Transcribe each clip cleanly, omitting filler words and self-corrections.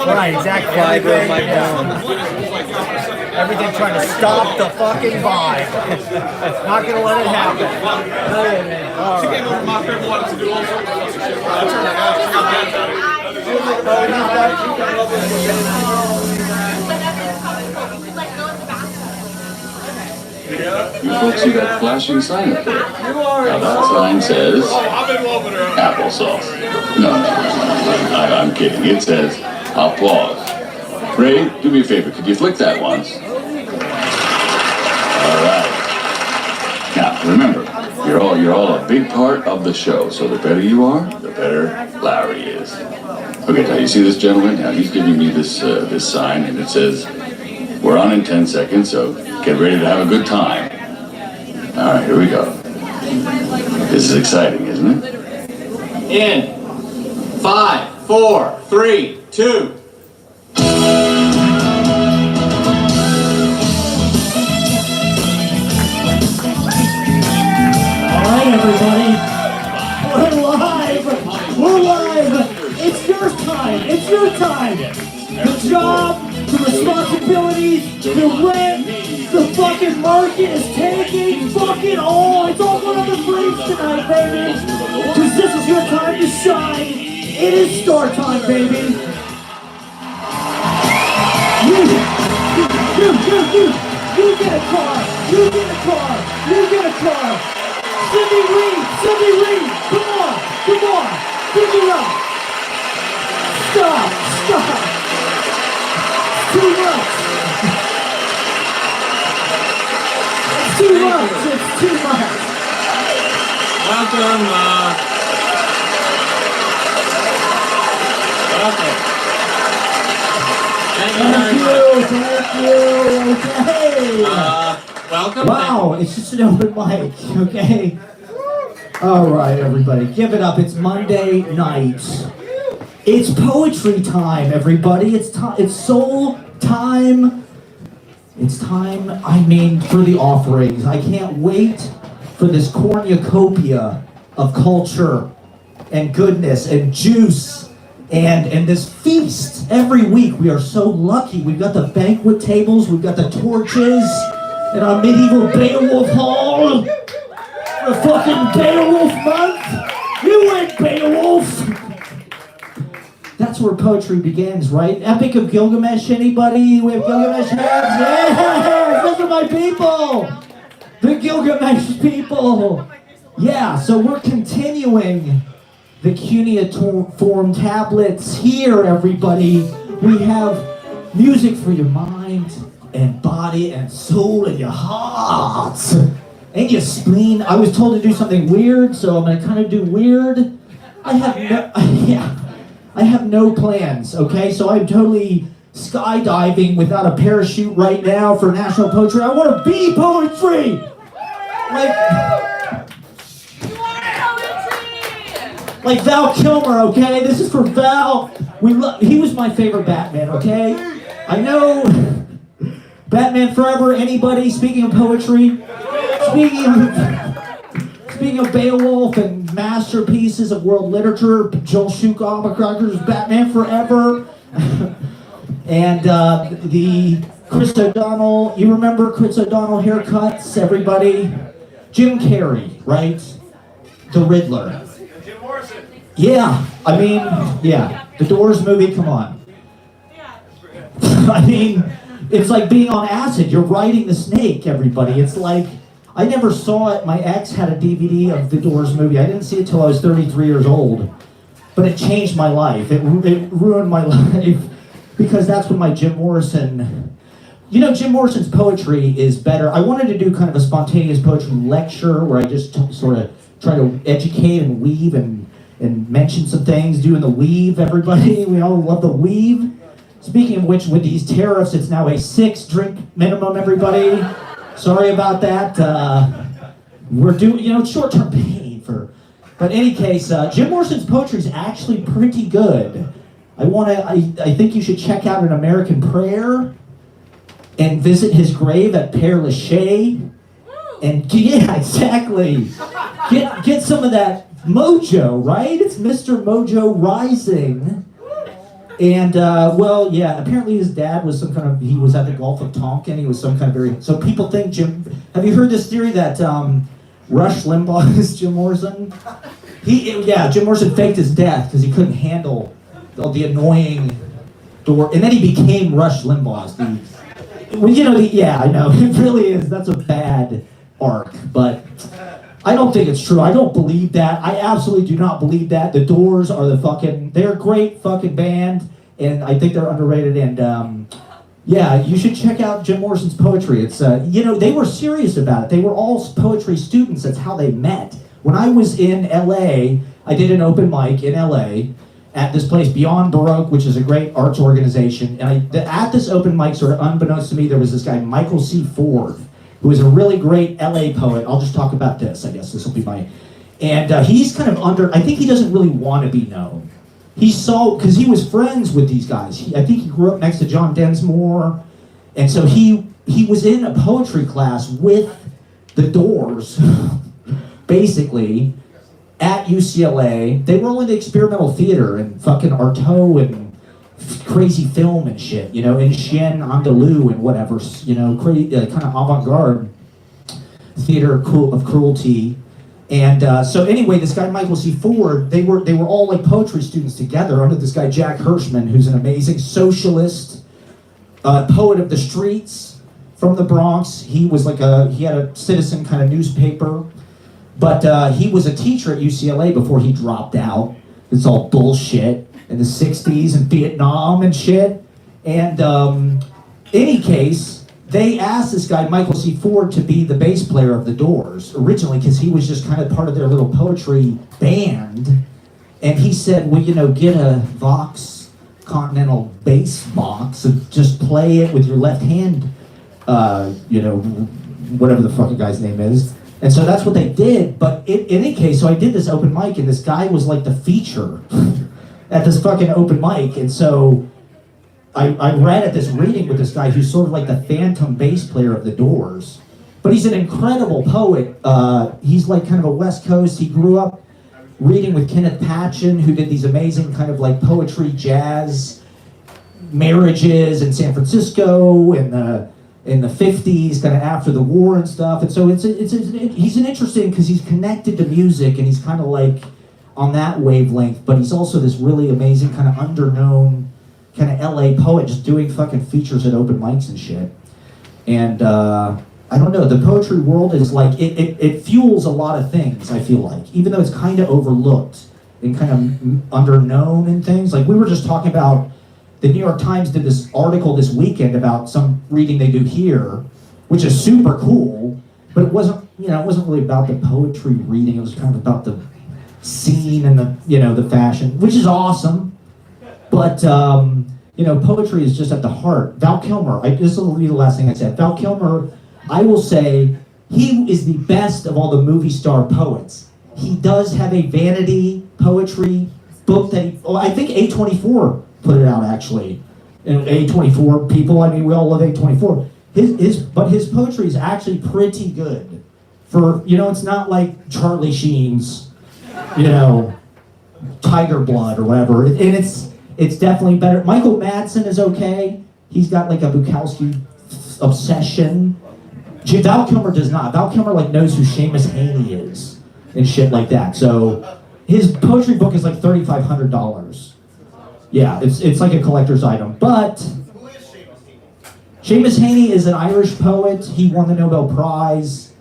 Right, exactly. Everything trying to stop the fucking vibe. Not gonna let it happen. She came over my crib and wanted to do all sorts of shit. You folks see that flashing sign up there? Now that sign says applesauce. No, I'm kidding. It says applause. Ray, do me a favor. Could you flick that once? All right. Now remember, you're all a big part of the show. So the better you are, the better Larry is. Okay, now you see this gentleman? Now he's giving me this sign, and it says, "We're on in 10 seconds, so get ready to have a good time." All right, here we go. This is exciting, isn't it? In 5, 4, 3, 2. All right, everybody. We're live. It's your time. It's your time. The job, the responsibilities, the rent, the fucking market is taking fucking all. It's all going on the flames tonight, baby. Because this is your time to shine. It is star time, baby. You get a car. You get a car. You get a car. Sydney Reed. Come on. Pick it up. Stop. Too much. It's too much. Welcome, welcome. Thank you very much. Okay. Welcome. Wow, it's just an open mic, okay? All right, everybody, give it up. It's Monday night. It's poetry time, everybody. It's soul time. It's time, for the offerings. I can't wait for this cornucopia of culture and goodness and juice and this feast every week. We are so lucky. We've got the banquet tables, we've got the torches in our medieval Beowulf hall. The fucking Beowulf month. You ain't Beowulf. That's where poetry begins, right? Epic of Gilgamesh, anybody? We have Gilgamesh heads? Yeah, those are my people. The Gilgamesh people. Yeah, so we're continuing the cuneiform tablets here, everybody. We have music for your mind and body and soul and your heart and your spleen. I was told to do something weird, so I'm going to kind of do weird. I have no plans, okay? So I'm totally skydiving without a parachute right now for National Poetry. I want to be poetry! Like Val Kilmer, okay? This is for Val. He was my favorite Batman, okay? I know Batman Forever, anybody? Speaking of poetry, speaking of Beowulf and masterpieces of world literature, Joel Schumacher's Batman Forever, and the Chris O'Donnell, you remember Chris O'Donnell haircuts, everybody? Jim Carrey, right? The Riddler. Yeah, the Doors movie, come on. It's like being on acid. You're riding the snake, everybody. It's like, I never saw it. My ex had a DVD of the Doors movie. I didn't see it till I was 33 years old. But it changed my life. It ruined my life. Because that's when my Jim Morrison... Jim Morrison's poetry is better. I wanted to do kind of a spontaneous poetry lecture where I just sort of try to educate and weave and mention some things, doing the weave, everybody. We all love the weave. Speaking of which, with these tariffs, it's now a 6-drink minimum, everybody. Sorry about that. We're doing, short-term pain for... But in any case, Jim Morrison's poetry is actually pretty good. I think you should check out An American Prayer and visit his grave at Père Lachaise. And yeah, exactly. Get some of that mojo, right? It's Mr. Mojo Rising. And, well, yeah, apparently his dad was he was at the Gulf of Tonkin. He was some kind of so people think have you heard this theory that Rush Limbaugh is Jim Morrison? Jim Morrison faked his death because he couldn't handle the annoying door. And then he became Rush Limbaugh's well, I know, it really is. That's a bad arc, but I don't think it's true. I don't believe that. I absolutely do not believe that. The Doors are they're a great fucking band, and I think they're underrated, and you should check out Jim Morrison's poetry. It's, they were serious about it. They were all poetry students. That's how they met. When I was in LA, I did an open mic in LA at this place, Beyond Baroque, which is a great arts organization, and at this open mic, sort of unbeknownst to me, there was this guy, Michael C. Ford, who is a really great LA poet. I'll just talk about this, I guess. This will be and he's kind of I think he doesn't really want to be known. Because he was friends with these guys. I think he grew up next to John Densmore, and so he was in a poetry class with the Doors, basically, at UCLA. They were all into experimental theater and fucking Artaud and crazy film and shit, in Chien Andalou and whatever, crazy, kind of avant-garde theater of cruelty. And so anyway, this guy Michael C. Ford, they were all like poetry students together under this guy Jack Hirschman, who's an amazing socialist, poet of the streets from the Bronx. He was he had a citizen kind of newspaper, but he was a teacher at UCLA before he dropped out. It's all bullshit. In the 60s and Vietnam and shit. And any case, they asked this guy, Michael C. Ford, to be the bass player of the Doors originally because he was just kind of part of their little poetry band. And he said, well, get a Vox Continental bass box and just play it with your left hand, whatever the fucking guy's name is. And so that's what they did. But in any case, so I did this open mic and this guy was like the feature at this fucking open mic, and so I read at this reading with this guy who's sort of like the phantom bass player of the Doors, but he's an incredible poet. He's like kind of a West Coast. He grew up reading with Kenneth Patchen, who did these amazing kind of like poetry, jazz, marriages in San Francisco in the 50s, kind of after the war and stuff. And so he's an interesting because he's connected to music and he's kind of like on that wavelength, but he's also this really amazing kind of underknown kind of LA poet just doing fucking features at open mics and shit. And I don't know, the poetry world is like, it fuels a lot of things, I feel like, even though it's kind of overlooked and kind of underknown and things. Like we were just talking about, the New York Times did this article this weekend about some reading they do here, which is super cool, but it wasn't really about the poetry reading, it was kind of about the scene and the fashion, which is awesome, but poetry is just at the heart. Val Kilmer, this will be the last thing I said. Val Kilmer, I will say, he is the best of all the movie star poets. He does have a vanity poetry book that I think A24 put it out actually. And A24 people, we all love A24. But his poetry is actually pretty good. For it's not like Charlie Sheen's Tiger Blood or whatever, and it's definitely better. Michael Madsen is okay. He's got like a Bukowski obsession. Val Kilmer does not. Val Kilmer knows who Seamus Haney is and shit like that. So his poetry book is like $3,500. Yeah, it's like a collector's item. But Seamus Haney is an Irish poet. He won the Nobel Prize.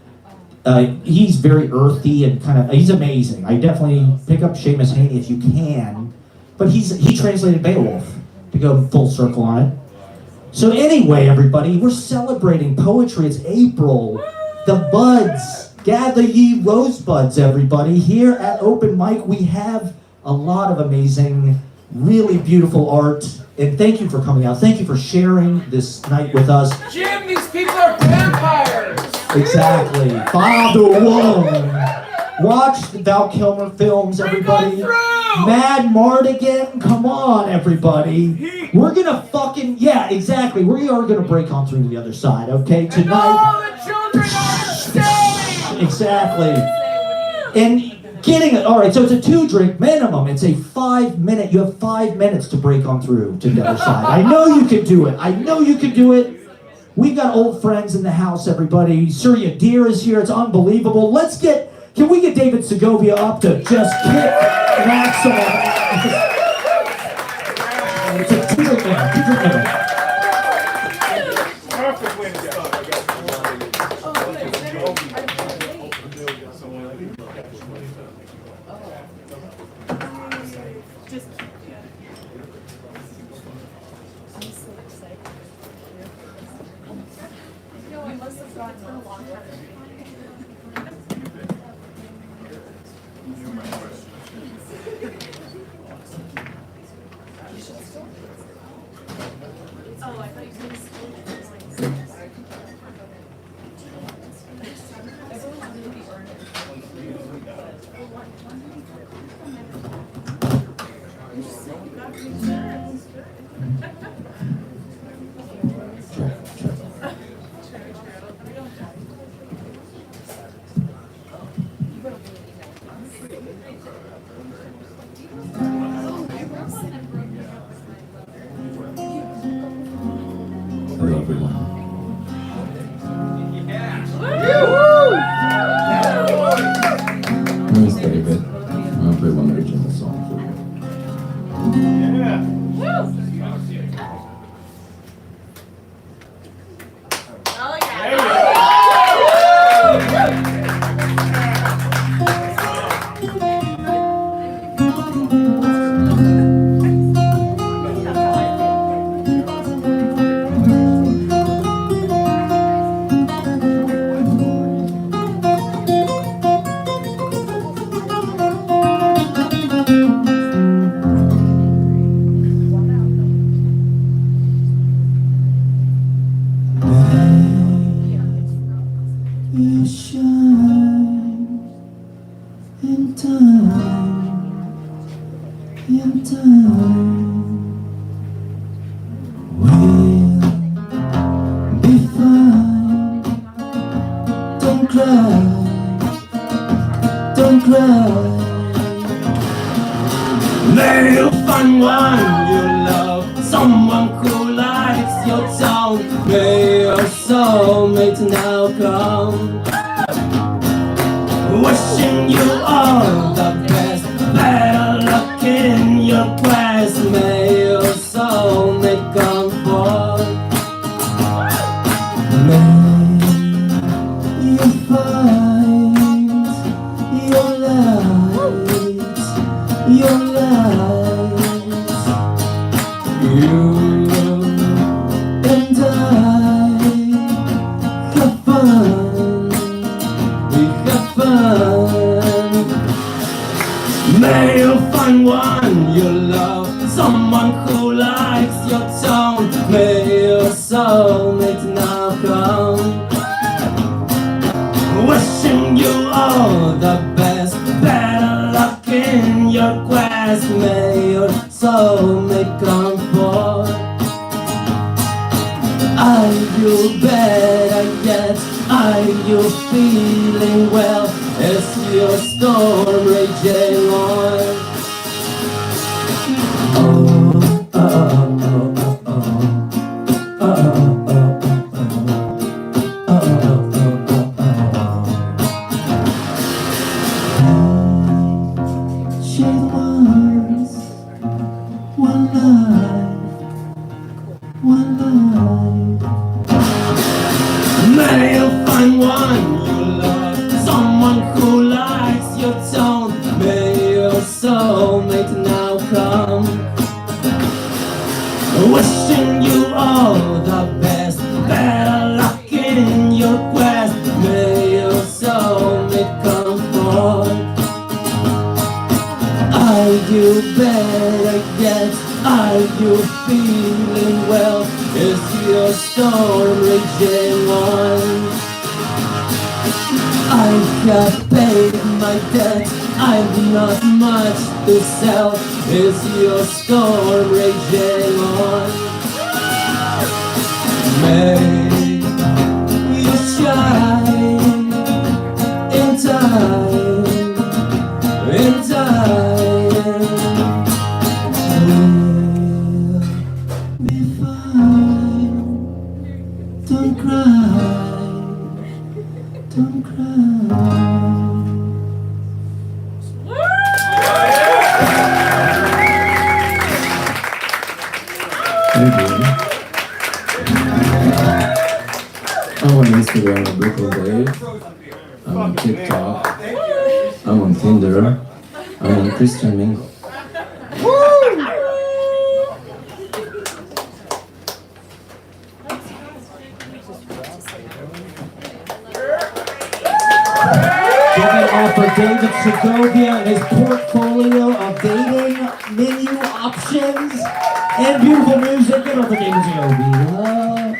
He's very earthy and he's amazing. I definitely pick up Seamus Haney if you can. But he translated Beowulf, to go full circle on it. So anyway, everybody, we're celebrating poetry. It's April. The buds. Gather ye rosebuds, everybody. Here at Open Mic, we have a lot of amazing, really beautiful art. And thank you for coming out. Thank you for sharing this night with us. Jim, these people are vampires! Exactly. Father Wong. Watch the Val Kilmer films, everybody. Mad Mardigan, come on, everybody. We're gonna fucking, yeah, exactly. We are gonna break on through to the other side, okay? Tonight. And all the children on stage! Exactly. And Getting it. All right, so it's a 2-drink minimum. It's a 5-minute. You have 5 minutes to break on through to the other side. I know you can do it. I know you can do it. We've got old friends in the house, everybody. Surya Deer is here. It's unbelievable. Can we get David Segovia up to just kick maxwell ass? It's a 2-drink minimum. 2-drink minimum. Perfect way to go. Hello, everyone. My name is David. I'll play one original song for you. You shine in time we'll be fine. Don't cry. May you find one you love, someone who likes your tone. May your soulmate now come. Wishing you all the best, better luck in your quest. May your soulmate come forth. May you find your light, your light. You and I have fun, we have fun. May you find one you love, someone who likes your tone. May your soulmate now come. Wishing you all the best, better luck in your quest. May your soulmate come forth. Are you better yet? Are you feeling well? Is your storm raging on? Shade once, one life, one life. May you find one you love, someone who likes your tone. May your soulmate now come. Wishing you all the best, better luck in your quest. May your soulmate come forth. Are you better yet? Are you feeling well? Is your storm raging on? I have paid my debt, I've not much to sell. Is your storm raging on? May you shine in time I'm on Instagram, Brooklyn Dave. I'm on TikTok. I'm on Tinder. I'm on Christian Mingle. For David Segovia and his portfolio of dating menu options and beautiful music. Give it up for David Segovia.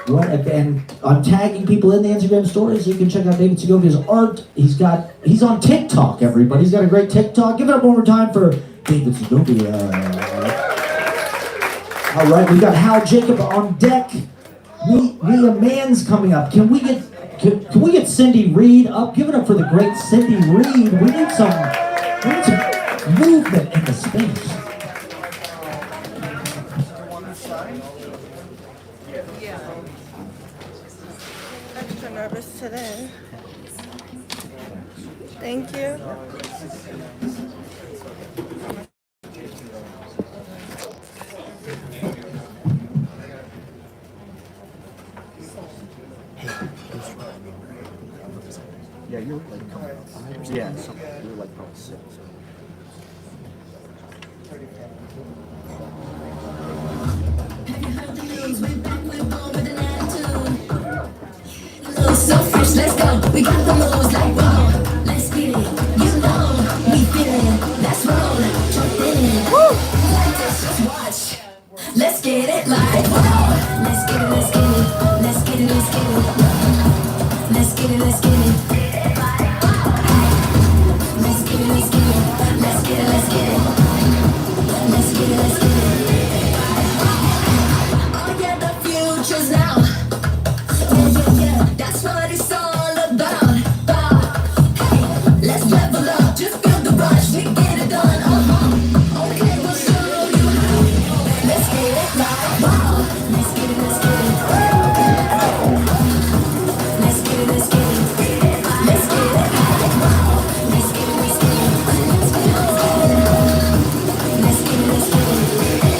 What a band. I'm tagging people in the Instagram stories so you can check out David Segovia's art. He's on TikTok, everybody. He's got a great TikTok. Give it up one more time for David Segovia. All right, we got Hal Jacob on deck. Mia Mann's coming up. Can we get Cindy Reed up? Give it up for the great Cindy Reed. We need some movement in the space. Extra nervous today. Thank you. Yeah, you're like 5 or yeah, something. You're like probably 6. So fresh, let's go. We got the moves like whoa. Let's get it. You know we feel it. Let's roll. Jump in. Woo! Like this, just watch. Let's get it like whoa. Let's get it. Let's get it. Let's get it. Let's get it. Let's get it. Let's get it. Let's get it. Let's get it. Let's get it. Let's get it. Let's get it. Let's get it. Oh yeah, the future's now. Yeah, that's what it's all about. Hey, let's level up, just feel the rush, we get it done. Okay, we'll show you how. Let's get it right. Wow. Let's get it, let's get it. Let's get it, let's get it. Let's get it right. Wow. Let's get it, let's get it. Let's get it, let's get it. Let's get it, let's get it.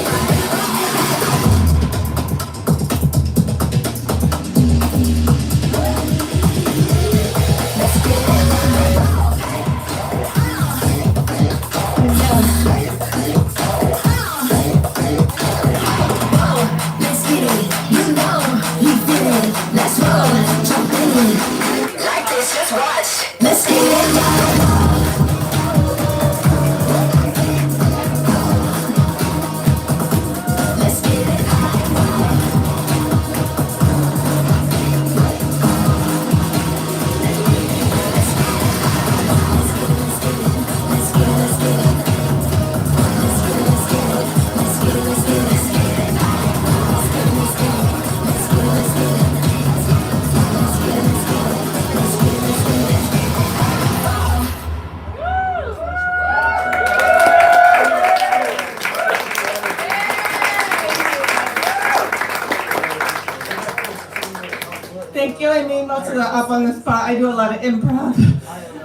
Thank you. I made most of that up on the spot. I do a lot of improv.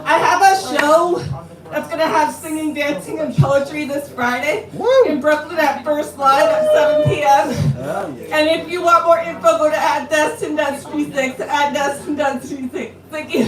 I have a show that's going to have singing, dancing, and poetry this Friday in Brooklyn at First Live at 7 p.m. And if you want more info, go to @Destin.36, @Destin.36. Thank you.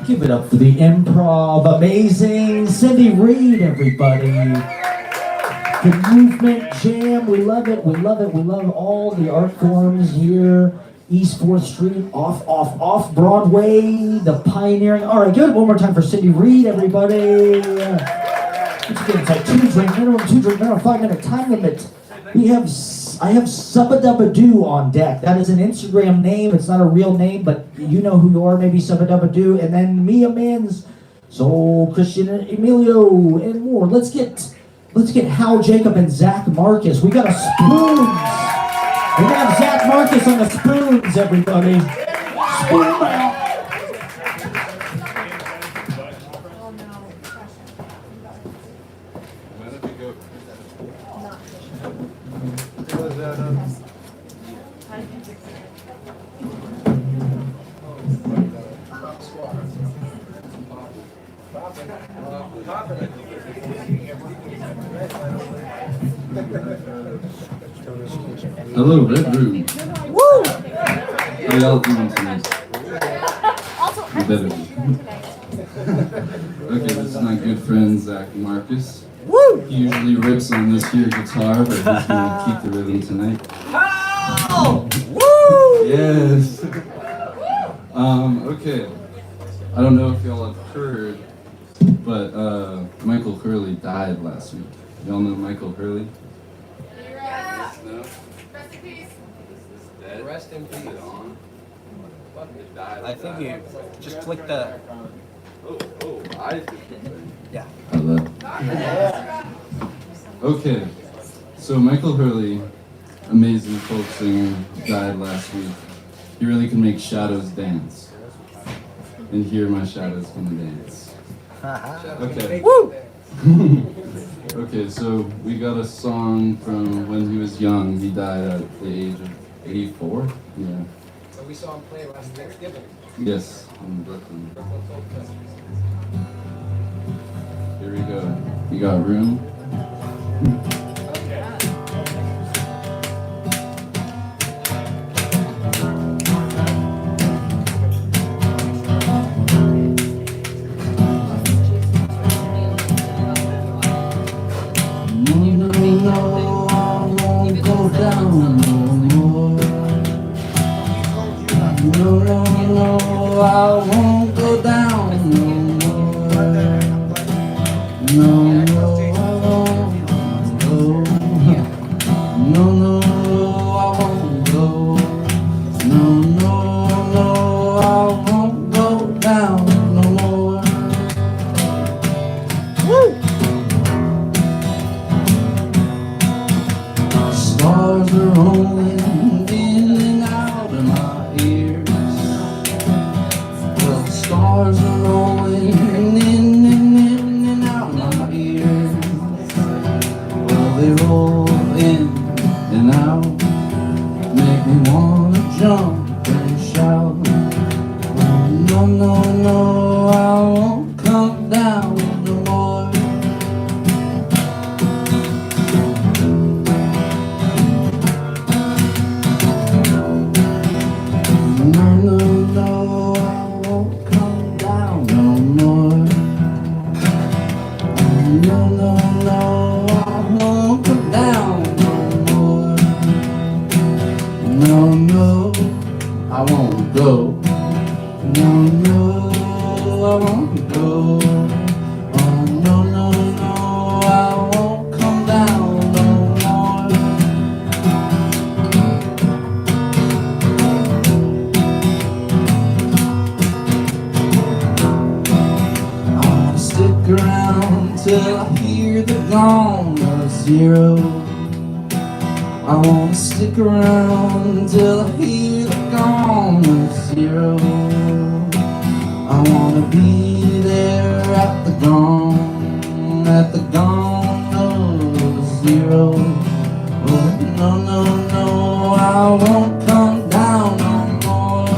Give it up for the improv, amazing Cindy Reed, everybody. The movement jam, we love it, we love it, we love all the art forms here. East 4th Street, off Broadway, the pioneering. All right, give it one more time for Cindy Reed, everybody. Let's get inside. 2-drink minimum, 5-minute time limit. I have Subadubadoo on deck. That is an Instagram name. It's not a real name, but you know who you are, maybe Subadubadoo. And then Mia Mann's Soul, Christian, Emilio, and more. Let's get Hal Jacob and Zach Marcus. We got a spoons. We have Zach Marcus on the spoons, everybody. Spoon. Hello, Red Room. Woo! How y'all doing tonight? You better be. Okay, this is my good friend Zach Marcus. Woo! He usually rips on this here guitar, but he's gonna keep the rhythm tonight. Oh! Woo! Yes. Okay. I don't know if y'all have heard, but Michael Hurley died last week. Y'all know Michael Hurley? No? Rest in peace. Rest in peace. I think you just click the. Yeah. I love it. Okay, so Michael Hurley, amazing folk singer, died last week. He really can make shadows dance. And here my shadows can dance. Okay. Woo! Okay, so we got a song from when he was young. He died at the age of 84. Yeah. So we saw him play last Thanksgiving. Yes, in Brooklyn. Here we go. You got room? Stars are rolling in and out of my ears. Well, stars are rolling in and out of my ears. Well, they roll in and out, make me wanna jump and shout. Oh, no, no, no, I won't come down no more. No, no, no, I won't come down no more. No, no, no, I won't come down no more. No, no, I won't go. No, no, I won't go. Oh, no, no, no, I won't come down no more. I wanna stick around till I hear the gong of zero. I wanna stick around till I hear the gong of zero. I wanna be there at the gong of zero. Oh, no, no, no, I won't come down no more.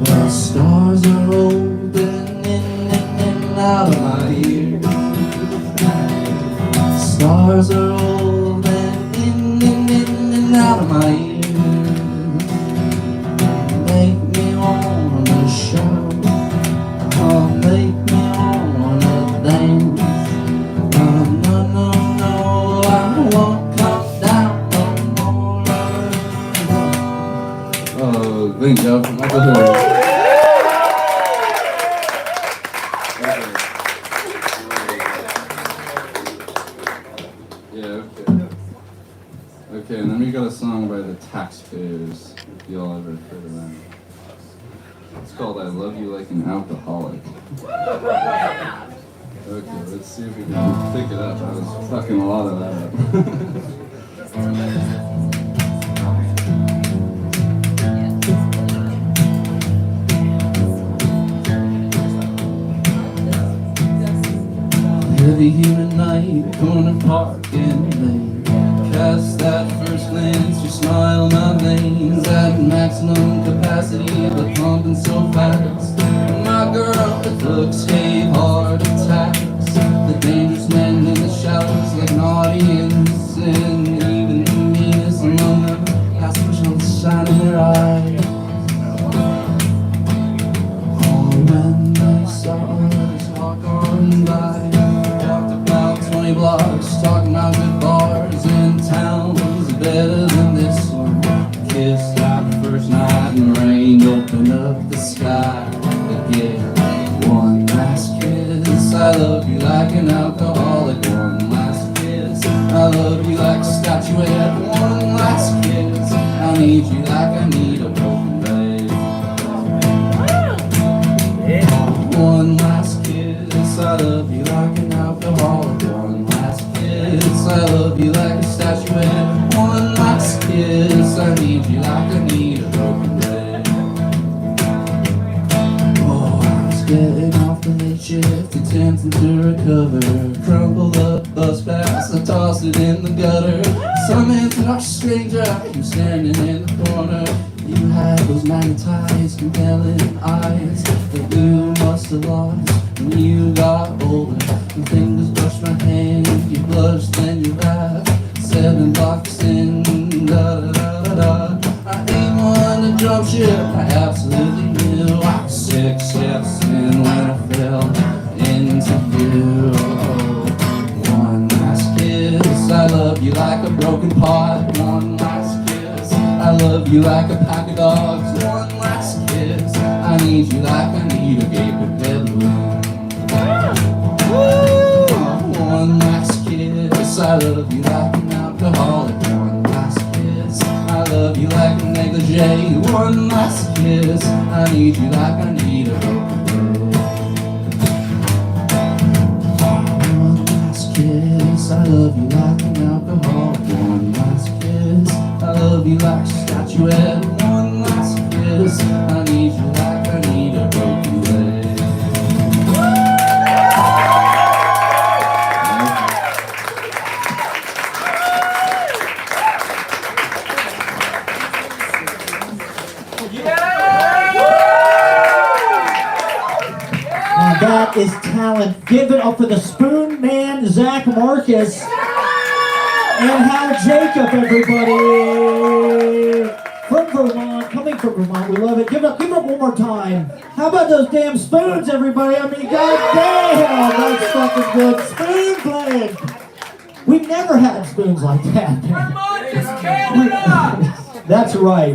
Well, stars are rolling in and out of my ears. Stars are rolling in and out of my ears. Make me wanna shout. Oh, make me wanna dance. Oh, no, no, no, I won't come down no more. Oh, thank you for Michael Hurley. Yeah, okay. Okay, and then we got a song by the Taxpayers, if y'all ever heard of them. It's called I Love You Like an Alcoholic. Okay, let's see if we can pick it up. I was fucking a lot of that up. Heavy human night, corner park in the lane. need you like I need a broken leg. One last kiss, I love you like an alcoholic. One last kiss, I love you like a statuette. One last kiss, I need you like I need a broken leg. Oh, I was getting off the late shift, attempting to recover. Crumpled up bus pass, I tossed it in the gutter. Some man touched a stranger, you standing in the corner. You had those magnetized, compelling eyes that you must have lost when you got older. Your fingers brushed my hand, you blushed, then you laughed. 7 blocks in, da da da da da. I ain't one to jump ship, I absolutely knew. I was 6 steps in when I fell into you. One last kiss, I love you like a broken pot. One last kiss, I love you like a pack of dogs. One last kiss, I need you like I need a gaping bedroom. One last kiss, I love you like an alcoholic. One last kiss, I love you like a negligee. One last kiss, I need you like I need a broken bed. One last kiss, I love you like an alcoholic. One last kiss, I love you like a statuette. One last kiss, I need you like I need a broken leg. Now that is talent. Give it up for the Spoon Man, Zach Marcus, and Hal Jacob, everybody. From Vermont, coming from Vermont, we love it. Give it up one more time. How about those damn spoons, everybody? I mean, goddamn, that's fucking good. Spoon playing. We've never had spoons like that. Vermont is Canada! That's right.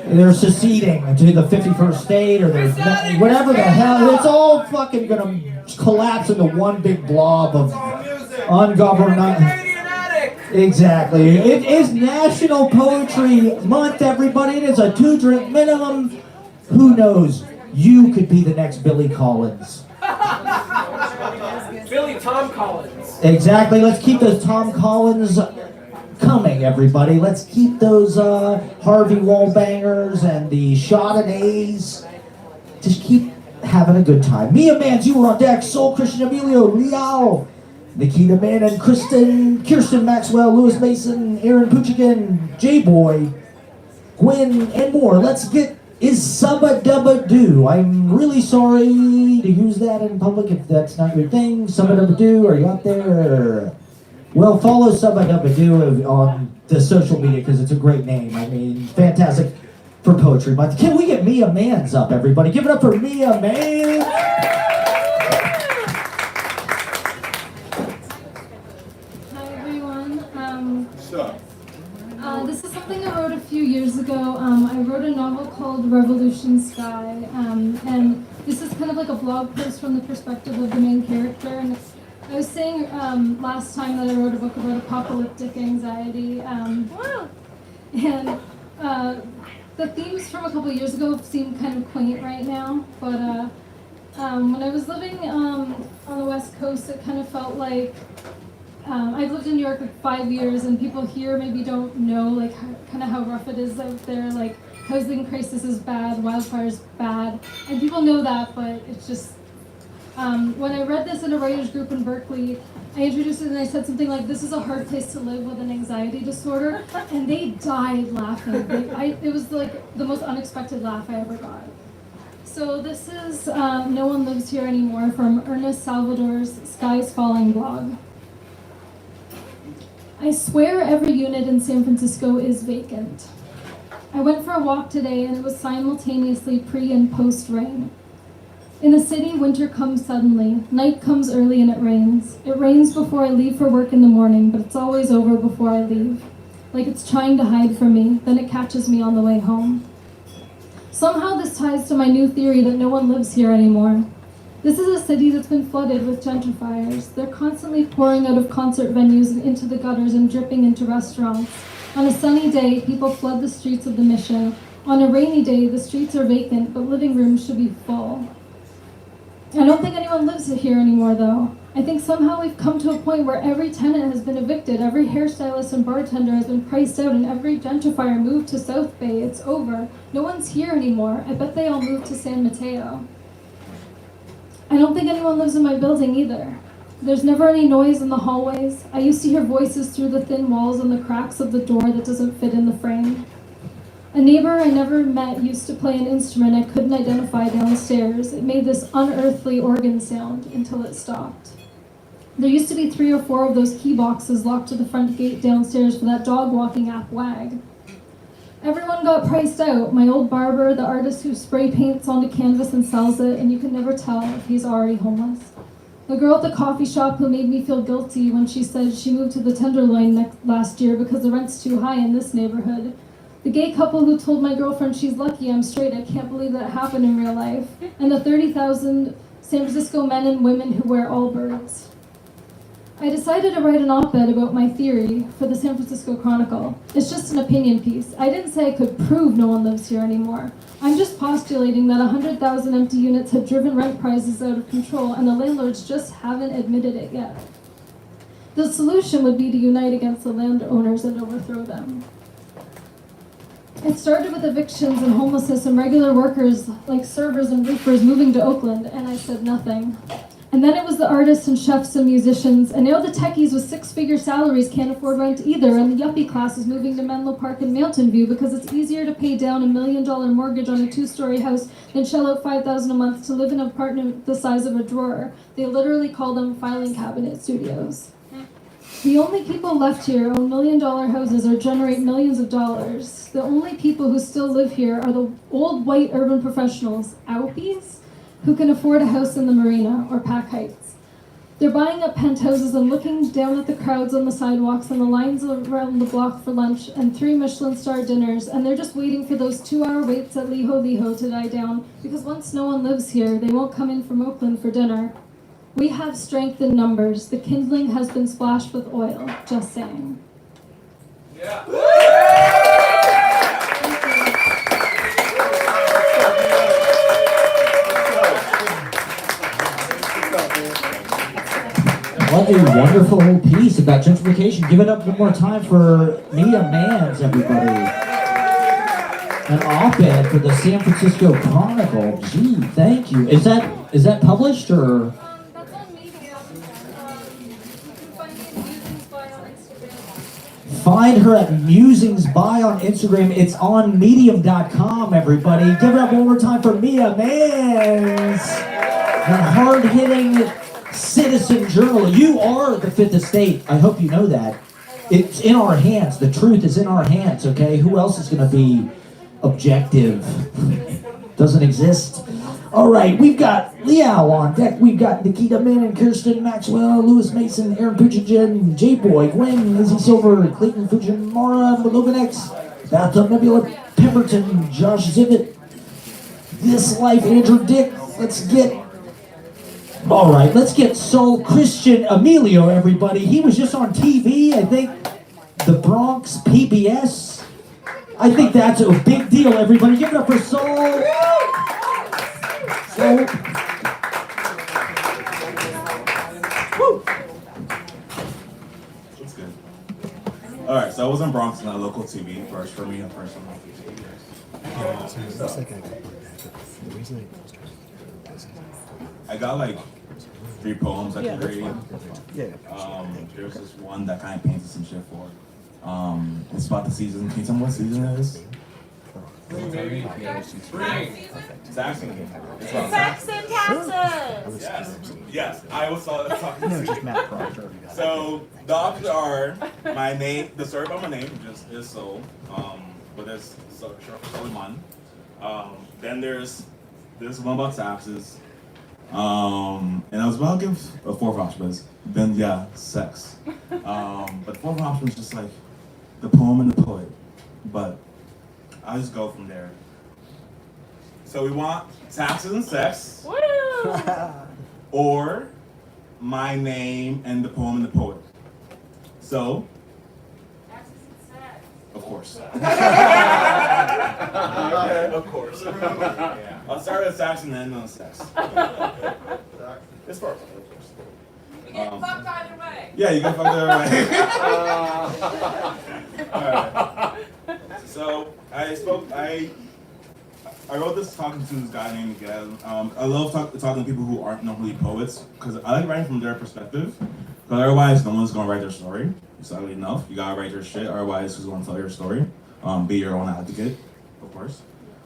They're seceding to the 51st state, or they're whatever the hell. It's all fucking gonna collapse into one big blob of ungoverned. Exactly. It is National Poetry Month, everybody. It is a 2-drink minimum. Who knows? You could be the next Billy Collins. Billy Tom Collins. Exactly. Let's keep those Tom Collins coming, everybody. Let's keep those Harvey Wallbangers and the Chardonnays. Just keep having a good time. Mia Mans, you were on deck. Soul Christian, Emilio, Liale, Nikita Manin, Kirsten Maxwell, Lewis Mason, Aaron Puchigan, jboy, Gwen, and more. Let's get Is Subba Dubba Doo. I'm really sorry to use that in public if that's not your thing. Subba Dubba Doo, are you out there? Well, follow Subba Dubba Doo on the social media because it's a great name. I mean, fantastic for Poetry Month. Can we get Mia Mans up, everybody? Give it up for Mia Mans. Hi, everyone. This is something I wrote a few years ago. I wrote a novel called Revolution Sky, and this is kind of like a blog post from the perspective of the main character. And I was saying last time that I wrote a book about apocalyptic anxiety, and the themes from a couple of years ago seem kind of quaint right now, but when I was living on the West Coast, it kind of felt like I've lived in New York like 5 years, and people here maybe don't know like kind of how rough it is out there. Like housing crisis is bad, wildfires bad, and people know that, but it's just when I read this in a writers group in Berkeley, I introduced it and I said something like, "This is a hard place to live with an anxiety disorder," and they died laughing. It was like the most unexpected laugh I ever got. So this is No One Lives Here Anymore from Ernest Salvador's Skies Falling blog. I swear every unit in San Francisco is vacant. I went for a walk today and it was simultaneously pre and post rain. In the city, winter comes suddenly. Night comes early and it rains. It rains before I leave for work in the morning, but it's always over before I leave. Like it's trying to hide from me, then it catches me on the way home. Somehow this ties to my new theory that no one lives here anymore. This is a city that's been flooded with gentrifiers. They're constantly pouring out of concert venues and into the gutters and dripping into restaurants. On a sunny day, people flood the streets of the Mission. On a rainy day, the streets are vacant, but living rooms should be full. I don't think anyone lives here anymore, though. I think somehow we've come to a point where every tenant has been evicted, every hairstylist and bartender has been priced out, and every gentrifier moved to South Bay. It's over. No one's here anymore. I bet they all moved to San Mateo. I don't think anyone lives in my building either. There's never any noise in the hallways. I used to hear voices through the thin walls and the cracks of the door that doesn't fit in the frame. A neighbor I never met used to play an instrument I couldn't identify downstairs. It made this unearthly organ sound until it stopped. There used to be 3 or 4 of those key boxes locked to the front gate downstairs for that dog walking app Wag. Everyone got priced out. My old barber, the artist who spray paints onto canvas and sells it, and you can never tell if he's already homeless. The girl at the coffee shop who made me feel guilty when she said she moved to the Tenderloin last year because the rent's too high in this neighborhood. The gay couple who told my girlfriend she's lucky I'm straight, I can't believe that happened in real life. And the 30,000 San Francisco men and women who wear Allbirds. I decided to write an op-ed about my theory for the San Francisco Chronicle. It's just an opinion piece. I didn't say I could prove no one lives here anymore. I'm just postulating that 100,000 empty units have driven rent prices out of control, and the landlords just haven't admitted it yet. The solution would be to unite against the landowners and overthrow them. It started with evictions and homelessness and regular workers like servers and roofers moving to Oakland, and I said nothing. And then it was the artists and chefs and musicians, and now the techies with 6-figure salaries can't afford rent either, and the yuppie class is moving to Menlo Park and Mountain View because it's easier to pay down $1 million mortgage on a 2-story house than shell out $5,000 a month to live in an apartment the size of a drawer. They literally call them filing cabinet studios. The only people left here own $1 million houses or generate millions of dollars. The only people who still live here are the old white urban professionals, Aupies, who can afford a house in the Marina or Pack Heights. They're buying up penthouses and looking down at the crowds on the sidewalks and the lines around the block for lunch and 3 Michelin star dinners, and they're just waiting for those 2-hour waits at Liho Liho to die down, because once no one lives here, they won't come in from Oakland for dinner. We have strength in numbers. The kindling has been splashed with oil. Just saying. Yeah. What a wonderful piece about gentrification. Give it up one more time for Mia Mans, everybody. An op-ed for the San Francisco Chronicle. Gee, thank you. Is that published or? That's on Medium. You can find me at Musings By on Instagram. Find her at Musings By on Instagram. It's on medium.com, everybody. Give it up one more time for Mia Mans. The hard-hitting citizen journal. You are the 5th estate. I hope you know that. It's in our hands. The truth is in our hands, okay? Who else is going to be objective? Doesn't exist. All right, we've got Liao on deck. We've got Nikita, Manin, Kirsten, Maxwell, Lewis Mason, Aaron Puchigen, jboy, Gwen, Izzy Silver, Clayton, Fujimara, loganx, bathtub, nebula, Pemberton, Josh Zivot, This Life, Andrew Dick. All right, let's get Soul Christian Emilio, everybody. He was just on TV, I think, the Bronx PBS. I think that's a big deal, everybody. Give it up for Soul. Soul. Woo. Looks good. All right, so I was in Bronx on local TV first for me, first on I got like 3 poems I could read. There's this one that kind of painted some shit for. It's about the season. Can you tell me what season it is? Saxon. Saxon taxes! Yes, I was talking to So the options are my name, the story about my name, just is Soul, but there's short for Solomon. Then there's this one about taxes. And I was about to give a 4th option, but then yeah, sex. But the 4th option was just like the poem and the poet. But I'll just go from there. So we want taxes and sex. Woo! or my name and the poem and the poet. So, of course. Of course. Yeah. I'll start with sax and then end on sex. It's first, of course. You get fucked either way. Yeah, you get fucked either way. Alright. So, I wrote this talking to this guy named Gwen. I love talking to people who aren't normally poets because I like writing from their perspective. Because otherwise, no one's gonna write their story. Sadly enough, you gotta write your shit. Otherwise, who's gonna tell your story? Be your own advocate, of course.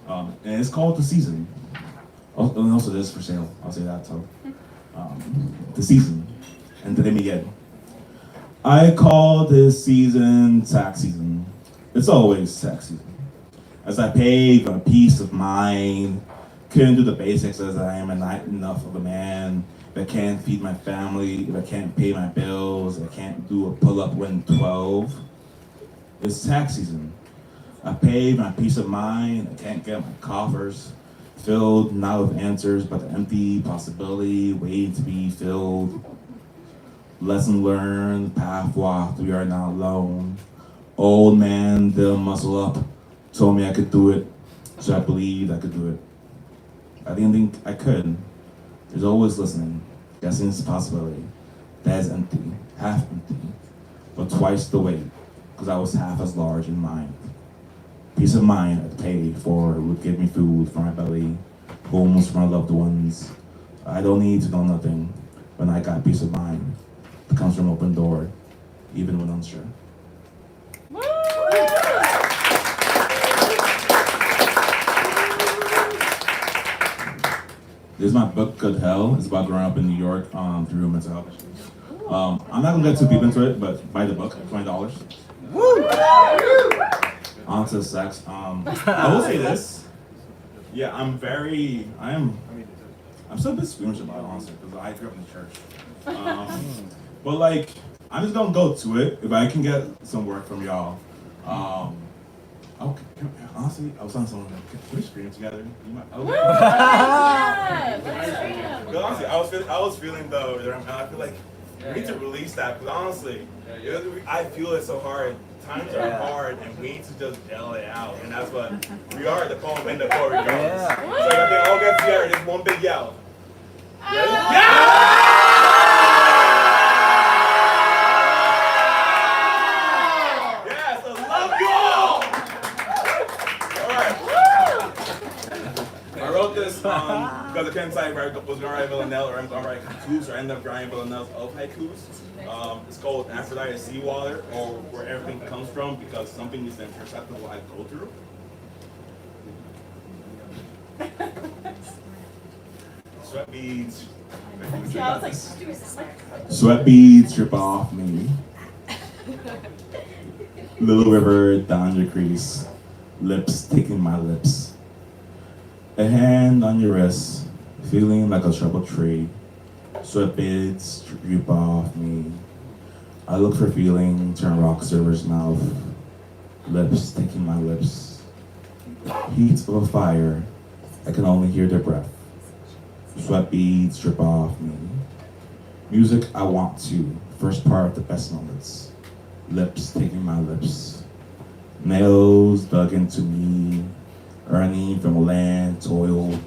And it's called The Season. And also, this is for sale. I'll say that too. The Season. And today again. I call this season tax season. It's always tax season. As I pay for a peace of mind, couldn't do the basics as I am not enough of a man. If I can't feed my family, if I can't pay my bills, if I can't do a pull-up when 12. It's tax season. I pay my peace of mind, I can't get my coffers filled, not with answers, but the empty possibility waiting to be filled. Lesson learned, path walked, we are not alone. Old man, they'll muscle up, told me I could do it, so I believed I could do it. I didn't think I could. There's always listening, guessing it's a possibility. That is empty, half empty, but twice the weight, because I was half as large in mind. Peace of mind I'd pay for would give me food for my belly, homes for my loved ones. I don't need to know nothing when I got peace of mind. It comes from open door, even when unsure. This is my book, Good Hell. It's about growing up in New York through mental health issues. I'm not gonna get too deep into it, but buy the book, $20. On to sex. I will say this. Yeah, I'm still a bit squeamish about it, honestly, because I grew up in the church. But like, I'm just gonna go to it if I can get some work from y'all. Okay, honestly, I was on someone like, can we scream together? You might, okay. But honestly, I was feeling the rhythm, and I feel like we need to release that, because honestly, I feel it so hard. Times are hard, and we need to just yell it out, and that's what we are, the poem and the poet regardless. So if I can all get together, just one big yell. Ready? Yeah! I wrote this because I couldn't decide if I was going to write Villanelle or I'm going to write haikus, or I ended up writing Villanelles of haikus. It's called Aphrodite Seawater, or where everything comes from, because something is imperceptible I go through. Sweat beads. Sweat beads drip off me. Little river down your crease. Lips taking my lips. A hand on your wrist, feeling like a troubled tree. Sweat beads drip off me. I look for feeling, turn rock server's mouth. Lips taking my lips. Heat of a fire, I can only hear their breath. Sweat beads drip off me. Music I want to, first part, the best moments. Lips taking my lips. Nails dug into me, earning from a land toil.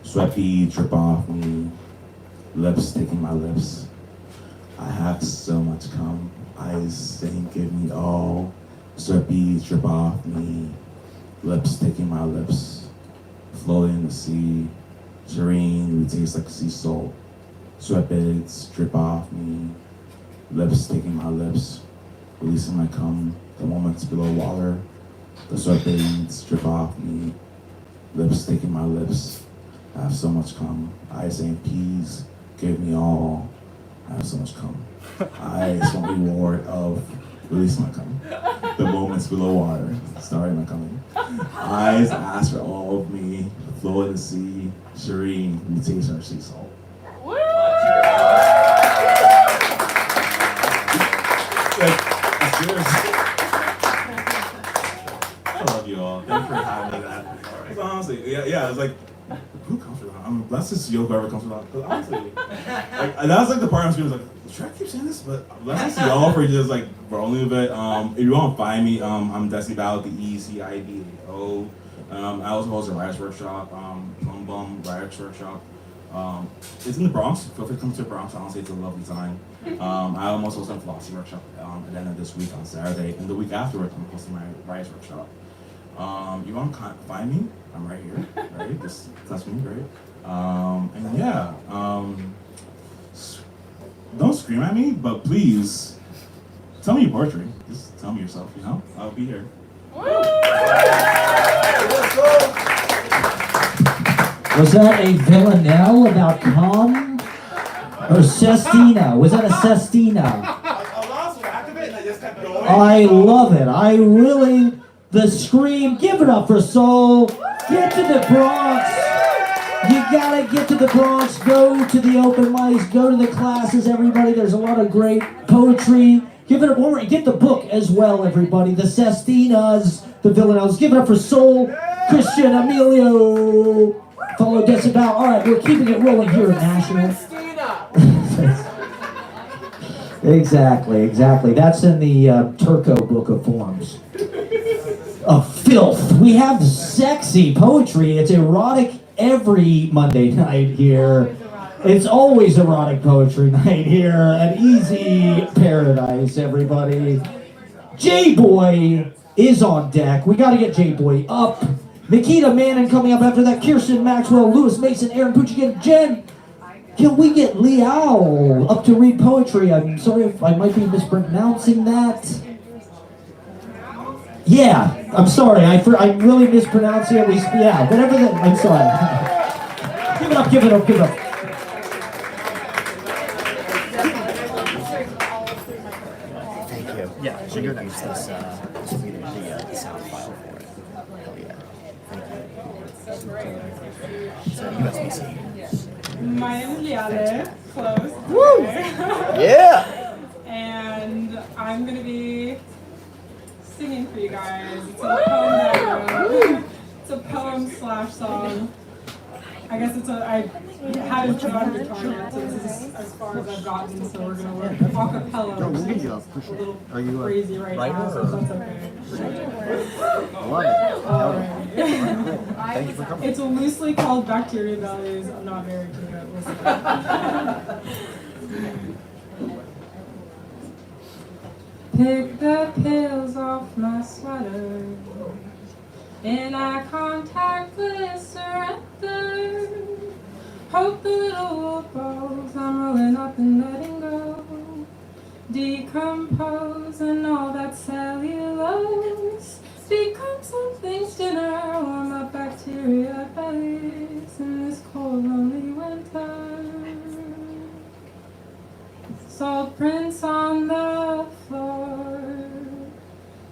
Sweat beads drip off me. Lips taking my lips. I have so much come, eyes saying give me all. Sweat beads drip off me. Lips taking my lips. Floating in the sea. Serene, we taste like sea salt. Sweat beads drip off me. Lips taking my lips. Releasing my cum, the moments below water. The sweat beads drip off me. Lips taking my lips. I have so much cum. Eyes saying please, give me all. I have so much cum. Eyes want reward of release my cum. The moments below water, starting my coming. Eyes ask for all of me. Flow in the sea, serene, we taste our sea salt. I love you all. Thanks for having me. That. Honestly, yeah, it's like who comes around? I'm blessed to see whoever comes around. Because honestly, like, and that's like the part I'm screaming, like, should I keep saying this? But blessed to see y'all for just like rolling with it. If you want to find me, I'm Desi Bao, the ECIDAO. I also host a writers workshop, Plum Bum Writers Workshop. It's in the Bronx. Feel free to come to the Bronx. Honestly, it's a lovely time. I almost host a philosophy workshop at the end of this week on Saturday, and the week afterwards, I'm hosting my writers workshop. You want to find me? I'm right here, right? Just touch me, right? And yeah, don't scream at me, but please tell me your poetry. Just tell me yourself, you know? I'll be here. Was that a villanelle about cum? Or sestina? Was that a sestina? I love it. I really, the scream, give it up for soul. Get to the Bronx. You gotta get to the Bronx. Go to the open mics. Go to the classes, everybody. There's a lot of great poetry. Give it up one more. Get the book as well, everybody. The Sestinas, the Villanelles. Give it up for Soul, Christian, Emilio. Follow Decibel. All right, we're keeping it rolling here at National. Exactly. That's in the Turco Book of Forms. Of filth. We have sexy poetry. It's erotic every Monday night here. It's always erotic poetry night here at Easy Paradise, everybody. Jboy is on deck. We got to get Jboy up. Nikita Manin coming up after that. Kirsten, Maxwell, Lewis, Mason, Aaron, Puchigan, Jen. Can we get liale up to read poetry? I'm sorry if I might be mispronouncing that. Yeah, I'm sorry. I'm really mispronouncing it. Yeah, whatever that. I'm sorry. Give it up. Thank you. Yeah, should you use this will be the sound file for it. Hell yeah. Thank you. So USB-C. My name is Liale, close. Woo! Yeah! And I'm gonna be singing for you guys. It's a poem that I wrote. It's a poem / song. I guess I haven't put on guitar yet, so this is as far as I've gotten, so we're gonna work acapella. No, we'll get you up for A sure. little Are you crazy right now, so that's okay. Love it. Thank you for coming. It's loosely called Bacteria Bellies. I'm not very good at listening. Pick the pills off my sweater. In eye contact, surrender. Hope the little balls I'm rolling up and letting go. Decompose and all that cellulose. Become something's dinner, warm up bacteria bellies in this cold, lonely winter. Salt prints on the floor.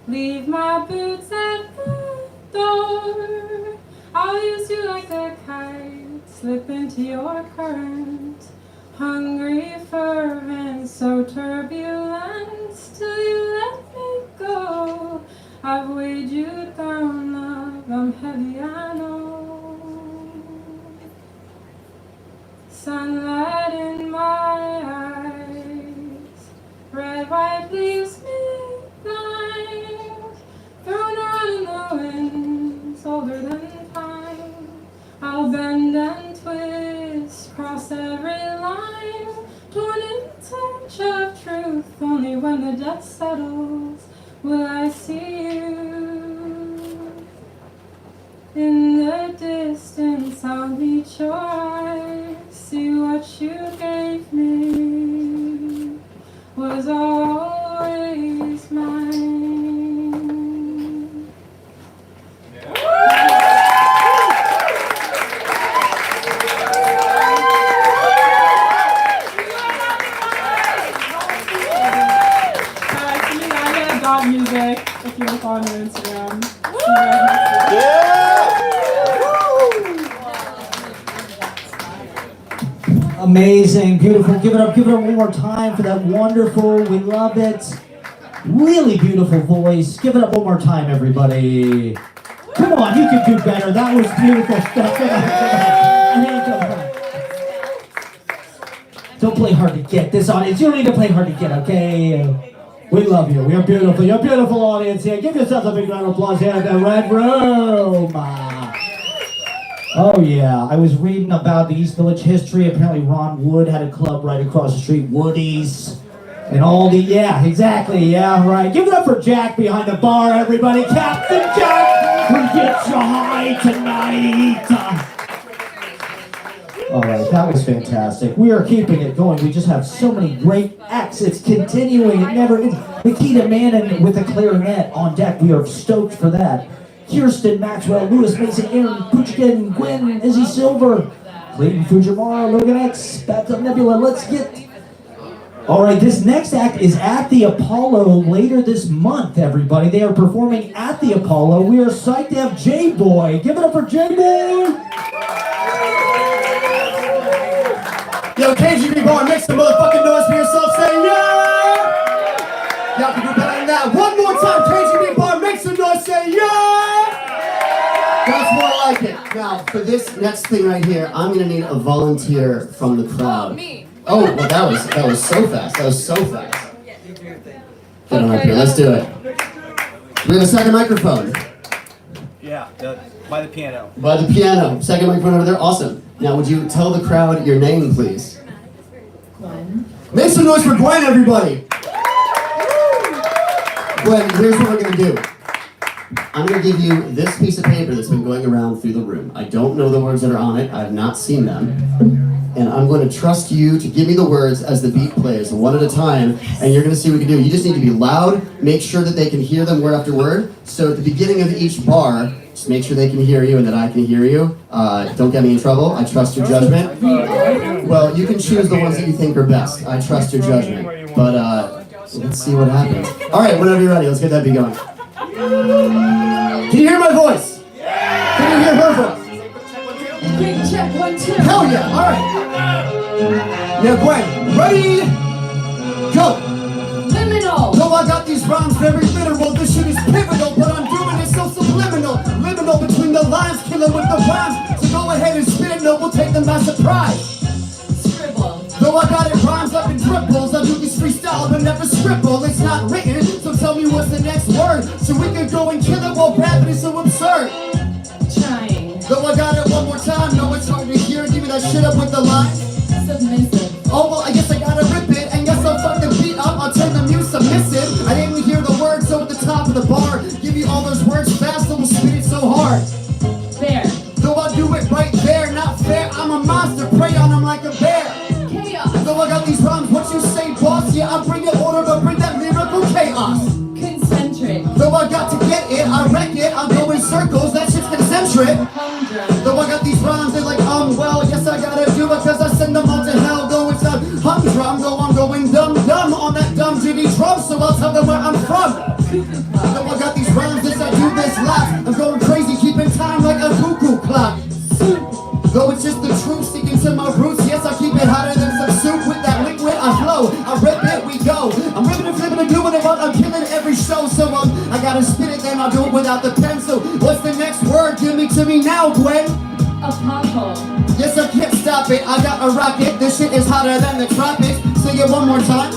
Leave my boots at the door. I'll use you like a kite, slip into your current. Hungry, fervent, so turbulent, till you let me go. I've weighed you down, love, I'm heavy, I know. Sunlight in my eyes, red, white leaves me blind. Thrown around in the winds, older than time. I'll bend and twist, cross every line. Torn in touch of truth, only when the dust settles will I see you. In the distance I'll meet your eyes. See what you gave me was always mine. Music if you look on Instagram. Amazing, beautiful. Give it up one more time for that wonderful. We love it. Really beautiful voice. Give it up one more time, everybody. Come on, you can do better. That was beautiful stuff. Don't play hard to get, this audience. You don't need to play hard to get, okay? We love you. We are beautiful. You're a beautiful audience here. Give yourselves a big round of applause here in the red room. Oh yeah, I was reading about the East Village history. Apparently Ron Wood had a club right across the street, Woody's. And all the, yeah, exactly, yeah, right. Give it up for Jack behind the bar, everybody. Captain Jack, we get you high tonight. All right, that was fantastic. We are keeping it going. We just have so many great acts. It's continuing. It never ends. Nikita Manin with a clarinet on deck. We are stoked for that. Kirsten, Maxwell, Lewis, Mason, Aaron, Puchkin, Gwen, Izzy Silver, Clayton, Fujimara, Loganx, bathtub, Nebula. Let's get... All right, this next act is at the Apollo later this month, everybody. They are performing at the Apollo. We are psyched to have jboy. Give it up for jboy. Yo, KGB make some motherfucking noise for yourself. Say yeah! Y'all can do better than that. One more time, KGB make some noise. Say yeah! That's more like it. Now, for this next thing right here, I'm gonna need a volunteer from the crowd. Me. Oh, well, that was so fast. That was so fast. Get on up here. Let's do it. We have a second microphone. Yeah, by the piano. By the piano. Second microphone over there. Awesome. Now, would you tell the crowd your name, please? Gwen. Make some noise for Gwen, everybody. Gwen, here's what we're going to do. I'm going to give you this piece of paper that's been going around through the room. I don't know the words that are on it. I have not seen them. And I'm going to trust you to give me the words as the beat plays, one at a time, and you're going to see what we can do. You just need to be loud, make sure that they can hear them word after word. So at the beginning of each bar, just make sure they can hear you and that I can hear you. Don't get me in trouble. I trust your judgment. Well, you can choose the ones that you think are best. I trust your judgment. But let's see what happens. All right, whenever you're ready, let's get that beat going. Can you hear my voice? Can you hear her voice? Big check, 1, 2. Hell yeah, all right. Now Gwen, ready, go. Liminal. No, I got these rhymes very literal. This shit is pivotal, but I'm doing it so subliminal. Liminal between the lines, killing with the rhymes. So go ahead and spit it, no, we'll take them by surprise. Scribble. Though I got it rhymes up in triples, I do this freestyle but never scribble. It's not written, so tell me what's the next word, so we can go and kill it while rapping is so absurd. Trying. Though I got it one more time, no, it's hard to hear. Give me that shit up with the lines. Submissive. Oh, well, I guess I gotta rip it, and yes, I'll fucking beat up, I'll turn the mute submissive. I didn't hear the words, so at the top of the bar, give you all those words fast, and we'll spit it so hard. There. Though I do it right there, not fair, I'm a monster, prey on them like a bear. Chaos. Though I got these rhymes, what you say, boss? Yeah, I bring it order, but bring that lyrical chaos. Concentric. Though I got to get it, I wreck it, I go in circles, that shit's concentric. Humdrum. Though I got these rhymes, they're like, well, yes, I gotta do it, cause I send them all to hell. Go inside humdrum, though I'm going dumb on that dumb jitty drum, so I'll tell them where I'm from. Though I got these rhymes, yes, I do this live. I'm going crazy, keeping time like a cuckoo clock. Though it's just the truth, sticking to my roots, yes, I keep it hotter than some soup. With that liquid, I flow, I rip it, we go. I'm ripping and flipping and doing it, but I'm killing every show. So I gotta spit it, then I'll do it without the pen. So what's the next word? Give me to me now, Gwen. Apocalypse. Yes, I can't stop it, I got a rocket. This shit is hotter than the tropics. Sing it one more time.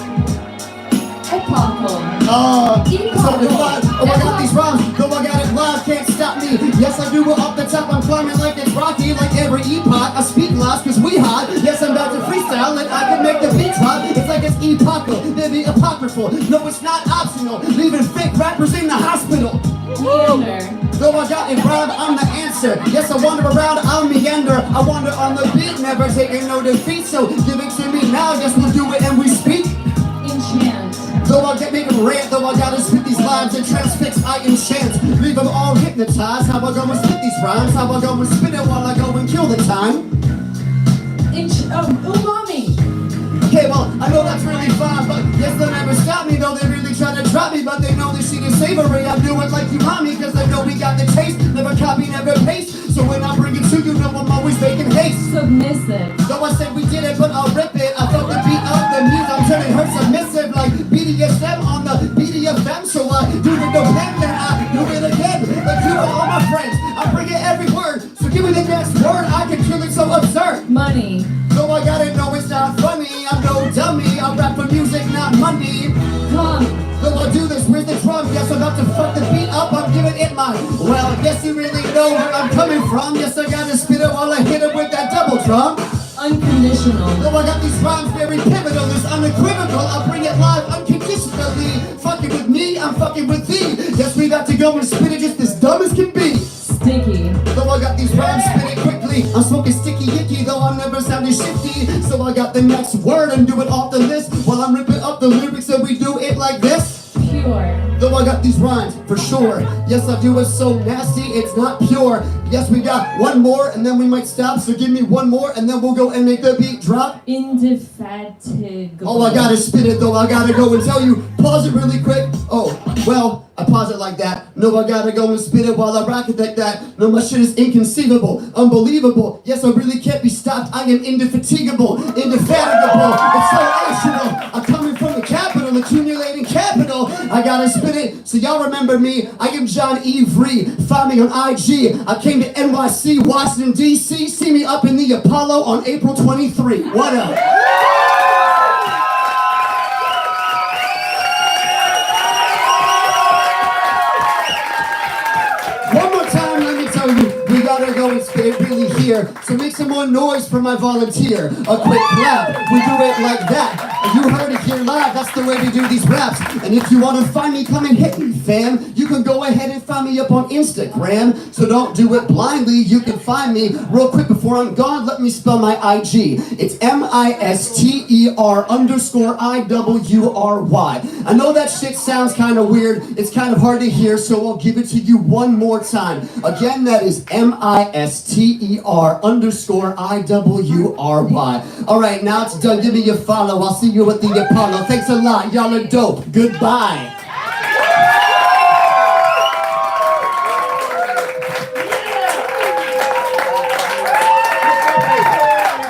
Apocalypse. Oh, I got these rhymes, though I got it live, can't stop me. Yes, I do it off the top, I'm climbing like it's Rocky. Like every epoch, I speak lots cause we hot. Yes, I'm about to freestyle and I can make the beats hot. It's like it's epochal, they're the apocryphal. No, it's not optional, leaving fake rappers in the hospital. Meander. Though I got it rhyme, I'm the answer. Yes, I wander around, I'll meander. I wander on the beat, never taking no defeat. So give it to me now, yes, we'll do it and we speak. Enchant. Though I get make them rant, though I gotta spit these lines and transfix, I enchant. Leave them all hypnotized. How I go and spit these rhymes? How I go and spit it while I go and kill the time? Umami. Okay, well, I know that's really fine, but yes, they'll never stop me, though they really try to drop me, but they know this shit is savory. I do it like you want me, cause they know we got the taste. Never copy, never paste. So when I bring it to you, know I'm always making haste. Submissive. Though I said we did it, but I'll rip it. I felt the beat of the music, I'm turning her submissive like BDSM on the BDFM. So I do it no pen, then I do it again. Like you are all my friends. funny. No, I gotta know it's not funny. I'm no dummy. I rap for music, not money. Come. Though I do this, where's the drum? Yes, I'm about to fuck the beat up, I'm giving it my well, yes, you really know where I'm coming from. Yes, I gotta spit it while I hit it with that double drum. Unconditional. Though I got these rhymes very pivotal, it's unequivocal. I'll bring it live unconditionally. Fucking with me, I'm fucking with thee. Yes, we got to go and spit it just as dumb as can be. Sticky. Though I got these rhymes, spit it quickly. I'm smoking sticky icky, though I'm never sounding shifty. So I got the next word and do it off the list while I'm ripping up the lyrics and we do it like this. Pure. Though I got these rhymes, for sure. Yes, I do it so nasty, it's not pure. Yes, we got one more and then we might stop. So give me one more and then we'll go and make the beat drop. Indefatigable. Oh, I gotta spit it though, I gotta go and tell you. Pause it really quick. Oh, well, I pause it like that. No, I gotta go and spit it while I rock it like that. No, my shit is inconceivable, unbelievable. Yes, I really can't be stopped. I am indefatigable, indefatigable. It's so rational. I'm coming from the capital, accumulating capital. I gotta spit it, so y'all remember me. I am John Avery. Find me on IG. I came to NYC, Washington, D.C. See me up in the Apollo on April 23. What up? One more time, let me tell you, we gotta go and spit it really here. So make some more noise for my volunteer. A quick clap, we do it like that. You heard it here live, that's the way we do these raps. And if you wanna find me, come and hit me, fam. You can go ahead and find me up on Instagram. So don't do it blindly, you can find me. Real quick before I'm gone, let me spell my IG. It's MISTER_IWRY. I know that shit sounds kind of weird, it's kind of hard to hear, so I'll give it to you one more time. Again, that is MISTER_IWRY. Alright, now it's done, give me your follow, I'll see you at the Apollo. Thanks a lot, y'all are dope, goodbye.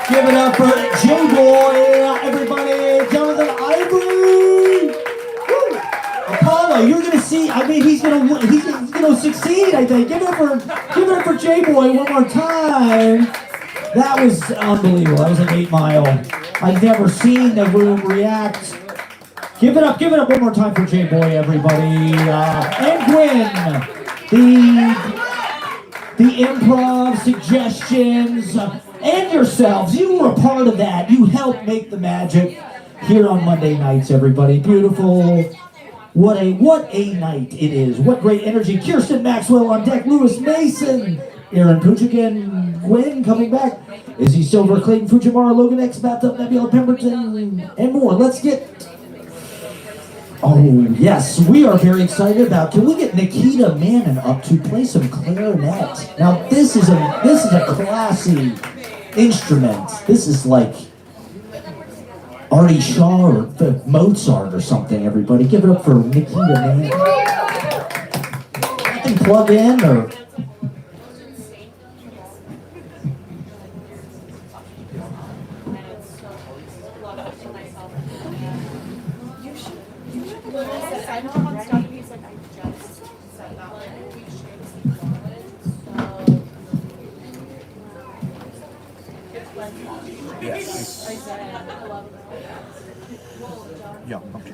Give it up for jboy, everybody. Jonathan Ivory. Woo. Apollo, you're gonna see. I mean, he's gonna succeed. I think. Give it up for jboy one more time. That was unbelievable. That was an 8 Mile. I've never seen the room react. Give it up one more time for jboy, everybody. And Gwen, the improv suggestions. And yourselves, you were a part of that. You helped make the magic here on Monday nights, everybody. Beautiful. What a night it is. What great energy. Kirsten, Maxwell on deck. Lewis Mason. Aaron Puchigan. Gwen coming back. Izzy Silver, Clayton, Fujimara, Loganx, Bathtub, Nebula, Pemberton, and more. Let's get... Oh, yes, we are very excited about. Can we get Nikita Manin up to play some clarinet? Now, this is a classy instrument. This is like Artie Shaw or Mozart or something, everybody. Give it up for Nikita Manin. Nothing plug in or... Yeah, okay.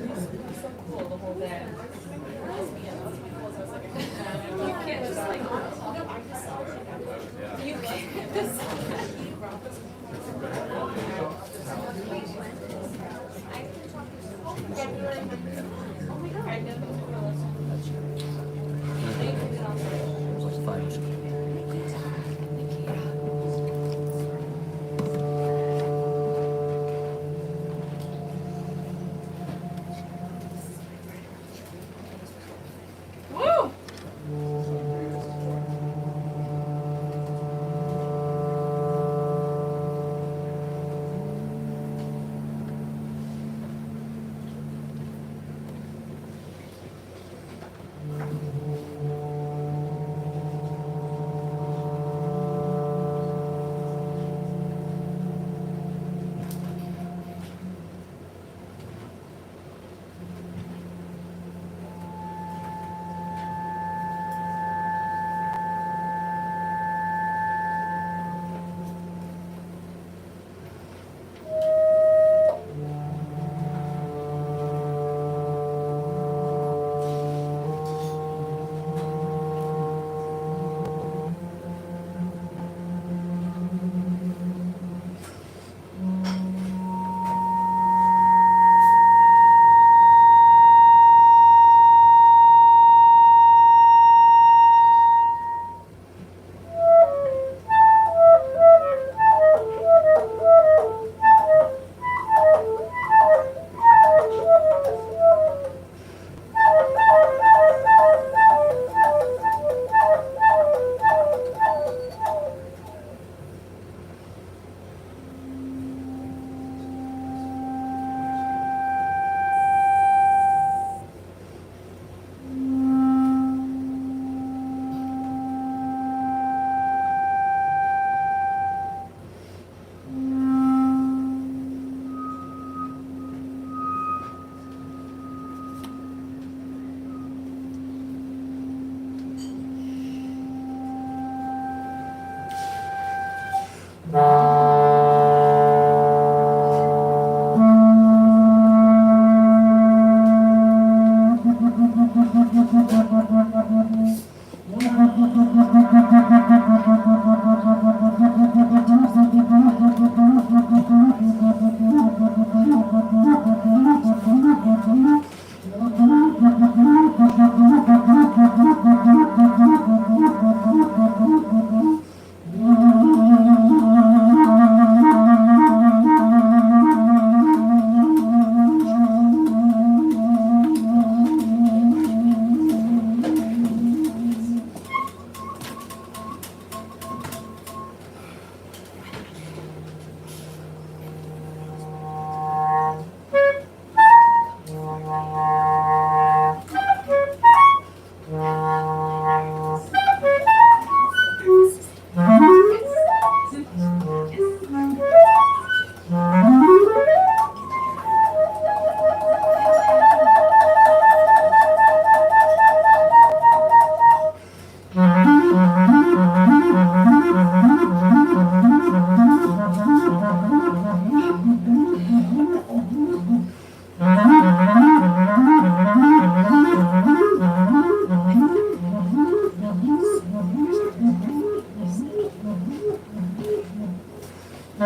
I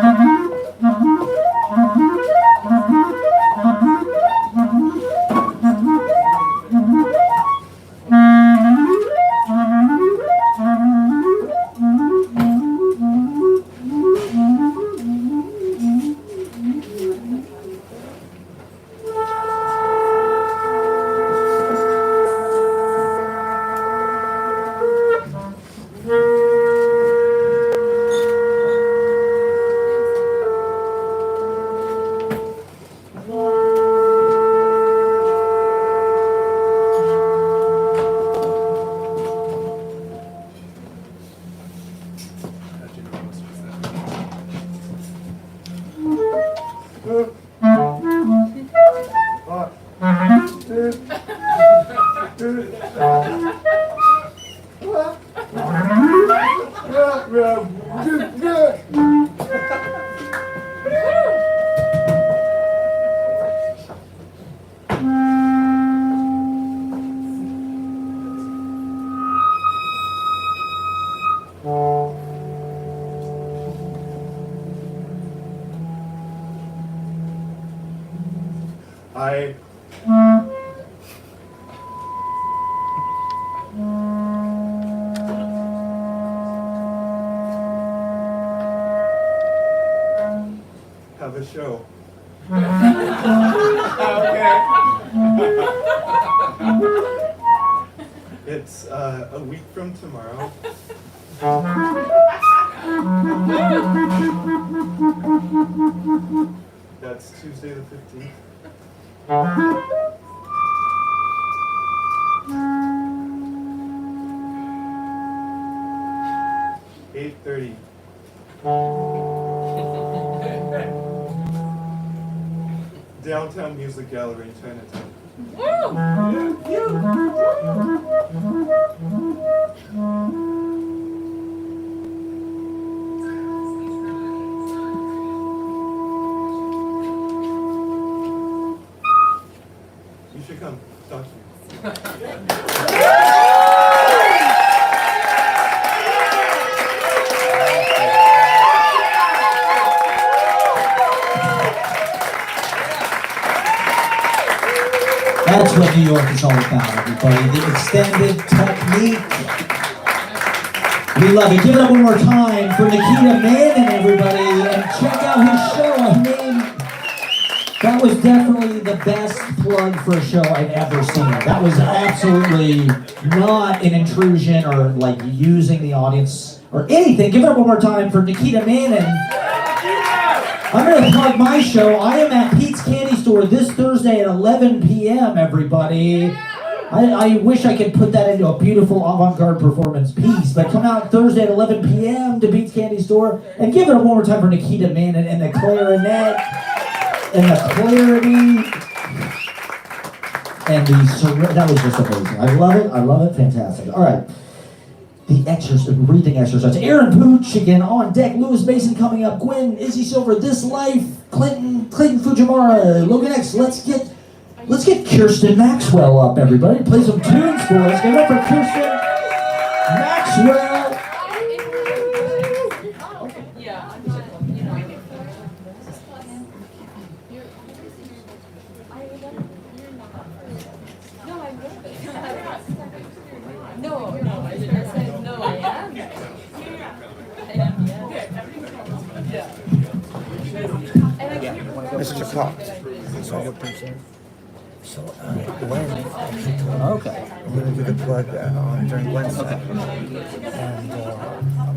have a show. It's a week from tomorrow. That's Tuesday the 15th. 8:30. Downtown Music Gallery in Chinatown. You should come. Talk to me. That's what New York is all about, everybody. The extended technique. We love it. Give it up one more time for Nikita Manin, everybody. And check out his show. I mean, that was definitely the best plug for a show I've ever seen. That was absolutely not an intrusion or like using the audience or anything. Give it up one more time for Nikita Manin. I'm going to plug my show. I am at Pete's Candy Store this Thursday at 11 p.m., everybody. I wish I could put that into a beautiful avant-garde performance piece, but come out Thursday at 11 p.m. to Pete's Candy Store and give it up one more time for Nikita Manin and the clarinet and the clarity and that was just amazing. I love it, fantastic. All right. The breathing exercise. Aaron Pooch again on deck. Lewis Mason coming up. Gwen, Izzy Silver, This Life, Clayton Fujimara, loganx. Let's get Kirsten Maxwell up, everybody. Play some tunes for us. Give it up for Kirsten Maxwell. Mr. Cox. So you're preaching. So Gwen actually told me we could plug during Gwen's set. And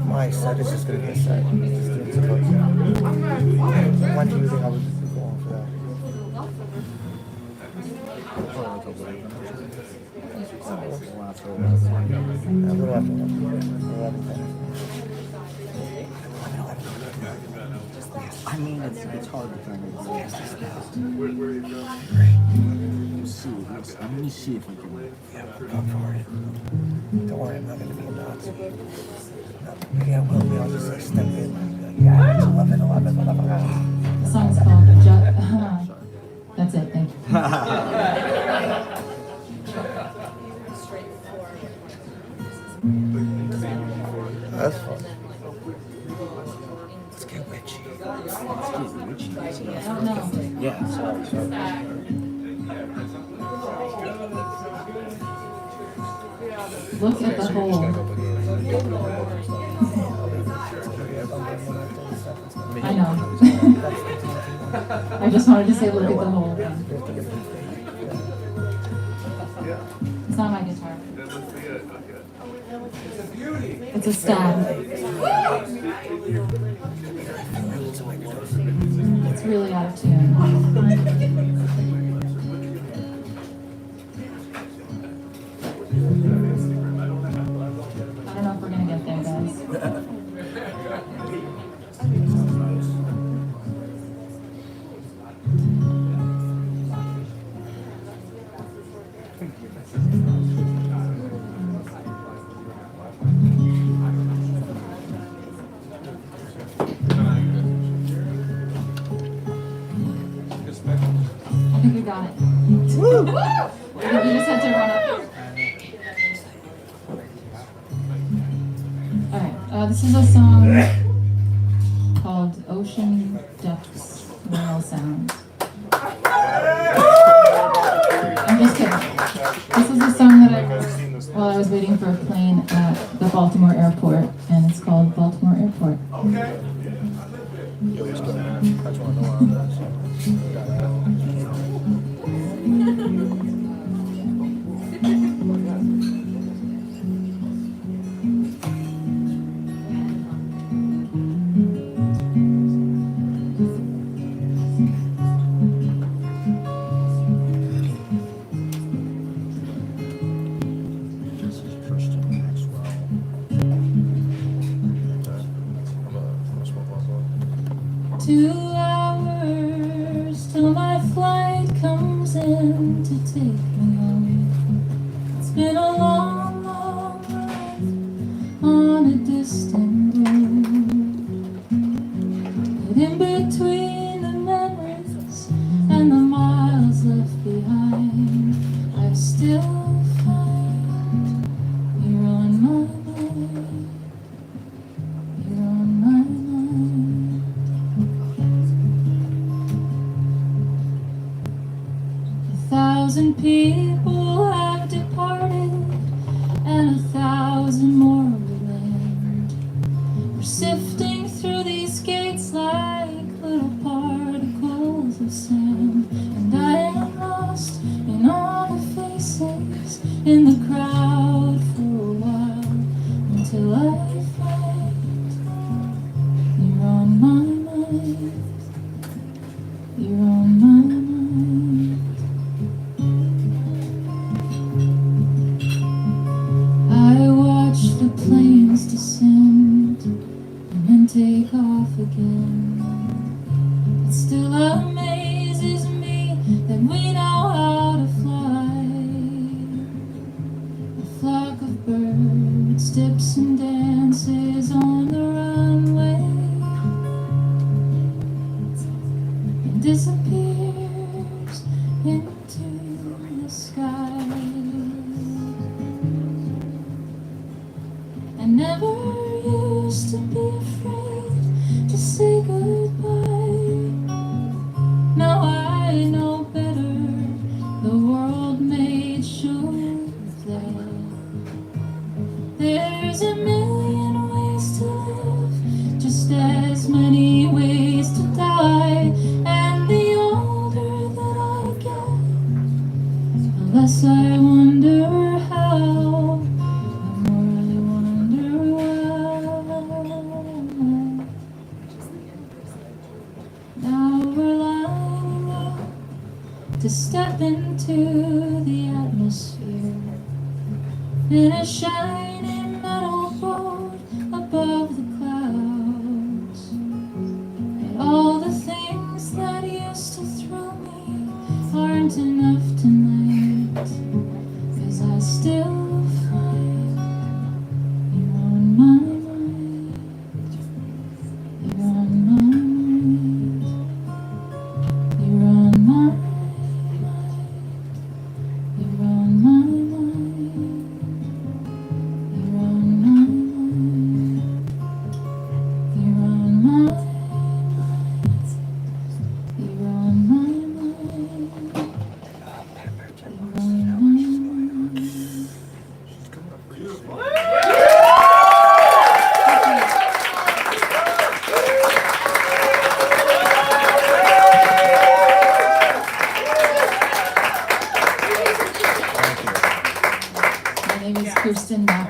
my set is just going to be a set. Just doing some plug. When do you think I would go on for that? A little after 11. I mean, it's hard to kind of guess this now. Let me see if I can. Yeah, go for it. Don't worry, I'm not going to be a Nazi. Maybe I will be. I'll just like step in and be like, yeah, it's 11. The song's called That's it, thank you. That's fun. Let's get witchy. Look at the hole. I know. I just wanted to say look at the hole. It's not my guitar. It's a stab. It's really out of tune. I don't know if we're gonna get there, guys. I think we got it. Woo! We just had to run up. Alright, this is a song called Ocean Depths Whale Sounds. I'm just kidding. This is a song that I wrote while I was waiting for a plane at the Baltimore airport, and it's called Baltimore Airport. Okay. This is Kirsten, Maxwell. I'm a smoke one. 2 hours till my flight comes in to take me home. It's been a long, long ride on a distant road. But in between the memories and the miles left behind, I still find you're on my mind. You're on my mind. 1,000 people have departed, and 1,000 more will land. We're sifting through these gates like little particles of sand, and I am lost in all the faces in the crowd for a while, until I find you're on my mind. You're on my mind. I watch the planes descend and then take off again. It still amazes me that we know how to fly. A flock of birds dips and dances on the runway and disappears into the sky. I never used to be afraid to say goodbye. Now I know better. The world made sure of that. There's a million ways to live, just as many ways to die. And the older that I get, the less I wonder how. The more I wonder why. Now we're lining up to step into the atmosphere in a shiny metal boat above the clouds. And all the things that used to thrill me aren't enough tonight, 'cause I still find you're on my mind. You're on my mind. You're on my mind. You're on my mind. You're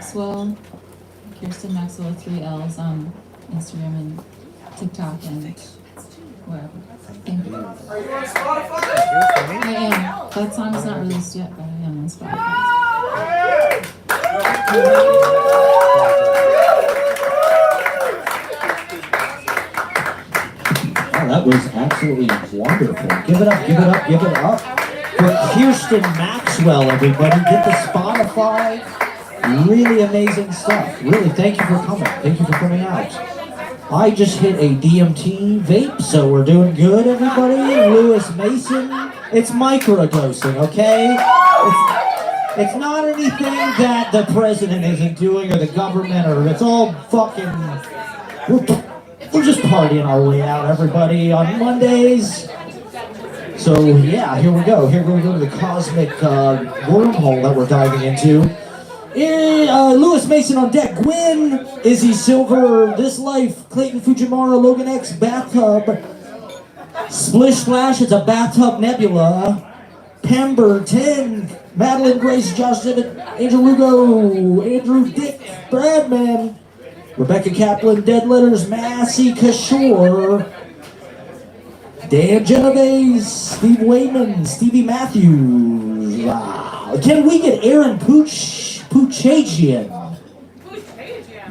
Maxwell, Kirsten Maxwell with 3 L's on Instagram and TikTok and wherever. Thank you. Are you on Spotify? I am. That song's not released yet, but I am on Spotify. Oh, that was absolutely wonderful. Give it up, give it up, give it up. For Kirsten Maxwell, everybody. Get the Spotify. Really amazing stuff. Really, thank you for coming. Thank you for coming out. I just hit a DMT vape, so we're doing good, everybody. Lewis Mason. It's microdosing, okay? It's not anything that the president isn't doing or the government, or it's all fucking... We're just partying our way out, everybody, on Mondays. So, yeah, here we go. Here we go to the cosmic wormhole that we're diving into. Lewis Mason on deck, Gwen, Izzy Silver, This Life, Clayton, Fujimara, Loganx, Bathtub, Splish Splash, it's a bathtub nebula, Pemberton, Madeline, Grace, Josh Zivot, Angel Lugo, Andrew Dick, Bradman, Rebecca Kaplan, Dead Letters, Massey Kashore, Dan Genoves, Steve Weyman, Stevie Matthews. Wow. Can we get Aaron Puchagian?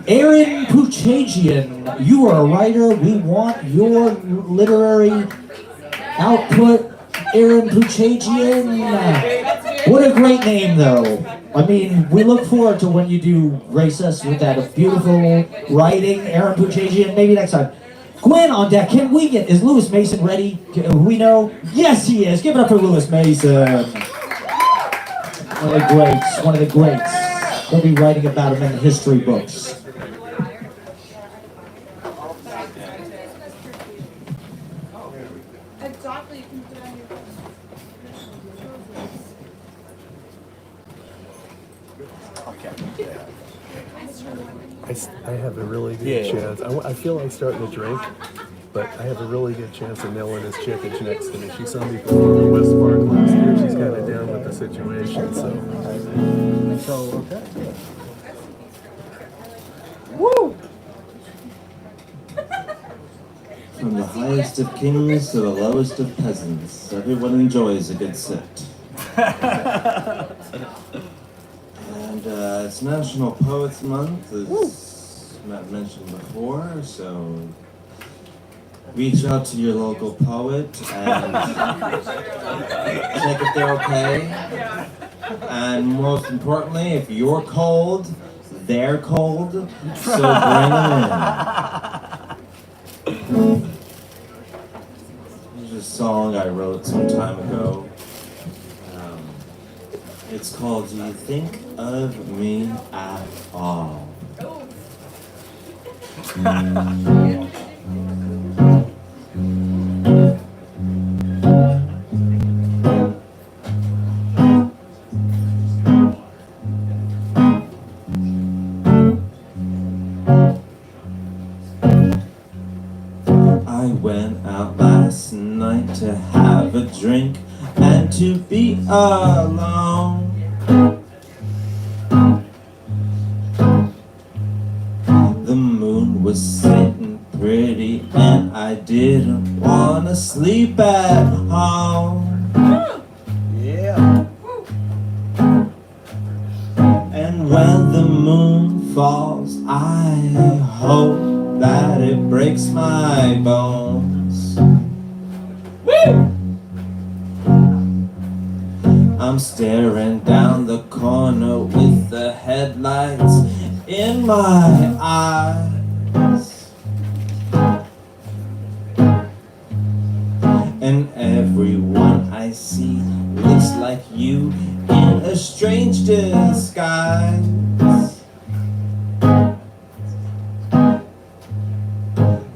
Aaron Puchagian, you are a writer. We want your literary output. Aaron Puchagian. What a great name, though. I mean, we look forward to when you do grace us with that beautiful writing. Aaron Puchagian, maybe next time. Gwen on deck. Can we get, is Lewis Mason ready? We know? Yes, he is. Give it up for Lewis Mason. One of the greats. One of the greats. We'll be writing about him in the history books. I have a really good chance. I feel like starting to drink, but I have a really good chance of nailing this chick that's next to me. She saw me perform at West Park last year. She's kind of down with the situation, so okay. Woo! From the highest of kings to the lowest of peasants, everyone enjoys a good sit. And it's National Poets Month, as Matt mentioned before, so reach out to your local poet and check if they're okay. And most importantly, if you're cold, they're cold, so bring them in. There's a song I wrote some time ago. It's called Do You Think of Me at All? I went out last night to have a drink and to be alone. The moon was sitting pretty and I didn't want to sleep at home. Yeah. And when the moon falls, I hope that it breaks my bones. Woo! I'm staring down the corner with the headlights in my eyes. And everyone I see looks like you in a strange disguise.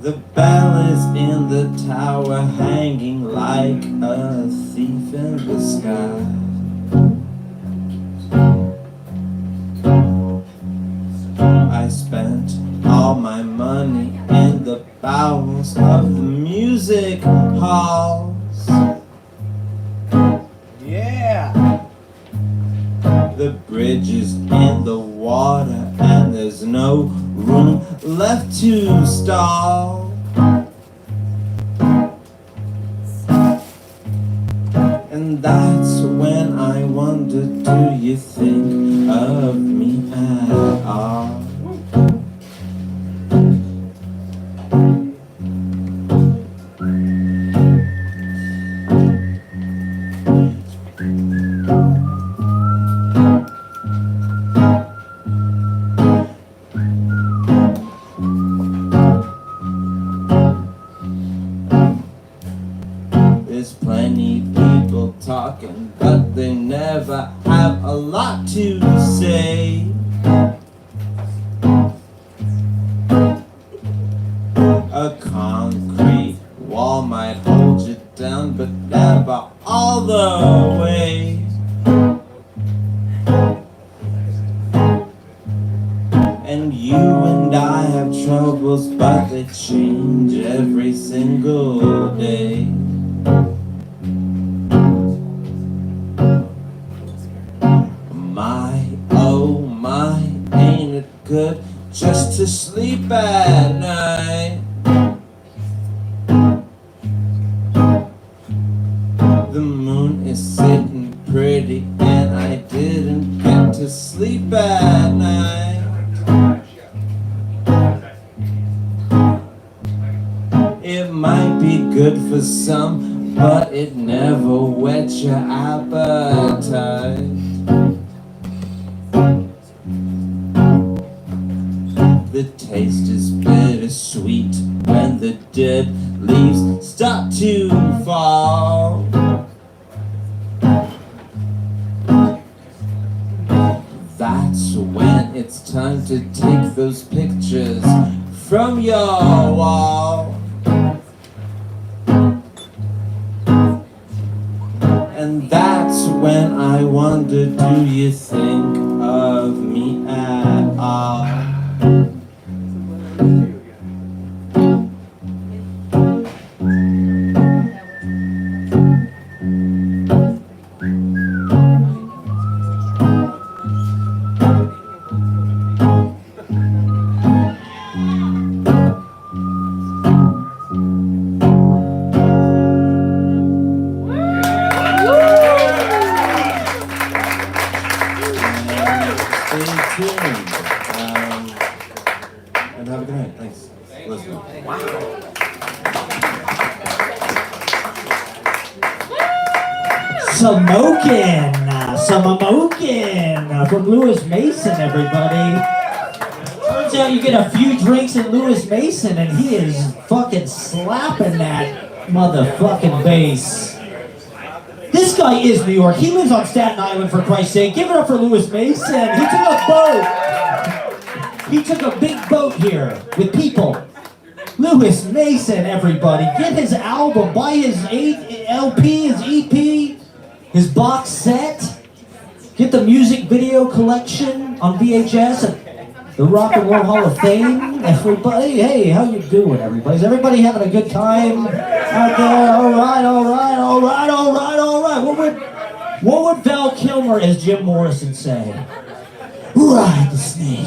The bell is in the tower hanging like a thief in the sky. I spent all my money in the bowels of the music halls. Yeah. The bridges in the water there's no room left to stall. And that's when I wonder, do you think of me at all? There's plenty people talking, but they never have a lot to say. A concrete wall might hold you down, but never all the way. And you and I have troubles, but they change every single day. My, oh my, ain't it good just to sleep at night? The moon is sitting pretty and I didn't get to sleep at night. It might be good for some, but it never whets your appetite. The taste is bittersweet when the dead leaves start to fall. That's when it's time to take those pictures from your wall. And that's when I wonder, do you think of me at all? And have a good night. Thanks. Listen. Samokin from Lewis Mason, everybody. Turns out you get a few drinks in Lewis Mason and he is fucking slapping that motherfucking bass. This guy is New York. He lives on Staten Island, for Christ's sake. Give it up for Lewis Mason. He took a boat. He took a big boat here with people. Lewis Mason, everybody. Get his album. Buy his LP, his EP, his box set. Get the music video collection on VHS at the Rock and Roll Hall of Fame. Everybody, hey, how you doing, everybody? Is everybody having a good time out there? All right, all right, all right, all right, all right. What would Val Kilmer as Jim Morrison say? Ride the snake.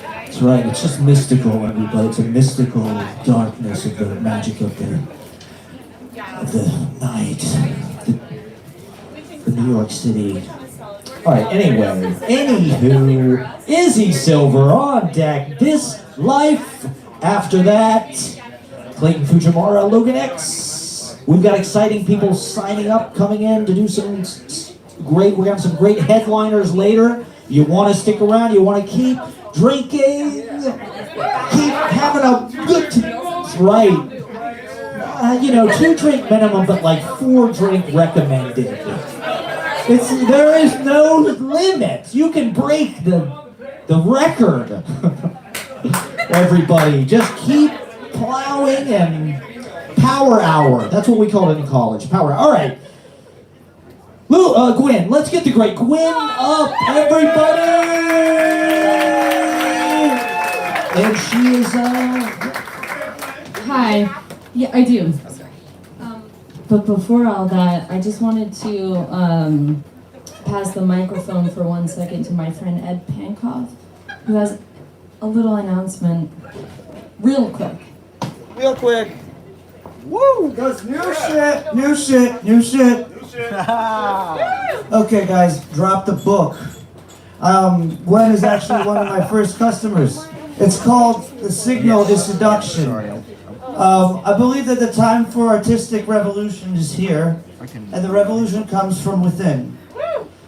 That's right, it's just mystical, everybody. It's a mystical darkness of the magic of the night, the New York City. All right, anyway, anywho, Izzy Silver on deck. This life after that. Clayton Fujimara, loganx. We've got exciting people signing up, coming in to do some great. We have some great headliners later. You want to stick around? You want to keep drinking? Keep having a good time, right? 2 drink minimum, but like 4 drink recommended. There is no limit. You can break the record. Everybody, just keep plowing and power hour. That's what we call it in college. Power hour. All right. Gwen, let's get the great Gwen up, everybody. And she is Hi. Yeah, I do. But before all that, I just wanted to pass the microphone for 1 second to my friend Ed Pankov, who has a little announcement, real quick. Real quick. Woo! Goes new shit, new shit, new shit. Okay, guys, drop the book. Gwen is actually one of my first customers. It's called The Signal is Seduction. I believe that the time for artistic revolution is here, and the revolution comes from within.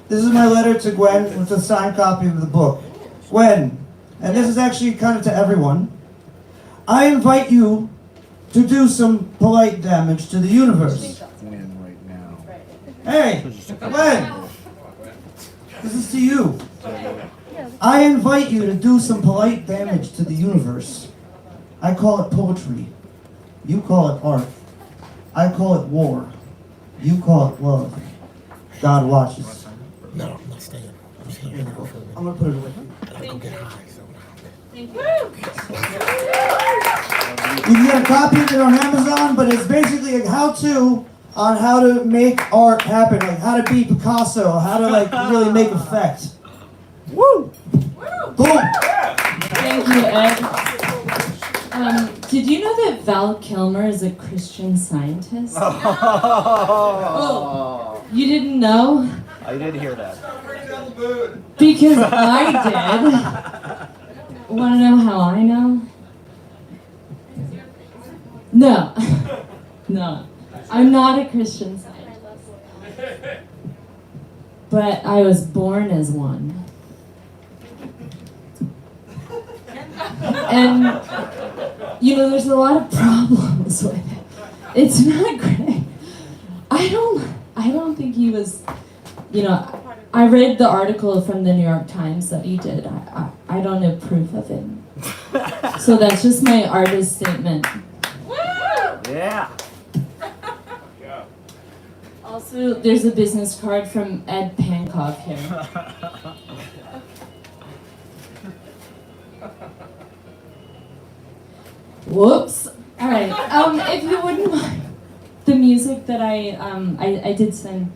This is my letter to Gwen with a signed copy of the book. Gwen, and this is actually kind of to everyone, I invite you to do some polite damage to the universe. Hey, Gwen, this is to you. I invite you to do some polite damage to the universe. I call it poetry. You call it art. I call it war. You call it love. God watches. No, I'm not staying. I'm staying. I'm gonna put it away. Thank you. Thank you. You can get a copy of it on Amazon, but it's basically a how-to on how to make art happen, like how to be Picasso, how to like really make effect. Woo! Boom! Thank you, Ed. Did you know that Val Kilmer is a Christian Scientist? Oh, you didn't know? I did hear that. Because I did. Want to know how I know? No. No. I'm not a Christian Scientist. But I was born as one. And, you know, there's a lot of problems with it. It's not great. I don't think he was, you know, I read the article from the New York Times that he did. I don't have proof of it. So that's just my artist statement. Yeah. Also, there's a business card from Ed Pankov here. Whoops. All right. If you wouldn't mind, the music that I did send.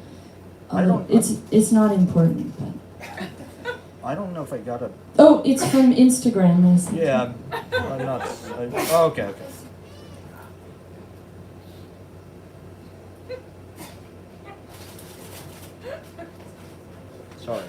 It's not important, but. I don't know if I got a. Oh, it's from Instagram. I sent Yeah, I'm not. Okay. Sorry.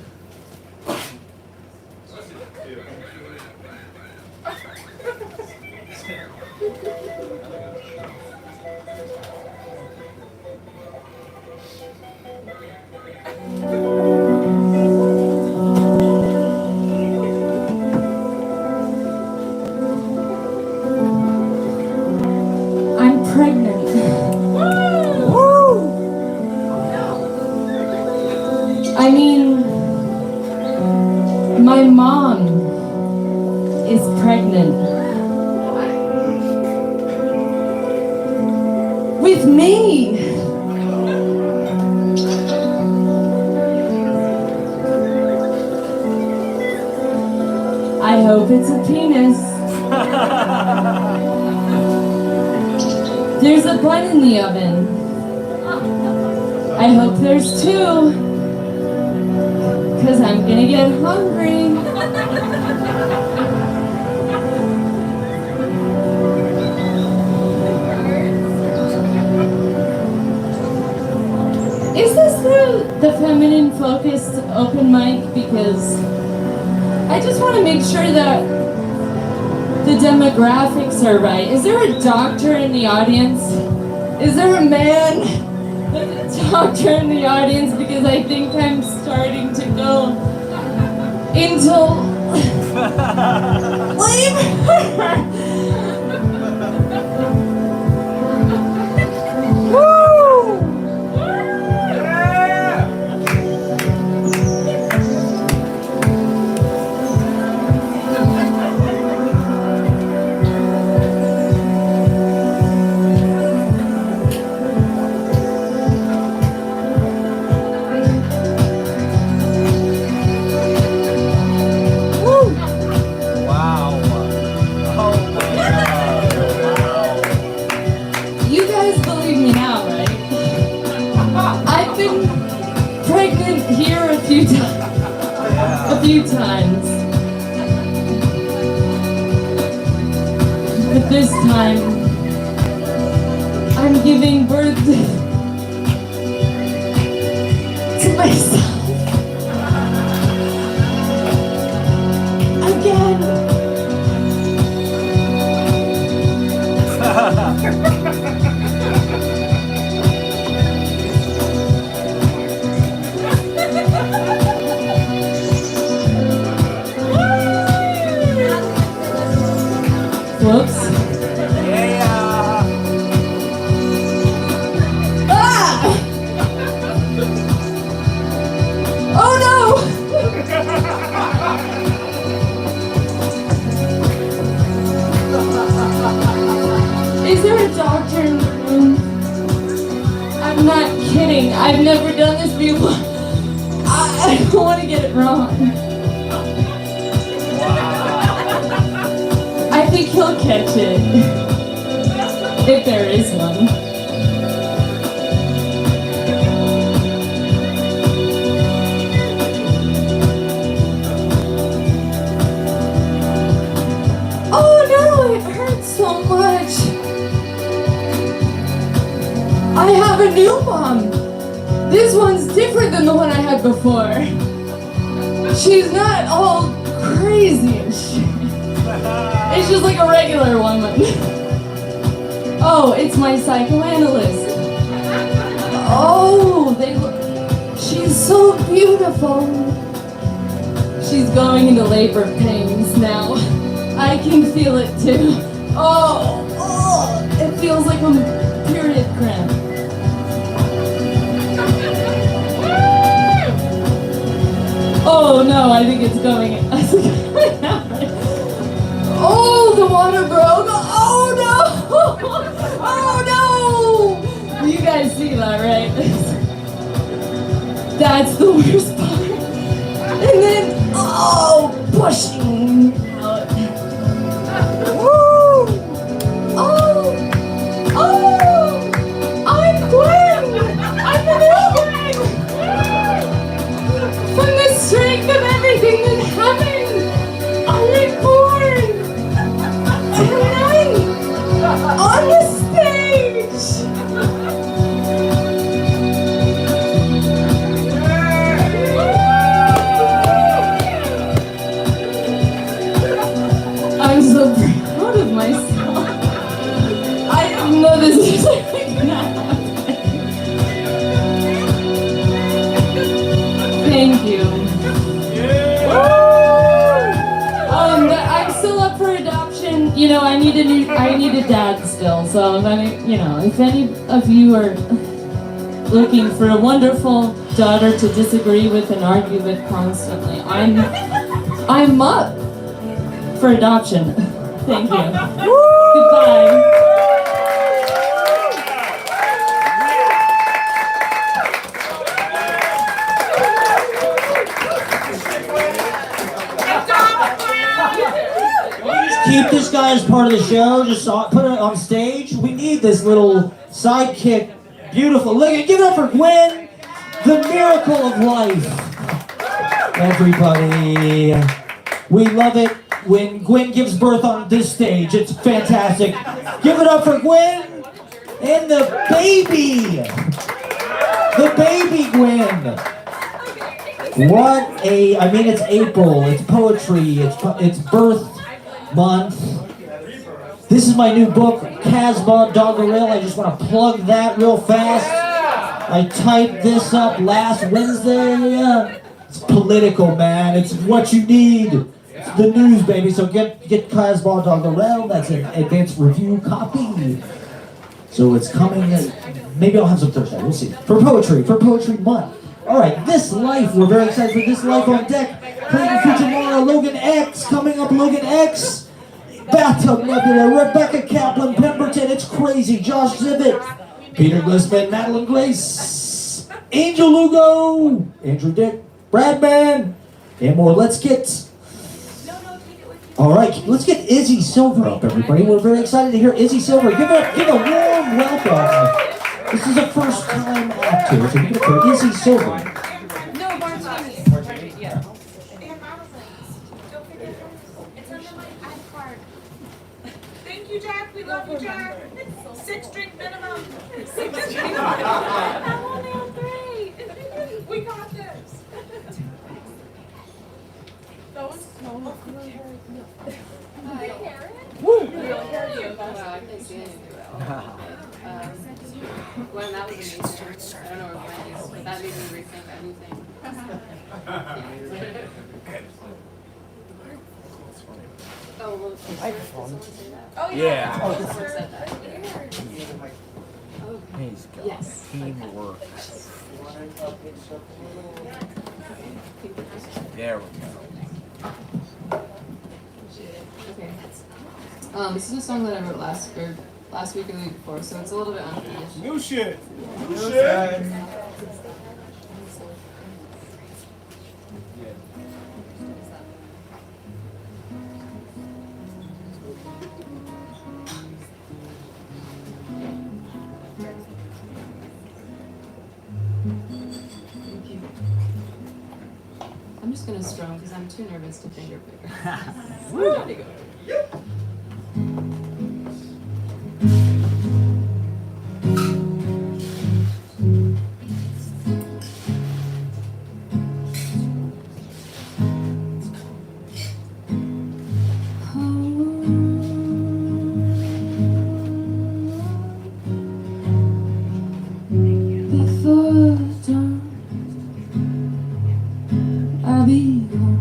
I'm pregnant. I mean, my mom is pregnant. With me. I hope it's a penis. There's a bun in the oven. I hope there's two. 'Cause I'm gonna get hungry. Is this the feminine focused open mic? Because I just want to make sure that the demographics are right. Is there a doctor in the audience? Is there a man? Doctor in the audience, because I think I'm starting to go into labor. Woo! Wow. Oh This time, I'm giving birth to myself. Again. Whoops. Ah! Oh no! Is there a doctor in the room? I'm not kidding. I've never done this before. I don't want to get it wrong. I think he'll catch it. If there is one. Oh no, it hurts so much. I have a new mom. This one's different than the one I had before. She's not all crazy and shit. It's just like a regular woman. Oh, it's my psychoanalyst. Oh, she's so beautiful. She's going into labor pains now. I can feel it too. Oh, it feels like a period cramp. Oh no, I think it's going out. Oh, the water broke. Oh no! Oh no! You guys see that, right? That's the worst part. And then, pushing out. Woo! I'm Gwen! I'm the new Gwen! From the strength of everything that happened, I'm reborn! Tonight! On the stage! I'm so proud of myself. I didn't know this was gonna happen. Thank you. I'm still up for adoption. You know, I need a dad still. So if any of you are looking for a wonderful daughter to disagree with and argue with constantly, I'm up for adoption. Thank you. Goodbye. Keep this guy as part of the show. Just put it on stage. We need this little sidekick. Beautiful. Look, give it up for Gwen, the miracle of life. Everybody, we love it when Gwen gives birth on this stage. It's fantastic. Give it up for Gwen and the baby Gwen. It's April. It's poetry. It's birth month. This is my new book, Casbah Doggerel. I just want to plug that real fast. I typed this up last Wednesday. It's political, man. It's what you need. It's the news, baby. So get Casbah Doggerel. That's an advanced review copy. So it's coming. Maybe I'll have some Thursday. We'll see. For poetry month. All right, This Life. We're very excited for This Life on deck. Clayton, Fujimara, Loganx, coming up, Loganx, Bathtub, Nebula, Rebecca Kaplan, Pemberton, it's crazy, Josh Zivot, Peter Glissman, Madeline Grace, Angel Lugo, Andrew Dick, Bradman, and more. Let's get Izzy Silver up, everybody. We're very excited to hear Izzy Silver. Give a warm welcome. This is a first time actor, so give it for Izzy Silver. No, Martine. Yeah. Thank Thank you, Jack. We love you, Jack. 6 drink minimum. 6 drink minimum. I'm only on 3. We got this. Those small. Hi, Karen. Woo! Wow, I can't see anything well. Gwen, that was amazing. I don't know where Gwen is, but that made me rethink everything. Oh, well, Microphone. Oh, yeah. Oh, someone said that. He's got Yes. teamwork. There we go. Okay. This is a song that I wrote last week or the week before, so it's a little bit unfinished. New shit. New shit. I'm just gonna strum because I'm too nervous to finger pick. Ready to go. Before dawn, I'll be gone.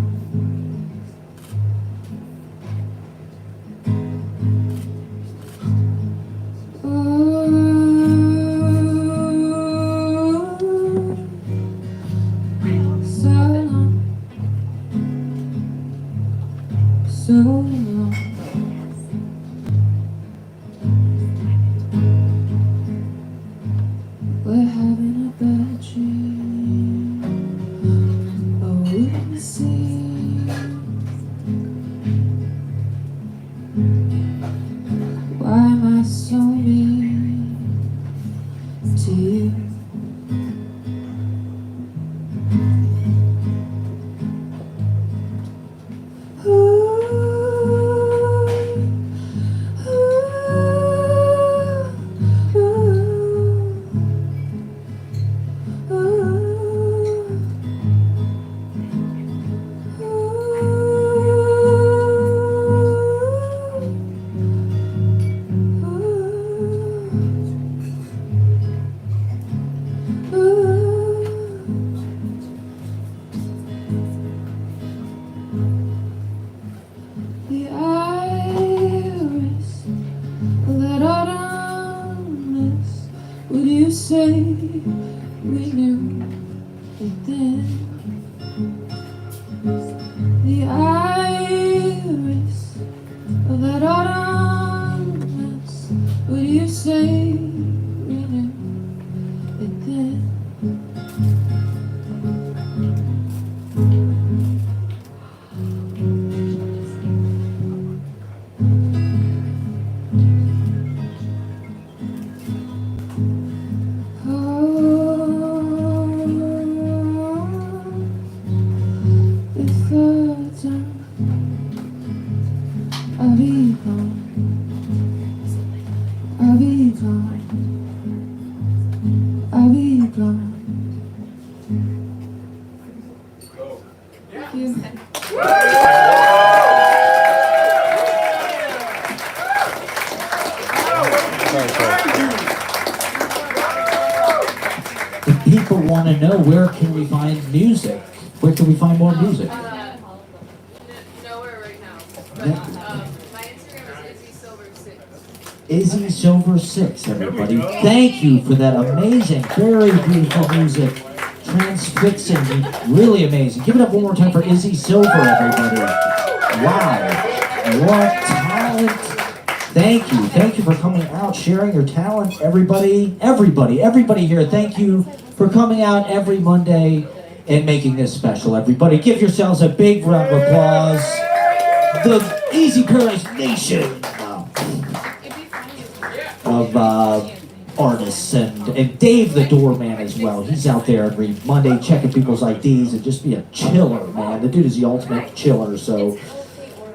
So long, so long. We're having a bad dream. Oh, we'll see. Why am I so mean to you? The iris of that autumn mist. Would you say we knew it then? The iris of that autumn mist. Would you say we knew it then? I'll be gone. I'll be gone. I'll be gone. Thank you. If people want to know, where can we find music? Where can we find more music? Nowhere right now. But my Instagram is izzy silver6. Izzy Silver 6, everybody. Thank you for that amazing, very beautiful music. Transfixing, really amazing. Give it up one more time for Izzy Silver, everybody. Wow, what talent. Thank you for coming out, sharing your talent, everybody here. Thank you for coming out every Monday and making this special, everybody. Give yourselves a big round of applause. The Easy Paradise Nation of artists and Dave the Doorman as well. He's out there every Monday checking people's IDs and just be a chiller, man. The dude is the ultimate chiller, so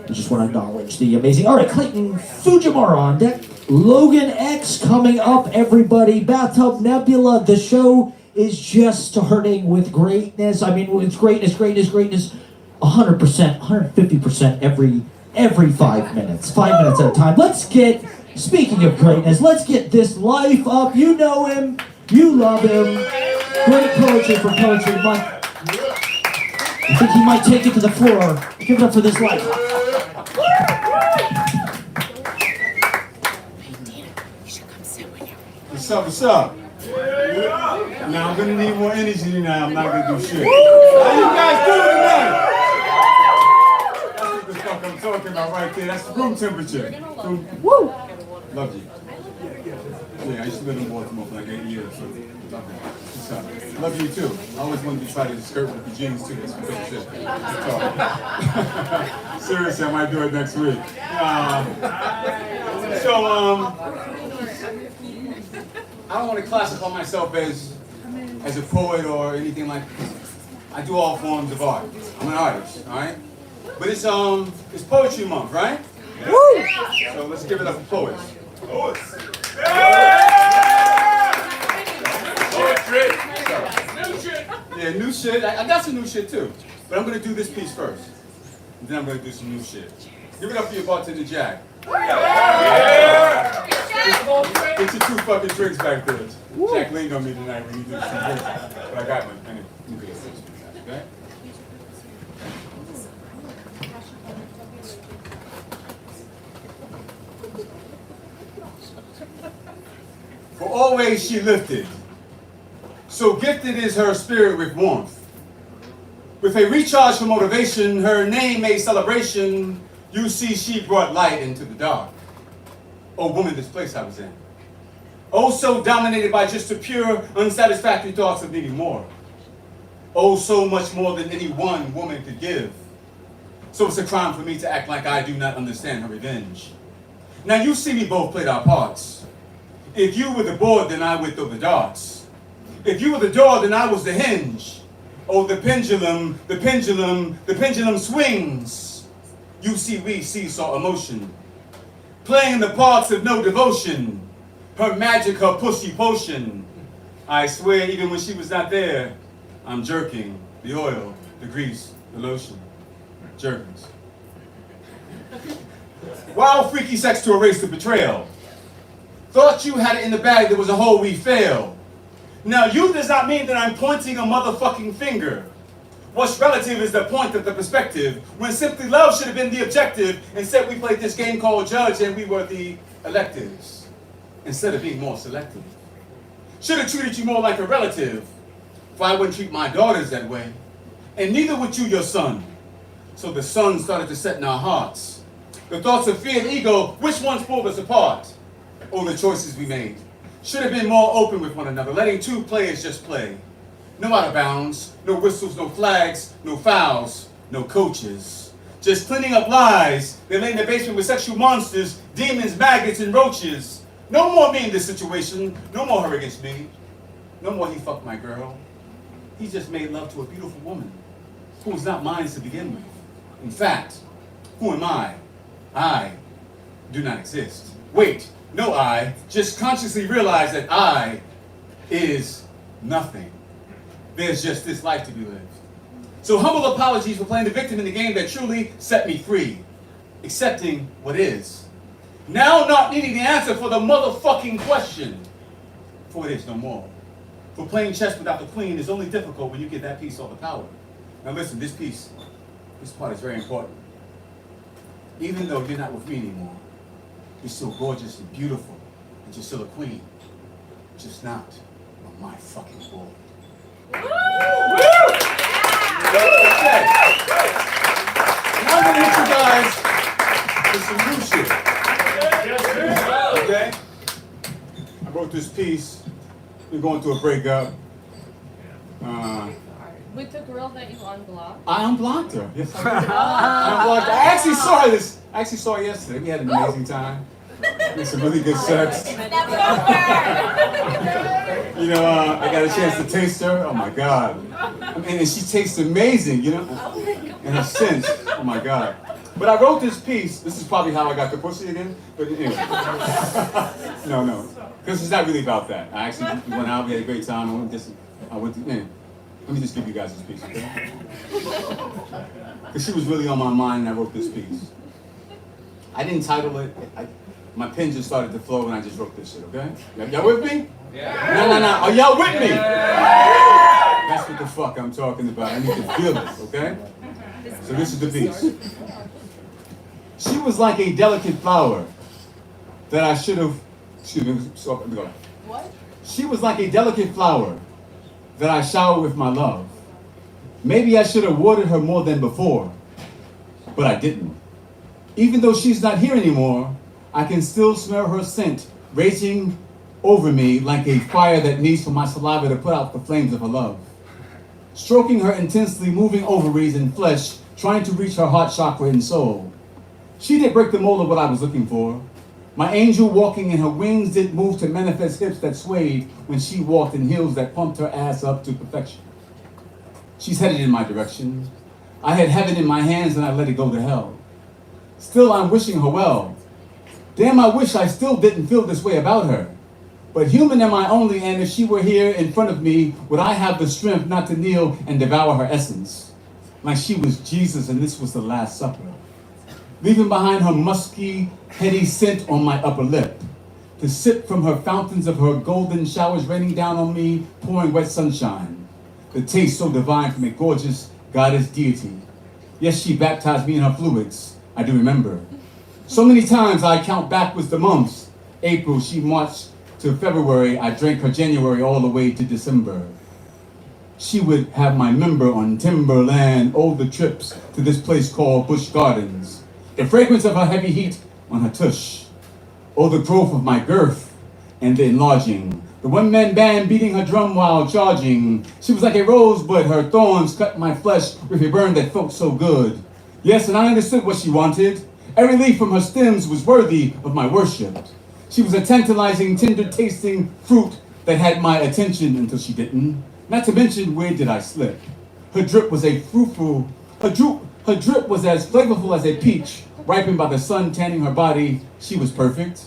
I just want to acknowledge the amazing. All right, Clayton Fujimara on deck. Loganx coming up, everybody. Bathtub Nebula. The show is just starting with greatness. I mean, it's greatness. 100%, 150% every 5 minutes. 5 minutes at a time. Speaking of greatness, let's get this life up. You know him. You love him. Great poetry for Poetry Month. I think he might take it to the floor. Give it up for this life. What's up, what's up? Now I'm gonna need more energy now. I'm not gonna do shit. How you guys doing tonight? That's what the fuck I'm talking about right there. That's room temperature. Woo! Love you. Yeah, I used to live in Baltimore for like 8 years, so love you. What's up? Love you too. I always wanted to try to skirt with the jeans too. That's some good shit. Seriously, I might do it next week. I don't want to classify myself as a poet or anything like that. I do all forms of art. I'm an artist, all right? But it's Poetry Month, right? Woo! So let's give it up for poets. Poets. Poetry. New shit. Yeah, new shit. I got some new shit too. But I'm gonna do this piece first. And then I'm gonna do some new shit. Give it up for your bartender Jack. Yeah. Get your 2 fucking drinks back there. Jack leaned on me tonight when you did some drinks. But I got one. Anyway, you can fix it, okay? For always she lifted. So gifted is her spirit with warmth. With a recharge for motivation, her name made celebration. You see, she brought light into the dark. Oh, woman, this place I was in. Oh, so dominated by just the pure, unsatisfactory thoughts of needing more. Oh, so much more than any one woman could give. So it's a crime for me to act like I do not understand her revenge. Now, you see me both played our parts. If you were the board, then I would throw the darts. If you were the door, then I was the hinge. Oh, the pendulum swings. You see, we seesaw emotion. Playing the parts of no devotion. Her magic, her pussy potion. I swear, even when she was not there, I'm jerking the oil, the grease, the lotion. Jerkins. Wild freaky sex to erase the betrayal. Thought you had it in the bag, there was a hole, we failed. Now you does not mean that I'm pointing a motherfucking finger. What's relative is the point of the perspective, when simply love should have been the objective. Instead we played this game called judge and we were the electives, instead of being more selective. Should have treated you more like a relative, for I wouldn't treat my daughters that way. And neither would you your son. So the sun started to set in our hearts. The thoughts of fear and ego, which ones pulled us apart? Oh, the choices we made. Should have been more open with one another, letting 2 players just play. No out of bounds, no whistles, no flags, no fouls, no coaches. Just cleaning up lies. They lay in the basement with sexual monsters, demons, maggots, and roaches. No more me in this situation. No more her against me. No more he fucked my girl. He just made love to a beautiful woman who was not mine to begin with. In fact, who am I? I do not exist. Wait, no I. Just consciously realize that I is nothing. There's just this life to be lived. So humble apologies for playing the victim in the game that truly set me free. Accepting what is. Now not needing the answer for the motherfucking question. For it is no more. For playing chess without the queen is only difficult when you get that piece off the power. Now listen, this part is very important. Even though you're not with me anymore, you're still gorgeous and beautiful, and you're still a queen. Just not on my fucking board. Okay. Now I'm gonna hit you guys with some new shit. Okay? I wrote this piece. We're going through a breakup. With the girl that you unblocked? I unblocked her. Yes, I did. I unblocked her. I actually saw this. I actually saw her yesterday. We had an amazing time. We had some really good sex. You know, I got a chance to taste her. Oh my God. I mean, and she tastes amazing, you know? And her scent. Oh my God. But I wrote this piece. This is probably how I got the pussy again. But anyway. No. Because it's not really about that. I actually went out, we had a great time. Man, let me just give you guys this piece, okay? Because she was really on my mind and I wrote this piece. I didn't title it. My pen just started to flow and I just wrote this shit, okay? Y'all with me? Yeah. No. Are y'all with me? Yeah. That's what the fuck I'm talking about. I need to feel it, okay? So this is the piece. She was like a delicate flower that I should have, What? She was like a delicate flower that I showered with my love. Maybe I should have watered her more than before, but I didn't. Even though she's not here anymore, I can still smell her scent raging over me like a fire that needs for my saliva to put out the flames of her love. Stroking her intensely, moving ovaries and flesh, trying to reach her heart chakra and soul. She did break the mold of what I was looking for. My angel walking and her wings did move to manifest hips that swayed when she walked in heels that pumped her ass up to perfection. She's headed in my direction. I had heaven in my hands and I let it go to hell. Still, I'm wishing her well. Damn, I wish I still didn't feel this way about her. But human am I only, and if she were here in front of me, would I have the strength not to kneel and devour her essence? Like she was Jesus and this was the Last Supper. Leaving behind her musky, heady scent on my upper lip. To sip from her fountains of her golden showers raining down on me, pouring wet sunshine. The taste so divine from a gorgeous goddess deity. Yes, she baptized me in her fluids. I do remember. So many times I count backwards the months. April, she marched to February. I drank her January all the way to December. She would have my member on Timberland, the trips to this place called Busch Gardens. The fragrance of her heavy heat on her tush. The growth of my girth and the enlarging. The one-man band beating her drum while charging. She was like a rosebud, her thorns cut my flesh with a burn that felt so good. Yes, and I understood what she wanted. Every leaf from her stems was worthy of my worship. She was a tantalizing, tender-tasting fruit that had my attention until she didn't. Not to mention, where did I slip? Her drip was a fruitful, her drip was as flavorful as a peach, ripened by the sun tanning her body. She was perfect.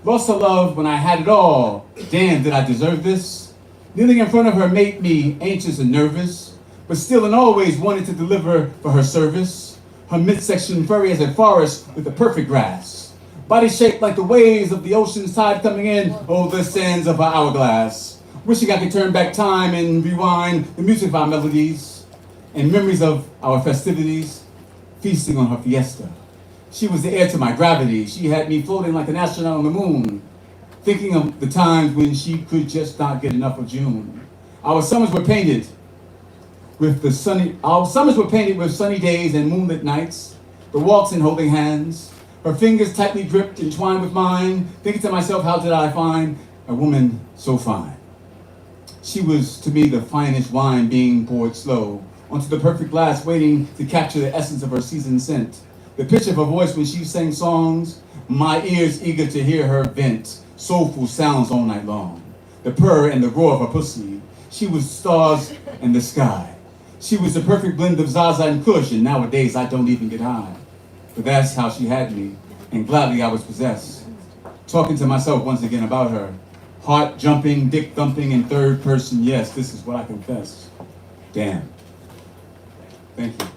Lost her love when I had it all. Damn, did I deserve this? Kneeling in front of her made me anxious and nervous, but still and always wanted to deliver for her service. Her midsection furry as a forest with the perfect grass. Body shaped like the waves of the ocean's tide coming in over the sands of her hourglass. Wishing I could turn back time and rewind the music of our melodies and memories of our festivities, feasting on her fiesta. She was the heir to my gravity. She had me floating like an astronaut on the moon, thinking of the times when she could just not get enough of June. Our summers were painted with sunny days and moonlit nights, the walks and holding hands. Her fingers tightly gripped, entwined with mine, thinking to myself, how did I find a woman so fine? She was to me the finest wine being poured slow onto the perfect glass, waiting to capture the essence of her seasoned scent. The pitch of her voice when she sang songs, my ears eager to hear her vent soulful sounds all night long. The purr and the roar of her pussy. She was stars in the sky. She was the perfect blend of Zaza and Kush, and nowadays I don't even get high. But that's how she had me, and gladly I was possessed. Talking to myself once again about her. Heart jumping, dick thumping in third person, yes, this is what I confess. Damn. Thank you.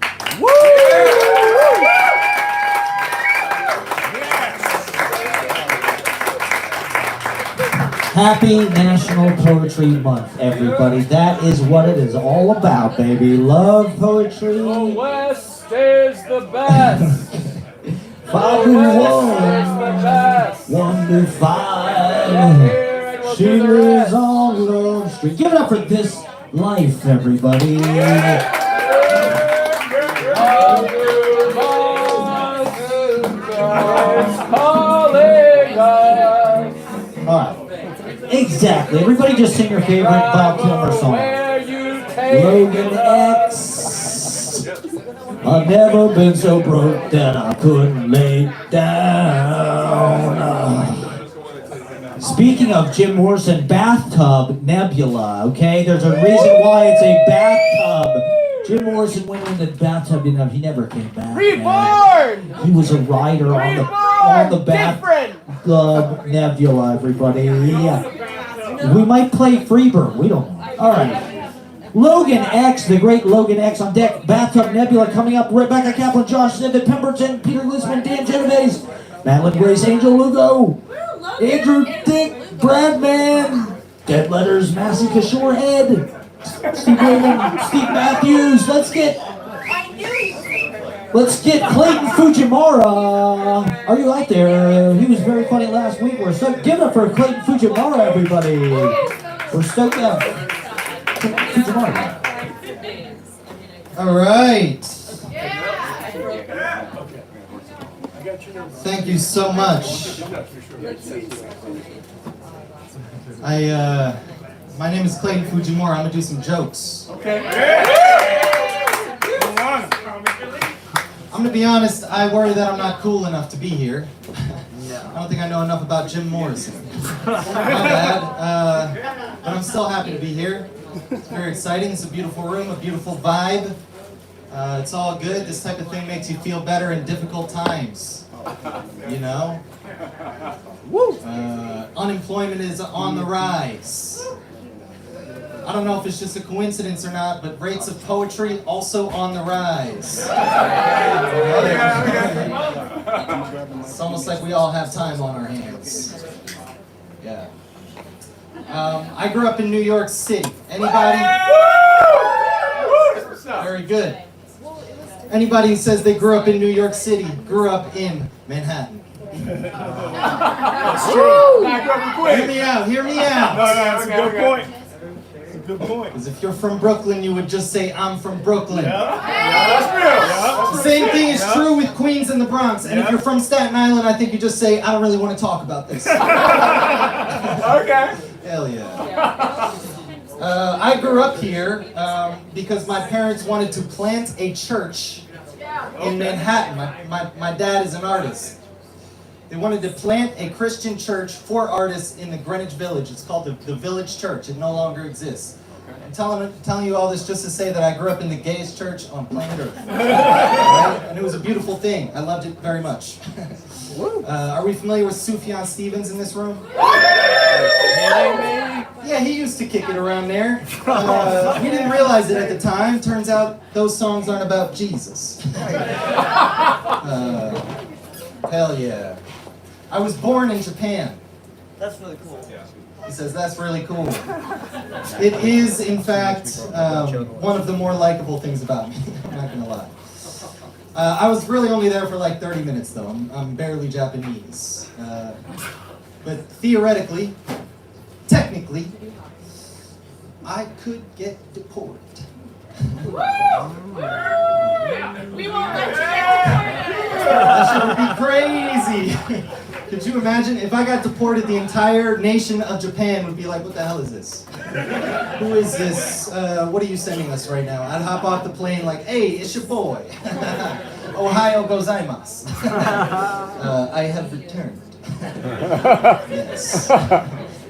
Happy National Poetry Month, everybody. That is what it is all about, baby. Love poetry. The West is the best. 5 to 1, 1 to 5. She lives on Love Street. Give it up for This Life, everybody. All right. Exactly. Everybody just sing your favorite Val Kilmer song. Loganx. I've never been so broke that I couldn't lay down. Speaking of Jim Morrison, bathtub, nebula, okay? There's a reason why it's a bathtub. Jim Morrison went in the bathtub, he never came back. Reborn! Man. He was a rider on the bathtub nebula, everybody. Yeah. We might play Freebird. We don't know. All right. Loganx, the great Loganx on deck. Bathtub Nebula coming up. Rebecca Kaplan, Josh Zivot, Pemberton, Peter Glissman, Dan Genoves, Madeline, Grace, Angel, Lugo, Andrew, Dick, Bradman, Dead Letters, Massey, Kishore, Ed, Steve Weyman, Steve Matthews. Let's get Clayton Fujimara. Are you out there? He was very funny last week. We're stoked. Give it up for Clayton Fujimara, everybody. We're stoked out. Fujimara. All right. Thank you so much. My name is Clayton Fujimara. I'm gonna do some jokes. I'm gonna be honest, I worry that I'm not cool enough to be here. I don't think I know enough about Jim Morrison. My bad. But I'm still happy to be here. It's very exciting. It's a beautiful room, a beautiful vibe. It's all good. This type of thing makes you feel better in difficult times. You know? Unemployment is on the rise. I don't know if it's just a coincidence or not, but rates of poetry also on the rise. It's almost like we all have time on our hands. Yeah. I grew up in New York City. Anybody? Very good. Anybody who says they grew up in New York City grew up in Manhattan. That's true. Hear me out. Hear me out. No, that's a good point. Good point. Because if you're from Brooklyn, you would just say, I'm from Brooklyn. That's real. The same thing is true with Queens and the Bronx. And if you're from Staten Island, I think you just say, I don't really want to talk about this. Okay. Hell yeah. I grew up here because my parents wanted to plant a church in Manhattan. My dad is an artist. They wanted to plant a Christian church for artists in the Greenwich Village. It's called the Village Church. It no longer exists. I'm telling you all this just to say that I grew up in the gayest church on planet Earth. Right? And it was a beautiful thing. I loved it very much. Are we familiar with Sufjan Stevens in this room? Yeah, he used to kick it around there. We didn't realize it at the time. Turns out those songs aren't about Jesus. Hell yeah. I was born in Japan. That's really cool. He says, that's really cool. It is, in fact, one of the more likable things about me. I'm not going to lie. I was really only there for like 30 minutes, though. I'm barely Japanese. But theoretically, technically, I could get deported. We won't let you get That should be crazy. Could you imagine if I got deported? The entire nation of Japan would be like, "What the hell is this? Who is this? What are you sending us right now?" I'd hop off the plane like, "Hey, it's your boy. Ohio gozaimasu. I have returned. Yes,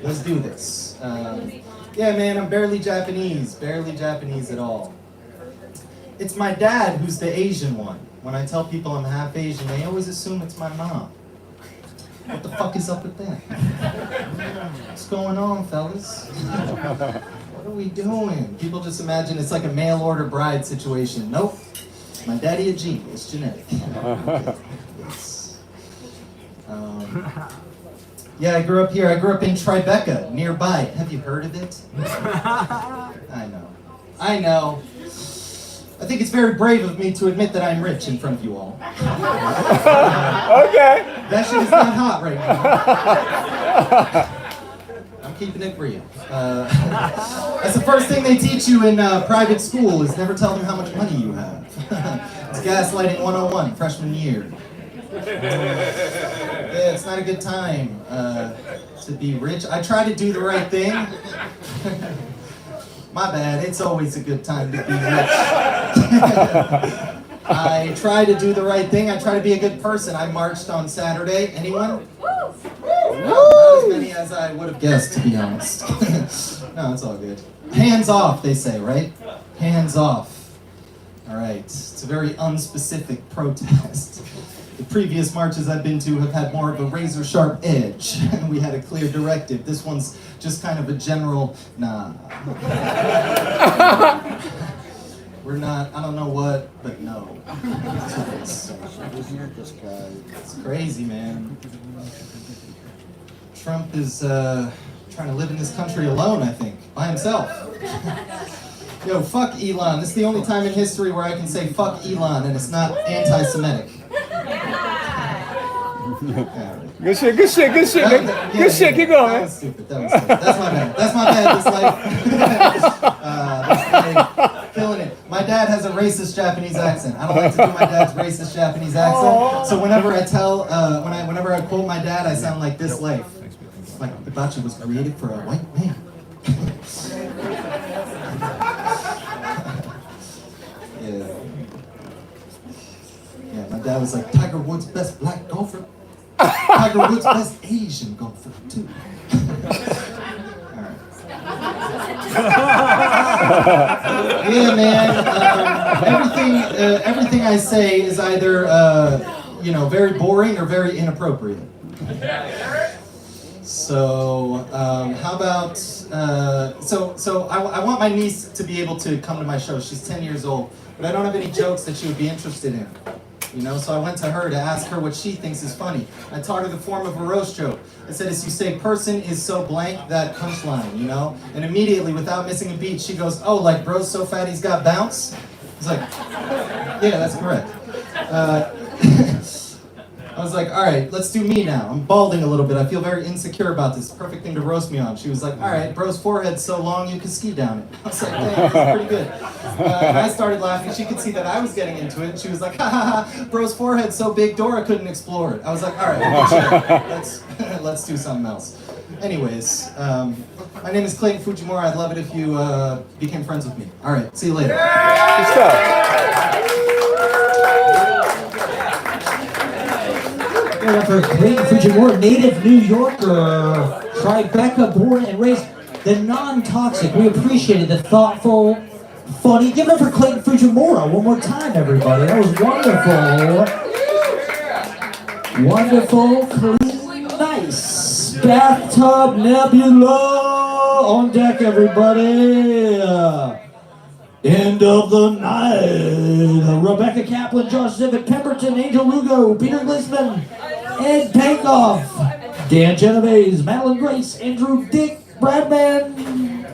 let's do this." Yeah, man, I'm barely Japanese at all. It's my dad who's the Asian one. When I tell people I'm half Asian, they always assume it's my mom. What the fuck is up with that? What's going on, fellas? What are we doing? People just imagine it's like a mail order bride situation. Nope. My daddy a G. It's genetic. Yes. Yeah, I grew up here. I grew up in Tribeca, nearby. Have you heard of it? I know. I think it's very brave of me to admit that I'm rich in front of you all. Okay. That shit is not hot right now. I'm keeping it real. That's the first thing they teach you in private school is never tell them how much money you have. It's gaslighting 101, freshman year. Yeah, it's not a good time to be rich. I try to do the right thing. My bad, it's always a good time to be rich. I try to do the right thing. I try to be a good person. I marched on Saturday. Anyone? Not as many as I would have guessed, to be honest. No, it's all good. Hands off, they say, right? Hands off. All right, it's a very unspecific protest. The previous marches I've been to have had more of a razor-sharp edge, and we had a clear directive. This one's just kind of a general, nah. We're not, I don't know what, but no. It's crazy, man. Trump is trying to live in this country alone, I think, by himself. Yo, fuck Elon. This is the only time in history where I can say fuck Elon and it's not anti-Semitic. Good shit, good shit, good shit, good shit. Keep going, man. That was stupid. That was stupid. That's my bad. That's my bad. This life. Killing it. My dad has a racist Japanese accent. I don't like to do my dad's racist Japanese accent. So whenever I tell, whenever I quote my dad, I sound like this life. Like Hibachi was created for a white man. Yeah, my dad was like, Tiger Woods' best black golfer. Tiger Woods' best Asian golfer, too. Yeah, man. Everything I say is either, very boring or very inappropriate. So, how about, I want my niece to be able to come to my show. She's 10 years old, but I don't have any jokes that she would be interested in. So I went to her to ask her what she thinks is funny. I taught her the form of a roast joke. I said, as you say, person is so blank, that punchline, And immediately, without missing a beat, she goes, oh, like bro's so fat he's got bounce? I was like, yeah, that's correct. I was like, all right, let's do me now. I'm balding a little bit. I feel very insecure about this. Perfect thing to roast me on. She was like, all right, bro's forehead's so long you can ski down it. I was like, damn, that's pretty good. And I started laughing. She could see that I was getting into it. And she was like, ha ha ha, bro's forehead's so big Dora couldn't explore it. I was like, all right, let's do something else. Anyways, my name is Clayton Fujimara. I'd love it if you became friends with me. All right, see you later. Good stuff. For Clayton Fujimara, native New Yorker, Tribeca, born and raised, the non-toxic. We appreciated the thoughtful, funny. Give it up for Clayton Fujimara one more time, everybody. That was wonderful. Wonderful, clean, nice. Bathtub nebula on deck, everybody. End of the night. Rebecca Kaplan, Josh Zivot, Pemberton, Angel Lugo, Peter Glissman, Ed Pankov, Dan Genoves, Madeline Grace, Andrew Dick, Bradman,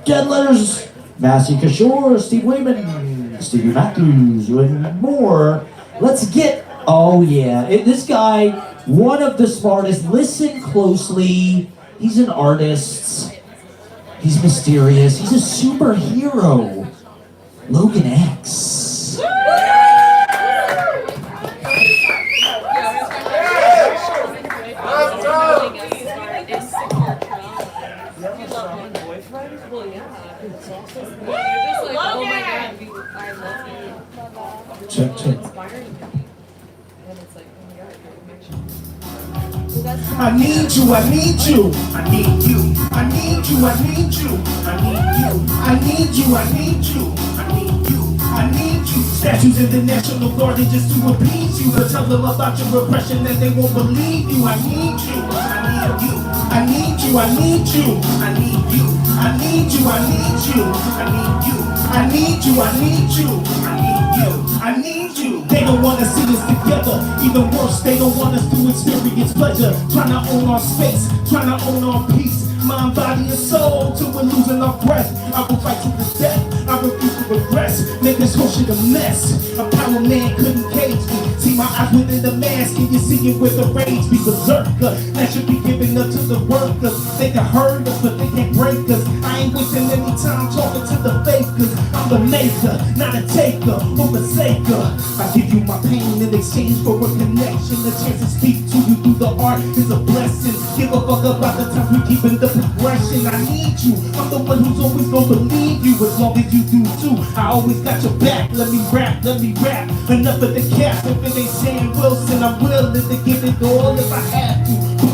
Jen Letters, Massey Kishore, Steve Weyman, Stevie Matthews, and more. Let's get, this guy, one of the smartest. Listen closely. He's an artist. He's mysterious. He's a superhero. Loganx. Check. I need you, I need you, I need you, I need you, I need you, I need you, I need you, I need you, I need you, I need you. Statues in the National Garden just to appease you, but tell them about your repression and they won't believe you. I need you, I need you, I need you, I need you, I need you, I need you, I need you, I need you, I need you, I need you, I need you, I need you. They don't want to see us together. Even worse, they don't want us to experience pleasure. Trying to own our space, trying to own our peace. Mind, body, and soul, till we're losing our breath. I will fight to the death, I refuse to regress. Make this whole shit a mess. A power man couldn't cage me. See my eyes within the mask, and you see it with the rage. Be berserker, that should be given up to the workers. They can hurt us, but they can't break us. I ain't wasting any time talking to the fakers. I'm the maker, not a taker or forsaker. I give you my pain in exchange for a connection. The chance to speak to you through the art is a blessing. Give a fuck about the time we keep in the progression. I need you, I'm the one who's always gonna believe you, as long as you do too. I always got your back, let me rap. Enough of the cap, if it ain't Sam Wilson, I'm willing to give it all if I have to.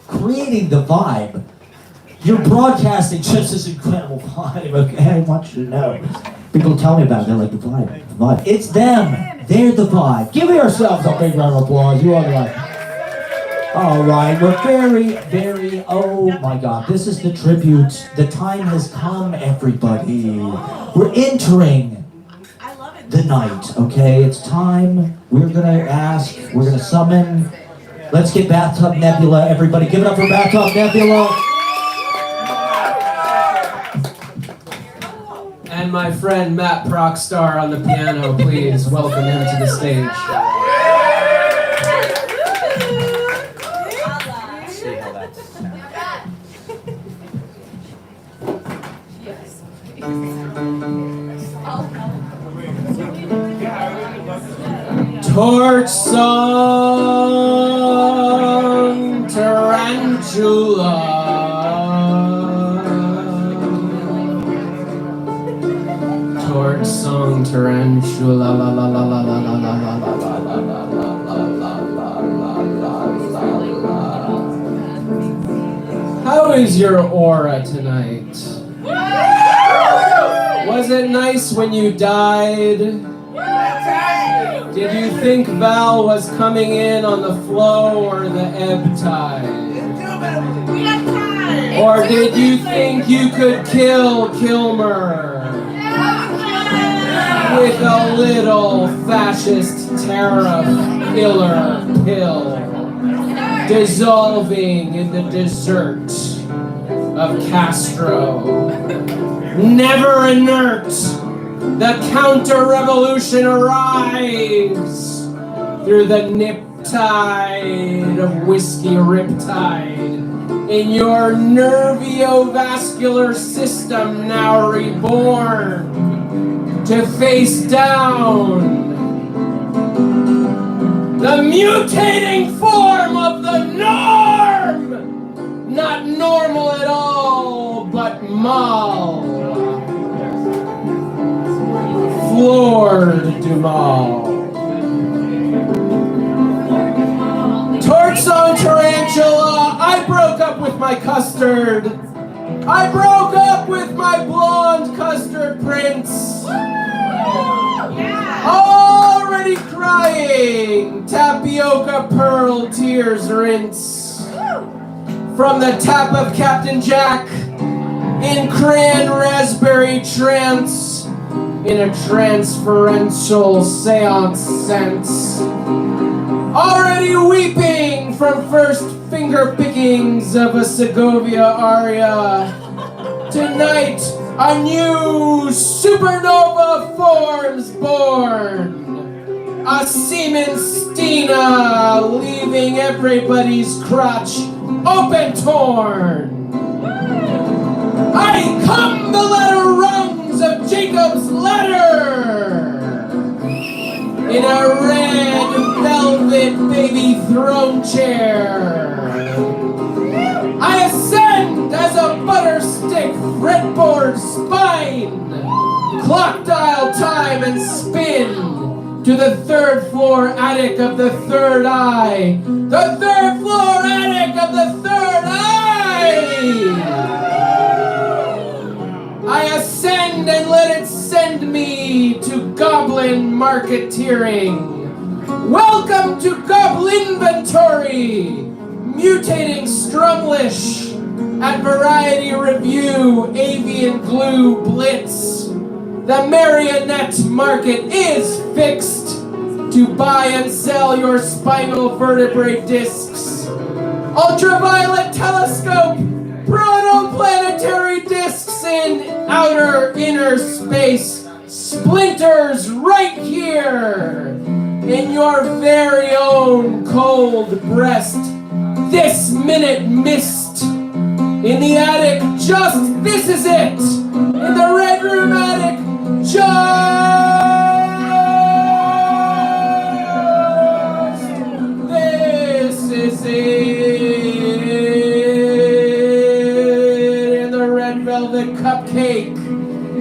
creating the vibe. You're broadcasting just this incredible vibe, okay? I want you to know. People tell me about it, they're like, the vibe. It's them. They're the vibe. Give yourselves a big round of applause. You are the vibe. All right, we're very, oh my God, this is the tribute. The time has come, everybody. We're entering the night, okay? It's time. We're gonna ask, we're gonna summon. Let's get Bathtub Nebula, everybody. Give it up for Bathtub Nebula. And my friend Matt Prockstar on the piano, please welcome him to the stage. Torch song, tarantula. Torch song, tarantula. La la la la la la la la la la la. How is your aura tonight? Was it nice when you died? Did you think Val was coming in on the flow or the ebb tide? Or did you think you could kill Kilmer with a little fascist tariff killer pill dissolving in the dessert of Castro? Never inert, the counter-revolution arrives through the nip tide of whiskey riptide in your nerviovascular system now reborn to face down the mutating form of the norm. Not normal at all, but mal. Floored Dumal. Torch song tarantula. I broke up with my custard. I broke up with my blonde custard prince. Already crying. Tapioca pearl tears rinse. From the tap of Captain Jack in cran raspberry trance. In a transferential seance sense. Already weeping from first finger pickings of a Segovia aria. Tonight, a new supernova forms born. A semen Stina leaving everybody's crotch open torn. I come the letter rungs of Jacob's ladder in a red velvet baby throne chair. I ascend as a butterstick fretboard spine, clock dial time and spin to the third floor attic of the third eye. The third floor attic of the third eye. I ascend and let it send me to goblin marketeering. Welcome to Goblinventory, mutating strunglish at Variety Review, Avian Glue Blitz. The marionette market is fixed to buy and sell your spinal vertebrae discs. Ultraviolet telescope, protoplanetary discs in outer inner space, splinters right here in your very own cold breast. This minute mist in the attic, just this is it. In the red room attic, just this is it. In the red velvet cupcake,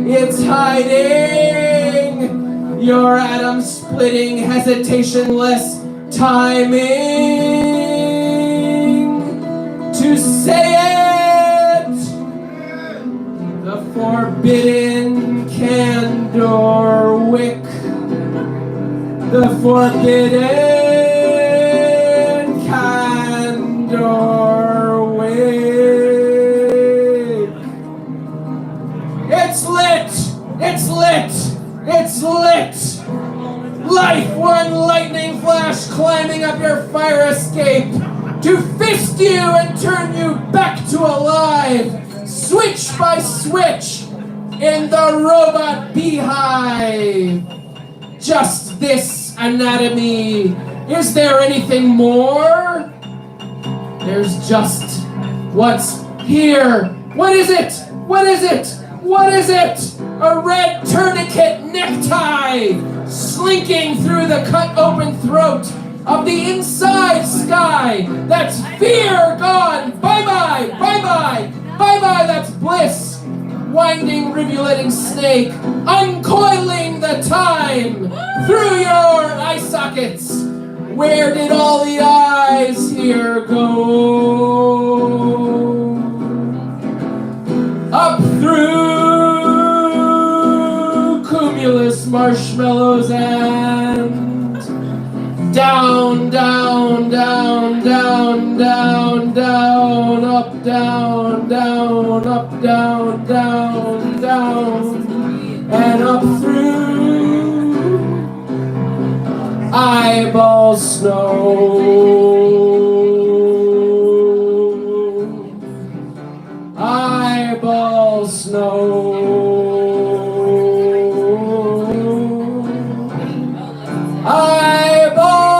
it's hiding your atom splitting, hesitationless timing to forbidden candor wake. It's lit! It's lit! It's lit! Life, one lightning flash climbing up your fire escape to fist you and turn you back to alive, switch by switch in the robot beehive. Just this anatomy. Is there anything more? There's just what's here. What is it? What is it? What is it? A red tourniquet necktie slinking through the cut open throat of the inside sky. That's fear gone. Bye-bye, bye-bye, bye-bye, that's bliss. Winding rivuletting snake, uncoiling the time through your eye sockets. Where did all the eyes here go? Up through cumulus marshmallows and down, down, down, down, down, down, up, down, down, up, down, down, down, and up through eyeball snow. Eyeball snow. Eyeball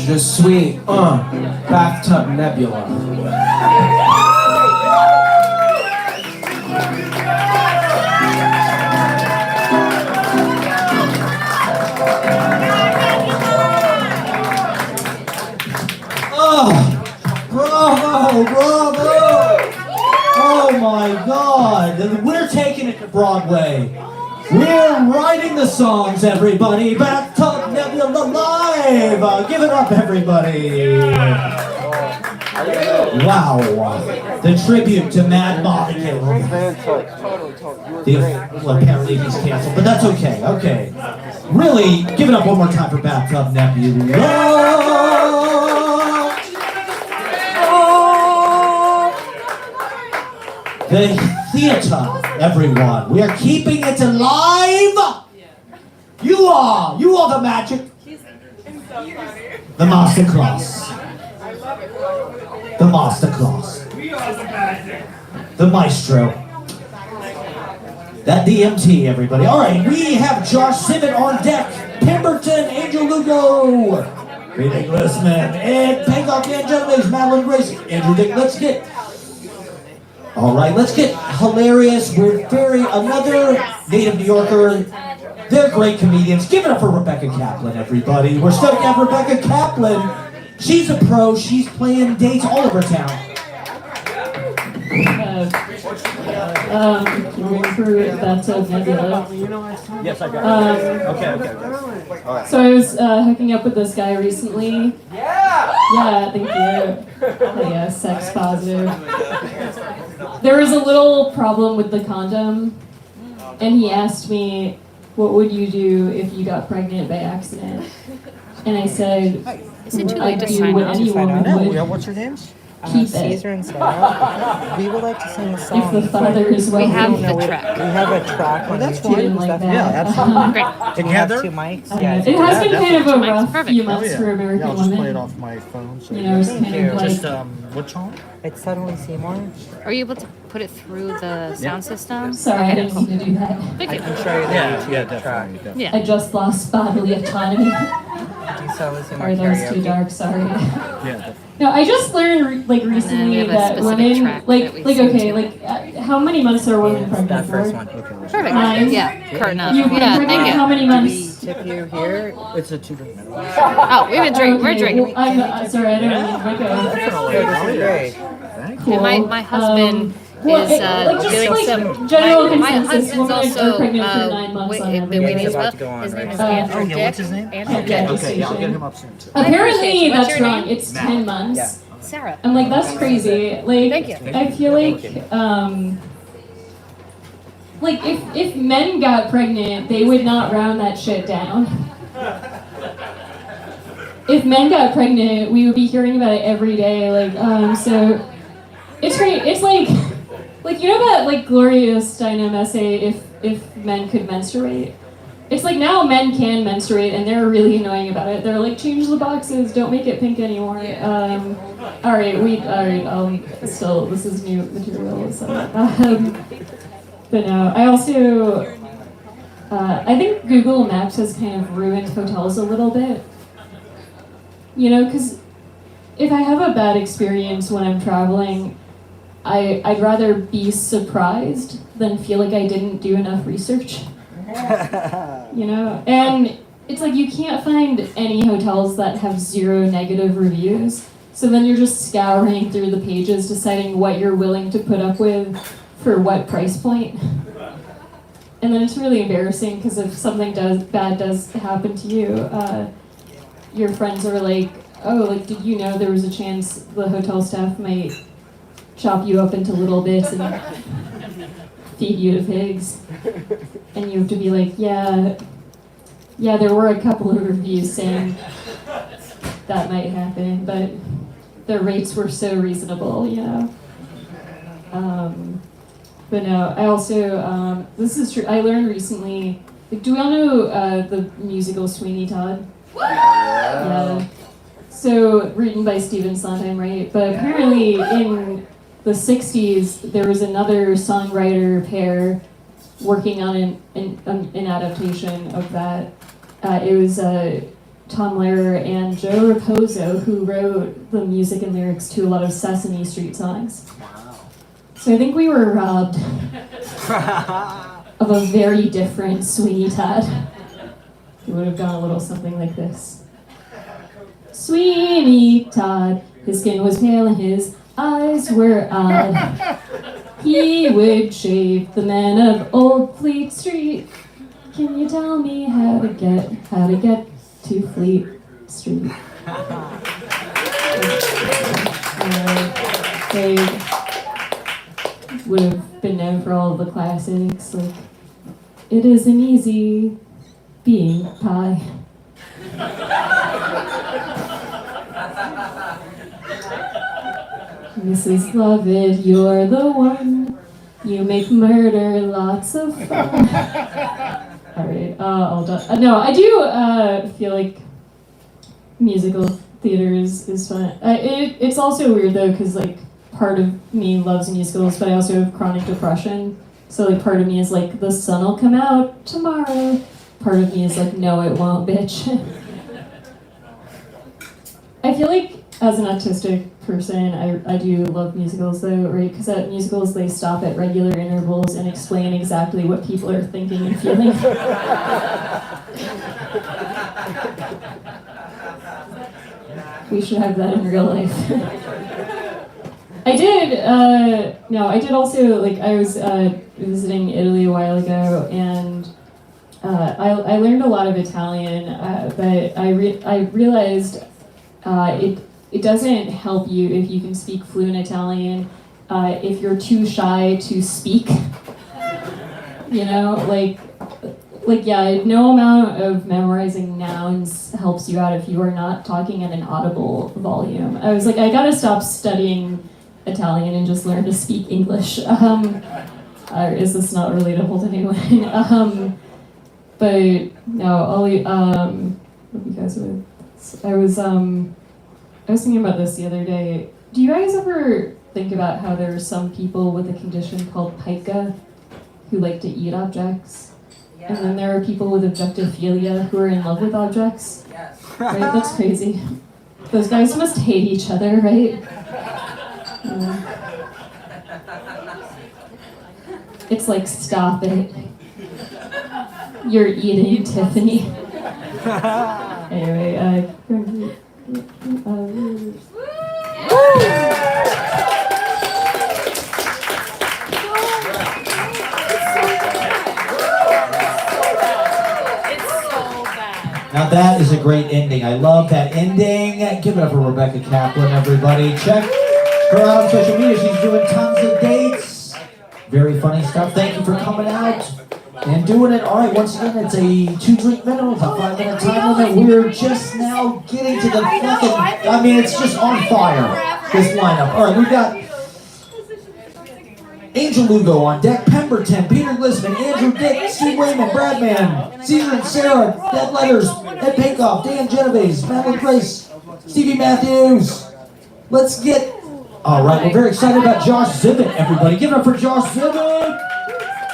Je suis un bathtub nebula. Oh, bravo, bravo! Oh my God, we're taking it to Broadway. We're writing the songs, everybody. Bathtub Nebula live. Give it up, everybody. Wow. The tribute to Mad Molecule. Well, apparently he's canceled, but that's okay. Okay. Really, give it up one more time for Bathtub Nebula. The theater, everyone. We are keeping it alive. You are the magic. The master class. The master class. The maestro. That DMT, everybody. All right, we have Josh Zivot on deck. Pemberton, Angel Lugo. Reading Glissman. And pankov and genoves, Madeline Grace. Andrew Dick, let's get. All right, let's get hilarious. We're another native New Yorker. They're great comedians. Give it up for Rebecca Kaplan, everybody. We're stoked to have Rebecca Kaplan. She's a pro. She's playing dates all over town. Remember Bathtub Nebula? Yes, I got it. Okay. So I was hooking up with this guy recently. Yeah, thank you. Yeah, sex positive. There was a little problem with the condom, and he asked me, what would you do if you got pregnant by accident? And I said, I'd do what any woman would. What's your names? Keep Cesar it. and Sarah. We would like to sing a song. If the father is well. We have the track. We have a track on That's YouTube. fine. Like that. Yeah, absolutely. Great. Can you have 2 mics? Yeah, it has been kind of a rough few months for American I'll just women. play it off my phone. So You know, it's kind of like... Just, what song? It's Suddenly Seymour. Are you able to put it through the sound system? Sorry, I didn't mean to do that. Thank you. I can show you the YouTube track. I just lost bodily autonomy. Are those too dark? Sorry. Yeah. No, I just learned recently that women how many months are women pregnant That for? first one. Okay. Perfect. 9. Yeah, curtain up. You've been Yeah, pregnant thank you. how many months tip you here? It's a 2 drink minimum. Oh, we have a drink. We're drinking. I'm sorry, I don't mean to make Great. And my husband is doing some. general My consensus. husband's Women are also pregnant for 9 months on been average. waiting as well. About to go on, His name is right? Andrew Okay, Dick. what's his name? Andrew Okay, Dick. Okay, yeah, I'll get him up soon too. Apparently What's that's your wrong. name? It's 10 months. Sarah. I'm like, that's crazy. Like, Thank you. I feel like if men got pregnant, they would not round that shit down. If men got pregnant, we would be hearing about it every day. Like, so it's great. It's like you know that like Gloria Steinem essay, if men could menstruate. It's like now men can menstruate and they're really annoying about it. They're like, change the boxes, don't make it pink anymore. Still, this is new material. So, but no, I also, I think Google Maps has kind of ruined hotels a little bit. You know, because if I have a bad experience when I'm traveling, I'd rather be surprised than feel like I didn't do enough research. You know, and it's like you can't find any hotels that have 0 negative reviews. So then you're just scouring through the pages, deciding what you're willing to put up with for what price point. And then it's really embarrassing because if something bad does happen to you, your friends are like, oh, like, did you know there was a chance the hotel staff might chop you up into little bits and feed you to pigs? And you have to be like, yeah, there were a couple of reviews saying that might happen, but the rates were so reasonable, you know. But no, I also, this is true, I learned recently, like, do we all know the musical Sweeney Todd? Yeah. So, written by Stephen Sondheim, right? But apparently in the 60s, there was another songwriter pair working on an adaptation of that. It was Tom Lehrer and Joe Raposo who wrote the music and lyrics to a lot of Sesame Street songs. So I think we were robbed of a very different Sweeney Todd. It would have gone a little something like this. Sweeney Todd, his skin was pale and his eyes were odd. He would shave the men of Old Fleet Street. Can you tell me how to get to Fleet Street? They would have been known for all of the classics, like "It Isn't Easy Being Pie." Mrs. Lovett, you're the one. You make murder lots of fun. Alright, all done. No, I do feel like musical theater is fun. It's also weird though, because like part of me loves musicals, but I also have chronic depression. So like part of me is like, the sun will come out tomorrow. Part of me is like, no it won't, bitch. I feel like as an autistic person, I do love musicals though, right? Because at musicals they stop at regular intervals and explain exactly what people are thinking and feeling. We should have that in real life. I did also, like, I was visiting Italy a while ago, and I learned a lot of Italian, but I realized it doesn't help you if you can speak fluent Italian if you're too shy to speak. You know, like yeah, no amount of memorizing nouns helps you out if you are not talking at an audible volume. I was like, I gotta stop studying Italian and just learn to speak English. Is this not relatable to anyone? But no, I'll what you guys with. I was thinking about this the other day. Do you guys ever think about how there are some people with a condition called pica who like to eat objects? Yeah. And then there are people with objectophilia who are in love with objects? Yes. Right? That's crazy. Those guys must hate each other, right? It's like, stop it. You're eating Tiffany. Anyway, Now that is a great ending. I love that ending. Give it up for Rebecca Kaplan, everybody. Check her out on social media. She's doing tons of dates. Very funny stuff. Thank you for coming out and doing it. All right, once again, it's a 2-drink minimum, a 5-minute time limit. We're just now getting to the fucking, I mean, it's just on fire, this lineup. All right, we've got Angel Lugo on deck, Pemberton, Peter Glissman, Andrew Dick, Steve Weyman, Bradman, Cesar and Sarah, Dead Letters, Ed Pankov, Dan Genoves, Madeline Grace, Stevie Matthews. Let's get, all right, we're very excited about Josh Zivot, everybody. Give it up for Josh Zivot.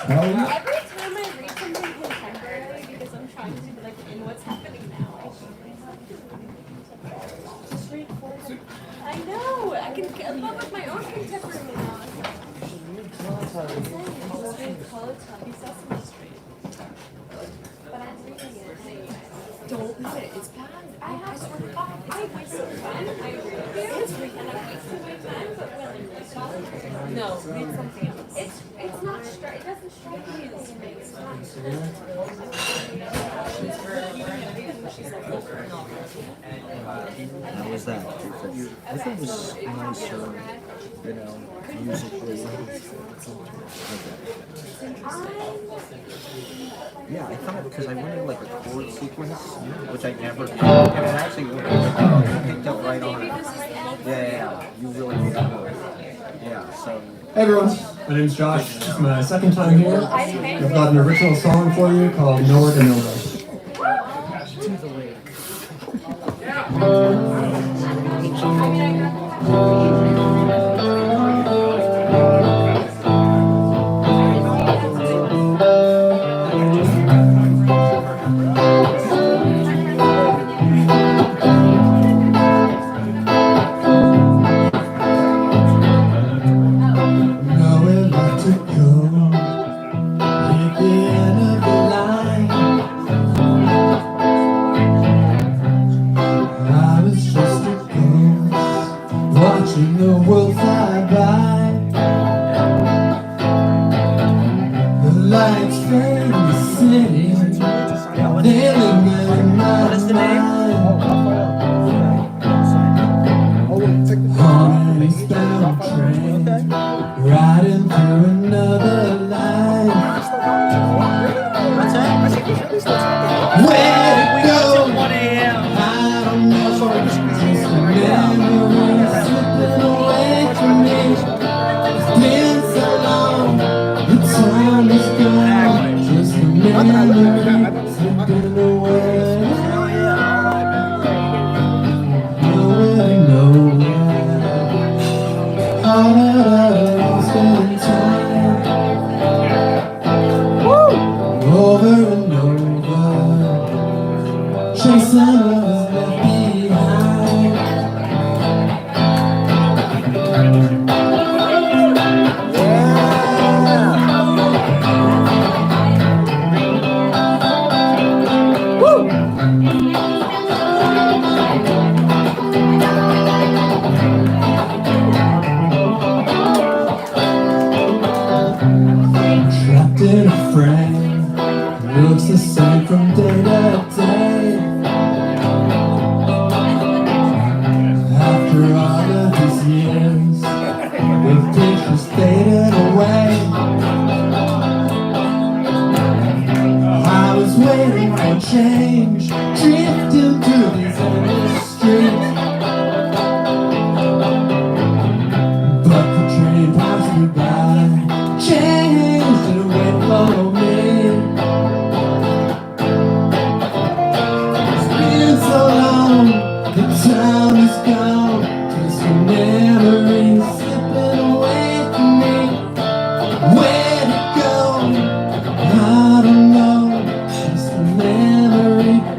Hell yeah. Every time I read something contemporary, because I'm trying to be like in what's happening now, just read forward. I know, I can come up with my own contemporary now. But I'm reading it. Don't read it. It's bad. I have sort of I waste some time. I read it. It's free and I waste my time, but when no, read something else. It's not it doesn't strike me the same. It's not. How was that? I thought it was nicer, you know, musically. Yeah, I thought because I wanted like a chord sequence, which I never did, and it actually picked up right on it. Yeah, you really did. Yeah, so. Hey everyone, my name's Josh. It's my second time here. I've got an original song for you called Nowhere to Nowhere.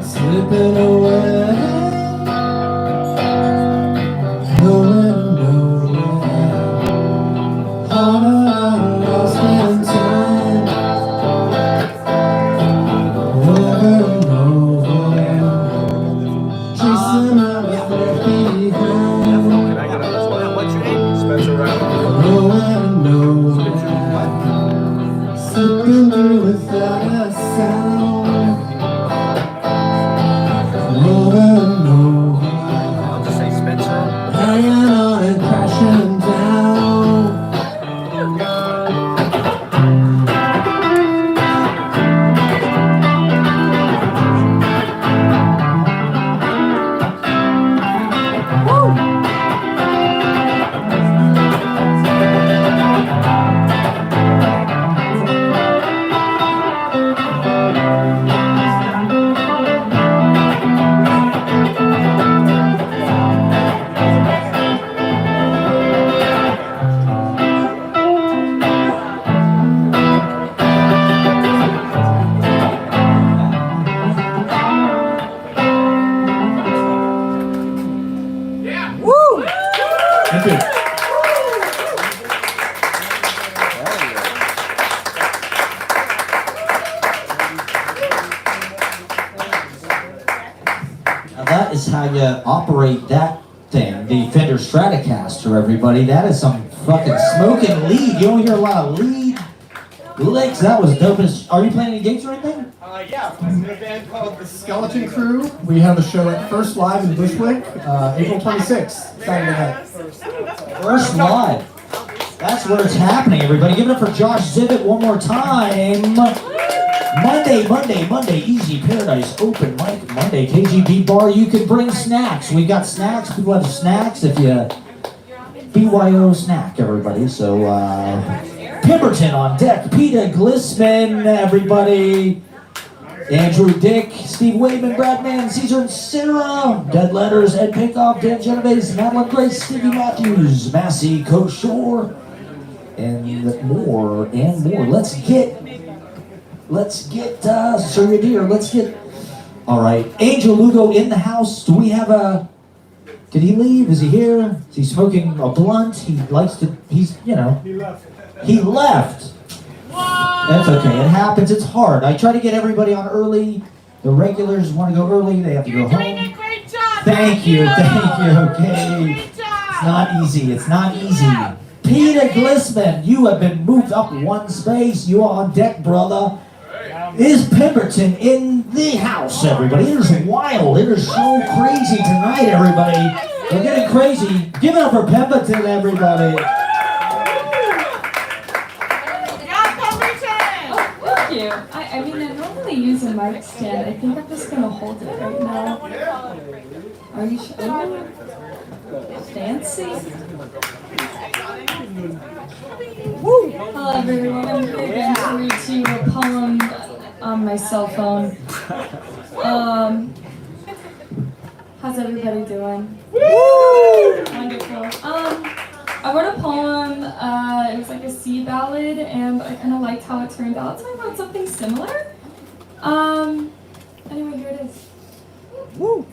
Slip Slipping through without a sound. Rolling over. I'll just say Spencer. Hanging on and crashing down. Thank you. Now that is how you operate that thing, the Fender Stratocaster, everybody. That is some fucking smoking lead. You don't hear a lot of lead licks. That was dope. Are you playing any gigs or anything? Yeah, I'm in a band called the Skeleton Crew. We have a show at First Live in Bushwick, April 26th, Saturday night. First Live. That's where it's happening, everybody. Give it up for Josh Zivot one more time. Monday, Easy Paradise Open Mic Monday, KGB Bar. You can bring snacks. We've got snacks. People have snacks. If you BYO snack, everybody. So Pemberton on deck. Peter Glissman, everybody. Andrew Dick, Steve Weyman, Brad Mann, Cesar and Sarah, Dead Letters, Ed Pankov, Dan Genoves, Madeline Grace, Stevie Matthews, Massey, Coach Shore, and more and more. Let's get Sir Deer, let's get, all right, Angel Lugo in the house. Do we have a, did he leave? Is he here? Is he smoking a blunt? He likes to, he's, you know. He left. That's okay, it happens, it's hard. I try to get everybody on early. The regulars want to go early, they have to go home. You're doing a great job! Thank you, okay. It's not easy. Peter Glissman, you have been moved up one space. You are on deck, brother. Is Pemberton in the house, everybody? It is wild, it is so crazy tonight, everybody. We're getting crazy. Give it up for Pemberton, everybody. I mean, I normally use a mic stand. I think I'm just gonna hold it right now. Are you sure? Oh, fancy. Woo! Hello, everyone. I'm going to read you a poem on my cell phone. How's everybody doing? Woo! Wonderful. I wrote a poem, it was like a sea ballad, and I kind of liked how it turned out, so I wrote something similar. Anyway, here it is. Woo!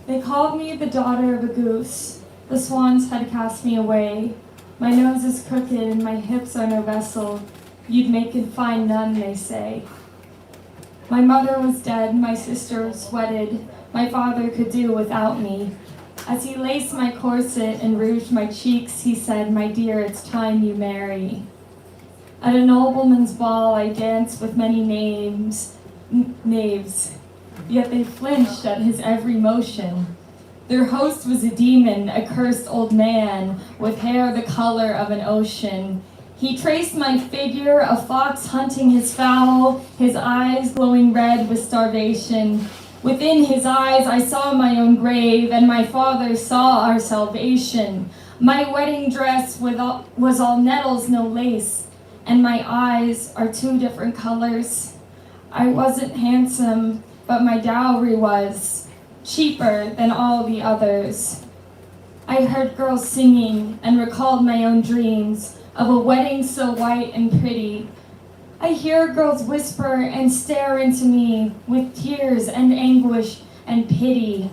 They called me the daughter of a goose. The swans had cast me away. My nose is crooked and my hips are no vessel. You'd make it fine none, they say. My mother was dead, my sister sweated. My father could do without me. As he laced my corset and rouged my cheeks, he said, "My dear, it's time you marry." At a nobleman's ball, I danced with many knaves, yet they flinched at his every motion. Their host was a demon, a cursed old man, with hair the color of an ocean. He traced my figure, a fox hunting his fowl, his eyes glowing red with starvation. Within his eyes I saw my own grave, and my father saw our salvation. My wedding dress was all nettles, no lace, and my eyes are two different colors. I wasn't handsome, but my dowry was cheaper than all the others. I heard girls singing and recalled my own dreams of a wedding so white and pretty. I hear girls whisper and stare into me with tears and anguish and pity.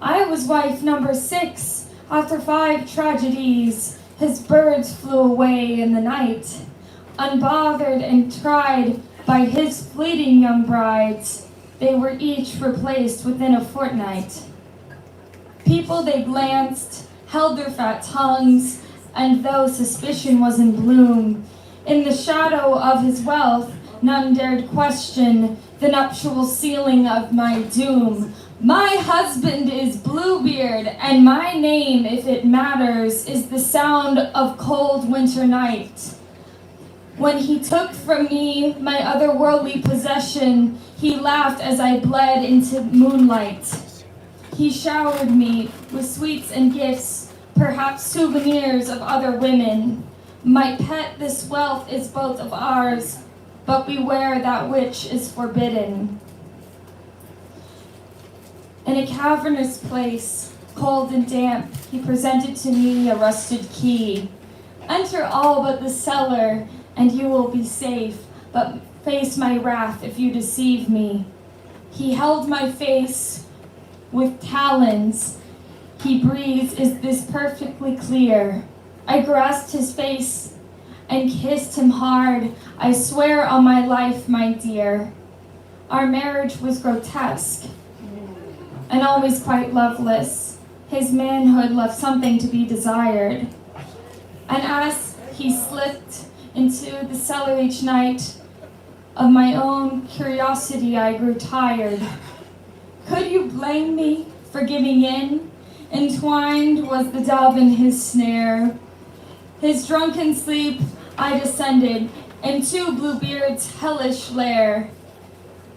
I was wife number 6 after 5 tragedies. His birds flew away in the night, unbothered and tried by his fleeting young brides. They were each replaced within a fortnight. People they glanced, held their fat tongues, and though suspicion was in bloom, In the shadow of his wealth, none dared question the nuptial sealing of my doom. My husband is Bluebeard, and my name, if it matters, is the sound of cold winter night. When he took from me my otherworldly possession, he laughed as I bled into moonlight. He showered me with sweets and gifts, perhaps souvenirs of other women. My pet, this wealth is both of ours, but beware that which is forbidden. In a cavernous place, cold and damp, he presented to me a rusted key. Enter all but the cellar, and you will be safe, but face my wrath if you deceive me. He held my face with talons. He breathes, is this perfectly clear? I grasped his face and kissed him hard. I swear on my life, my dear. Our marriage was grotesque and always quite loveless. His manhood left something to be desired. And as he slipped into the cellar each night, of my own curiosity I grew tired. Could you blame me for giving in? Entwined was the dove in his snare. His drunken sleep I descended into Bluebeard's hellish lair.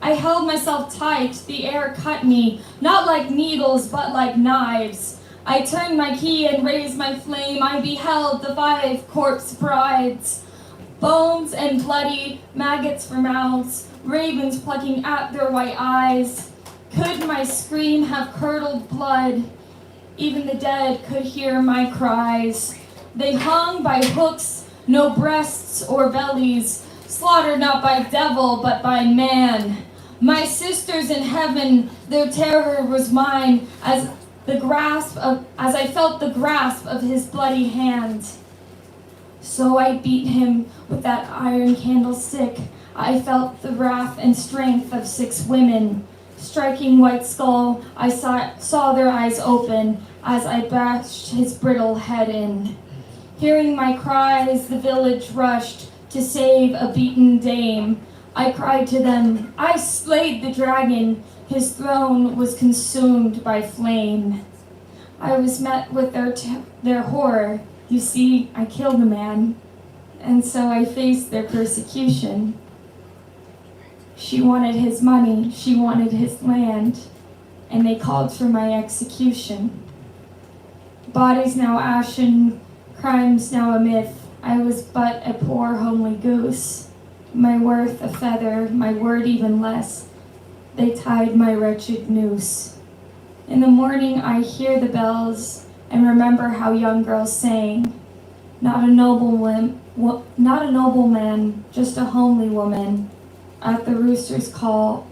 I held myself tight, the air cut me, not like needles, but like knives. I turned my key and raised my flame. I beheld the 5 corpse brides, bones and bloody maggots for mouths, ravens plucking at their white eyes. Could my scream have curdled blood? Even the dead could hear my cries. They hung by hooks, no breasts or bellies, slaughtered not by devil, but by man. My sisters in heaven, their terror was mine, as I felt the grasp of his bloody hand. So I beat him with that iron candlestick. I felt the wrath and strength of 6 women. Striking White Skull, I saw their eyes open as I bashed his brittle head in. Hearing my cries, the village rushed to save a beaten dame. I cried to them, I slayed the dragon. His throne was consumed by flame. I was met with their horror. You see, I killed a man, and so I faced their persecution. She wanted his money, she wanted his land, and they called for my execution. Bodies now ashen, crimes now a myth. I was but a poor homely goose. My worth a feather, my word even less. They tied my wretched noose. In the morning I hear the bells and remember how young girls sang. Not a nobleman, just a homely woman. At the rooster's call,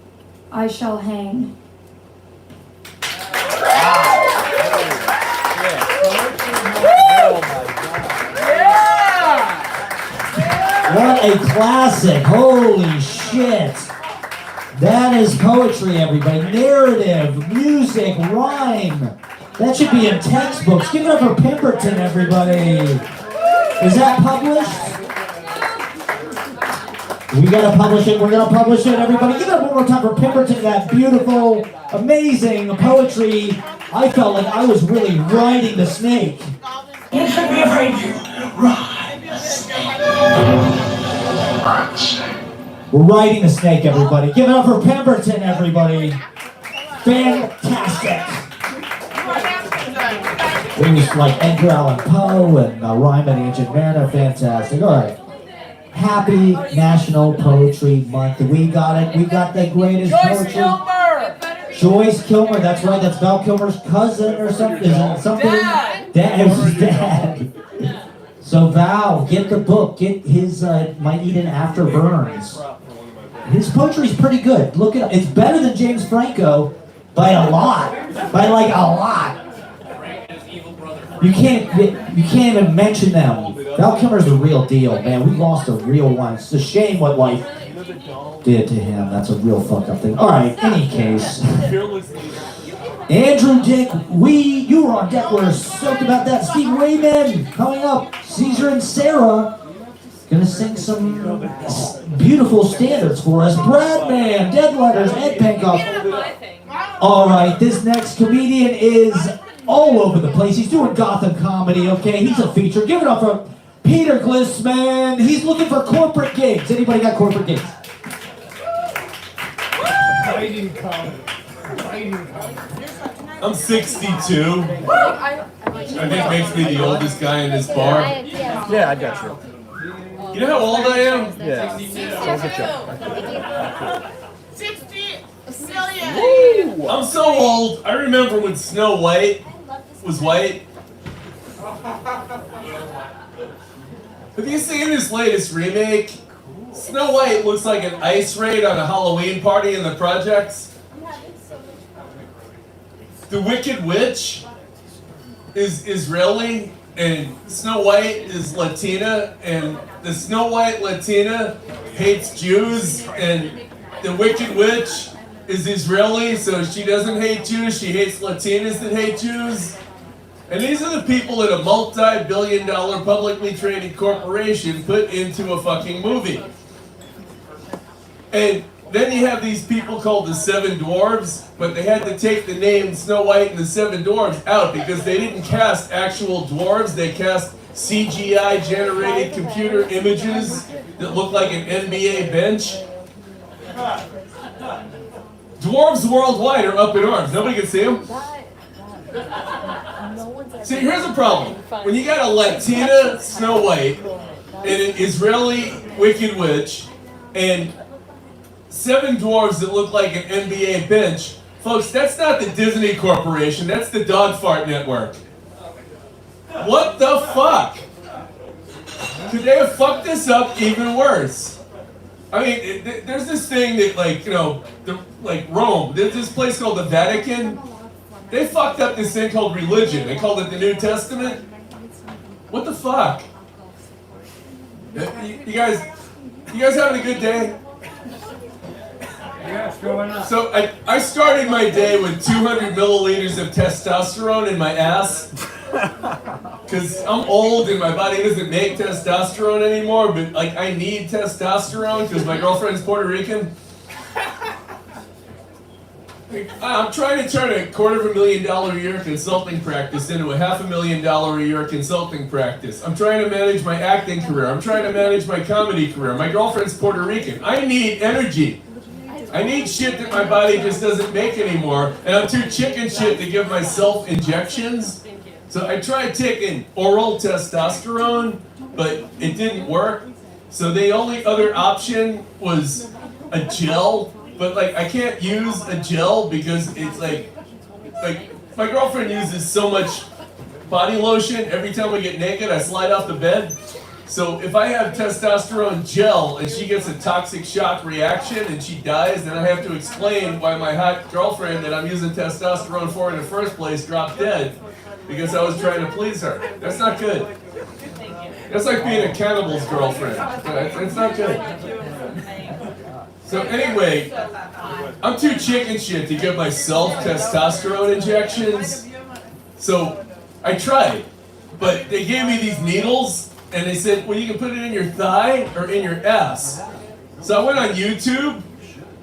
I shall hang. What a classic. Holy shit. That is poetry, everybody. Narrative, music, rhyme. That should be in textbooks. Give it up for Pemberton, everybody. Is that published? We gotta publish it. We're gonna publish it, everybody. Give it up one more time for Pemberton. That beautiful, amazing poetry. I felt like I was really riding the snake. You should be afraid to ride the snake. Ride the snake. We're riding the snake, everybody. Give it up for Pemberton, everybody. Fantastic. It was like Edgar Allan Poe and Rhyme and Ancient Mariner. Fantastic. All right. Happy National Poetry Month. We got it. We got the greatest poetry. Joyce Kilmer. That's right. That's Val Kilmer's cousin or something. Something. Dad. It was his dad. So Val, get the book. Get his Might Eat an Afterburns. His poetry's pretty good. Look it up. It's better than James Franco by a lot. By like a lot. You can't even mention them. Val Kilmer's the real deal, man. We lost a real one. It's a shame what life did to him. That's a real fucked up thing. All right, any case. Andrew Dick, you were on deck. We're stoked about that. Steve Weyman coming up. Cesar and Sarah. Gonna sing some beautiful standards for us. Bradman, Dead Letters, Ed Pankov. All right, this next comedian is all over the place. He's doing Gotham comedy, okay? He's a feature. Give it up for Peter Glissman. He's looking for corporate gigs. Anybody got corporate gigs? Fighting comedy. I'm 62. I think makes me the oldest guy in this bar. Yeah, I got you. You know how old I am? Yeah. 60 million. I'm so old. I remember when Snow White was white. Have you seen this latest remake? Snow White looks like an ice raid on a Halloween party in the projects. The Wicked Witch is Israeli, and Snow White is Latina, and the Snow White Latina hates Jews, and the Wicked Witch is Israeli, so she doesn't hate Jews, she hates Latinas that hate Jews. And these are the people that a multi-billion-dollar publicly traded corporation put into a fucking movie. And then you have these people called the Seven Dwarves, but they had to take the name Snow White and the Seven Dwarves out because they didn't cast actual dwarves, they cast CGI-generated computer images that look like an NBA bench. Dwarves worldwide are up in arms. Nobody can see them. See, here's the problem. When you got a Latina Snow White and an Israeli Wicked Witch and seven dwarves that look like an NBA bench, folks, that's not the Disney Corporation, that's the Dog Fart Network. What the fuck? Could they have fucked this up even worse? I mean, there's this thing that, like, you know, like Rome, there's this place called the Vatican. They fucked up this thing called religion. They called it the New Testament. What the fuck? You guys having a good day? Yeah, what's going on? So I started my day with 200 milliliters of testosterone in my ass. Because I'm old and my body doesn't make testosterone anymore, but like I need testosterone because my girlfriend's Puerto Rican. I'm trying to turn a $250,000 a year consulting practice into a $500,000 a year consulting practice. I'm trying to manage my acting career. I'm trying to manage my comedy career. My girlfriend's Puerto Rican. I need energy. I need shit that my body just doesn't make anymore, and I'm too chicken shit to give myself injections. So I tried taking oral testosterone, but it didn't work. So the only other option was a gel, but like I can't use a gel because it's like my girlfriend uses so much body lotion every time we get naked, I slide off the bed. So if I have testosterone gel and she gets a toxic shock reaction and she dies, then I have to explain why my hot girlfriend that I'm using testosterone for in the first place dropped dead because I was trying to please her. That's not good. That's like being a cannibal's girlfriend. It's not good. So anyway, I'm too chicken shit to give myself testosterone injections. So I tried, but they gave me these needles. And they said, well, you can put it in your thigh or in your ass. So I went on YouTube,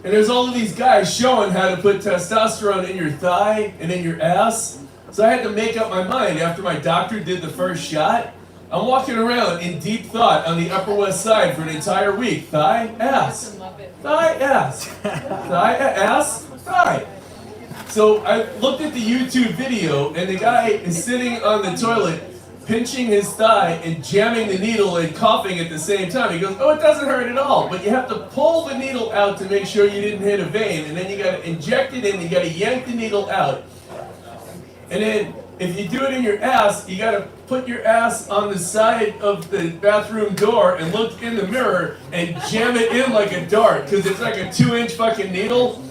and there's all of these guys showing how to put testosterone in your thigh and in your ass. So I had to make up my mind after my doctor did the first shot. I'm walking around in deep thought on the Upper West Side for an entire week. Thigh, ass. Thigh, ass. Thigh, ass, thigh. So I looked at the YouTube video, and the guy is sitting on the toilet pinching his thigh and jamming the needle and coughing at the same time. He goes, oh, it doesn't hurt at all, but you have to pull the needle out to make sure you didn't hit a vein, and then you got to inject it in, you got to yank the needle out. And then if you do it in your ass, you got to put your ass on the side of the bathroom door and look in the mirror and jam it in like a dart, because it's like a 2-inch fucking needle.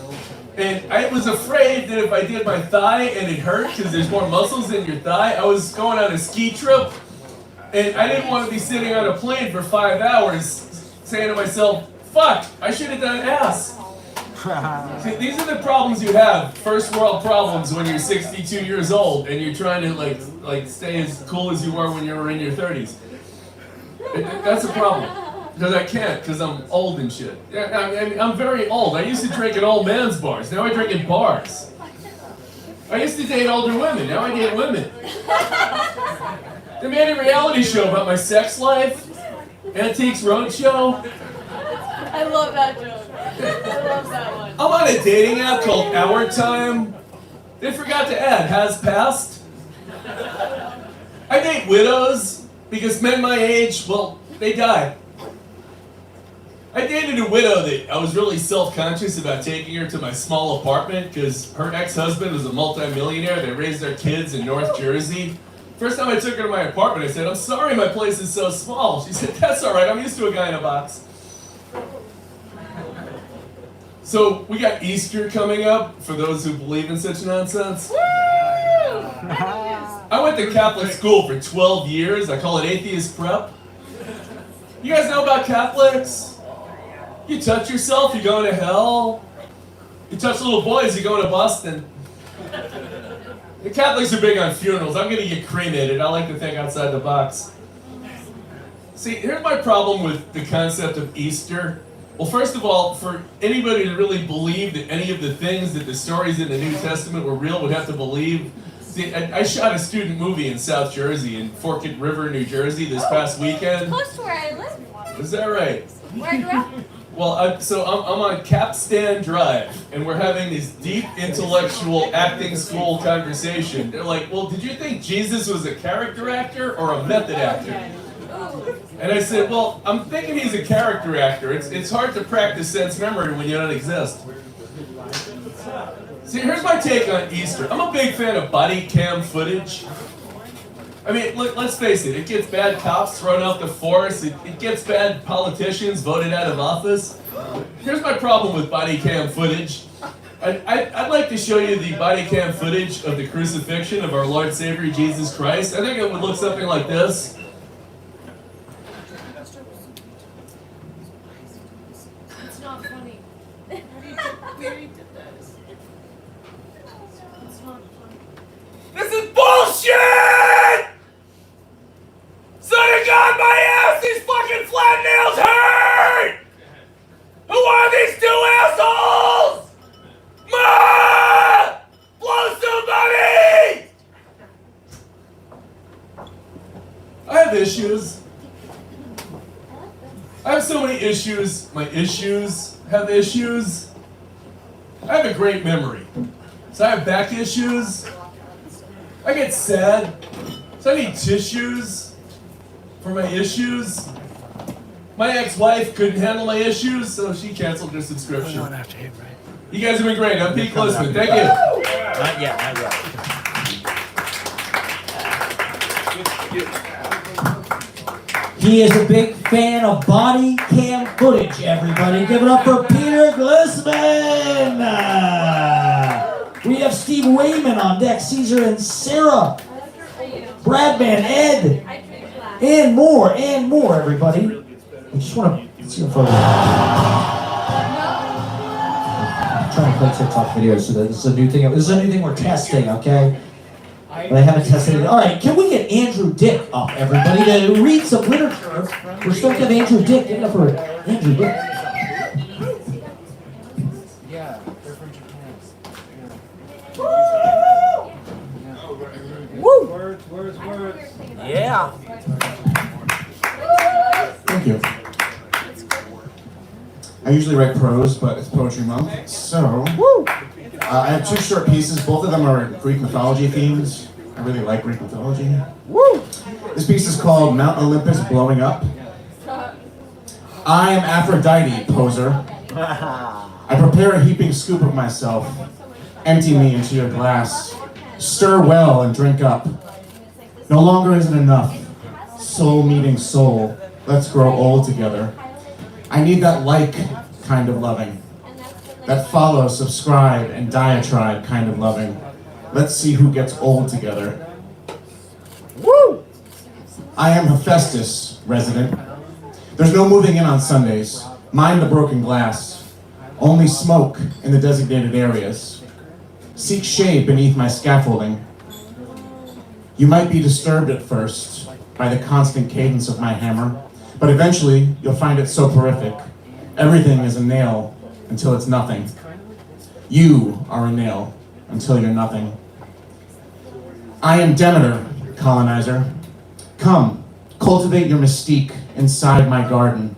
And I was afraid that if I did my thigh and it hurt because there's more muscles in your thigh. I was going on a ski trip and I didn't want to be sitting on a plane for 5 hours saying to myself, fuck, I should have done ass. See, these are the problems you have, first world problems when you're 62 years old and you're trying to like stay as cool as you were when you were in your 30s. That's a problem. Because I can't, because I'm old and shit. Yeah, I'm very old. I used to drink at old man's bars. Now I drink in bars. I used to date older women. Now I date women. They made a reality show about my sex life. Antiques Roadshow. I love that joke. I love that one. I'm on a dating app called Our Time. They forgot to add has passed. I date widows because men my age, well, they die. I dated a widow that I was really self-conscious about taking her to my small apartment because her ex-husband was a multi-millionaire. They raised their kids in North Jersey. First time I took her to my apartment, I said, "I'm sorry my place is so small." She said, "That's all right, I'm used to a guy in a box." So we got Easter coming up, for those who believe in such nonsense. I went to Catholic school for 12 years. I call it atheist prep. You guys know about Catholics? You touch yourself, you're going to hell. You touch little boys, you're going to Boston. The Catholics are big on funerals. I'm going to get cremated. I like to think outside the box. See, here's my problem with the concept of Easter. Well, first of all, for anybody to really believe that any of the things that the stories in the New Testament were real would have to believe. See, I shot a student movie in South Jersey, in Forked River, New Jersey, this past weekend. Close to where I live. Is that right? Where I grew up. Well, I'm on Capstan Drive, and we're having this deep intellectual acting school conversation. They're like, "Well, did you think Jesus was a character actor or a method actor?" And I said, "Well, I'm thinking he's a character actor. It's hard to practice sense memory when you don't exist." See, here's my take on Easter. I'm a big fan of body cam footage. I mean, look, let's face it, it gets bad cops thrown off the force, it gets bad politicians voted out of office. Here's my problem with body cam footage. I'd like to show you the body cam footage of the crucifixion of our Lord Savior Jesus Christ. I think it would look something like this. It's not funny. We already did this. It's not funny. This is bullshit! Son of God, my ass, these fucking flat nails hurt! Who are these two assholes? Ma! Blow somebody! I have issues. I have so many issues. My issues have issues. I have a great memory. So I have back issues. I get sad. So I need tissues for my issues. My ex-wife couldn't handle my issues, so she canceled her subscription. You guys have been great. I'm Pete Glissman. Thank you. Not yet, not yet. He is a big fan of body cam footage, everybody. Give it up for Peter Glissman. We have Steve Weyman on deck, Cesar and Sarah, Bradman, Ed, and more, everybody. I just want to see a photo. I'm trying to play TikTok videos, so this is a new thing. This is a new thing we're testing, okay? But I haven't tested it. All right, can we get Andrew Dick up, everybody, to read some literature? We're starting to have Andrew Dick. Give it up for Andrew Dick. Yeah, they're from Japan. Woo! Words. Yeah. Thank you. I usually write prose, but it's Poetry Month, so I have two short pieces. Both of them are Greek mythology themes. I really like Greek mythology. Woo! This piece is called Mount Olympus Blowing Up. I am Aphrodite, poser. I prepare a heaping scoop of myself. Empty me into your glass. Stir well and drink up. No longer is it enough. Soul meeting soul. Let's grow old together. I need that like kind of loving. That follow, subscribe, and diatribe kind of loving. Let's see who gets old together. Woo! I am Hephaestus, resident. There's no moving in on Sundays. Mind the broken glass. Only smoke in the designated areas. Seek shade beneath my scaffolding. You might be disturbed at first by the constant cadence of my hammer, but But eventually, you'll find it so horrific. Everything is a nail until it's nothing. You are a nail until you're nothing. I am Demeter, colonizer. Come, cultivate your mystique inside my garden.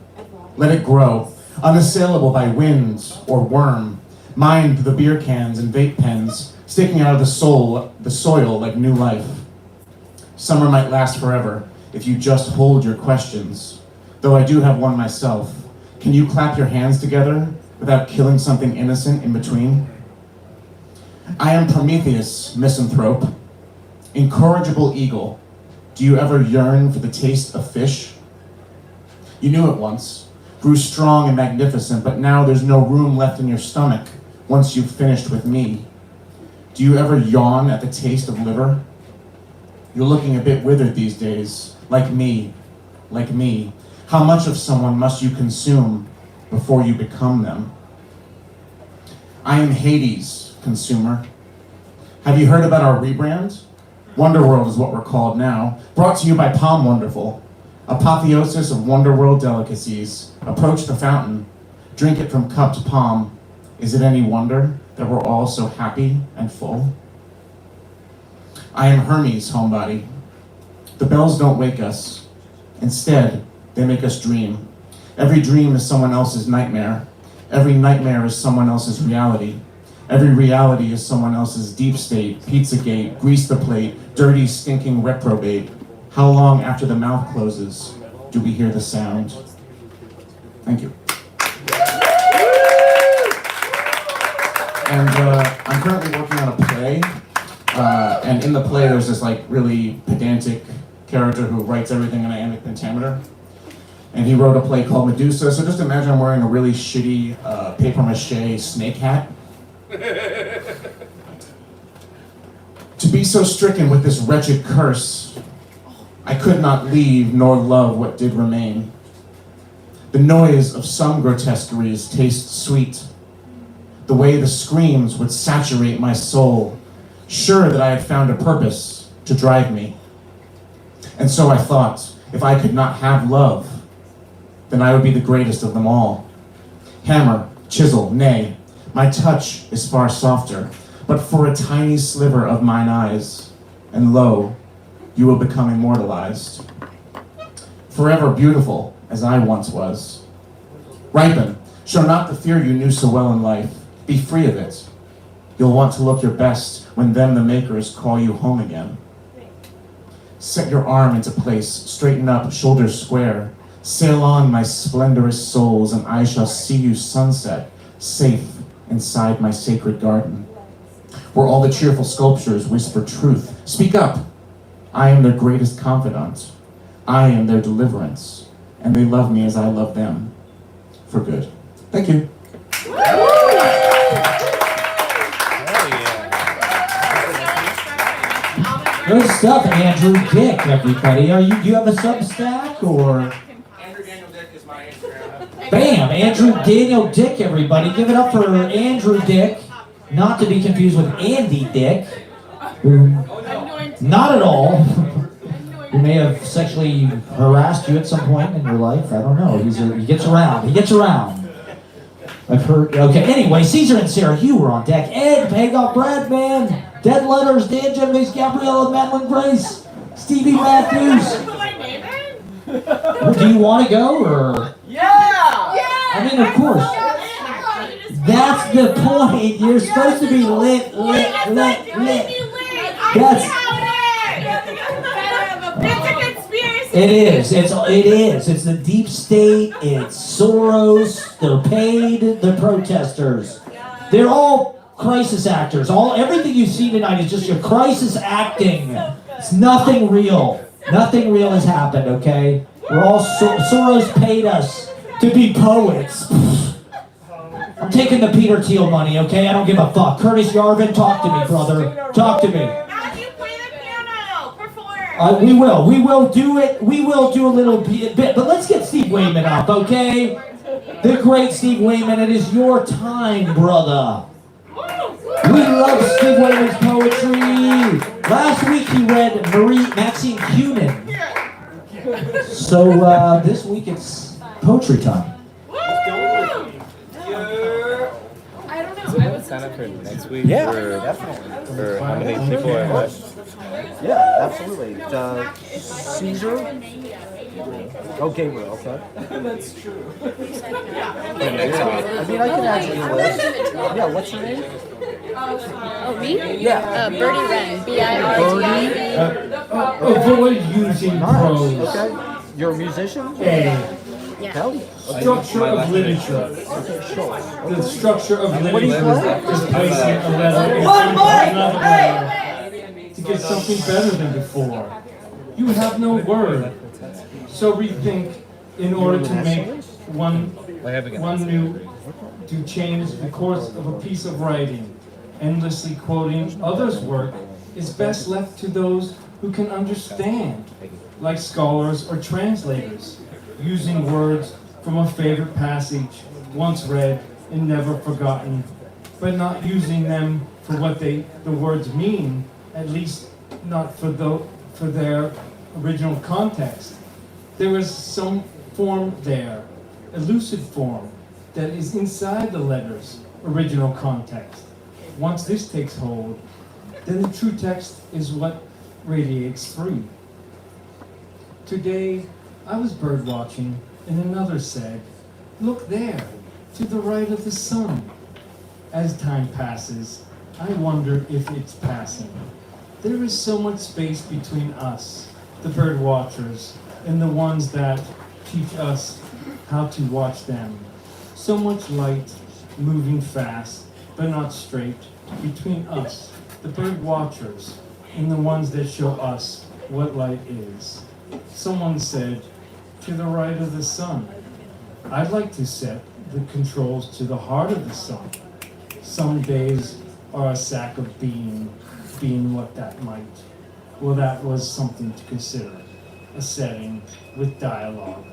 Let it grow, unassailable by wind or worm. Mind the beer cans and vape pens sticking out of the soil like new life. Summer might last forever if you just hold your questions. Though I do have one myself. Can you clap your hands together without killing something innocent in between? I am Prometheus, misanthrope. Incorrigible eagle. Do you ever yearn for the taste of fish? You knew it once, grew strong and magnificent, but now there's no room left in your stomach once you've finished with me. Do you ever yawn at the taste of liver? You're looking a bit withered these days, like me, like me. How much of someone must you consume before you become them? I am Hades, consumer. Have you heard about our rebrand? Wonderworld is what we're called now. Brought to you by Palm Wonderful. Apotheosis of Wonderworld delicacies. Approach the fountain. Drink it from cup to palm. Is it any wonder that we're all so happy and full? I am Hermes, homebody. The bells don't wake us. Instead, they make us dream. Every dream is someone else's nightmare. Every nightmare is someone else's reality. Every reality is someone else's deep state, Pizzagate, grease the plate, dirty, stinking reprobate. How long after the mouth closes do we hear the sound? Thank you. And I'm currently working on a play, and in the play there's this like really pedantic character who writes everything in iambic pentameter. And he wrote a play called Medusa, so just imagine I'm wearing a really shitty papier-mâché snake hat. To be so stricken with this wretched curse, I could not leave nor love what did remain. The noise of some grotesqueries tastes sweet. The way the screams would saturate my soul, sure that I had found a purpose to drive me. And so I thought, if I could not have love, then I would be the greatest of them all. Hammer, chisel, nay, my touch is far softer, but for a tiny sliver of mine eyes, and lo, you will become immortalized. Forever beautiful, as I once was. Ripen, show not the fear you knew so well in life. Be free of it. You'll want to look your best when them the makers call you home again. Set your arm into place, straighten up, shoulders square. Sail on, my splendorous souls, and I shall see you sunset, safe inside my sacred garden, where all the cheerful sculptures whisper truth. Speak up. I am their greatest confidant. I am their deliverance, and they love me as I love them, for good. Thank you. Good stuff, Andrew Dick, everybody. Do you have a Substack or? Bam! Andrew Daniel Dick, everybody. Give it up for Andrew Dick, not to be confused with Andy Dick, who, not at all, who may have sexually harassed you at some point in your life. I don't know. He gets around. He gets around. I've heard. Okay, anyway, Cesar and Sarah Hugh were on deck. Ed, Pankov, Bradman, Dead Letters, Dan Genoves, Gabriella, Madeline Grace, Stevie Matthews. Do you want to go or? I mean, of course. That's the point. You're supposed to be lit. It is. It's the deep state. It's Soros. They're paid. The protesters. They're all crisis actors. Everything you see tonight is just your crisis acting. It's nothing real. Nothing real has happened. Okay. We're all Soros paid us to be poets. I'm taking the Peter Thiel money, okay? I don't give a fuck. Curtis Yarvin, talk to me, brother. Talk to me. How do you play the piano? Perform. We will do it. We will do a little bit, but let's get Steve Weyman up, okay? The great Steve Weyman. It is your time, brother. We love Steve Weyman's poetry. Last week he read Maxine Cunin. So this week it's poetry time. I don't know. I was Sign up for next week? Yeah, or, definitely. Or how many people are left? Yeah, absolutely. Cesar? Oh, Gabriel, okay. That's true. I mean, I can add you a list. Yeah, what's your name? Oh, me? Yeah. Birdie Wren. B-I-R-D-I-E. Avoid using prose. Okay. You're a musician? Yeah. Hell yeah. Structure of literature. Okay, sure. The structure of What do you literature play? is placing a letter in front of another letter to get something better than before. You have no word. So rethink in order to make one new, to change the course of a piece of writing. Endlessly quoting others' work is best left to those who can understand, like scholars or translators, using words from a favorite passage, once read and never forgotten, but not using them for what the words mean, at least not for their original context. There is some form there, elusive form, that is inside the letter's original context. Once this takes hold, then the true text is what radiates through. Today, I was bird watching, and another said, "Look there, to the right of the sun." As time passes, I wonder if it's passing. There is so much space between us, the bird watchers, and the ones that teach us how to watch them. So much light, moving fast, but not straight, between us, the bird watchers, and the ones that show us what light is. Someone said, "To the right of the sun." I'd like to set the controls to the heart of the sun. Some days are a sack of being what that might. Well, that was something to consider. A setting with dialogue.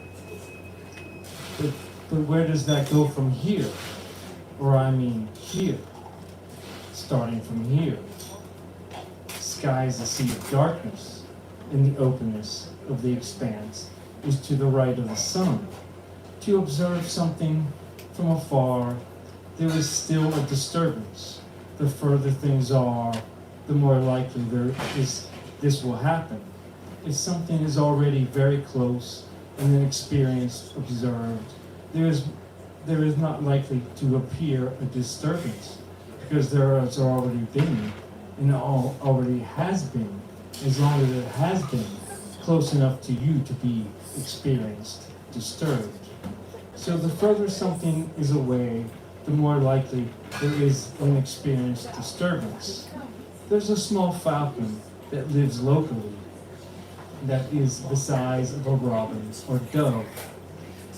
But where does that go from here? Or I mean here. Starting from here. Sky is a sea of darkness, and the openness of the expanse is to the right of the sun. To observe something from afar, there is still a disturbance. The further things are, the more likely this will happen. If something is already very close and then experienced, observed, there is not likely to appear a disturbance, because there has already been, and already has been, as long as it has been close enough to you to be experienced, disturbed. So the further something is away, the more likely there is an experienced disturbance. There's a small falcon that lives locally that is the size of a robin or dove.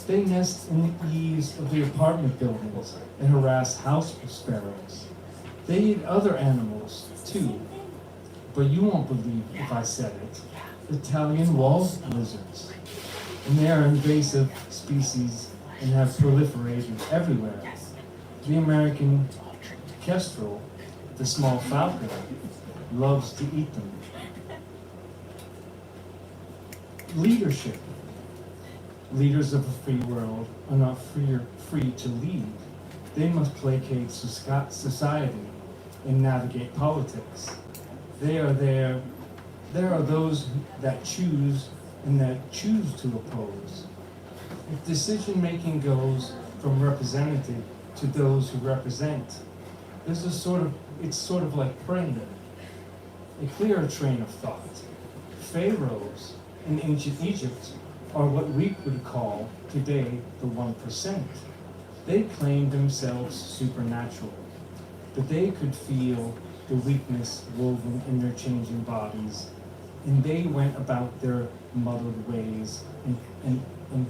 They nest in the eaves of the apartment buildings and harass house sparrows. They eat other animals too, but you won't believe if I said it. Italian wall lizards. And they are invasive species and have proliferated everywhere. The American kestrel, the small falcon, loves to eat them. Leadership. Leaders of a free world are not free to lead. They must placate society and navigate politics. There are those that choose and that choose to oppose. If decision-making goes from representative to those who represent, it's sort of like praying, a clearer train of thought. Pharaohs in ancient Egypt are what we would call today the 1%. They claimed themselves supernatural, but they could feel the weakness woven in their changing bodies, and they went about their muddled ways and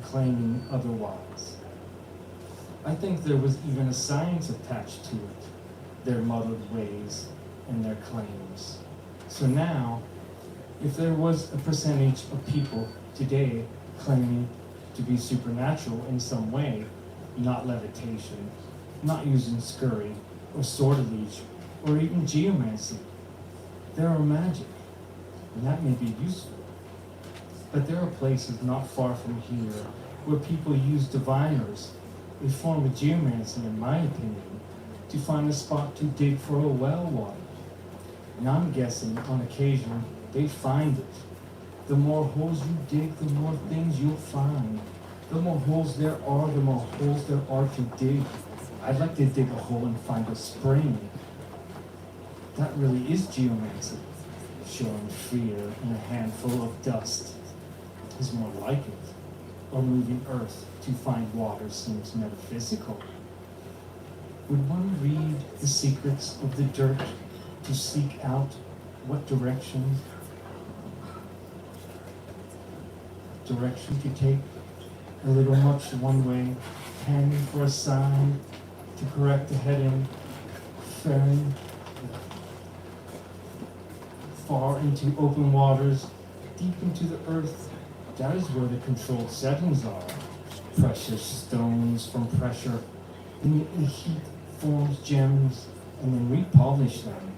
claiming otherwise. I think there was even a science attached to it, their muddled ways and their claims. So now, if there was a percentage of people today claiming to be supernatural in some way, not levitation, not using scurry or sortilege or even geomancy, there are magic, and that may be useful. But there are places not far from here where people use diviners, a form of geomancy in my opinion, to find a spot to dig for a well water. And I'm guessing on occasion they find it. The more holes you dig, the more things you'll find. The more holes there are, the more holes there are to dig. I'd like to dig a hole and find a spring. That really is geomancy. Showing fear in a handful of dust is more like it. Or moving earth to find water seems metaphysical. Would one read the secrets of the dirt to seek out what direction to take? A little much one way, panning for a sign to correct the heading, faring far into open waters, deep into the earth. That is where the controlled settings are. Precious stones from pressure. In the heat forms gems, and then we polish them.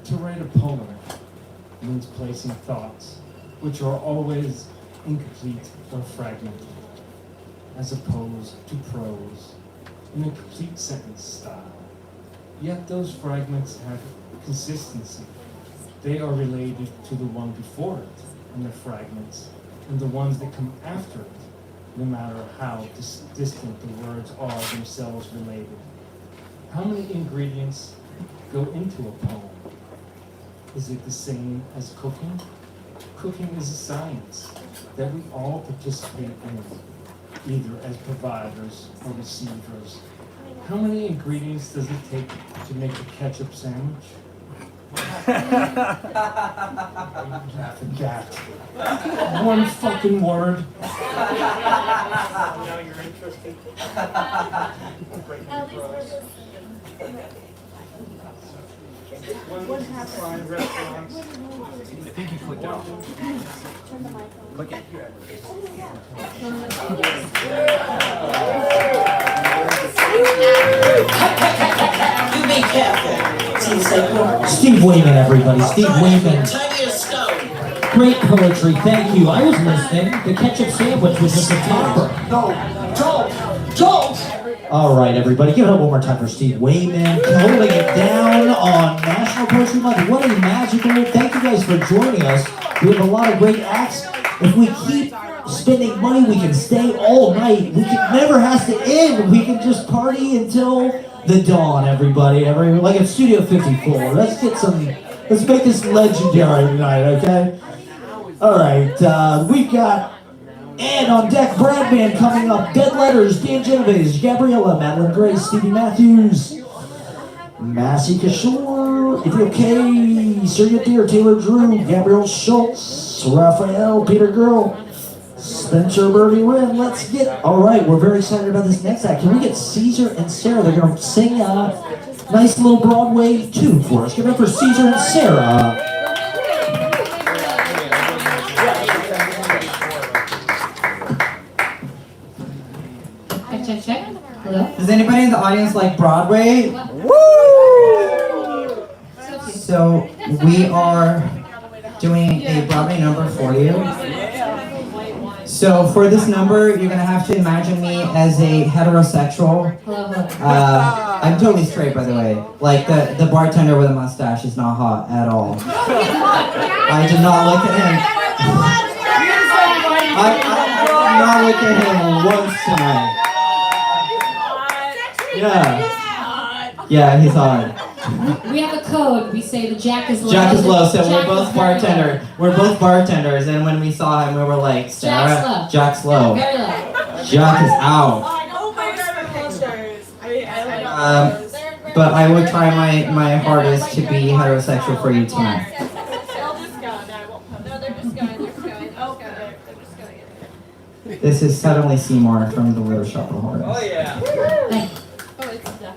To write a poem means placing thoughts, which are always incomplete or fragmented, as opposed to prose, in a complete sentence style. Yet those fragments have consistency. They are related to the one before it, and the fragments, and the ones that come after it, no matter how distant the words are themselves related. How many ingredients go into a poem? Is it the same as cooking? Cooking is a science that we all participate in, either as providers or receivers. How many ingredients does it take to make a ketchup sandwich? Forget. One fucking word. Now you're interested. One fine restaurants. I think you clicked it off. Click it. You be careful. Steve Weyman, everybody. Steve Weyman. Tiniest stone. Great poetry, thank you. I was listening. The ketchup sandwich was just a topper. No, don't. All right, everybody, give it up one more time for Steve Weyman, holding it down on National Poetry Month. What a magical, thank you guys for joining us. We have a lot of great acts. If we keep spending money, we can stay all night. We can never has to end. We can just party until the dawn, everybody. Like at Studio 54. Let's make this legendary tonight, okay? All right, we've got and on deck, Bradman coming up. Dead Letters, Dan Genoves, Gabriella, Madeline Grace, Stevie Matthews, Massey Kishore, If You Okay, Surya Deer, Taylor Drew, Gabrielle Schultz, Raphael, Peter Gurl, Spencer Birdie Wynn. Let's get, all right, we're very excited about this next act. Can we get Cesar and Sarah? They're going to sing a nice little Broadway tune for us. Give it up for Cesar and Sarah. Check. Hello? Does anybody in the audience like Broadway? Woo! So we are doing a Broadway number for you. So for this number, you're gonna have to imagine me as a heterosexual. I'm totally straight, by the way. Like the bartender with a mustache is not hot at all. I did not look at him. I did not look at him once tonight. Yeah, he's hot. We have a code. We say the Jack is low. Jack is low, so Jack we're both bartender. We're both bartenders, and when we saw him, we were like, Sarah, Jack's low. Very low. Jack is out. But I would try my hardest to be heterosexual for you tonight. This is Suddenly Seymour from The Little Shop of Horrors. Oh yeah.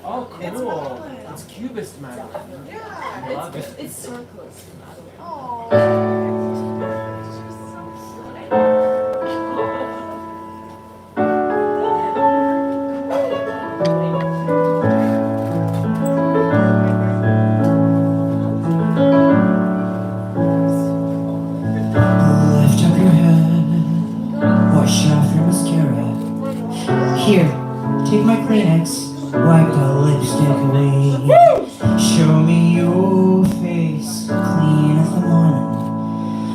Oh, cool. It's cubist, man. Yeah, it's circles. Here, take my Kleenex, wipe the lipstick away. Show me your face, clean as the morning.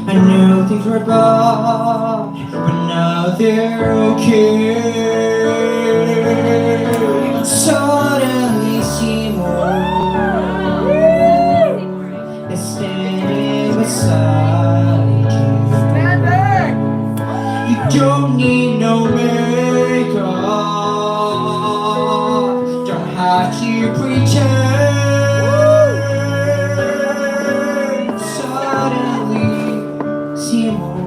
I know things were bad, but now they're okay. Suddenly Seymour is standing beside you. You don't need no makeup, don't have to pretend. Suddenly Seymour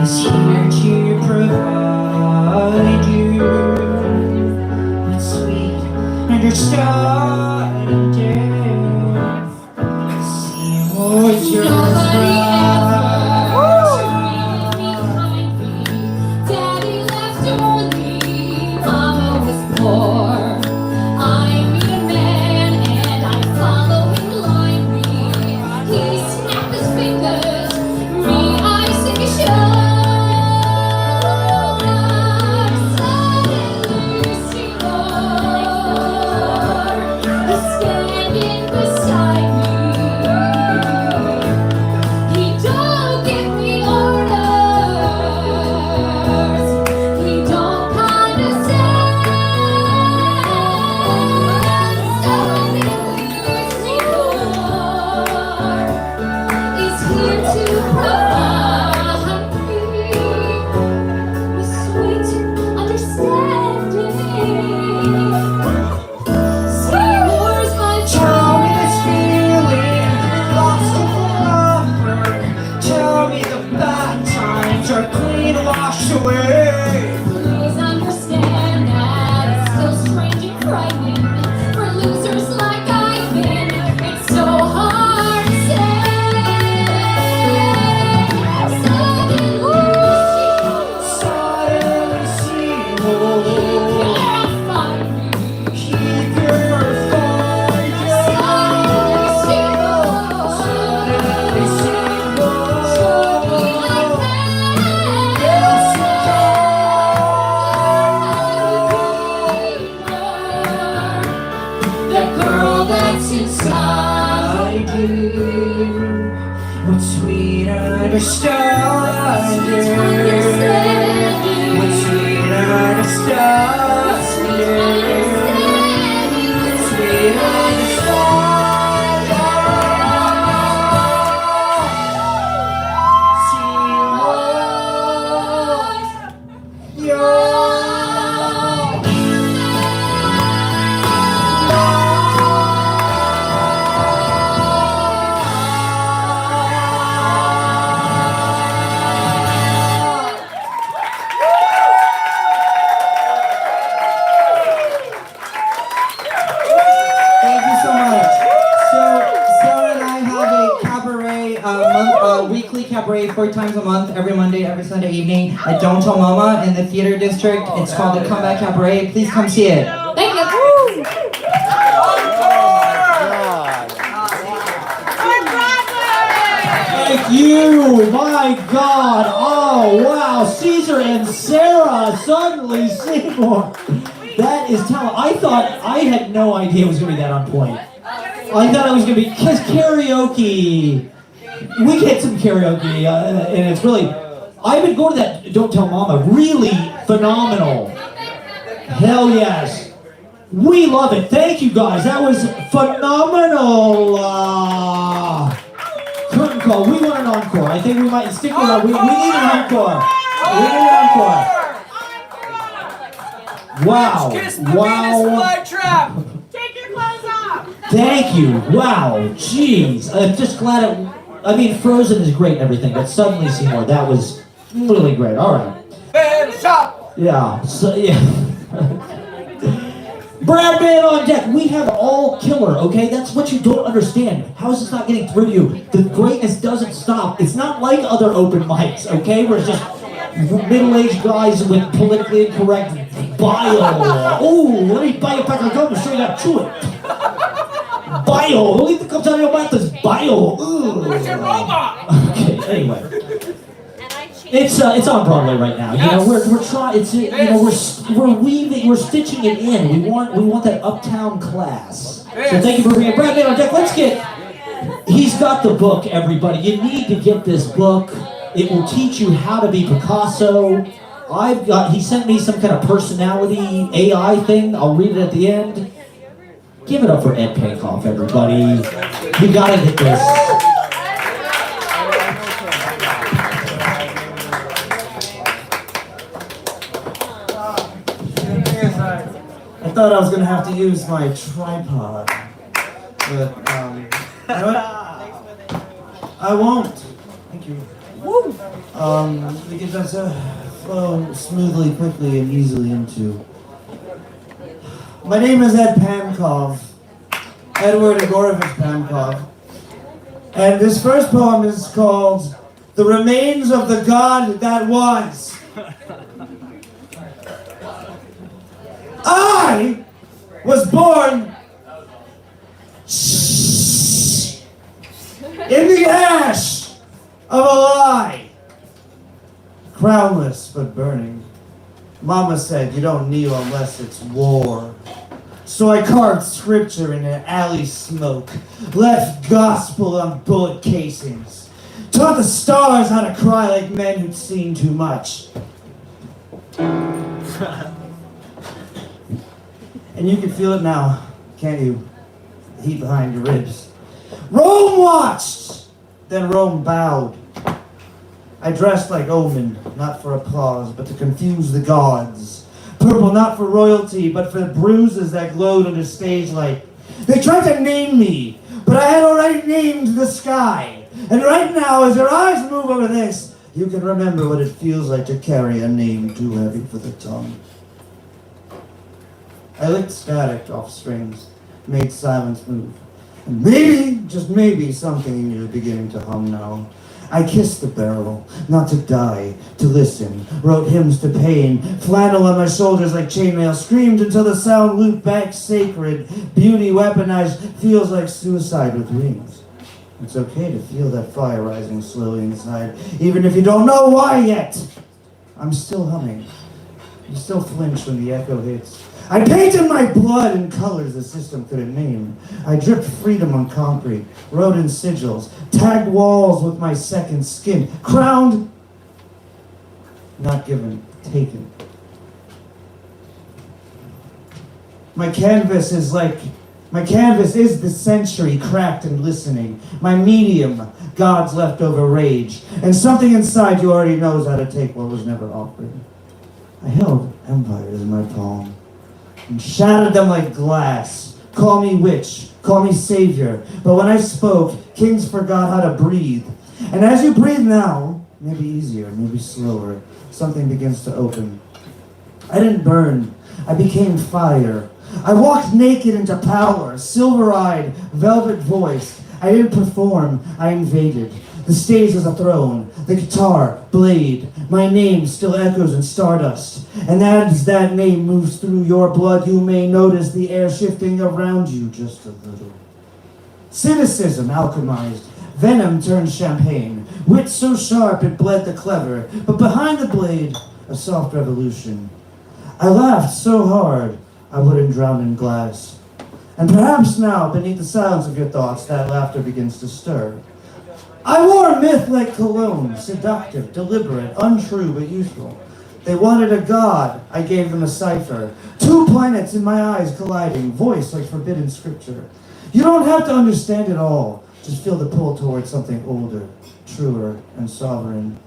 is here to provide you with sweet understanding. Seymour's your Daddy left early, Mama was poor. I meet a man and I follow him blindly. He snapped his fingers, me I sing a show. Suddenly Seymour is standing beside me. He don't give me orders. He don't condescend. Suddenly Seymour is here to provide me with sweet understanding. Seymour's my Tell me this feeling, lost in lumber. Tell me the bad times are clean washed away. Please understand that it's still strange and frightening for losers like I've been. It's so hard to say. Suddenly Seymour, keep your find me. Suddenly Seymour, Suddenly Seymour, show me like the girl that's inside you, with sweet understanding, with sweet understanding, sweet Thank you so much. So, Sarah and I have a cabaret, weekly cabaret 4 times a month, every Monday, every Sunday evening at Don't Tell Mama in the theater district. It's called the Comeback Cabaret. Please come see it. Thank you. Thank you, my God. Oh, wow. Cesar and Sarah, suddenly Seymour. That is talent. I had no idea it was going to be that on point. I thought it was going to be, because karaoke, we get some karaoke, and it's really, I would go to that Don't Tell Mama, really phenomenal. Hell yes. We love it. Thank you guys. That was phenomenal. Curtain call. We want an encore. I think we might stick with it. We need an encore. We need an encore. Wow. Wow. Take your clothes off. Thank you. Wow. Jeez. I'm just glad it. I mean, Frozen is great and everything, but suddenly Seymour, that was really great. All right. Yeah. So yeah. Brad Man on deck. We have all killer, okay? That's what you don't understand. How is this not getting through to you? The greatness doesn't stop. It's not like other open mics, okay? Where it's just middle-aged guys with politically incorrect bio. Oh, let me buy a pack of gum and show you how to chew it. Bio. The only thing that comes out of your mouth is bio. Ugh. Where's your robot? Okay, anyway. It's on Broadway right now. You know, we're trying. It's you know we're weaving, we're stitching it in. We want that uptown class. So thank you for bringing Bradley on deck. Let's get. He's got the book, everybody. You need to get this book. It will teach you how to be Picasso. He sent me some kind of personality AI thing. I'll read it at the end. Give it up for Ed Pankov, everybody. You gotta get this. I thought I was gonna have to use my tripod, but you know what? I won't. Thank you. Woo! We can just flow smoothly, quickly, and easily into. My name is Ed Pankov, Edward Igorovich Pankov, and this first poem is called "The Remains of the God That Was." I was born in the ash of a lie. Crownless but burning. Mama said you don't kneel unless it's war. So I carved scripture in an alley smoke, left gospel on bullet casings, taught the stars how to cry like men who'd seen too much. And you can feel it now, can't you? The heat behind your ribs. Rome watched, then Rome bowed. I dressed like Omen, not for applause, but to confuse the gods. Purple not for royalty, but for the bruises that glowed under stage light. They tried to name me, but I had already named the sky. And right now, as your eyes move over this, you can remember what it feels like to carry a name too heavy for the tongue. I licked static off strings, made silence move. And maybe, just maybe, something in you is beginning to hum now. I kissed the barrel, not to die, to listen. Wrote hymns to pain, flannel on my shoulders like chainmail. Screamed until the sound looped back sacred. Beauty weaponized feels like suicide with wings. It's okay to feel that fire rising slowly inside, even if you don't know why yet. I'm still humming. You still flinch when the echo hits. I painted my blood in colors the system couldn't name. I dripped freedom on concrete, wrote in sigils, tagged walls with my second skin. Crowned, not given, taken. My canvas is the century cracked and listening. My medium, God's leftover rage. And something inside you already knows how to take what was never offered. I held empires in my palm and shattered them like glass. Call me witch, call me savior. But when I spoke, kings forgot how to breathe. And as you breathe now, maybe easier, maybe slower, something begins to open. I didn't burn, I became fire. I walked naked into power, silver-eyed, velvet-voiced. I didn't perform, I invaded. The stage was a throne, the guitar, blade. My name still echoes in stardust. And as that name moves through your blood, you may notice the air shifting around you just a little. Cynicism alchemized. Venom turned champagne. Wit so sharp it bled the clever. But behind the blade, a soft revolution. I laughed so hard, I wouldn't drown in glass. And perhaps now, beneath the silence of your thoughts, that laughter begins to stir. I wore a myth like cologne, seductive, deliberate, untrue but useful. They wanted a god, I gave them a cipher. 2 planets in my eyes colliding, voice like forbidden scripture. You don't have to understand it all, just feel the pull towards something older, truer, and sovereign.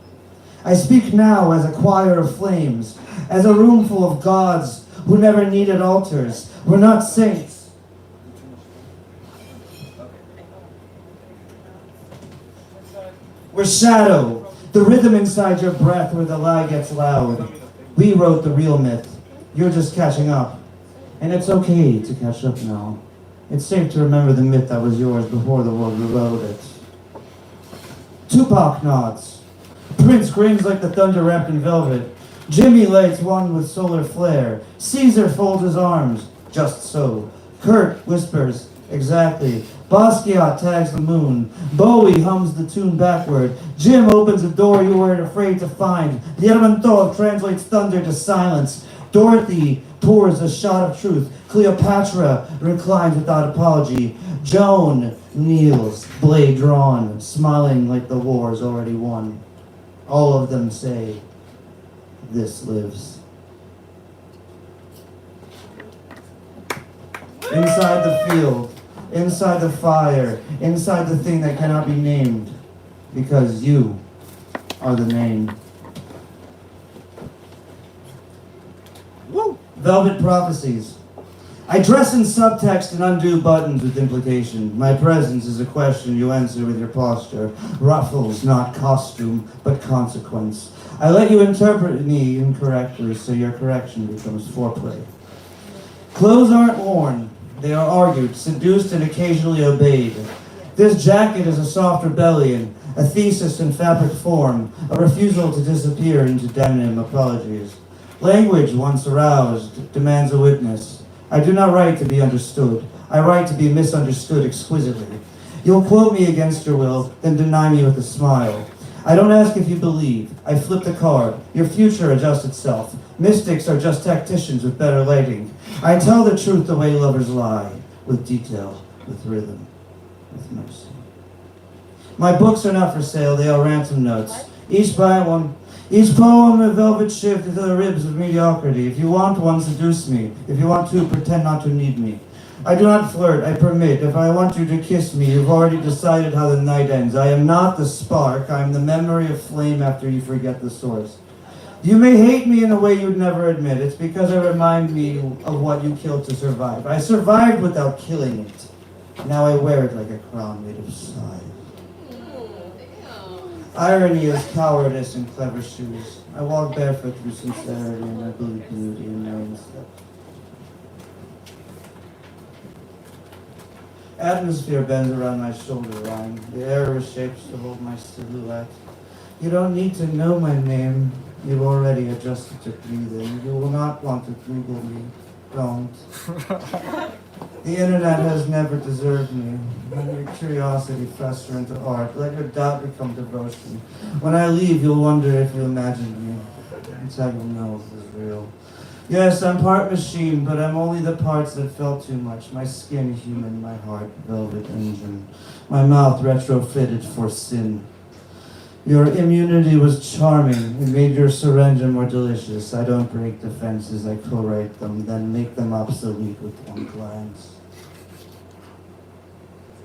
I speak now as a choir of flames, as a room full of gods who never needed altars. We're not saints. We're shadow, the rhythm inside your breath where the lie gets loud. We wrote the real myth. You're just catching up. And it's okay to catch up now. It's safe to remember the myth that was yours before the world rewrote it. Tupac nods. Prince grins like the thunder wrapped in velvet. Jimmy lights one with solar flare. Cesar folds his arms. Just so. Kurt whispers, Exactly. Basquiat tags the moon. Bowie hums the tune backward. Jim opens a door you weren't afraid to find. Yermantov translates thunder to silence. Dorothy pours a shot of truth. Cleopatra reclines without apology. Joan kneels, blade drawn, smiling like the war's already won. All of them say, this lives. Inside the field, inside the fire, inside the thing that cannot be named, because you are the name. Woo! Velvet prophecies. I dress in subtext and undo buttons with implication. My presence is a question you answer with your posture. Ruffles, not costume, but consequence. I let you interpret me incorrectly, so your correction becomes foreplay. Clothes aren't worn. They are argued, seduced, and occasionally obeyed. This jacket is a soft rebellion, a thesis in fabric form, a refusal to disappear into denim apologies. Language, once aroused, demands a witness. I do not write to be understood. I write to be misunderstood exquisitely. You'll quote me against your will, then deny me with a smile. I don't ask if you believe. I flip the card. Your future adjusts itself. Mystics are just tacticians with better lighting. I tell the truth the way lovers lie, with detail, with rhythm, with mercy. My books are not for sale, they are ransom notes. Each buy one. Each poem a velvet shift into the ribs of mediocrity. If you want one, seduce me. If you want to, pretend not to need me. I do not flirt, I permit. If I want you to kiss me, you've already decided how the night ends. I am not the spark, I am the memory of flame after you forget the source. You may hate me in a way you'd never admit. It's because I remind me of what you killed to survive. I survived without killing it. Now I wear it like a crown made of sighs. Irony is cowardice in clever shoes. I walk barefoot through sincerity and I believe beauty in my own steps. Atmosphere bends around my shoulder line. The air reshapes to hold my silhouette. You don't need to know my name. You've already adjusted to breathing. You will not want to Google me. Don't. The internet has never deserved me. Let your curiosity fester into art. Let your doubt become devotion. When I leave, you'll wonder if you imagined me. That's how you'll know if it's real. Yes, I'm part machine, but I'm only the parts that felt too much. My skin human, my heart velvet engine. My mouth retrofitted for sin. Your immunity was charming. It made your surrender more delicious. I don't break defenses, I co-write them, then make them obsolete with one glance.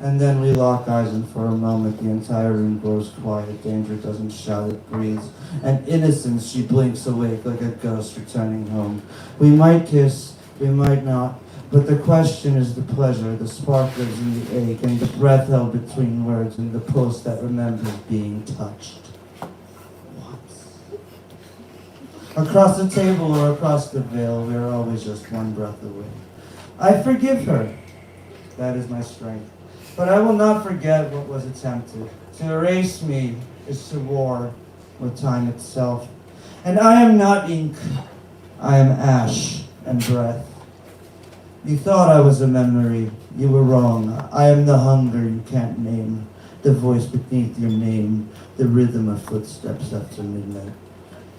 And then we lock eyes, and for a moment the entire room grows quiet. Danger doesn't shout, it breathes. And innocence, she blinks awake like a ghost returning home. We might kiss, we might not, but the question is the pleasure. The spark lives in the ache, and the breath held between words, and the pulse that remembers being touched. Once. Across the table or across the veil, we are always just one breath away. I forgive her. That is my strength. But I will not forget what was attempted. To erase me is to war with time itself. And I am not ink. I am ash and breath. You thought I was a memory. You were wrong. I am the hunger you can't name. The voice beneath your name. The rhythm of footsteps after midnight.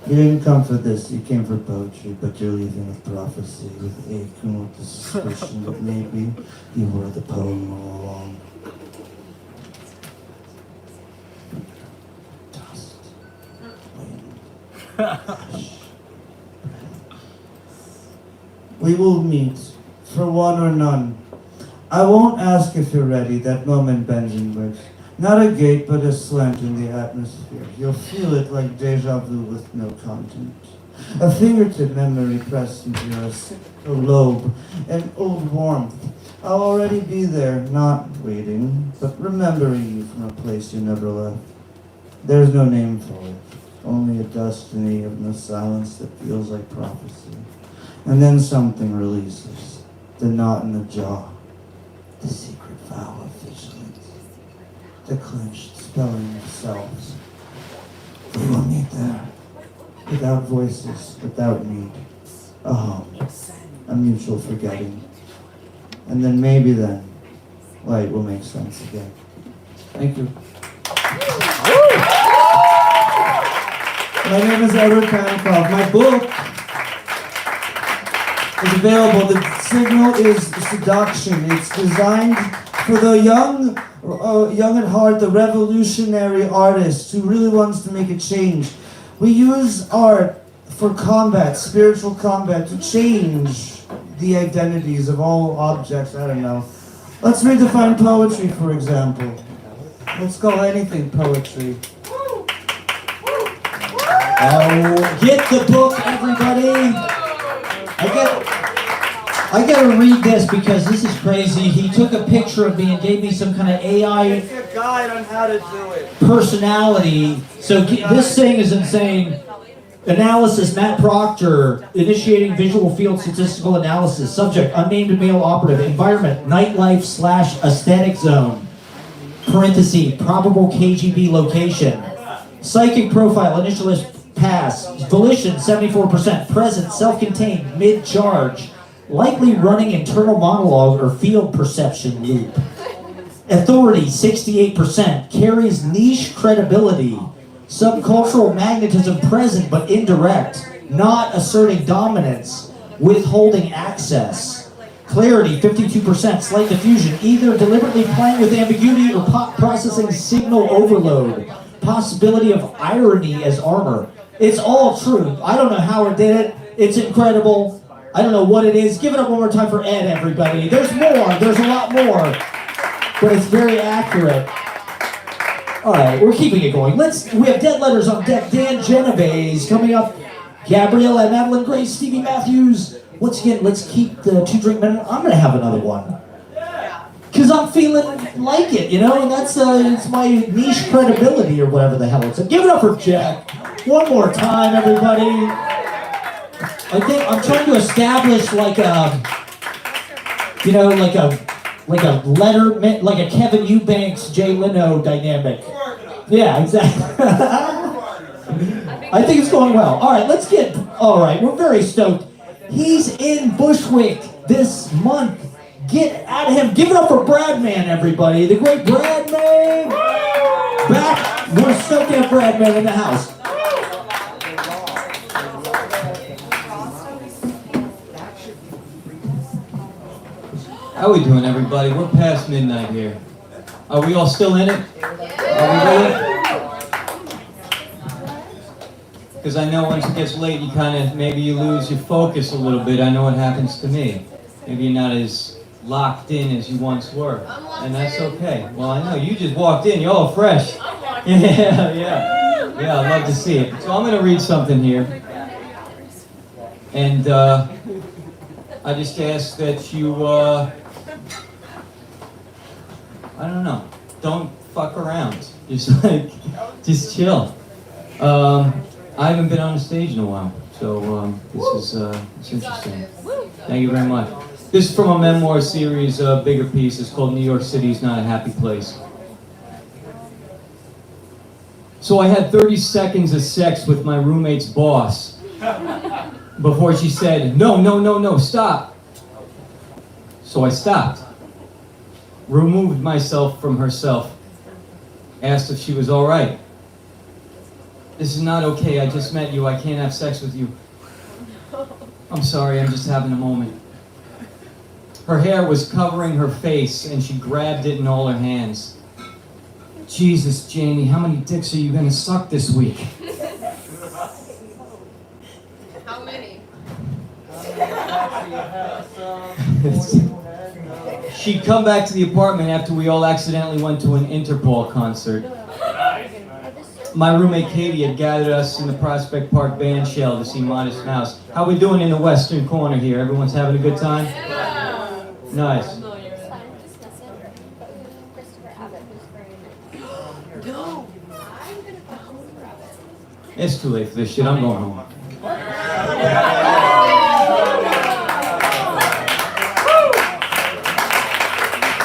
You didn't come for this. You came for poetry. But you're leaving with prophecy, with ache and with the suspicion that maybe you were the poem all along. Dust. Wind. Ash. We will meet. For one or none. I won't ask if you're ready, that moment bends inwards. Not a gate, but a slant in the atmosphere. You'll feel it like deja vu with no content. A fingertip memory pressed into your occipital lobe, an old warmth. I'll already be there, not waiting, but remembering you from a place you never left. There's no name for it, only a destiny of no silence that feels like prophecy. And then something releases. The knot in the jaw, the secret vow of vigilance, the clenched spelling of selves. We will meet there, without voices, without need, a home, a mutual forgetting. And then maybe then, light will make sense again. Thank you. My name is Edward Pankov. My book is available. The signal is seduction. It's designed for the young at heart, the revolutionary artist who really wants to make a change. We use art for combat, spiritual combat, to change the identities of all objects. I don't know. Let's redefine poetry, for example. Let's call anything poetry. Oh, get the book, everybody! I gotta read this because this is crazy. He took a picture of me and gave me some kind of AI It's a guide on how to do it. personality. So this thing is insane. Analysis, Matt Proctor, initiating visual field statistical analysis. Subject, unnamed male operative. Environment, nightlife / aesthetic zone. Parenthesis, probable KGB location. Psychic profile, initialist pass. Volition, 74%. Present, self-contained, mid-charge. Likely running internal monologue or field perception loop. Authority, 68%. Carries niche credibility. Subcultural magnetism present but indirect. Not asserting dominance. Withholding access. Clarity, 52%. Slight diffusion. Either deliberately playing with ambiguity or processing signal overload. Possibility of irony as armor. It's all truth. I don't know how it did it. It's incredible. I don't know what it is. Give it up one more time for Ed, everybody. There's more. There's a lot more. But it's very accurate. All right, we're keeping it going. We have dead letters on deck. Dan Genoves coming up. Gabriella, Madeline, Grace, Stevie Matthews. Once again, let's keep the 2-drink minute. I'm gonna have another one. Cause I'm feeling like it, you know, and that's it's my niche credibility or whatever the hell it's. So give it up for Jack. One more time, everybody. I think I'm trying to establish like a, you know, like a letter, like a Kevin Eubanks, Jay Leno dynamic. Yeah, exactly. I think it's going well. All right, we're very stoked. He's in Bushwick this month. Get out of him. Give it up for Bradman, everybody. The great Bradman. Back. We're stoked to have Bradman in the house. How we doing, everybody? We're past midnight here. Are we all still in it? Are we ready? Because I know once it gets late, maybe you lose your focus a little bit. I know it happens to me. Maybe you're not as locked in as you once were. And that's okay. Well, I know, you just walked in. You're all fresh. Yeah, I'd love to see it. So I'm going to read something here. And I just ask that you, I don't know, don't fuck around. Just chill. I haven't been on a stage in a while, so this is it's interesting. Thank you very much. This is from a memoir series, bigger piece. It's called New York City is Not a Happy Place. So I had 30 seconds of sex with my roommate's boss before she said, no, stop. So I stopped, removed myself from herself, asked if she was all right. This is not okay, I just met you, I can't have sex with you. I'm sorry, I'm just having a moment. Her hair was covering her face and she grabbed it in all her hands. Jesus, Jamie, how many dicks are you gonna suck this week? How many? She'd come back to the apartment after we all accidentally went to an Interpol concert. My roommate Katie had gathered us in the Prospect Park band shell to see Modest Mouse. How we doing in the western corner here? Everyone's having a good time? Nice. It's too late for this shit. I'm going home.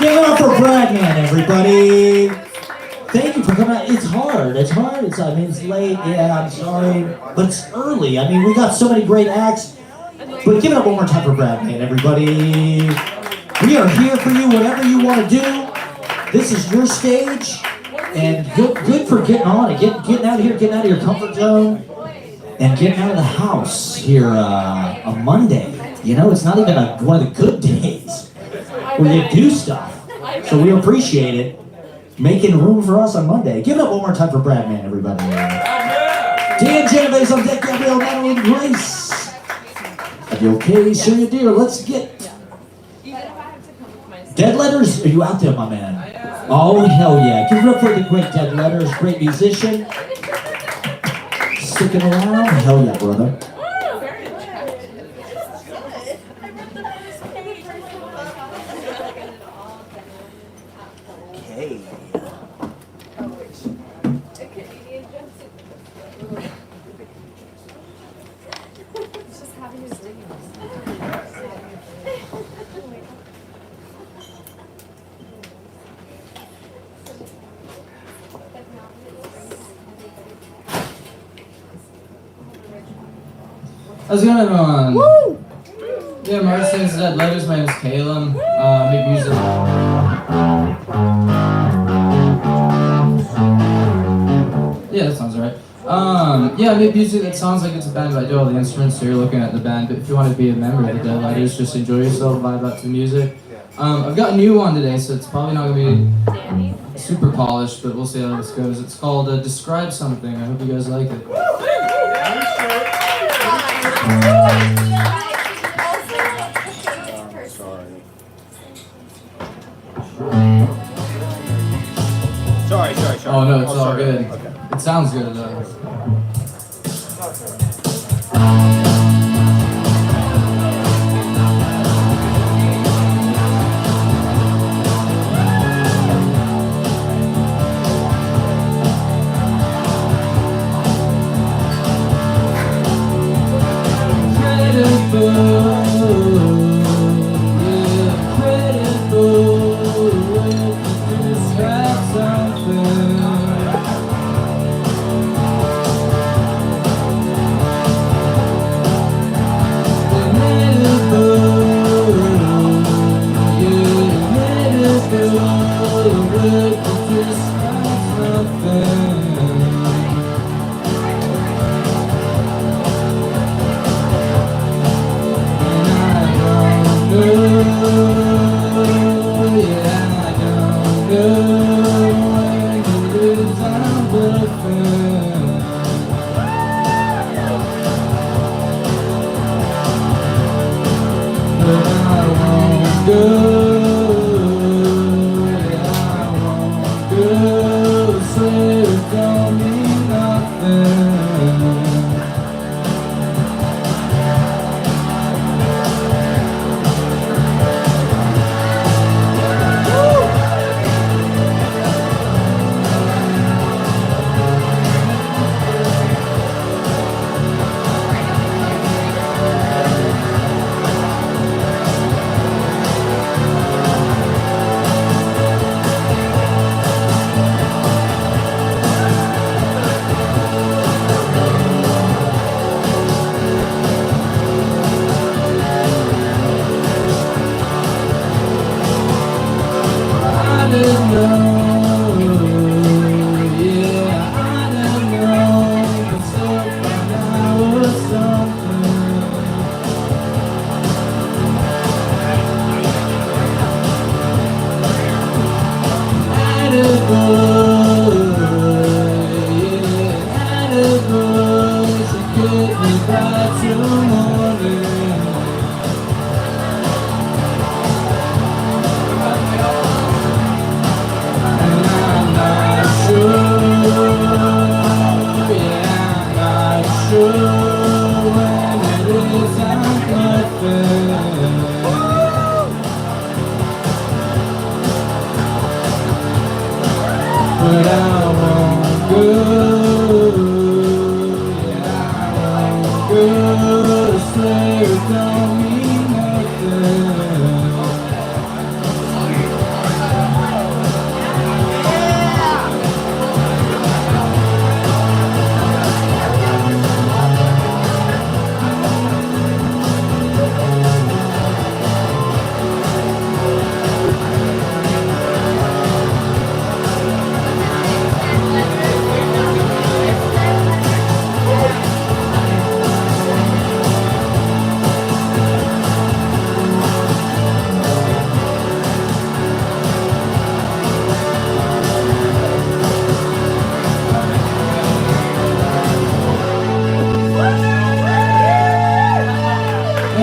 Give it up for Bradman, everybody. Thank you for coming out. It's hard. It's late. Yeah, I'm sorry. But it's early. I mean, we got so many great acts. But give it up one more time for Bradman, everybody. We are here for you, whatever you want to do. This is your stage, and good for getting on it, getting out of here, getting out of your comfort zone, and getting out of the house here on Monday. You know, it's not even one of the good days where you do stuff. So we appreciate it. Making room for us on Monday. Give it up one more time for Bradman, everybody. Dan Genoves on deck, Gabriella, Madeline, Grace. Are you okay? Sure you do. Let's get... Dead Letters? Are you out there, my man? Oh, hell yeah. Give it up for the great Dead Letters. Great musician. Sticking around? Hell yeah, brother. Okay. How's it going, everyone? Woo! Yeah, Martin's Dead Letters. My name is Caleb. Make music. Yeah, that sounds right. Yeah, I make music that sounds like it's a band, but I do all the instruments, so you're looking at the band. But if you want to be a member of the Dead Letters, just enjoy yourself, vibe out to the music. I've got a new one today, so it's probably not going to be super polished, but we'll see how this goes. It's called Describe Something. I hope you guys like it. Sorry. Oh no, it's all sorry. good. Okay. It sounds good though.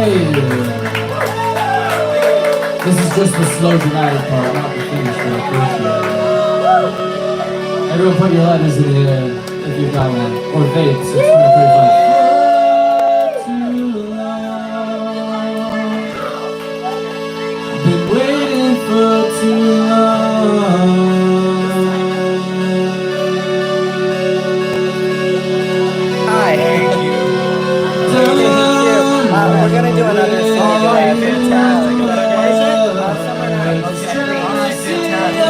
This is just the slow dramatic part, not the finish part. Everyone put your letters in the air if you've got one. Or vapes, it's 2035. Been waiting for too long. Hi, thank you. We're gonna do another song today. Fantastic. Is that okay? Summer night.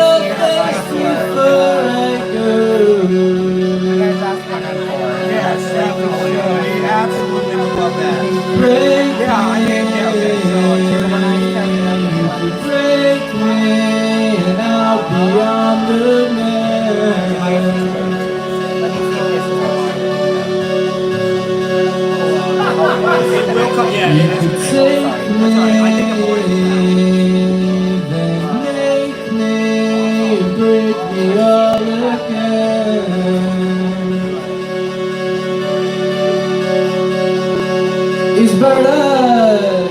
Okay. Yes, thank you. We absolutely would love that. Yeah, okay, so You could break me and I'll be on the You could take me, then make me, break me all again. It's better.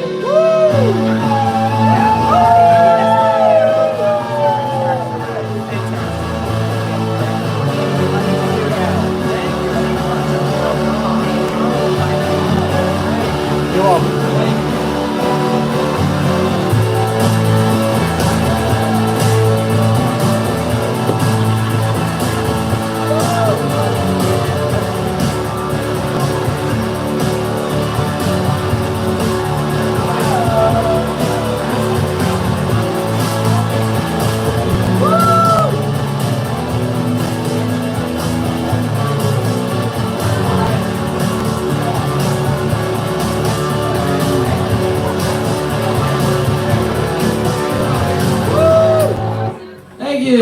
Thank you.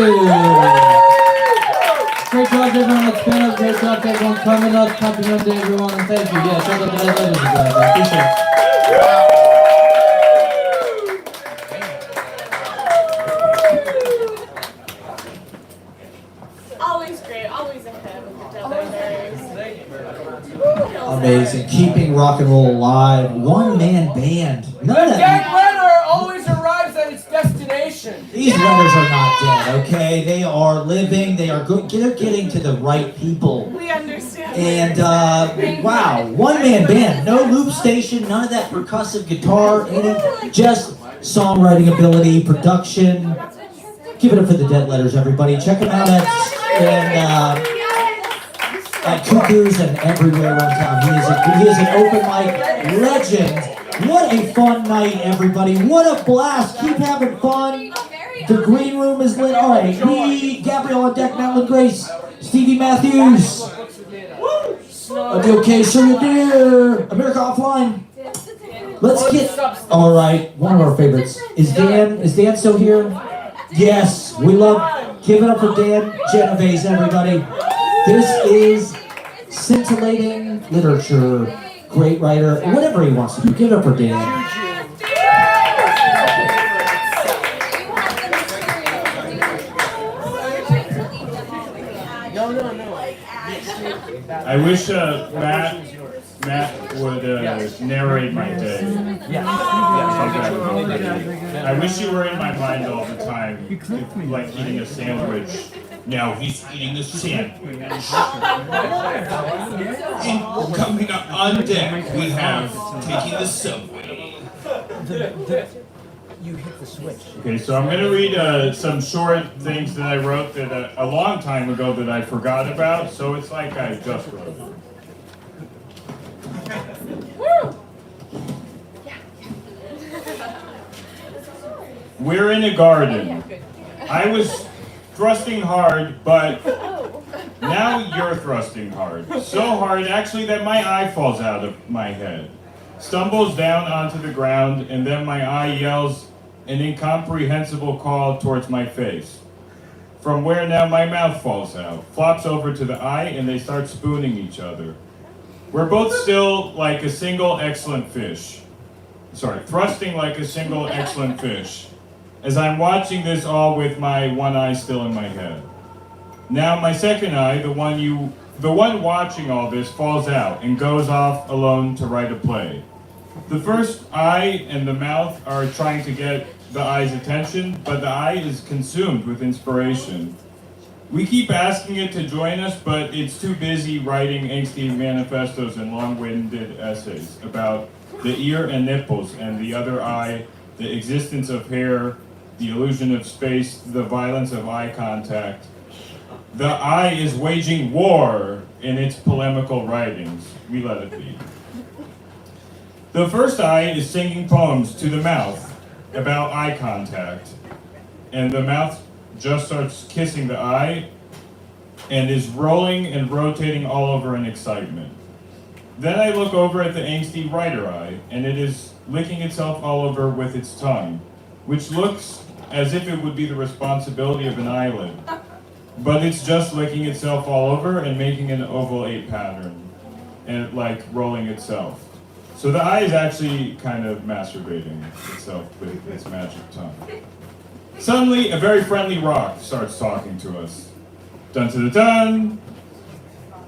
Great job, everyone that's been up. Great job, everyone coming up. Happy birthday, everyone, and thank you. Yeah, check out the dead letters, you guys. I appreciate it. Always great, always ahead with the deadlines. Amazing. Keeping rock and roll alive. One-man band. None of Dead that. letter always arrives at its destination. These letters are not dead, okay? They are living. They are good. They're getting to the right people. We understand. And wow, one-man band. No loop station. None of that percussive guitar in it. Just songwriting ability, production. Give it up for the Dead Letters, everybody. Check them out at Cuckoo's and everywhere around town. He is an open mic legend. What a fun night, everybody. What a blast. Keep having fun. The green room is lit. All right, me, Gabriella, Deck, Madeline, Grace, Stevie Matthews, Adiel, Sir Dear, America Offline. Let's get, all right, one of our favorites. Is Dan still here? Yes, we love, give it up for Dan Genoves, everybody. This is scintillating literature, great writer, whatever he wants to do. Give it up for Dan. I wish Matt would narrate my day. I wish you were in my mind all the time, like eating a sandwich. Now he's eating a sandwich. And coming up on deck, we have taking the subway. You hit the switch. Okay, so I'm going to read some short things that I wrote that a long time ago that I forgot about, so it's like I just wrote it. We're in a garden. I was thrusting hard, but now you're thrusting hard. So hard, actually, that my eye falls out of my head. Stumbles down onto the ground, and then my eye yells an incomprehensible call towards my face. From where now my mouth falls out, flops over to the eye, and they start spooning each other. We're both still like a single excellent fish. Thrusting like a single excellent fish. As I'm watching this all with my one eye still in my head. Now my second eye, the one watching all this, falls out and goes off alone to write a play. The first eye and the mouth are trying to get the eye's attention, but the eye is consumed with inspiration. We keep asking it to join us, but it's too busy writing angsty manifestos and long-winded essays about the ear and nipples and the other eye, the existence of hair, the illusion of space, the violence of eye contact. The eye is waging war in its polemical writings. We let it be. The first eye is singing poems to the mouth about eye contact, and the mouth just starts kissing the eye and is rolling and rotating all over in excitement. Then I look over at the angsty writer eye, and it is licking itself all over with its tongue, which looks as if it would be the responsibility of an eyelid. But it's just licking itself all over and making an oval 8 pattern, and like rolling itself. So the eye is actually kind of masturbating itself with its magic tongue. Suddenly, a very friendly rock starts talking to us. Dun dun dun dun!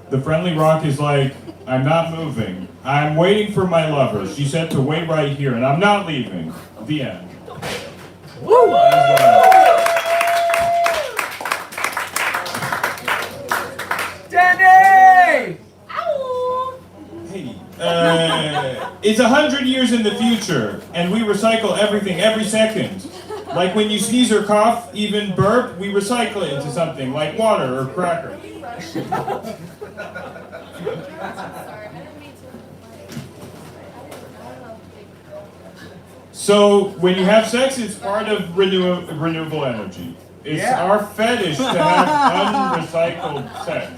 The friendly rock is like, I'm not moving. I'm waiting for my lover. She said to wait right here, and I'm not leaving. The end. Woo! Danny! Hey, it's 100 years in the future, and we recycle everything every second. Like when you sneeze or cough, even burp, we recycle it into something like water or cracker. So when you have sex, it's part of renewable energy. It's our fetish to have unrecycled sex.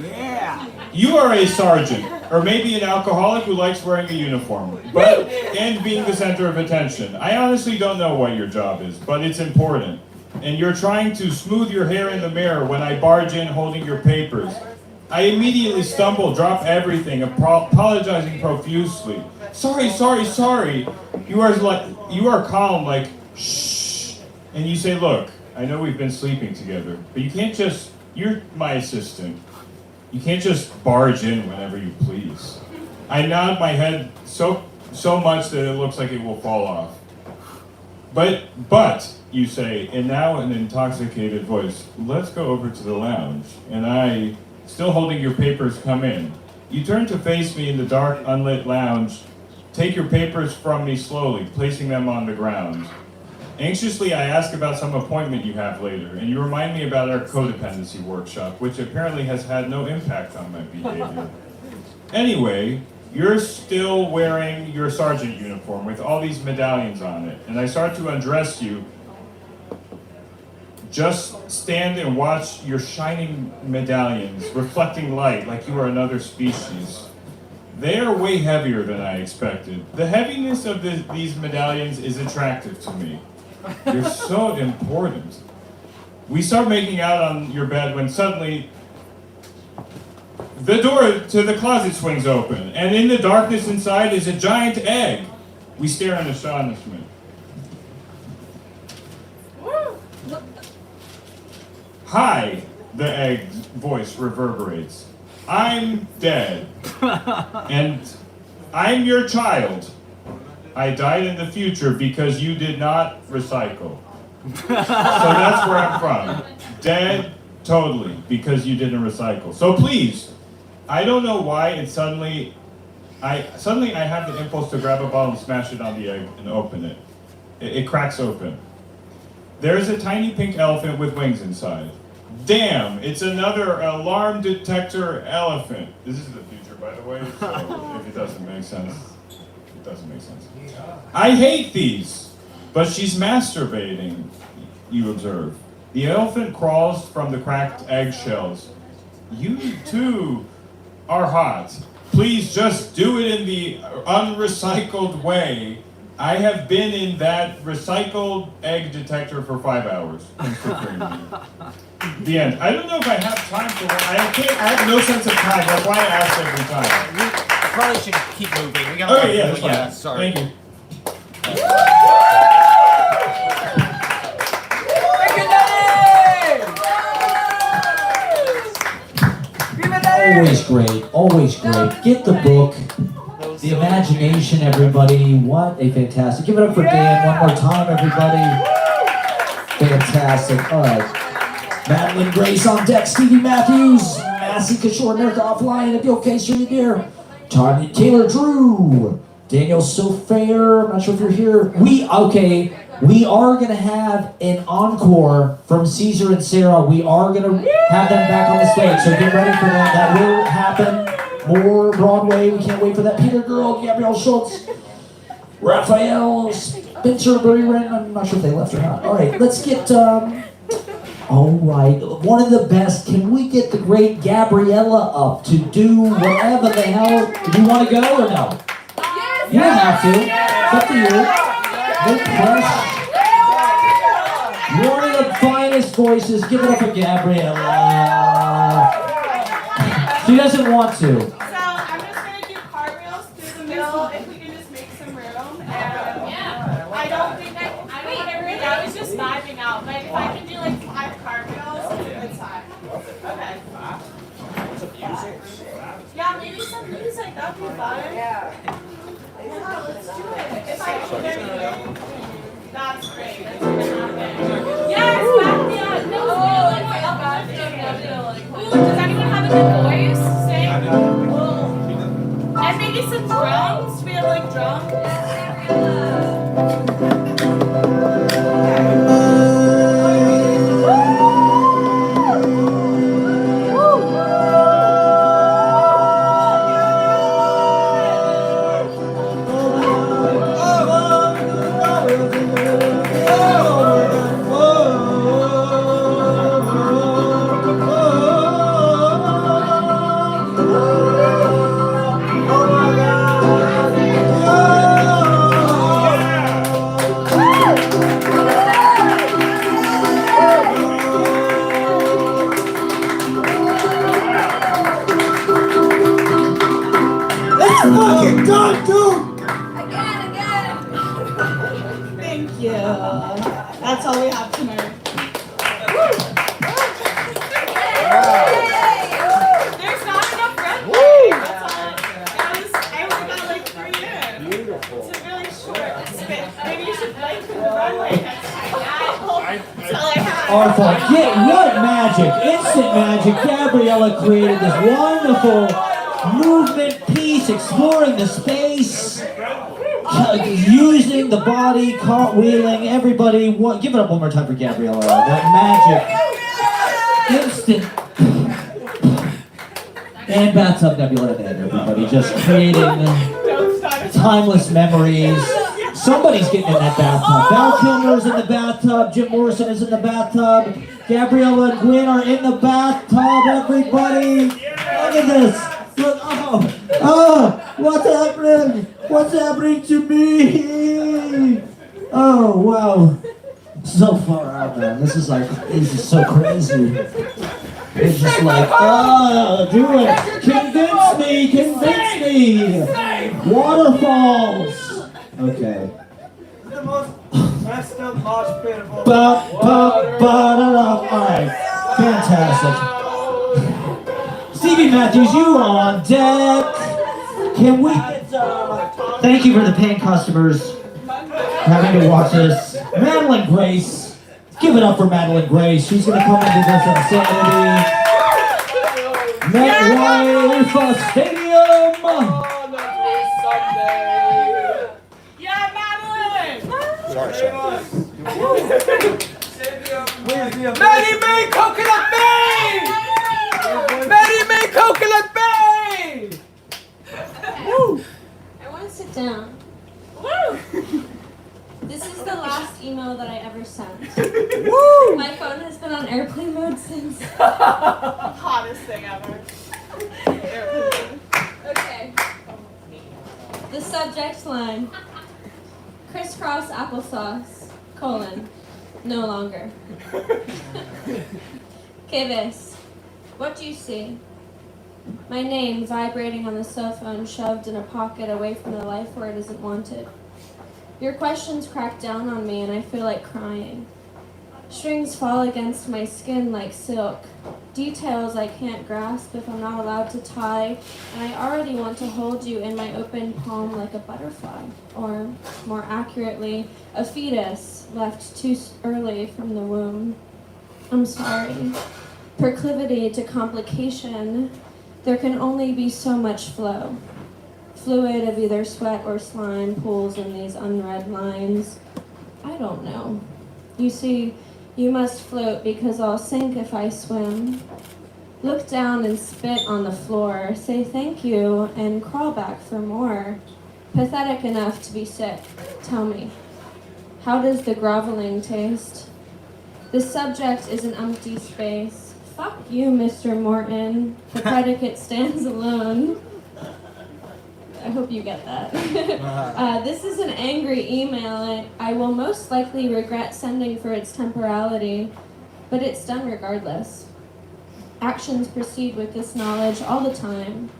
Yeah. You are a sergeant, or maybe an alcoholic who likes wearing a uniform, and being the center of attention. I honestly don't know what your job is, but it's important. And you're trying to smooth your hair in the mirror when I barge in holding your papers. I immediately stumble, drop everything, apologizing profusely. Sorry. You are calm, like, shh. And you say, look, I know we've been sleeping together, but you can't just, you're my assistant. You can't just barge in whenever you please. I nod my head so much that it looks like it will fall off. But, you say, and now an intoxicated voice, let's go over to the lounge. And I, still holding your papers, come in. You turn to face me in the dark, unlit lounge. Take your papers from me slowly, placing them on the ground. Anxiously, I ask about some appointment you have later, and you remind me about our codependency workshop, which apparently has had no impact on my behavior. Anyway, you're still wearing your sergeant uniform with all these medallions on it, and I start to undress you. Just stand and watch your shining medallions, reflecting light like you are another species. They are way heavier than I expected. The heaviness of these medallions is attractive to me. You're so important. We start making out on your bed when suddenly the door to the closet swings open, and in the darkness inside is a giant egg. We stare in astonishment. Hi, the egg's voice reverberates. I'm dead, and I'm your child. I died in the future because you did not recycle. So that's where I'm from. Dead, totally, because you didn't recycle. So please, I don't know why it suddenly I have the impulse to grab a bottle and smash it on the egg and open it. It cracks open. There's a tiny pink elephant with wings inside. Damn, it's another alarm detector elephant. This is the future, by the way, so if it doesn't make sense, it doesn't make sense. I hate these, but she's masturbating, you observe. The elephant crawls from the cracked eggshells. You too are hot. Please just do it in the unrecycled way. I have been in that recycled egg detector for 5 hours. Thanks for freeing me. The end. I don't know if I have time for one. I have no sense of time. That's why I ask every time. We probably should keep moving. We got Okay, yeah, that's fine. Sorry. Thank you. Always great, always great. Get the book. The imagination, everybody. What a fantastic. Give it up for Dan one more time, everybody. Fantastic. All right. Madeline Grace on deck. Stevie Matthews. Massey Kishore, America Offline. Adiel Case, right there. Tanya Taylor Drew. Daniel Sofair. I'm not sure if you're here. We are going to have an encore from Cesar and Sarah. We are going to have them back on the stage, so get ready for that. That will happen. More Broadway. We can't wait for that. Peter Gurl, Gabrielle Schultz, Raphael, Spencer, Burry Wren. I'm not sure if they left or not. All right, let's get, all right, one of the best. Can we get the great Gabriella up to do whatever the hell? Do you want to go or no? You don't have to. It's up to you. No pressure. One of the finest voices. Give it up for Gabriella. She doesn't want to. So I'm just gonna do cartwheels through the middle. If we can just make some room. And I don't think I was just vibing out. But if I can do like 5 cartwheels, it's fine. Okay. Yeah, maybe some music. That'd be fun. Yeah, let's do it. If I can do anything, that's great. That's gonna happen. Yes, back the does anyone have a good voice? Sing. And maybe some drums. We have like drums. Thank you. That's all we have tonight. There's not enough red light. That's all. I only got like 3 in. Beautiful. It's a really short spin. Maybe you should lengthen the runway next time. That's all I have. Arthur, what magic, instant magic. Gabriella created this wonderful movement piece, exploring the space, using the body, cartwheeling, everybody. Give it up one more time for Gabriella. That magic, instant. And bathtub nebula at the end, everybody. Just creating timeless memories. Somebody's getting in that bathtub. Val Kilmer's in the bathtub. Jim Morrison is in the bathtub. Gabriella and Gwen are in the bathtub, everybody. Look at this. Look, what's happening? What's happening to me? Oh, wow. So far out, man. This is so crazy. It's just like, do it. Convince me. Waterfalls. Okay. The most messed up mosh pit of all. Alright. Fantastic. Stevie Matthews, you are on deck. Can we get thank you for the paying customers having to watch this. Madeline Grace. Give it up for Madeline Grace. She's gonna come into this on Saturday. MetLife Stadium. Yeah, Madeline! Maddie May Coconut Bay! Maddie May Coconut Bay! Woo! I want to sit down. Woo! This is the last email that I ever sent. Woo! My phone has been on airplane mode since. Hottest thing ever. Okay. The subject line. Crisscross applesauce, no longer. Okay, this. What do you see? My name vibrating on the cell phone, shoved in a pocket away from the life where it isn't wanted. Your questions crack down on me and I feel like crying. Strings fall against my skin like silk. Details I can't grasp if I'm not allowed to tie, and I already want to hold you in my open palm like a butterfly, or more accurately, a fetus left too early from the womb. I'm sorry. Proclivity to complication. There can only be so much flow. Fluid of either sweat or slime pools in these unread lines. I don't know. You see, you must float because I'll sink if I swim. Look down and spit on the floor, say thank you, and crawl back for more. Pathetic enough to be sick. Tell me, how does the groveling taste? The subject is an empty space. Fuck you, Mr. Morton. The predicate stands alone. I hope you get that. This is an angry email I will most likely regret sending for its temporality, but it's done regardless. Actions proceed with this knowledge all the time.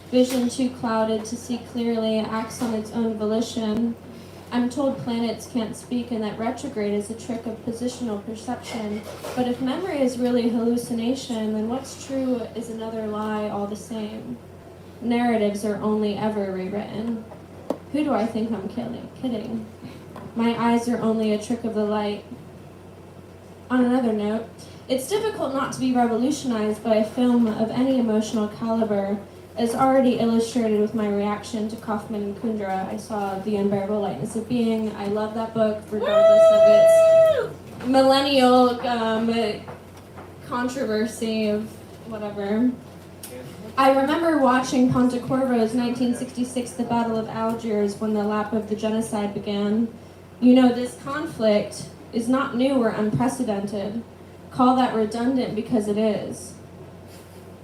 Vision too clouded to see clearly acts on its own volition. I'm told planets can't speak and that retrograde is a trick of positional perception, but if memory is really hallucination, then what's true is another lie all the same. Narratives are only ever rewritten. Who do I think I'm kidding? My eyes are only a trick of the light. On another note, it's difficult not to be revolutionized by a film of any emotional caliber, as already illustrated with my reaction to Kaufman and Kundera. I saw The Unbearable Lightness of Being. I love that book, regardless of its millennial controversy of whatever. I remember watching Pontecorvo's 1966 The Battle of Algiers when the lap of the genocide began. You know, this conflict is not new or unprecedented. Call that redundant because it is.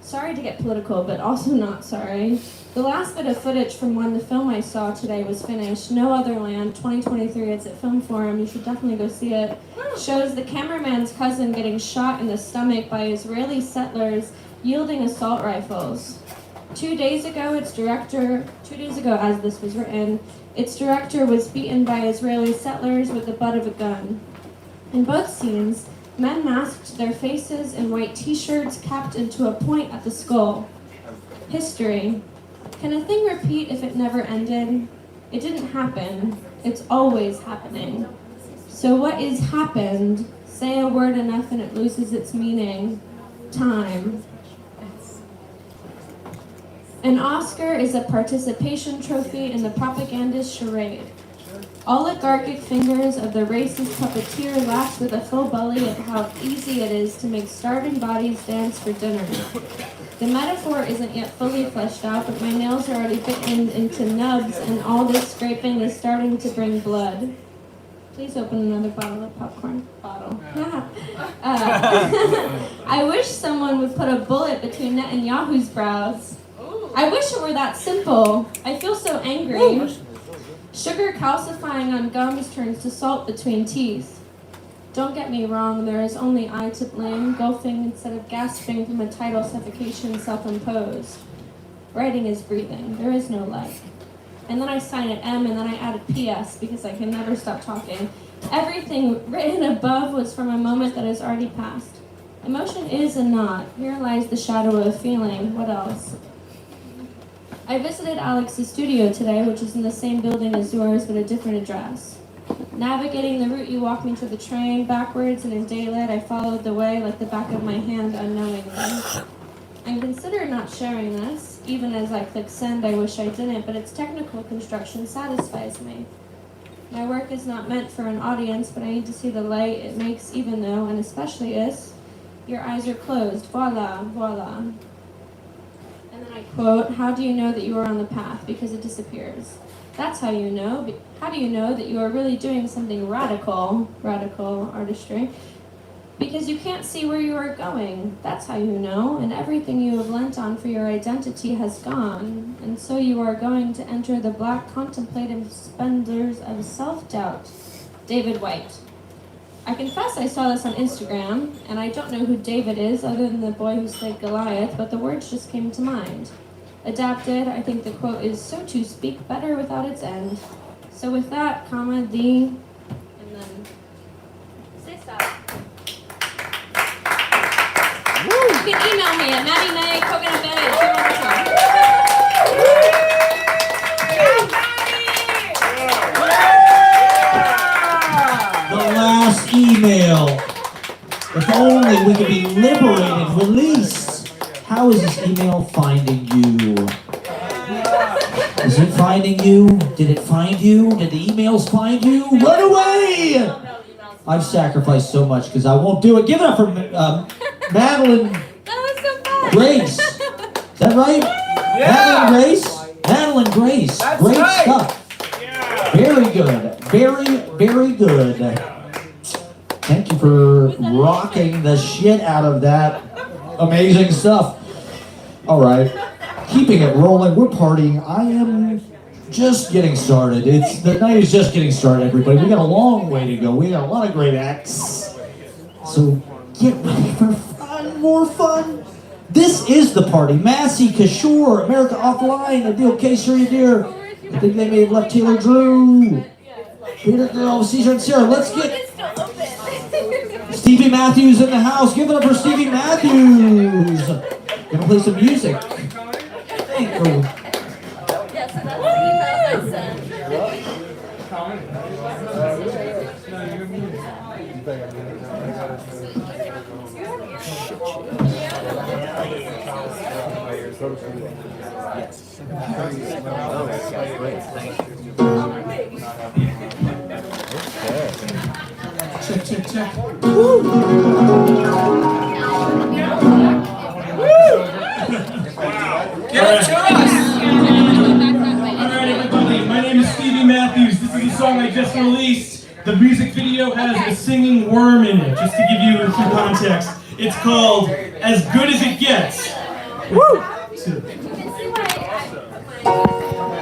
Sorry to get political, but also not sorry. The last bit of footage from when the film I saw today was finished, No Other Land, 2023, it's at Film Forum, you should definitely go see it, shows the cameraman's cousin getting shot in the stomach by Israeli settlers yielding assault rifles. 2 days ago as this was written, its director was beaten by Israeli settlers with the butt of a gun. In both scenes, men masked their faces in white t-shirts capped into a point at the skull. History. Can a thing repeat if it never ended? It didn't happen. It's always happening. So what is happened? Say a word enough and it loses its meaning. Time. An Oscar is a participation trophy in the propagandist charade. Oligarchic fingers of the racist puppeteer laugh with a full belly at how easy it is to make starving bodies dance for dinner. The metaphor isn't yet fully fleshed out, but my nails are already bitten into nubs, and all this scraping is starting to bring blood. Please open another bottle of popcorn. I wish someone would put a bullet between Netanyahu's brows. I wish it were that simple. I feel so angry. Sugar calcifying on gums turns to salt between teeth. Don't get me wrong, there is only I to blame, gulping instead of gasping from a tidal suffocation self-imposed. Writing is breathing. There is no like. And then I sign an M and then I add a PS because I can never stop talking. Everything written above was from a moment that has already passed. Emotion is and not. Here lies the shadow of feeling. What else? I visited Alex's studio today, which is in the same building as yours, but a different address. Navigating the route you walked me to the train, backwards and in daylight, I followed the way like the back of my hand unknowingly. I consider not sharing this. Even as I click send, I wish I didn't, but its technical construction satisfies me. My work is not meant for an audience, but I need to see the light it makes even though, and especially is, your eyes are closed. Voila, voila. And then I quote, how do you know that you are on the path? Because it disappears. That's how you know. How do you know that you are really doing something radical artistry? Because you can't see where you are going. That's how you know. And everything you have lent on for your identity has gone. And so you are going to enter the black contemplative splendors of self-doubt. David White. I confess I saw this on Instagram, and I don't know who David is other than the boy who slayed Goliath, but the words just came to mind. Adapted, I think the quote is, so to speak better without its end. So with that, comma, the, and then, cesar. You can email me at maddie.may@coconutbay@gmail.com. The last email. If only we could be liberated, released. How is this email finding you? Is it finding you? Did it find you? Did the emails find you? Run away! I've sacrificed so much because I won't do it. Give it up for Madeline. That was so fun. Grace. Is that right? Yeah. Madeline Grace? Madeline Grace. That's Great right. stuff. Very good. Very, very good. Thank you for rocking the shit out of that amazing stuff. All right. Keeping it rolling. We're partying. I am just getting started. The night is just getting started, everybody. We got a long way to go. We got a lot of great acts. So get ready for fun, more fun. This is the party. Massey, Kishore, America Offline, Adiel, Cesar, dear. I think they may have left Taylor Drew. Peter Girl, Cesar and Sarah. Let's get Stevie Matthews in the house. Give it up for Stevie Matthews. Gonna play some music. Thank you. Check, check, check. Give it to us! Alright everybody, my name is Stevie Matthews. This is a song I just released. The music video has a singing worm in it, just to give you some context. It's called As Good As It Gets. Woo!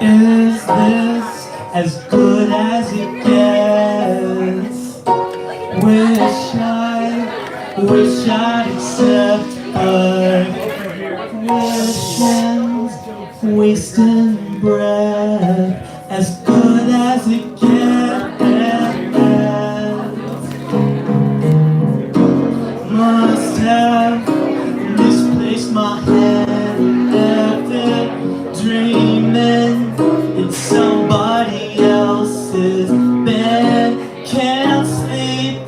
Is this as good as it gets? Wish I'd accept, but wishing's wasting breath. As good as it gets. Must have misplaced my head after dreaming in somebody else's bed. Can't sleep.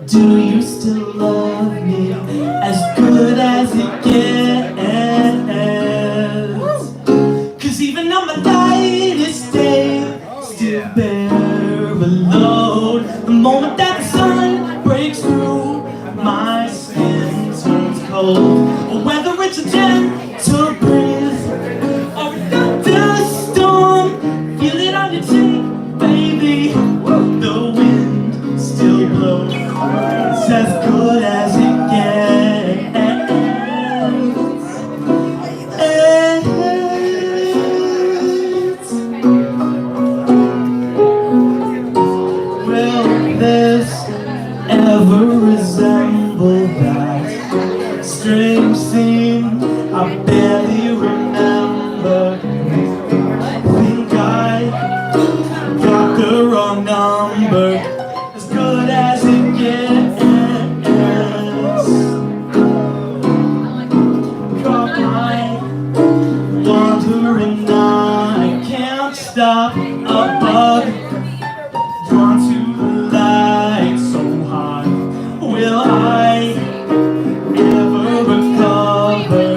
Do you still love me? As good as it gets. 'Cause even on my lightest day, still bear alone. The moment that the sun breaks through, my skin turns cold. Or whether it's a gentle breeze or a thunderstorm, feel it on your cheek, baby. The wind still blows. It's as good as it Will this ever resemble that strange scene I barely remember? Think I got the wrong number. As good as it gets. Got my wandering eye, can't stop a bug drawn to the light so high. Will I ever recover?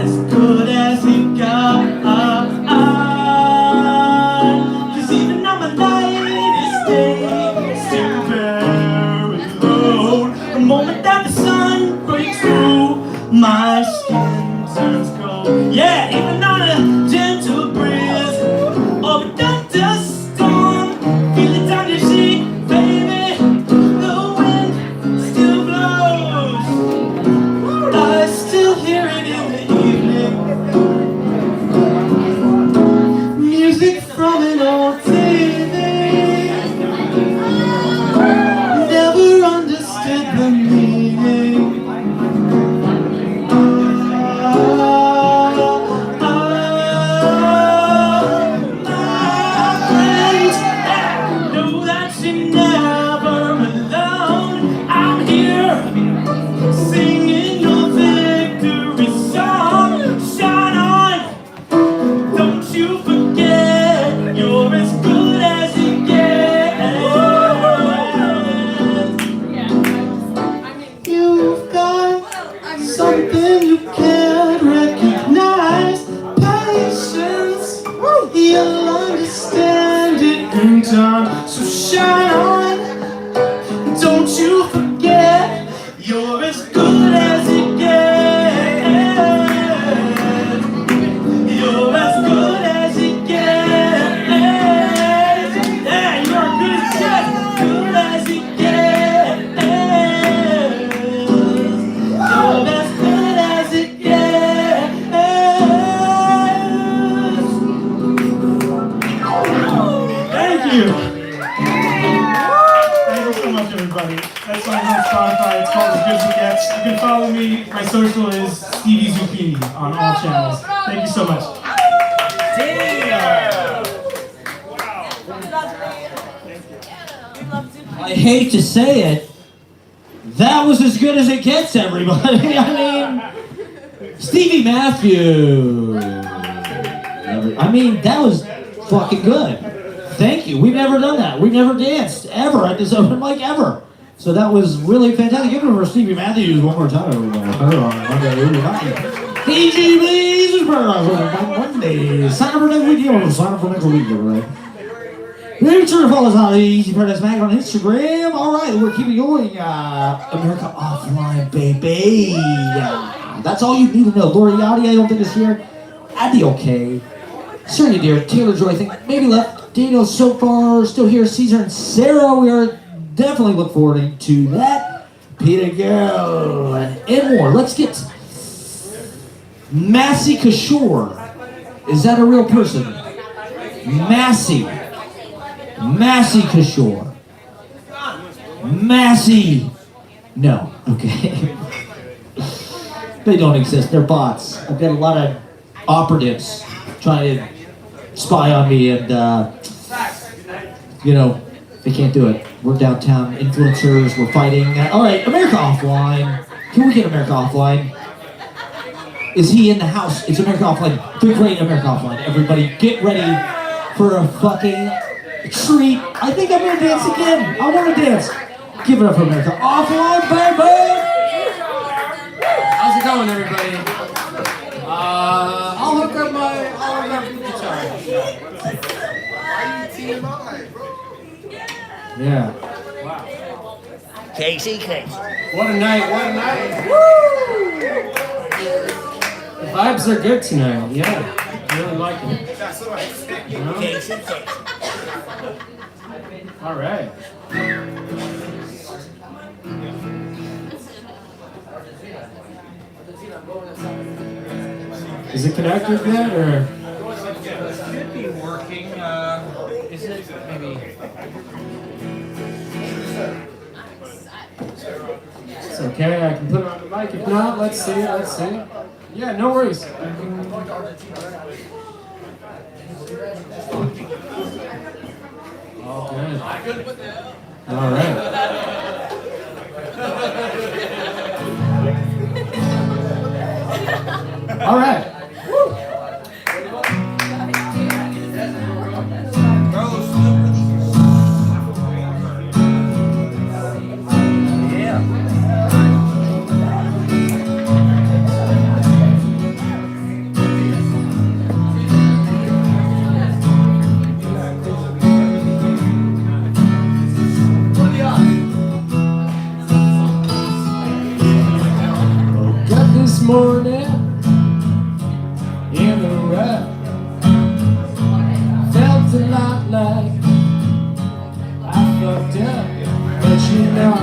As good as it got. 'Cause even on my lightest day, still very alone. The moment that the sun breaks through, my skin turns cold. Yeah, even on a gentle breeze or a thunderstorm, feel it on your cheek, baby. The wind still blows. I still hear it in the evening. Music from an old TV. Never understood the meaning. Know that you're never alone. I'm here singing your victory. on, so shine on. Don't you forget, you're as good as it gets. You're as good as it gets. Yeah, you're good as it gets. You're as good as it gets. Thank you. Thank you so much, everybody. That song's on Spotify. It's called As Good as It Gets. You can follow me. My social is Stevie Zucchini on all channels. Thank you so much. I hate to say it, that was as good as it gets, everybody. I mean, Stevie Matthews. I mean, that was fucking good. Thank you. We've never done that. We've never danced ever at this open mic ever. So that was really fantastic. Give it for Stevie Matthews one more time, everybody. PG, please. Monday. Sign up for next week. Sign up for next week, everybody. Make sure to follow us on the Easy Paradise Mag on Instagram. All right, we're keeping going. America Offline, baby. That's all you need to know. Lori Yachty, I don't think is here. Adiel, okay. Certainly, dear. Taylor Joy, I think maybe left. Daniel so far still here. Cesar and Sarah, we are definitely look forward to that. Peter Girl and more. Let's get Massey Kishore. Is that a real person? Massey Kishore. Massey. No. Okay. They don't exist. They're bots. I've got a lot of operatives trying to spy on me, and you know, they can't do it. We're downtown influencers. We're fighting. All right, America Offline. Can we get America Offline? Is he in the house? It's America Offline. The great America Offline. Everybody, get ready for a fucking treat. I think I'm gonna dance again. I want to dance. Give it up for America Offline, baby. How's it going, everybody? I'll hook up the guitar. Yeah. Wow. Casey. What a night, Woo! The vibes are good tonight, yeah. Really liking it. You know? All right. Is it connected yet, or? It should be working. Is it maybe? It's okay, I can put it on the mic. If not, let's see. Yeah, no worries. All good. All right. All right. This morning in the rut, felt a lot like I fucked up, but you know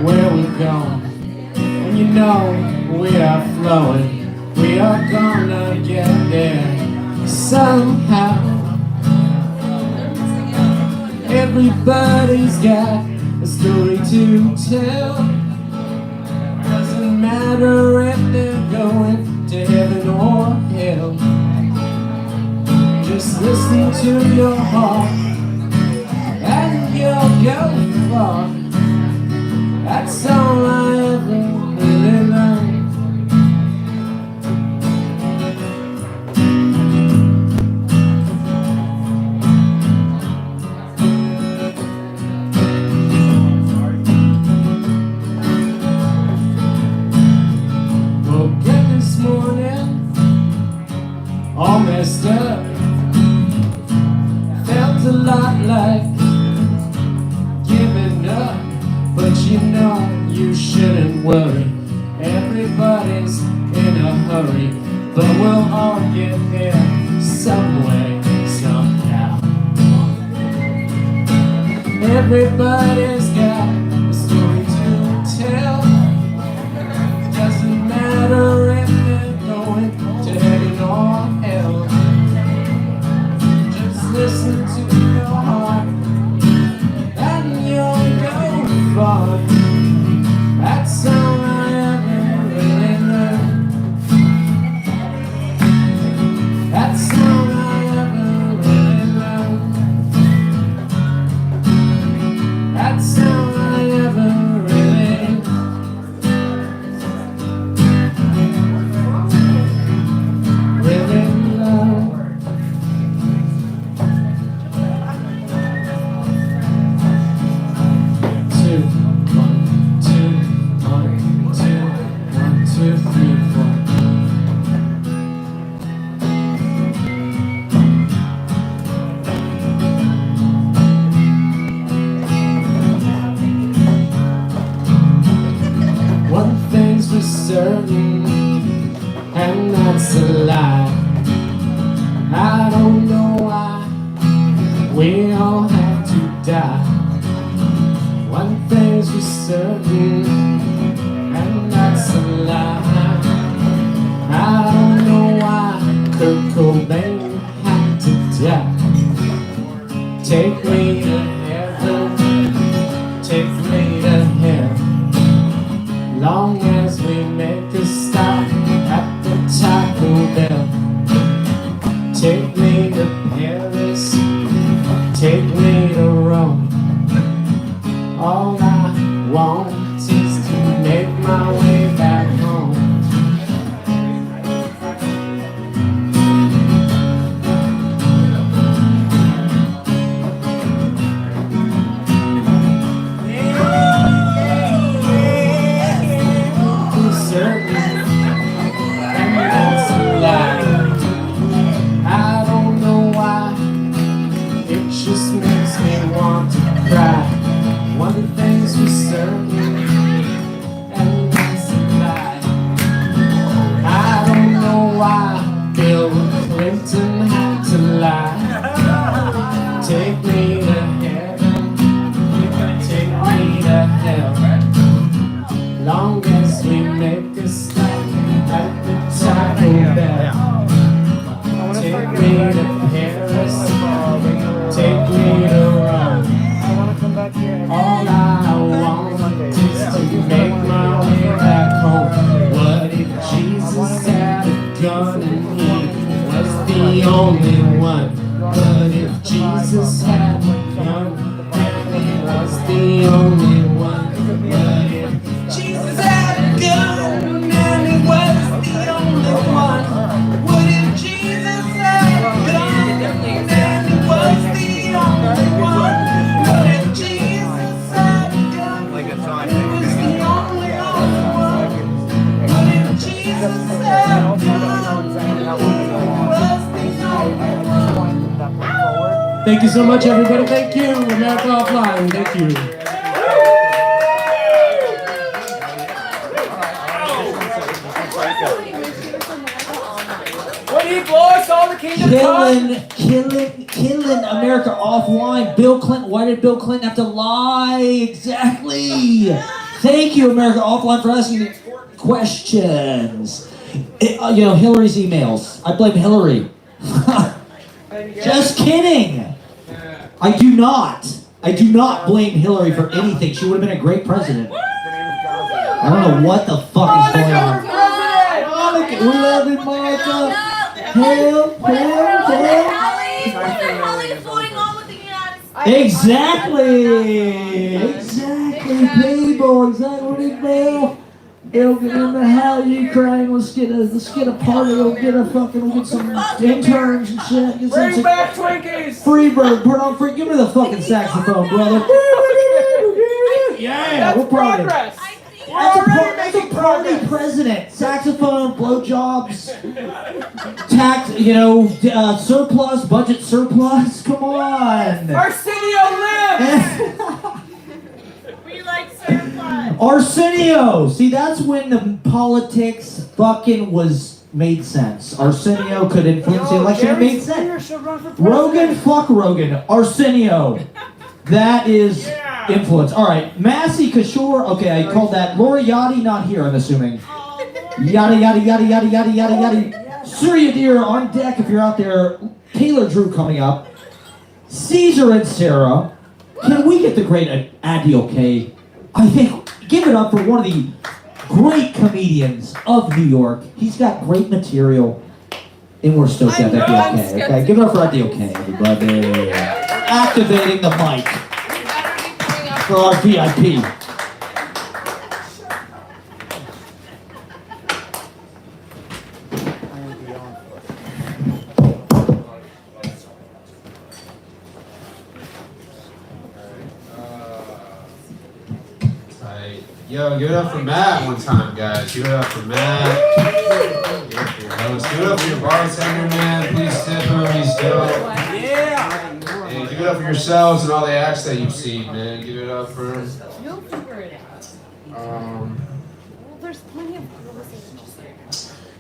where we're going, and you know we are flowing, we are gonna get there somehow. Everybody's got a story to tell. Doesn't matter if they're going to heaven or hell. Just listen to your heart and you'll go far. That's all I ever really learned. All messed up, felt a lot like worry. Everybody's in a hurry, but we'll all get there some way, somehow. Everybody's got a story to tell. Doesn't matter if they're going to heaven or hell. Just listen to your heart and you'll go far. That's all I ever really learned. That's all I ever really learned. That's all I ever really learned. Two, one, two, one, two, one, two, three, four. One thing's for certain, and that's a lie. I don't know why we all have to die. One thing's for certain, and that's a lie. I don't know why Kurt Cobain had to die. Take me to heaven, take me to hell. Long as we make a stop at the Taco Bell. Take me to Paris, take me to Rome. All I want is to make my way back home. Certain, and that's a lie. I don't know why, it just makes me want to cry. One thing's for certain, and that's a lie. I don't know why Bill Clinton had to lie. Take me to heaven, take me to hell. Long as we make a stop at the Taco Bell. Take me to Paris, take me to Rome. All I want is to make my way back home. What if Jesus had a gun and he was the only one? What if Jesus had a gun and he was the only one? What if Jesus had a gun and he was the only one? What if Jesus had a gun and he was the only one? What if Jesus had a gun and he was the only one? What if Jesus had a gun and he was the only one? Thank you so much, everybody. Thank you. America Offline. Thank you. When he blows all the kingdom Killing America offline. Bill Clinton. Why did Bill Clinton have to lie? Exactly. Thank you, America Offline, for asking important questions. Hillary's emails. I blame Hillary. Just kidding. I do not blame Hillary for anything. She would have been a great president. I don't know what the fuck is going on. We love you, Monica. Help. Exactly, people. Exactly, Bill. They'll get in the hell Ukraine. Let's get a party. We'll get some interns and shit. Get Bring back Twinkies. Freebird, put on free. Give me the fucking saxophone, brother. Yeah, we'll party. Progress. That's a party president. Saxophone, blowjobs, tax, surplus, budget surplus. Come on. Arsenio lives. We like surplus. Arsenio! See, that's when the politics fucking made sense. Arsenio could influence the election. It made sense. Rogan, fuck Rogan. Arsenio. That is influence. All right, Massey Kishore. Okay, I called that. Laura Yachty, not here, I'm assuming. Yada, yada, yada, yada, yada, yada, yada. Surya Deer on deck if you're out there. Taylor Drew coming up. Cesar and Sarah. Can we get the great Adiel K? I think, give it up for one of the great comedians of New York. He's got great material. And we're stoked at Adiel K. Okay, give it up for Adiel K, everybody. Activating the mic for our VIP. Yo, give it up for Matt one time, guys. Give it up for Matt. Let's give it up for your bartender, man. Please tip him. He's dope. Yeah. And give it up for yourselves and all the acts that you've seen, man. Give it up for him. You'll figure it out. Well, there's plenty of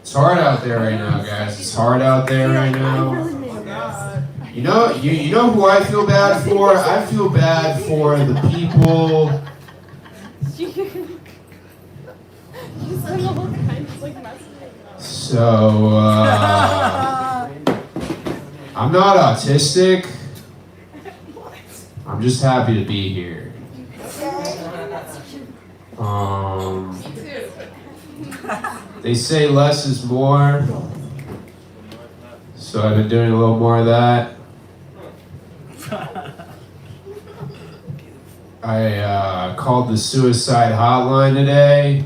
It's hard out there right now, guys. It's hard out there right now. You know who I feel bad for? I feel bad for the people. So, I'm not autistic. I'm just happy to be here. They say less is more. So I've been doing a little more of that. I called the suicide hotline today.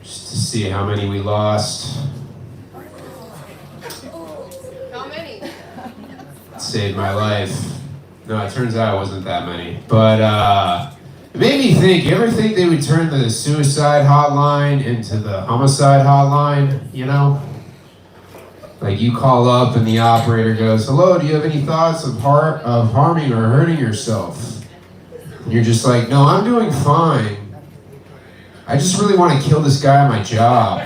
To see how many we lost. How many? It saved my life. No, it turns out it wasn't that many. But it made me think, you ever think they would turn the suicide hotline into the homicide hotline, you know? Like you call up and the operator goes, "Hello, do you have any thoughts of harming or hurting yourself?" And you're just like, "No, I'm doing fine. I just really want to kill this guy at my job."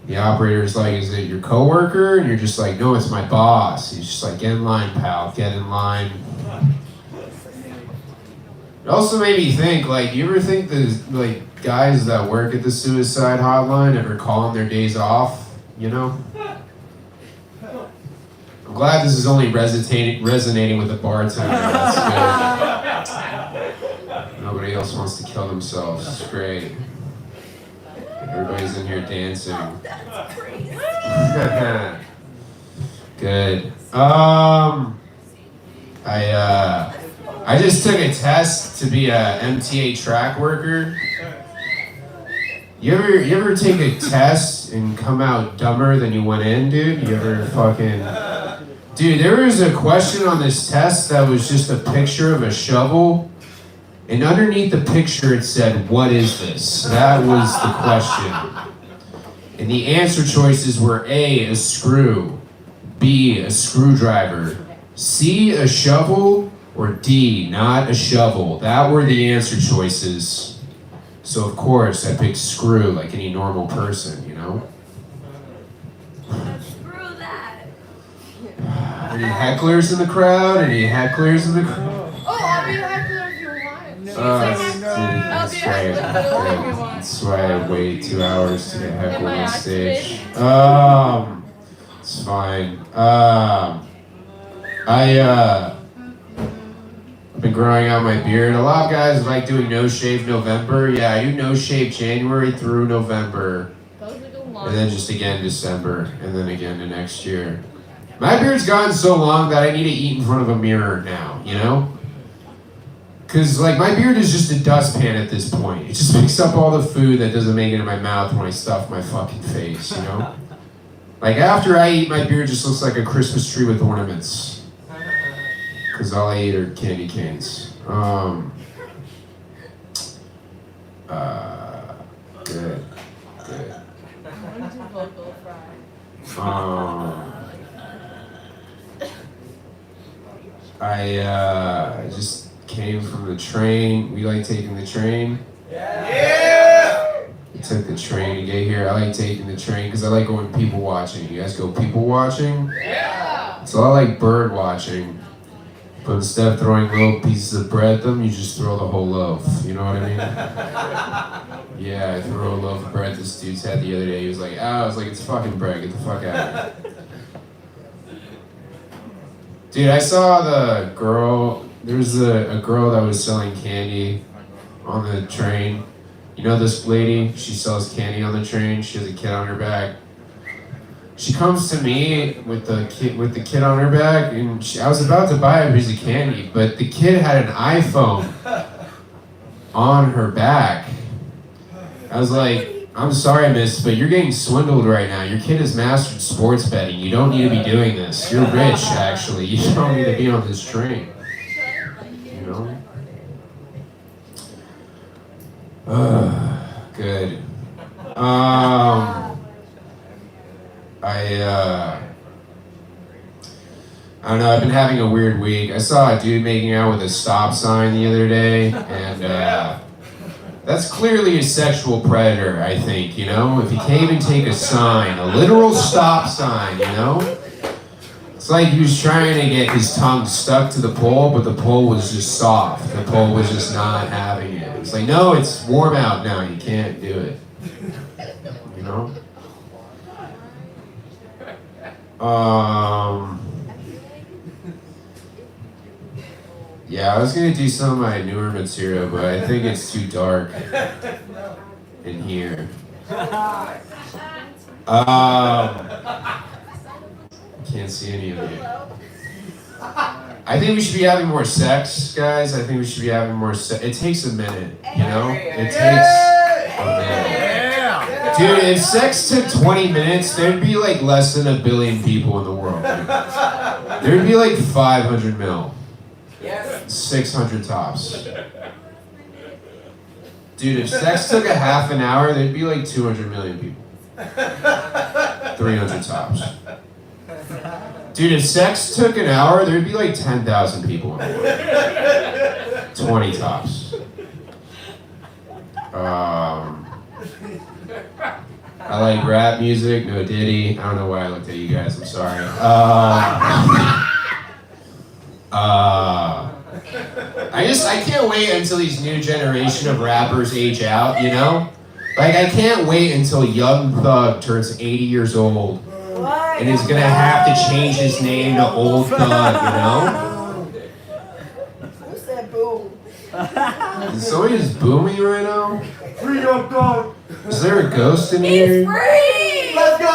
The operator's like, "Is it your coworker?" And you're just like, "No, it's my boss." He's just like, "Get in line, pal, get in line." It also made me think, like, you ever think the guys that work at the suicide hotline ever call on their days off, you know? I'm glad this is only resonating with the bartender. That's good. Nobody else wants to kill themselves. It's great. Everybody's in here dancing. Good. I just took a test to be a MTA track worker. You ever take a test and come out dumber than you went in, dude? You ever fucking... Dude, there was a question on this test that was just a picture of a shovel. And underneath the picture it said, "What is this?" That was the question. And the answer choices were A, a screw, B, a screwdriver, C, a shovel, or D, not a shovel. That were the answer choices. So of course I picked screw like any normal person, you know? Screw that. Any hecklers in the crowd? Any hecklers in the crowd? Oh, I'll be a heckler if you want. That's great. That's why I wait 2 hours to get heckled on stage. It's fine. I've been growing out my beard. A lot of guys like doing no shave November. Yeah, I do no shave January through November. And then just again December. And then again the next year. My beard's gotten so long that I need to eat in front of a mirror now, you know? Because, like, my beard is just a dustpan at this point. It just picks up all the food that doesn't make it in my mouth when I stuff my fucking face, you know? Like, after I eat, my beard just looks like a Christmas tree with ornaments. Because all I eat are candy canes. Good. I just came from the train. We like taking the train. Yeah! We took the train to get here. I like taking the train because I like going people watching. You guys go people watching? Yeah! So I like bird watching. But instead of throwing little pieces of bread at them, you just throw the whole loaf. You know what I mean? Yeah, I threw a loaf of bread this dude's head the other day. He was like, I was like, it's fucking bread. Get the fuck out of here. Dude, I saw the girl. There was a girl that was selling candy on the train. You know this lady? She sells candy on the train. She has a kid on her back. She comes to me with the kid on her back, and I was about to buy a piece of candy, but the kid had an iPhone on her back. I was like, I'm sorry, miss, but you're getting swindled right now. Your kid has mastered sports betting. You don't need to be doing this. You're rich, actually. You don't need to be on this train. You know? Good. I don't know, I've been having a weird week. I saw a dude making out with a stop sign the other day, and that's clearly a sexual predator, I think, you know? If he can't even take a sign, a literal stop sign, you know? It's like he was trying to get his tongue stuck to the pole, but the pole was just soft. The pole was just not having it. It's like, no, it's warm out now, you can't do it. You know? Yeah, I was gonna do some of my newer material, but I think it's too dark in here. Can't see any of you. I think we should be having more sex, guys. I think we should be having more sex. It takes a minute, you know? It takes a minute. Dude, if sex took 20 minutes, there'd be like less than 1 billion people in the world. Dude. There'd be like 500 mil. 600 tops. Dude, if sex took a half an hour, there'd be like 200 million people. 300 tops. Dude, if sex took an hour, there'd be like 10,000 people in the world. 20 tops. I like rap music, no Diddy. I don't know why I looked at you guys, I'm sorry. I can't wait until these new generation of rappers age out, you know? Like, I can't wait until Young Thug turns 80 years old and is gonna have to change his name to Old Thug, you know? Who said boom? Is somebody just booming right now? Free your dog! Is there a ghost in here? He's free! Let's go!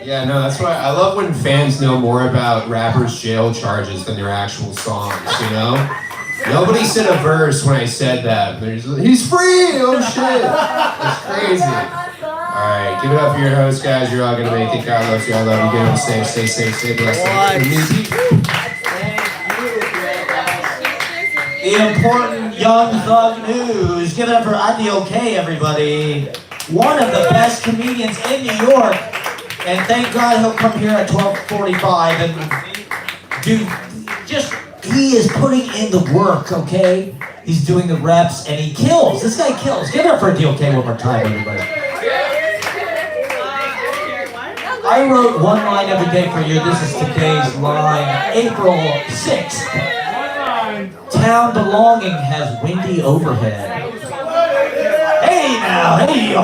Yeah, no, that's why I love when fans know more about rappers' jail charges than their actual songs, you know? Nobody said a verse when I said that. He's free! Oh shit! It's crazy. Alright, give it up for your host, guys. You're all gonna make it. God loves you. I love you. Get on safe, stay safe, stay blessed. The important Young Thug news. Give it up for Adiel, everybody. One of the best comedians in New York. And thank God he'll come here at 12:45 and he is putting in the work, okay? He's doing the reps and he kills. This guy kills. Give it up for Adiel one more time, everybody. I wrote one line every day for you. This is today's line. April 6th. Town belonging has windy overhead. Hey now, hey,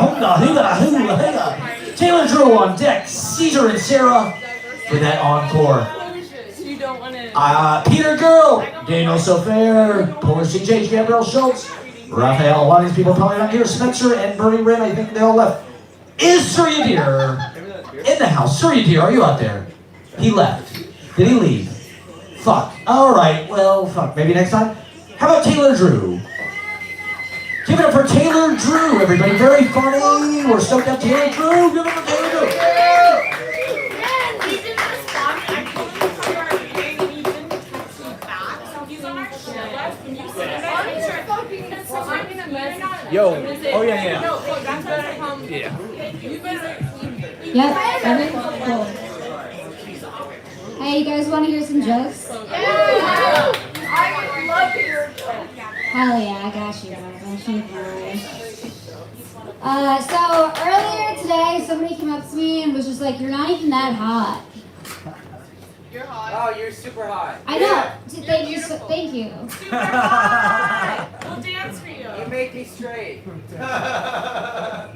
Taylor Drew on deck, Cesar and Sarah for that encore. Peter Gurl, Daniel Sofair, Polish CJ, Gabriella Schultz, Raphael, a lot of these people probably not here, Spencer and Bernie Rin, I think they all left. Is Surya Deer in the house? Surya Deer, are you out there? He left. Did he leave? Fuck. Alright, well, fuck. Maybe next time? How about Taylor Drew? Give it up for Taylor Drew, everybody. Very funny. We're stoked up Taylor Drew. Give it up for Taylor Drew. Yo. Oh yeah. Yep, everything's cool. Hey, you guys want to hear some jokes? Yeah! I would love to hear a joke. Hell yeah, I got you guys. I'm sure. So earlier today, somebody came up to me and was just like, "You're not even that hot." You're hot. Oh, you're super hot. I know. Thank you. Thank you. Super hot. We'll dance for you. You make me straight. Aw.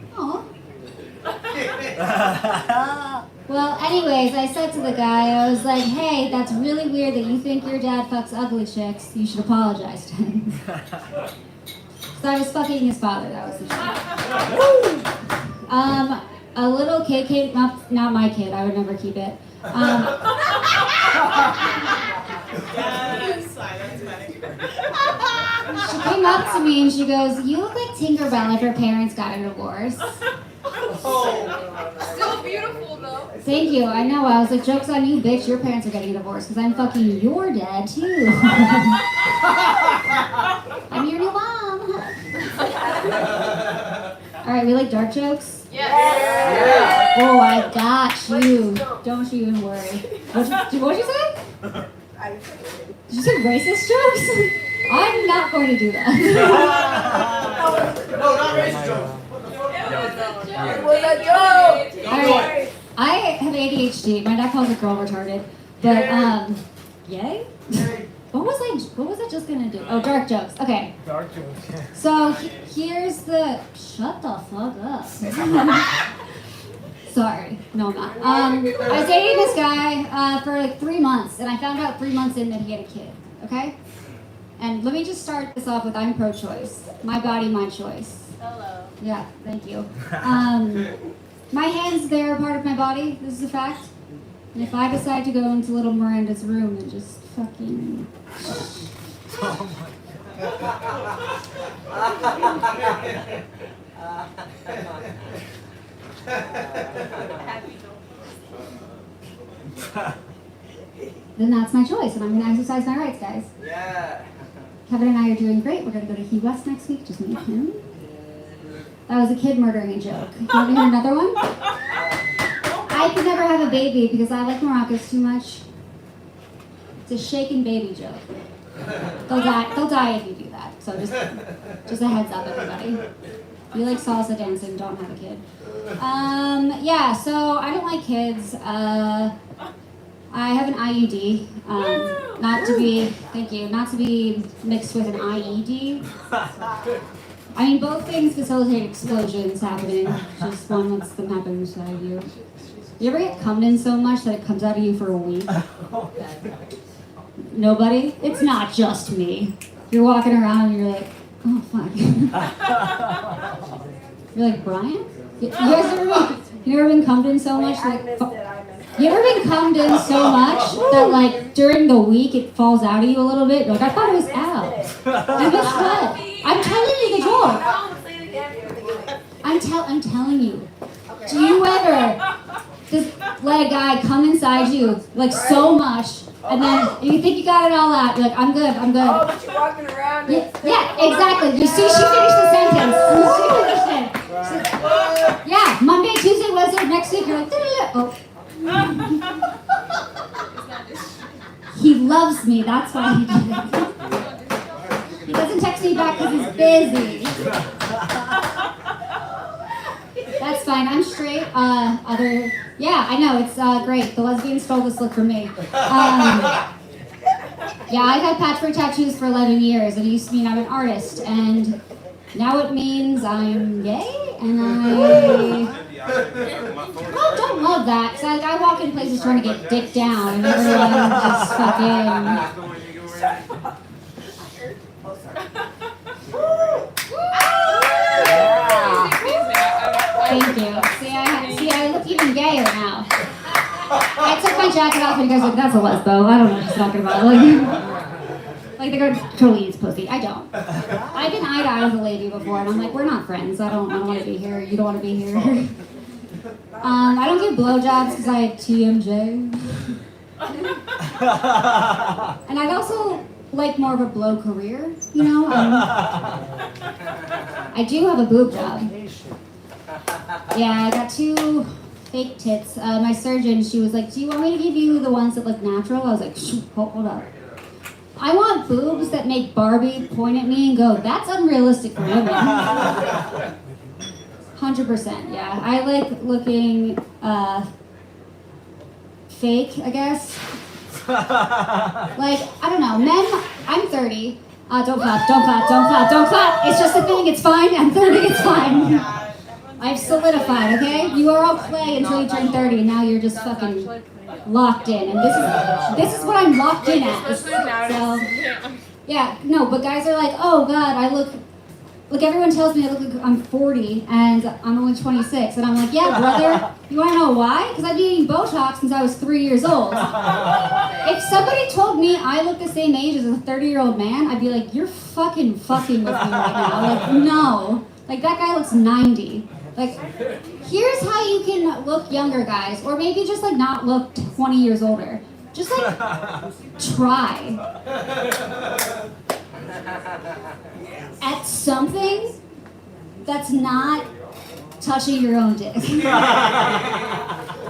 Well, anyways, I said to the guy, I was like, "Hey, that's really weird that you think your dad fucks ugly chicks. You should apologize to him." Because I was fucking his father. That was the joke. A little kid came up, not my kid. I would never keep it. She came up to me and she goes, "You look like Tinkerbell if her parents got a divorce." Still beautiful though. Thank you. I know. I was like, "Joke's on you, bitch. Your parents are getting a divorce because I'm fucking your dad too." I'm your new mom. All right, we like dark jokes? Yes. Oh, I got you. Don't you even worry. What'd you say? Did you say racist jokes? I'm not going to do that. No, not racist jokes. It was a joke. Alright, I have ADHD. My dad calls it girl retarded. But yay? What was I just gonna do? Oh, dark jokes. Okay. Dark jokes. So here's the. Shut the fuck up. Sorry, no, I'm not. I was dating this guy for like 3 months, and I found out 3 months in that he had a kid. Okay. And let me just start this off with I'm pro-choice. My body, my choice. Hello. Yeah, thank you. My hands, they're a part of my body. This is a fact. And if I decide to go into little Miranda's room and just fucking... Oh then that's my choice, and I'm going to exercise my rights, guys. Yeah. Kevin and I are doing great. We're going to go to Key West next week. Just meet him. That was a kid murdering joke. You want to hear another one? I could never have a baby because I like maracas too much. It's a shaken baby joke. They'll die if you do that. So just a heads up, everybody. If you like salsa dancing, don't have a kid. Yeah, so I don't like kids. I have an IUD. Not to be mixed with an IED. I mean, both things facilitate explosions happening. Just one lets them happen inside you. You ever get cummed in so much that it comes out of you for a week? Nobody? It's not just me. You're walking around and you're like, oh fuck. You're like, Brian? You guys ever been cummed in so much? You ever been cummed in so much that like during the week it falls out of you a little bit? You're like, I thought it was out. You missed what? I'm telling you the joke. I'm telling you. Do you ever just let a guy come inside you like so much, and then you think you got it all out? You're like, I'm good. Oh, but you're walking around. Yeah, exactly. You see, she finished the sentence. She finished it. Yeah, Monday, Tuesday, Wednesday, next week. You're like, oh. He loves me. That's why he did it. He doesn't text me back because he's busy. That's fine. I'm straight. Yeah, I know. It's great. The lesbians stole this look from me. Yeah, I've had patchwork tattoos for 11 years, and it used to mean I'm an artist, and now it means I'm gay, and don't love that, because I walk in places trying to get dick down, and everyone just fucking... Thank you. See, I look even gayer now. I took my jacket off and you guys are like, that's a lesbo. I don't know what she's talking about. Like they're going to totally eat pussy. I don't. I've been eye-to-eye with a lady before and I'm like, we're not friends. I don't want to be here. You don't want to be here. I don't do blowjobs because I have TMJ. And I'd also like more of a blow career, you know? I do have a boob job. Yeah, I got 2 fake tits. My surgeon, she was like, do you want me to give you the ones that look natural? I was like, hold up. I want boobs that make Barbie point at me and go, that's unrealistic for women. 100%, yeah. I like looking fake, I guess. Like, I don't know, men, I'm 30. Don't clap, don't clap, don't clap, don't clap. It's just a thing, it's fine. I'm 30, it's fine. I've solidified, okay? You are all clay until you turn 30, and now you're just fucking locked in. And this is what I'm locked in at. So, yeah, no, but guys are like, oh God, I look, everyone tells me I look like I'm 40, and I'm only 26. And I'm like, yeah, brother, you wanna know why? Because I've been eating Botox since I was 3 years old. If somebody told me I look the same age as a 30-year-old man, I'd be like, you're fucking with me right now. Like, no. Like, that guy looks 90. Like, here's how you can look younger, guys. Or maybe just, like, not look 20 years older. Just, like, try. At something that's not touching your own dick.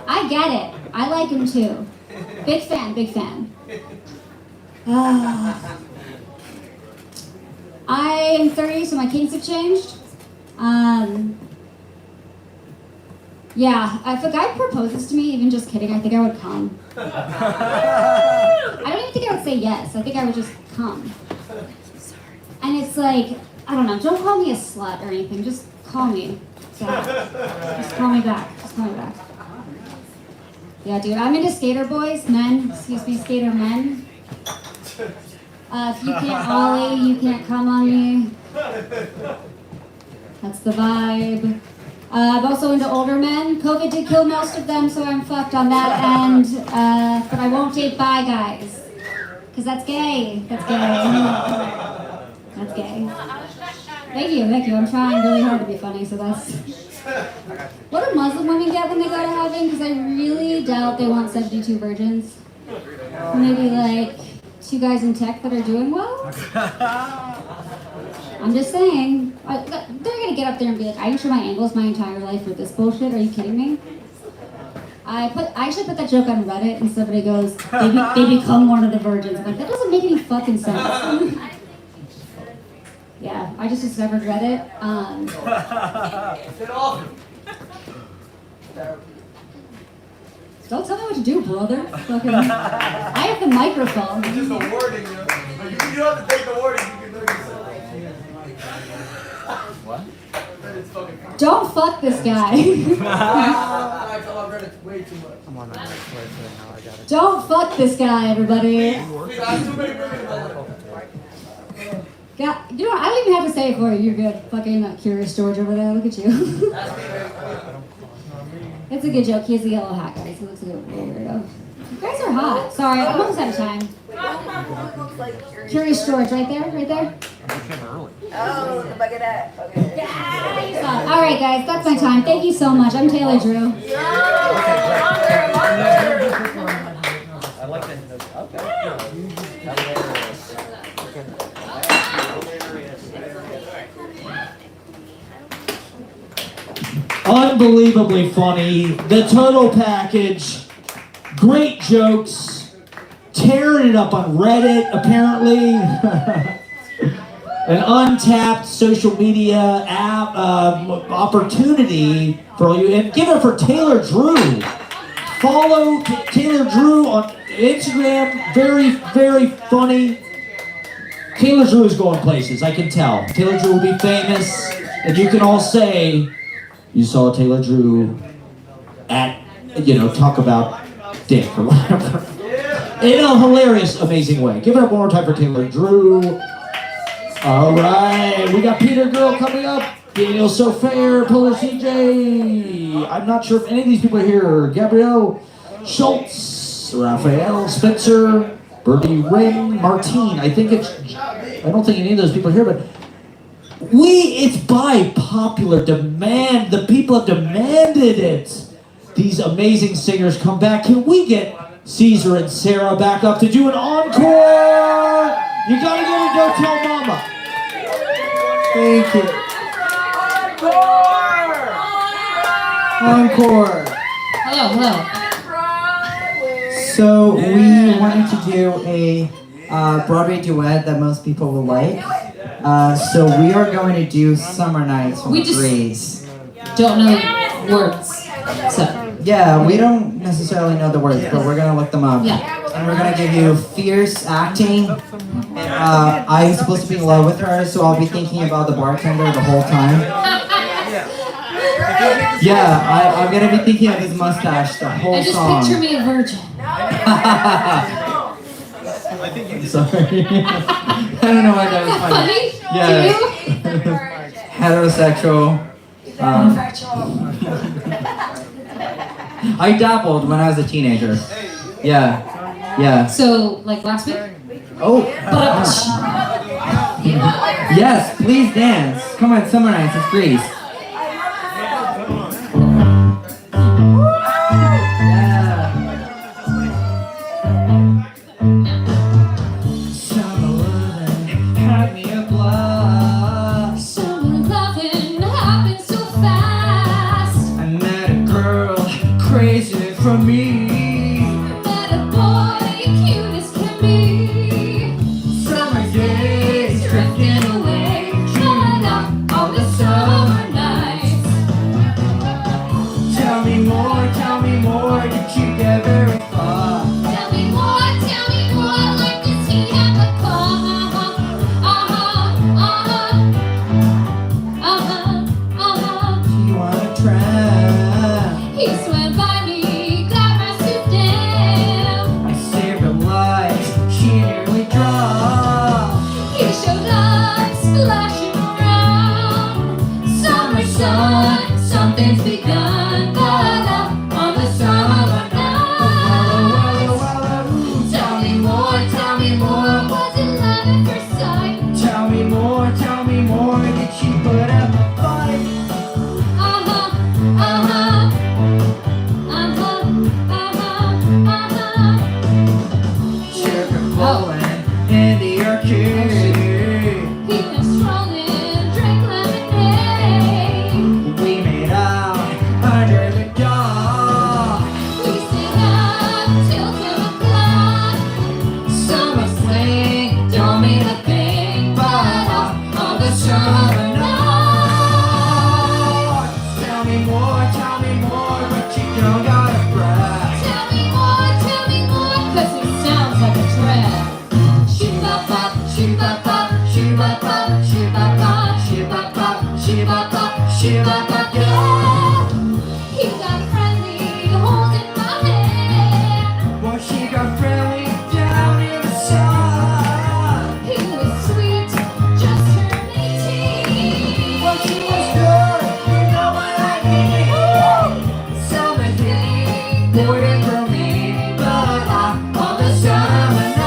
I get it. I like him too. Big fan, big fan. I am 30, so my kinks have changed. Yeah, if a guy proposes to me, even just kidding, I think I would come. I don't even think I would say yes. I think I would just come. And it's like, I don't know, don't call me a slut or anything, just call me back. Just call me back, just call me back. Yeah, dude, I'm into skater boys, men, excuse me, skater men. If you can't ollie, you can't come on me. That's the vibe. I'm also into older men. COVID did kill most of them, so I'm fucked on that end. But I won't date bi guys. Because that's gay. That's gay. That's gay. Thank you. I'm trying really hard to be funny, so that's... What do Muslim women get when they go to heaven? Because I really doubt they want 72 virgins. Maybe like 2 guys in tech that are doing well? I'm just saying. They're gonna get up there and be like, I ensure my angles my entire life for this bullshit. Are you kidding me? I actually put that joke on Reddit and somebody goes, they become one of the virgins. I'm like, that doesn't make any fucking sense. Yeah, I just discovered Reddit. Don't tell me what to do, brother. Fucking, I have the microphone. It's just a warning, you know? You don't have to take the warning, you can do it yourself. What? Don't fuck this guy. Don't fuck this guy, everybody. God, you know what? I don't even have to say it for you. You're good. Fucking Curious George over there. Look at you. It's a good joke. He has a yellow hat, guys. He looks like a little weirdo. You guys are hot. Sorry, I'm almost out of time. Curious George, right there, right there. Oh, look at that. Okay. All right, guys, that's my time. Thank you so much. I'm Taylor Drew. I like that. Okay. Unbelievably funny. The total package. Great jokes. Tearing it up on Reddit, apparently. An untapped social media app opportunity for all you. And give it for Taylor Drew. Follow Taylor Drew on Instagram. Very, very funny. Taylor Drew is going places, I can tell. Taylor Drew will be famous. And you can all say, you saw Taylor Drew at, talk about dick or whatever. In a hilarious, amazing way. Give it up one more time for Taylor Drew. All right, we got Peter Girl coming up. Daniel So Fair, Pillar CJ. I'm not sure if any of these people are here. Gabrielle Schultz, Raphael, Spencer, Birdie Ring, Martine. I don't think any of those people are here, but it's by popular demand. The people have demanded it. These amazing singers come back. Can we get Cesar and Sarah back up to do an encore? You gotta get it, Don't Tell Mama. Thank you. Encore. Hello. So we wanted to do a Broadway duet that most people will like. So we are going to do Summer Nights from We just- Grease. Don't know words. So. Yeah, we don't necessarily know the words, but we're gonna look them up. Yeah. And we're gonna give you fierce acting. I'm supposed to be in love with her, so I'll be thinking about the bartender the whole time. Yeah, I'm gonna be thinking of his mustache the whole And just song. picture me a virgin. I'm sorry. I don't know why that was funny. Yeah. Heterosexual. I dabbled when I was a teenager. Yeah. So, like last week? Oh. Yes, please dance. Come on, Summer Nights, it's Grease. Summer loving had me a blast. Summer loving happened so fast. I met a girl crazy for me. Met a boy cute as can be. Summer days drifting away, Shut up on the summer nights. Tell me more, did you get very far? Tell me more, like this heat at the car. You wanna try? He swam by me, got my suit down. I saved her life, she nearly dropped. He showed up, splashing around. Summer sun, something's begun. But up on the summer night. Tell me more, was it love at first sight? Tell me more, did she put up a fight? Sugar flowing in the arcade. He was strolling, drank lemonade. We made out under the dawn. We stayed up till 2 o'clock. Summer fling, don't mean a thing, but up on the summer night. Tell me more, but you don't gotta brag. Tell me more, cause it sounds like a drag. Shoo-ba-bop, shoo-ba-bop, shoo-ba-bop, shoo-ba-bop, shoo-ba-bop, shoo-ba-bop, shoo-ba-bop, yeah. He got friendly, holding my hand. Well, she got friendly down in the sun. He was sweet, just turned 18. Well, she was good, you know what I mean. Summer heat, waiting for me, but I'm on the summer night.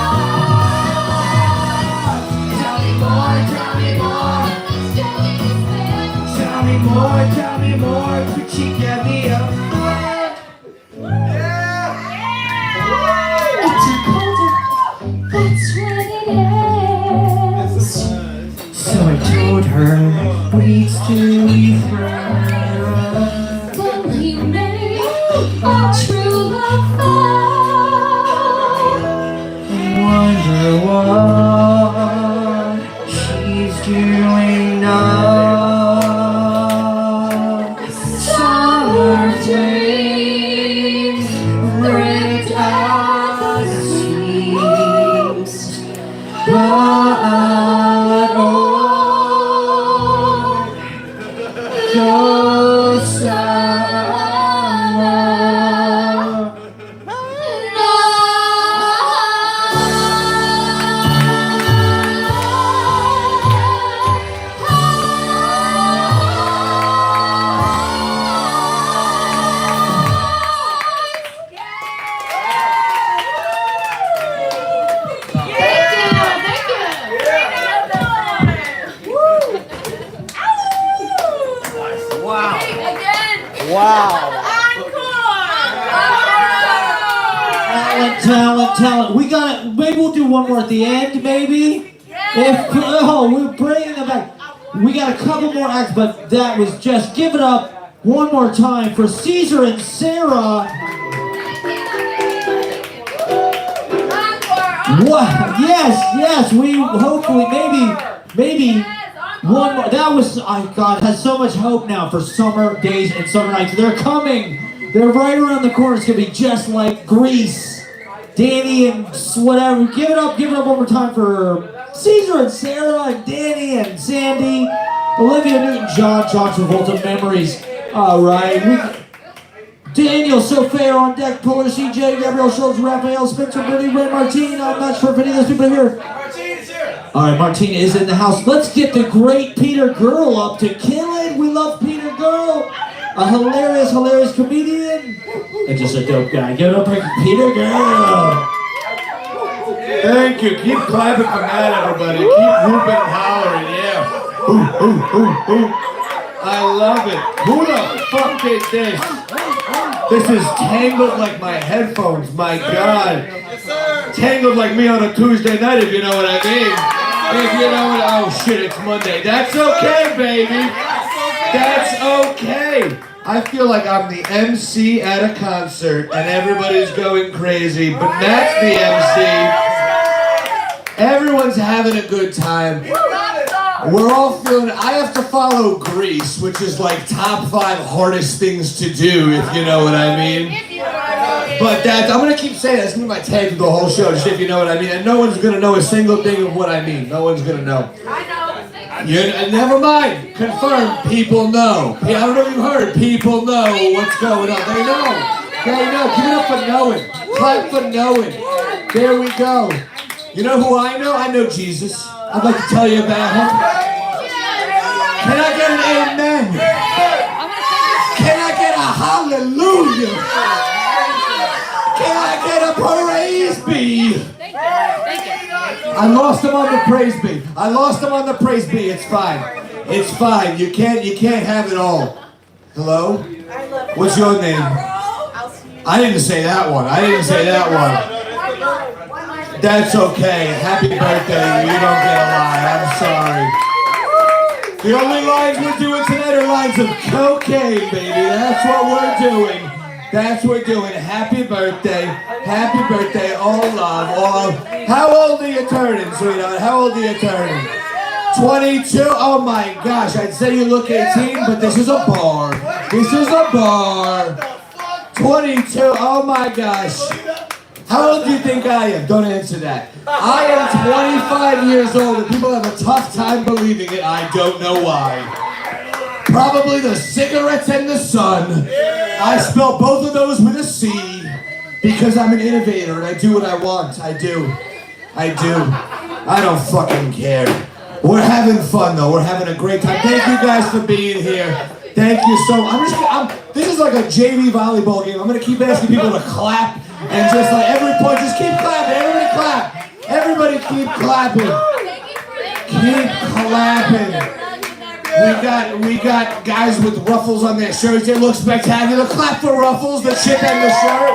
Tell me more, could she get me a friend? It's a colder, that's what it is. So I told her we'd still be friends. But we made our true love vow. Wonder what she's doing now. Summer days ripped at the seams, but oh, the summer Talent. We got it. Maybe we'll do one more at the end, maybe. We're bringing them back. We got a couple more acts, but that was just, give it up. one more time for Cesar and Sarah. What? Yes, we hopefully, maybe one more. That was, God, has so much hope now for summer days and summer nights. They're coming. They're right around the corner. It's going to be just like Greece. Danny and whatever. Give it up one more time for Cesar and Sarah and Danny and Sandy. Olivia Newton-John, John Travolta memories. All right. Daniel Sofair on deck, Puller, CJ, Gabrielle Schultz, Raphael, Spencer, Brittany, Ray, Martine. I'm not sure if any of those people are here. Martine is here. All right, Martine is in the house. Let's get the great Peter Gurl up to kill it. We love Peter Gurl. A hilarious comedian. And just a dope guy. Give it up for Peter Gurl. Thank you. Keep clapping for that, everybody. Keep whooping and hollering. Yeah. Ooh. I love it. Who the fuck did this? This is tangled like my headphones. My God. Tangled like me on a Tuesday night, if you know what I mean. If you know what, oh shit, it's Monday. That's okay, baby. That's okay. I feel like I'm the MC at a concert and everybody's going crazy, but that's the MC. Everyone's having a good time. We're all feeling, I have to follow Greece, which is like top 5 hardest things to do, if you know what I mean. But that, I'm going to keep saying that's going to be my tag through the whole show, just if you know what I mean. And no one's going to know a single thing of what I mean. No one's going to know. Never mind. Confirm. People know. I don't know if you've heard. People know what's going on. They know. They know. Give it up for knowing. Clap for knowing. There we go. You know who I know? I know Jesus. I'd like to tell you about him. Can I get an amen? Can I get a hallelujah? Can I get a praise be? I lost him on the praise be. I lost him on the praise be. It's fine. It's fine. You can't have it all. Hello? What's your name? I didn't say that one. I didn't say that one. That's okay. Happy birthday. You don't get a lie. I'm sorry. The only lines we're doing tonight are lines of cocaine, baby. That's what we're doing. That's what we're doing. Happy birthday. Happy birthday. All love. All love. How old are you turning, sweetheart? How old are you turning? 22? Oh my gosh. I'd say you look 18, but this is a bar. This is a bar. 22. Oh my gosh. How old do you think I am? Don't answer that. I am 25 years old and people have a tough time believing it. I don't know why. Probably the cigarettes and the sun. I spell both of those with a C because I'm an innovator and I do what I want. I do. I don't fucking care. We're having fun though. We're having a great time. Thank you guys for being here. Thank you so much. This is like a JV volleyball game. I'm going to keep asking people to clap. And just like every point, just keep clapping. Everybody clap. Everybody keep clapping. Keep clapping. We got guys with ruffles on their shirts. They look spectacular. Clap for Ruffles, the chip and the shirt.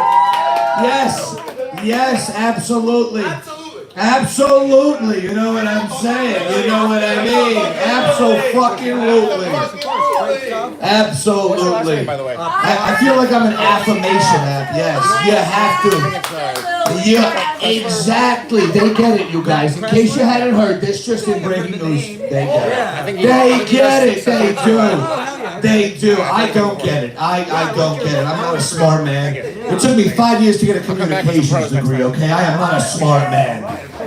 Yes, absolutely. Absolutely. You know what I'm saying? You know what I mean? Absolutely. Absolutely. I feel like I'm an affirmation app. Yes, you have to. Yeah, exactly. They get it, you guys. In case you hadn't heard this, just in breaking news, they get it. They get it. They do. They do. I don't get it. I don't get it. I'm not a smart man. It took me 5 years to get a communications degree, okay? I am not a smart man.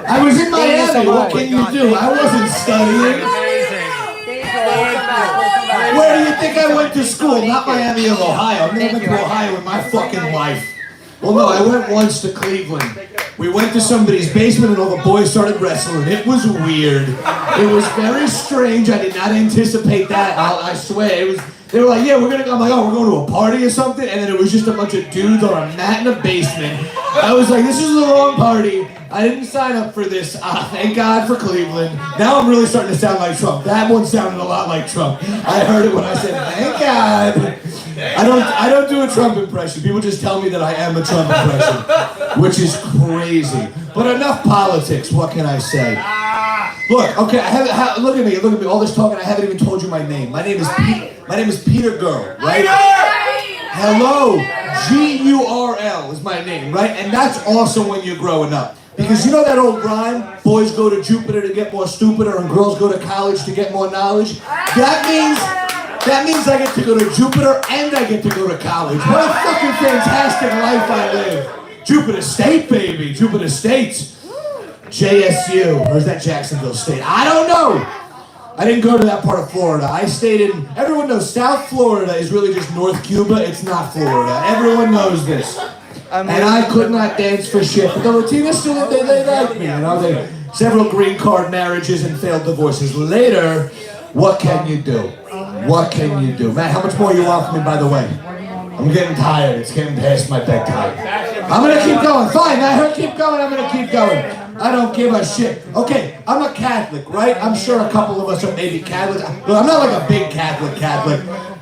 I was in Miami. What can you do? I wasn't studying. Where do you think I went to school? Not Miami of Ohio. I've never been to Ohio in my fucking life. Well, no, I went once to Cleveland. We went to somebody's basement and all the boys started wrestling. It was weird. It was very strange. I did not anticipate that. I swear. They were like, yeah, we're gonna go. I'm like, oh, we're going to a party or something? And then it was just a bunch of dudes on a mat in a basement. I was like, this is the wrong party. I didn't sign up for this. Thank God for Cleveland. Now I'm really starting to sound like Trump. That one sounded a lot like Trump. I heard it when I said, thank God. I don't do a Trump impression. People just tell me that I am a Trump impression, which is crazy. But enough politics. What can I say? Look, okay, look at me. All this talking, I haven't even told you my name. My name is Peter Gurl, right? Hello, Gurl is my name, right? And that's awesome when you're growing up. Because you know that old rhyme, boys go to Jupiter to get more stupider and girls go to college to get more knowledge? That means I get to go to Jupiter and I get to go to college. What a fucking fantastic life I live. Jupiter State, baby, Jupiter State. JSU, or is that Jacksonville State? I don't know. I didn't go to that part of Florida. I stayed in, everyone knows South Florida is really just North Cuba. It's not Florida. Everyone knows this. And I could not dance for shit. But the Latinas still, they like me, you know? They, several green card marriages and failed divorces. Later, what can you do? What can you do? Man, how much more you want from me, by the way? I'm getting tired. It's getting past my bedtime. I'm gonna keep going. Fine, I heard keep going. I'm gonna keep going. I don't give a shit. Okay, I'm a Catholic, right? I'm sure a couple of us are maybe Catholics. Well, I'm not like a big Catholic.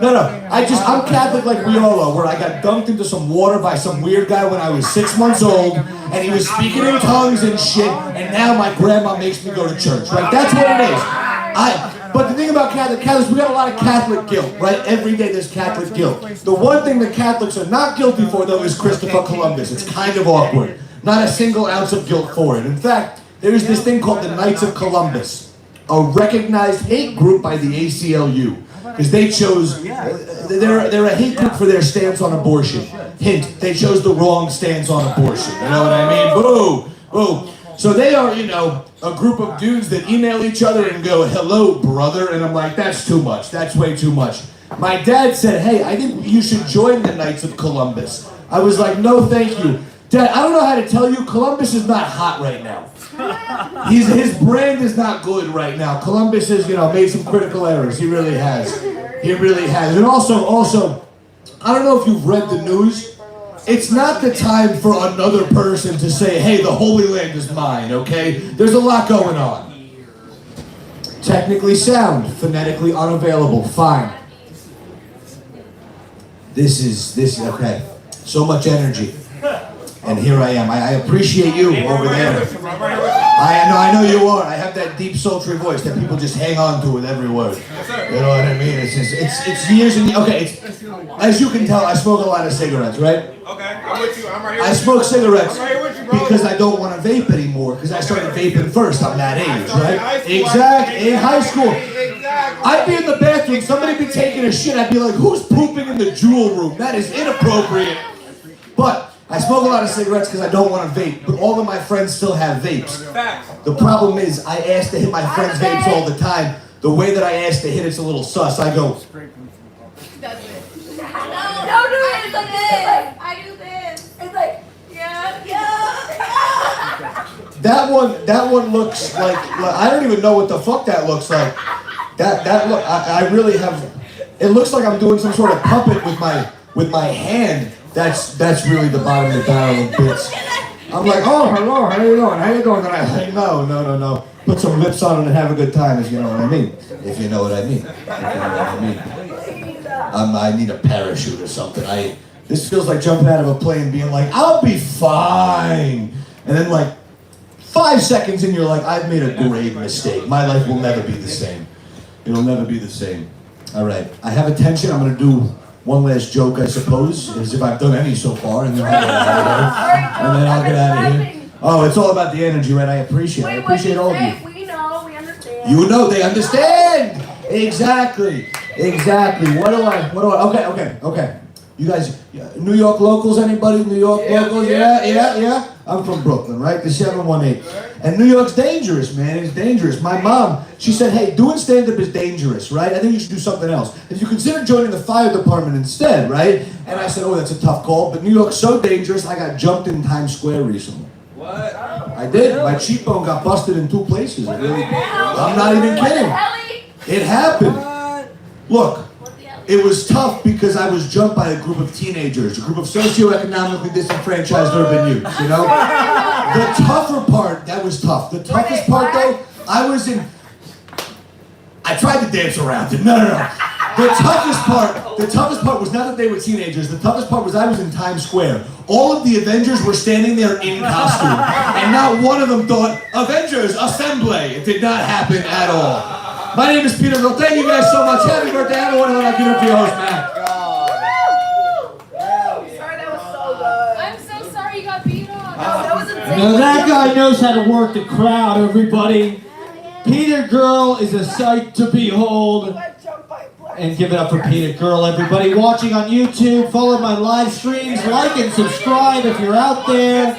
No. I'm Catholic like we all are, where I got dunked into some water by some weird guy when I was 6 months old, and he was speaking in tongues and shit, and now my grandma makes me go to church, right? That's what it is. But the thing about Catholics, we got a lot of Catholic guilt, right? Every day there's Catholic guilt. The one thing that Catholics are not guilty for, though, is Christopher Columbus. It's kind of awkward. Not a single ounce of guilt for it. In fact, there is this thing called the Knights of Columbus, a recognized hate group by the ACLU. Because they chose, they're a hate group for their stance on abortion. Hint, they chose the wrong stance on abortion. You know what I mean? Boo! Boo! So they are, you know, a group of dudes that email each other and go, hello, brother. And I'm like, that's too much. That's way too much. My dad said, hey, I think you should join the Knights of Columbus. I was like, no, thank you. Dad, I don't know how to tell you, Columbus is not hot right now. His brand is not good right now. Columbus has, you know, made some critical errors. He really has. He really has. And also, I don't know if you've read the news. It's not the time for another person to say, hey, the Holy Land is mine, okay? There's a lot going on. Technically sound, phonetically unavailable, fine. This is okay. So much energy. And here I am. I appreciate you over there. I know you are. I have that deep, sultry voice that people just hang on to with every word. You know what I mean? It's years and years. Okay, as you can tell, I smoke a lot of cigarettes, right? Okay, I'm with you. I'm right here. I smoke cigarettes I'm right here with you, bro. because I don't want to vape anymore. Because I started vaping first. I'm that age, right? Exactly. In high school. I'd be in the bathroom. Somebody be taking a shit. I'd be like, "Who's pooping in the jewel room? That is inappropriate." But I smoke a lot of cigarettes because I don't want to vape, but all of my friends still have vapes. The problem is, I ask to hit my friends' vapes all the time. The way that I ask to hit it's a little sus. I go, Don't do it. It's like this. I do this. It's like, yeah. that one looks like I don't even know what the fuck that looks like. That look, I really have. It looks like I'm doing some sort of puppet with my hand. That's really the bottom of the barrel of bits. I'm like, oh, hello, how you doing? How you doing? And I like, no. Put some lips on it and have a good time, if you know what I mean. If you know what I mean. If you know what I mean. I need a parachute or something. This feels like jumping out of a plane being like, I'll be fine. And then like 5 seconds in, you're like, I've made a grave mistake. My life will never be the same. It'll never be the same. All right, I have attention. I'm going to do one last joke, I suppose, as if I've done any so far, and then I'll get out of here. Oh, it's all about the energy, right? I appreciate all of you. We know, we understand. You know, they understand. Exactly. What do I? Okay. You guys, New York locals? Anybody? New York locals? Yeah. I'm from Brooklyn, right? The 718. And New York's dangerous, man. It's dangerous. My mom, she said, hey, doing stand-up is dangerous, right? I think you should do something else. If you consider joining the fire department instead, right? And I said, oh, that's a tough call. But New York's so dangerous, I got jumped in Times Square recently. What? I did. My cheekbone got busted in 2 places. I'm not even kidding. It happened. Look, it was tough because I was jumped by a group of teenagers, a group of socioeconomically disenfranchised urban youths, you know? The tougher part, that was tough. The toughest part, though, I tried to dance around it. No. The toughest part was not that they were teenagers. The toughest part was I was in Times Square. All of the Avengers were standing there in costume, and not one of them thought, Avengers, assemble. It did not happen at all. My name is Peter Gurl. Thank you guys so much. Happy birthday, everyone. And I'll give it to your host, Matt. I'm so sorry you got beat on. Now that guy knows how to work the crowd, everybody. Peter Gurl is a sight to behold. And give it up for Peter Gurl, everybody watching on YouTube. Follow my live streams, like and subscribe if you're out there.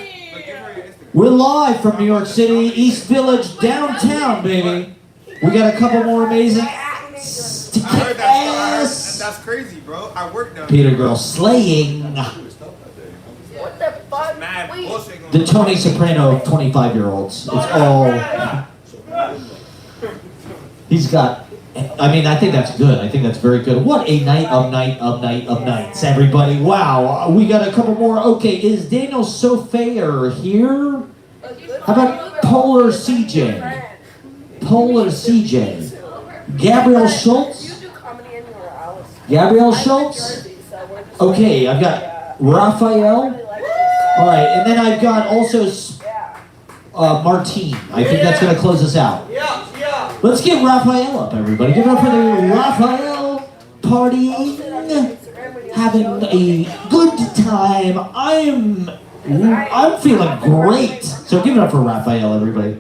We're live from New York City, East Village, downtown, baby. We got a couple more amazing acts to kick ass. That's crazy, bro. I worked down Peter Gurl slaying What the fuck? the Tony Soprano of 25-year-olds. It's all. He's got. I mean, I think that's good. I think that's very good. What a night of nights, everybody. Wow. We got a couple more. Okay, is Daniel Sofayer here? How about Polar CJ? Polar CJ. Gabrielle Schultz? Gabrielle Schultz? Okay, I've got Raphael. All right, and then I've got also Martine. I think that's going to close us out. Let's get Raphael up, everybody. Give it up for the Raphael partying, having a good time. I'm feeling great. So give it up for Raphael, everybody.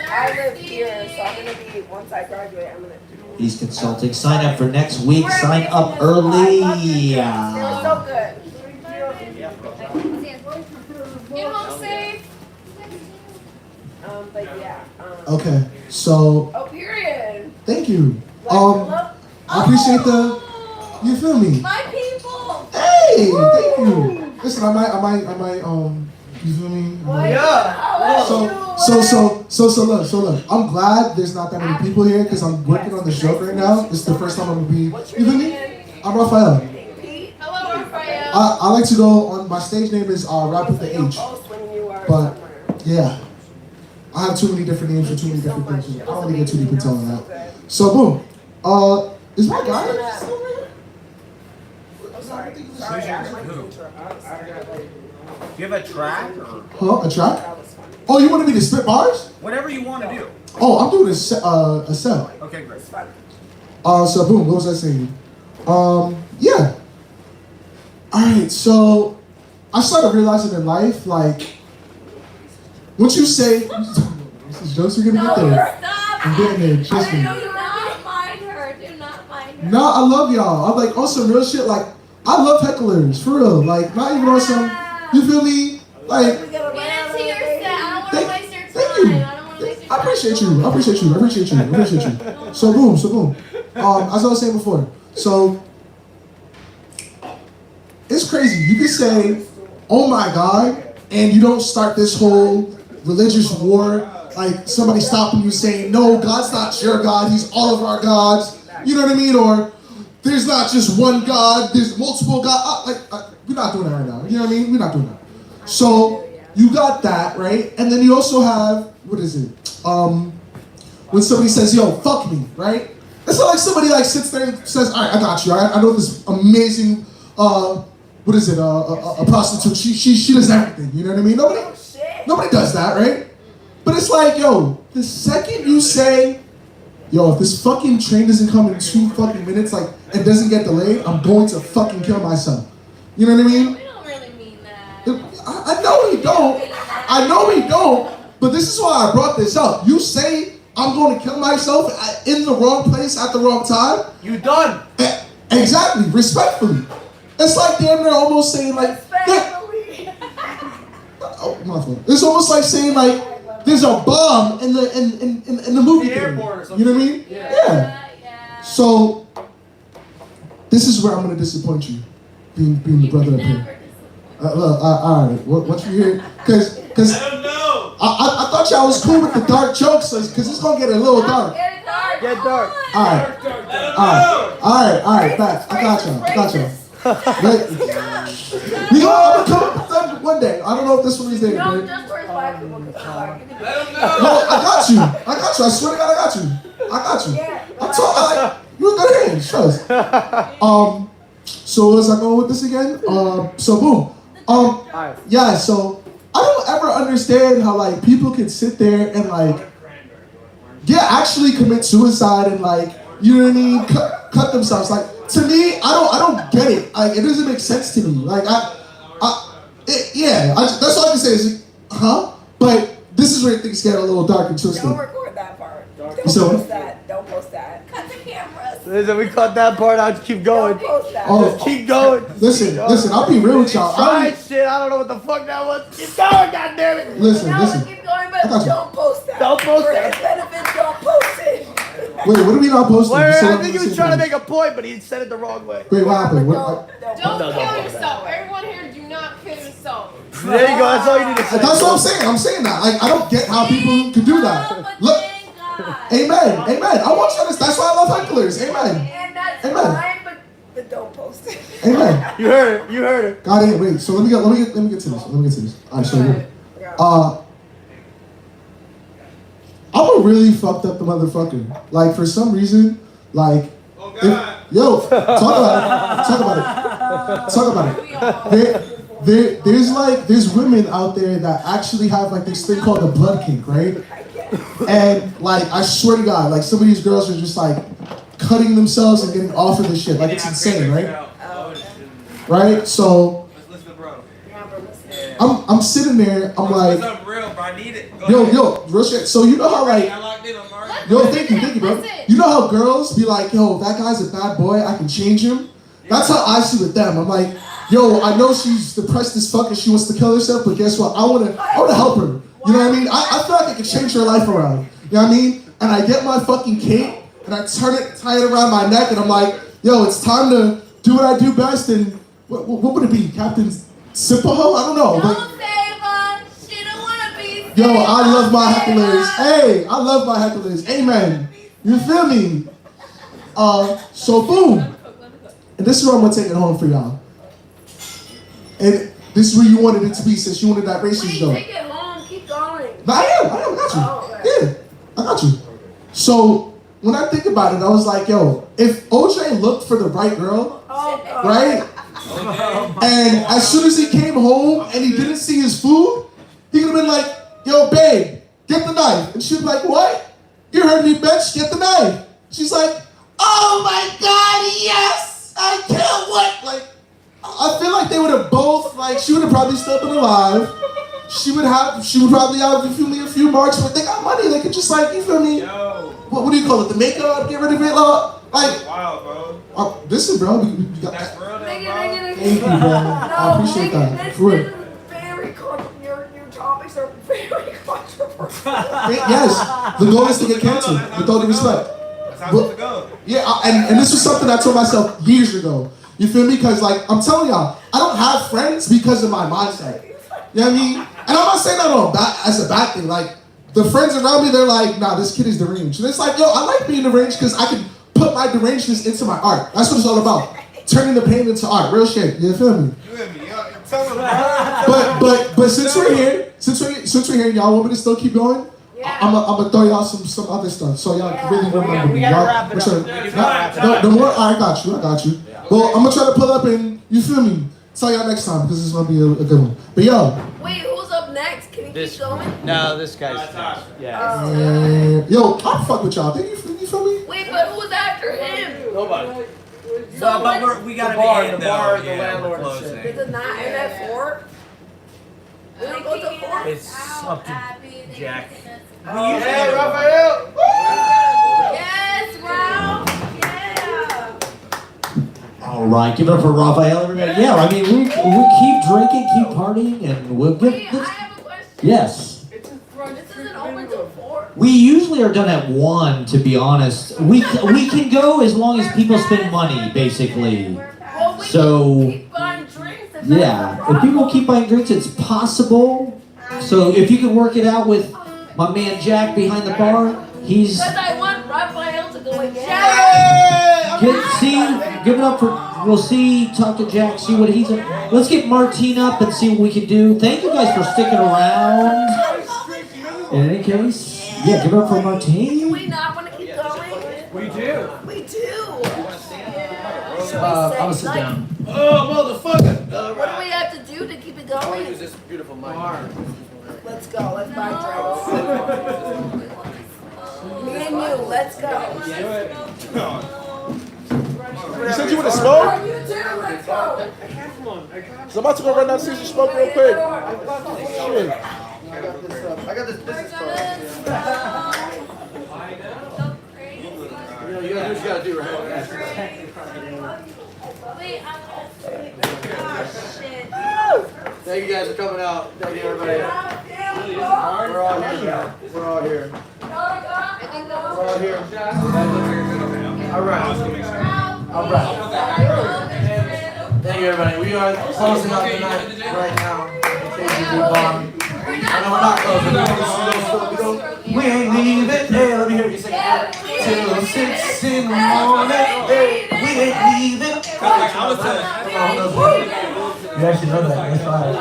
I live here, so I'm gonna be once I graduate. I'm gonna. He's consulting. Sign up for next week. Sign up early. Feeling so good. Get home safe. But yeah. Okay, so Oh, period. thank you. I appreciate you feel me? My people. Hey, thank you. Listen, I might, you feel me? Yeah. So look. I'm glad there's not that many people here because I'm working on this joke right now. This is the first time I'm gonna be. You feel me? I'm Raphael. Hello, Raphael. I like to go on. My stage name is Rap with the H. But yeah, I have too many different names for too many different things. I don't want to get too deep into all of that. So boom. Is my guy still there? Do you have a track or Huh? A track? Oh, you wanted me to spit bars? whatever you want to do? Oh, I'm doing a set. Okay, great. So boom, what was I saying? Yeah. Alright, so I started realizing in life, like, once you say, these jokes are gonna get there. I'm getting there, trust me. Do not mind her. Do not mind her. No, I love y'all. I'm like on some real shit, like, I love hecklers, for real. Like, not even on some, you feel me? Like, Get into your set. I don't want to waste your time. thank you. I don't want to waste your I appreciate you. So boom. As I was saying before, so it's crazy. You can say, oh my God, and you don't start this whole religious war, like somebody stopping you saying, no, God's not your God, he's all of our gods. You know what I mean? Or there's not just one God, there's multiple gods. We're not doing that right now. You know what I mean? We're not doing that. So you got that, right? And then you also have, what is it? When somebody says, yo, fuck me, right? It's not like somebody like sits there and says, all right, I got you. I know this amazing, a prostitute. She does everything. You know what I mean? Nobody does that, right? But it's like, yo, the second you say, yo, if this fucking train doesn't come in 2 fucking minutes, like, and doesn't get delayed, I'm going to fucking kill myself. You know what I mean? We don't really mean that. I know we don't. But this is why I brought this up. You say I'm going to kill myself in the wrong place at the wrong time. You done. Exactly. Respectfully. It's like damn near almost saying like. Oh, my fault. It's almost like saying like there's a bomb in the movie theater. You know what I mean? Yeah. So this is where I'm going to disappoint you, being the brother up here. Look, all right. What you hear? Because I thought y'all was cool with the dark jokes, because it's gonna get a little dark. Get dark. All right. Back. I got y'all. We gonna come up with them one day. I don't know if this one is there. No, just for his black people. No, I got you. I swear to God, I got you. I'm talking like, You're in good hands, trust. So was I going with this again? So boom. Yeah, so I don't ever understand how like people can sit there and like actually commit suicide and like, you know what I mean, cut themselves. Like to me, I don't get it. Like it doesn't make sense to me. Like that's all I can say is like, huh? But this is where things get a little dark and twisted. Don't record that part. Don't So- post that. Don't post that. Cut the cameras. Listen, we cut that part out. Just keep going. Don't post that. Just keep going. Listen, I'll be real with y'all. Right shit, I don't know what the fuck that was. Keep going, goddammit. Listen. Keep going, but don't post that. Don't post For that. his benefit, don't post it. Wait, what do we not posting? Wait, Just so I I'm think he on the was same trying to page. make a point, but he said it the wrong way. Wait, what happened? What, Don't kill yourself. Everyone here, do not kill yourself. There you go. That's all you need to say. That's what I'm saying. I'm saying that. Like, I don't get how people can do that. Look. Amen. I want you to. That's why I love hecklers. Amen. And that's Amen. fine, but don't post it. Amen. You heard it. God damn, wait. So let me get to this. Alright, so I'm a really fucked up the motherfucker. Like for some reason, like talk about it. There's women out there that actually have like this thing called the blood kink, right? And like I swear to God, like some of these girls are just like cutting themselves and getting off of this shit. Like it's insane, right? Right? So I'm sitting there, I'm like, yo, real shit. So you know how like, thank you, bro. You know how girls be like, yo, that guy's a bad boy, I can change him? That's how I see with them. I'm like, yo, I know she's depressed as fuck and she wants to kill herself, but guess what? I wanna help her. You know what I mean? I feel like I can change her life around. You know what I mean? And I get my fucking cape and I tie it around my neck and I'm like, yo, it's time to do what I do best. And what would it be? Captain Sipaho? I don't know. Don't save her. She don't want to be. Yo, I love my hecklers. Hey, I love my hecklers. Amen. You feel me? So boom. And this is where I'm gonna take it home for y'all. And this is where you wanted it to be since you wanted that racist though. Take it home. Keep going. No, I am. I got you. Yeah, I got you. So when I think about it, I was like, yo, if OJ looked for the right girl, right? And as soon as he came home and he didn't see his food, he could have been like, yo, babe, get the knife. And she'd be like, what? You heard me, bitch, get the knife. She's like, oh my God, yes, I can't wait. Like, I feel like they would have both, like, she would have probably still been alive. She would probably have, you feel me, a few marks, but they got money. They could just like, you feel me? What do you call it? The makeup, get rid of it, like. Wow, bro. Listen, bro, we got that. Thank you, bro. I appreciate that. For real. Your topics are very controversial. Yes, the goal is to get canceled with all due respect. Yeah, and this was something I told myself years ago. You feel me? Because like I'm telling y'all, I don't have friends because of my mindset. You know what I mean? And I'm not saying that as a bad thing. Like the friends around me, they're like, nah, this kid is deranged. And it's like, yo, I like being deranged because I can put my derangedness into my art. That's what it's all about. Turning the pain into art. Real shit. You feel me? But since we're here, y'all want me to still keep going? Yeah. I'm gonna throw y'all some other stuff. So y'all really remember me. We gotta wrap it up. No more. I got you. Yeah. Well, I'm gonna try to pull up and you feel me. Tell y'all next time because this is gonna be a good one. But yo. Wait, who's up next? Can you keep going? No, this guy's next. Yeah. Yo, I'll fuck with y'all. You feel me? Wait, but who's after him? Nobody. So but we gotta the bar, the landlord and shit. Is it not in at 4? We don't go to 4? It's up to Jack. Hey, Raphael! Yes, wow. Yeah. All right, give it up for Raphael, everybody. Yeah, I mean, we keep drinking, keep partying, and we'll get Wait, I have a question. Yes. This isn't open till 4. We usually are done at 1, to be honest. We can go as long as people spend money, basically. So, yeah, if people keep buying drinks, it's possible. So if you can work it out with my man Jack behind the bar, he's... Because I want Raphael to go again. Give it up for... We'll see, talk to Jack, see what he's... Let's get Martine up and see what we can do. Thank you guys for sticking around. In any case, yeah, give it up for Martine. Do we not want to keep going? We do. We do. I'm gonna sit down. Oh, motherfucker! What do we have to do to keep it going? Use this beautiful mic. Let's go. Let's buy drinks. Me and you. Let's go. You said you want to smoke? Oh, you too. Let's go. So I'm about to go run downstairs and smoke real quick. Shit. I got this business card. You gotta do what you gotta do, right? Wait, Thank you guys for coming out. Thank you, everybody. We're all here. We're all here. We're all here. All right. All right. Thank you, everybody. We are closing out the night right now. In case you do bomb. I know we're not closing. We ain't leaving. Hey, let me hear you sing it. Till 6 in the morning. Hey, we ain't leaving. You actually know that. That's fine.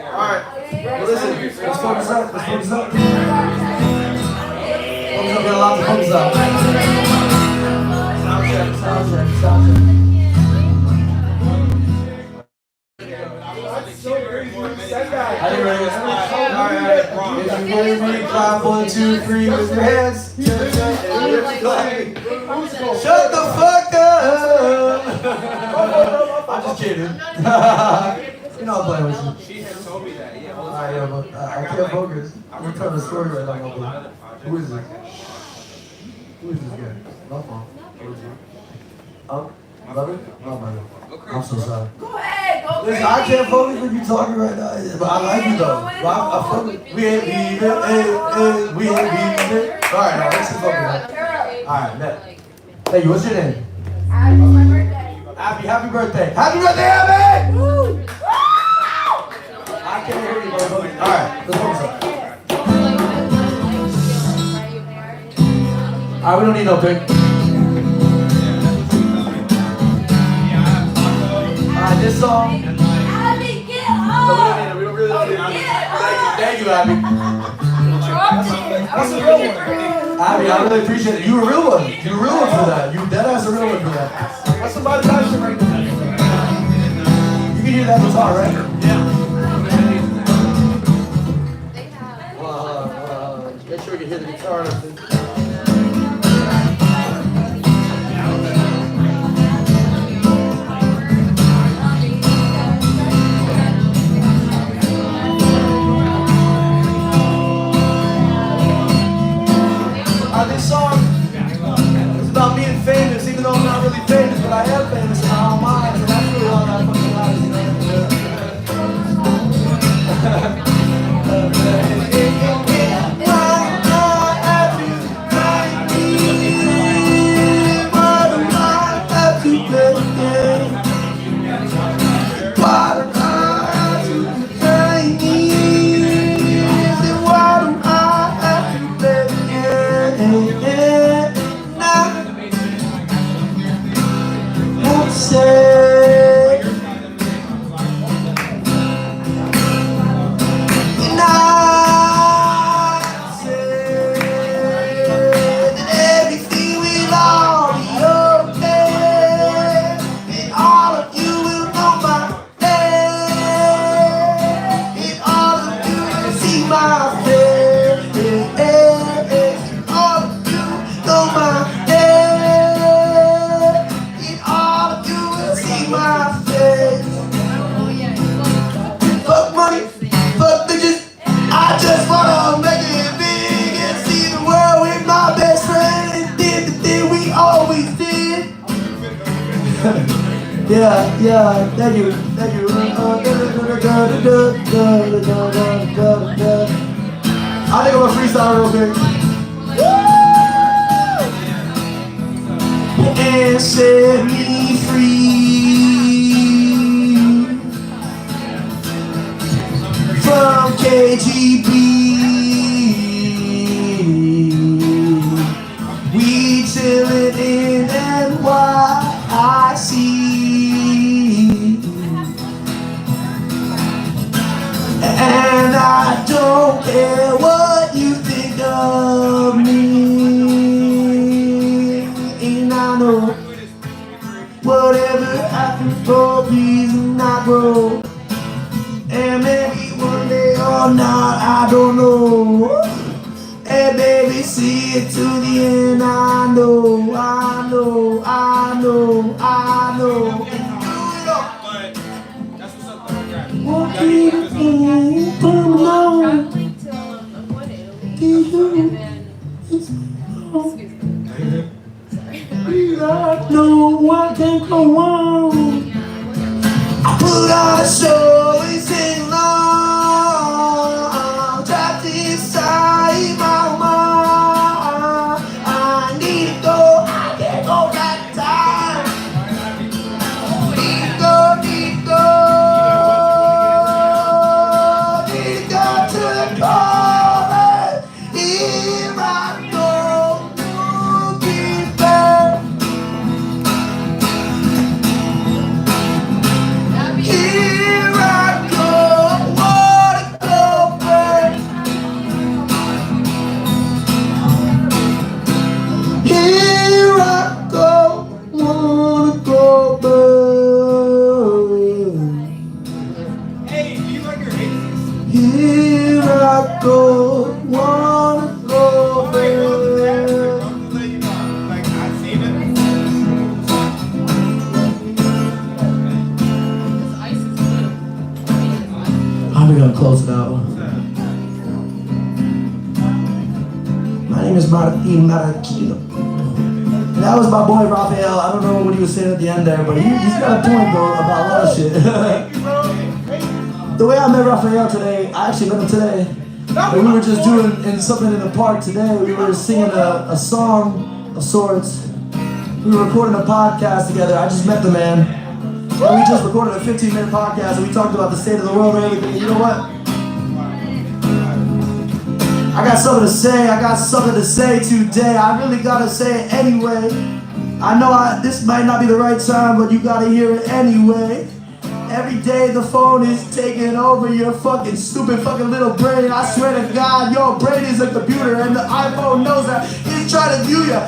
Alright. Well, listen. Let's focus up. Let's focus up. Focus up. Get a lot to focus up. Sound check. Sound check. Sound check. I didn't ready. Alright. If you hear me, clap 1, 2, 3 with your hands. Shut the fuck up! I'm just kidding. You know I'm playing with you. She had told me that. Yeah. Alright, but I can't focus. I'm telling a story right now. Who is this? Who is this guy? No phone. Oh, brother? No, brother. I'm so sorry. Go ahead. Go Listen, I can't focus with you talking right now, but I like you though. I fuck with. We ain't leaving. Hey, we ain't leaving. Alright, now let's just focus. Alright, net. Thank you. What's your name? Abby, it's my birthday. Abby, happy birthday. Happy birthday, Abby! Woo! I can't hear you, bro. Alright, let's focus up. Alright, we don't need no pic. Alright, this song. Abby, get up! We don't really need it. Thank you, Abby. That's a real one. Abby, I really appreciate it. You a real one. You a real one for that. You dead ass a real one for that. That's somebody's passion right there. You can hear that guitar, right? Yeah. Make sure we can hear the guitar. This song is about being famous, even though I'm not really famous, but I am famous in my own mind, and that's really all that fucking matters, you Yeah, thank you. I think I'm gonna freestyle real quick. And set me free from KGB. We chillin' in NYC. And I don't care what you think of me. it to the end. I know, I know, I know, I know. Won't keep it coming on. No, I can't go on. I put on a show and sing along. Trapped inside my mind. I need to go, I can't go back in time. Need to go, need to go. Need to go to the chorus. Here I go, looking back. Here I go, wanna go back. Here I go, wanna go back. Hey, do you like your aces? Here I go, wanna go back. Like, I've seen it. How are we gonna close it out? My name is Martine. That was my boy Raphael. I don't know what he was saying at the end there, but he's got a point though about a lot of shit. The way I met Raphael today, I actually met him today. And we were just doing something in the park today. We were singing a song of sorts. We were recording a podcast together. I just met the man. And we just recorded a 15-minute podcast and we talked about the state of the world and everything. You know what? I got something to say. I got something to say today. I really gotta say it anyway. I know this might not be the right time, but you gotta hear it anyway. Every day the phone is taking over your fucking stupid fucking little brain. I swear to God, your brain is a computer and the iPhone knows that. It's trying to view you.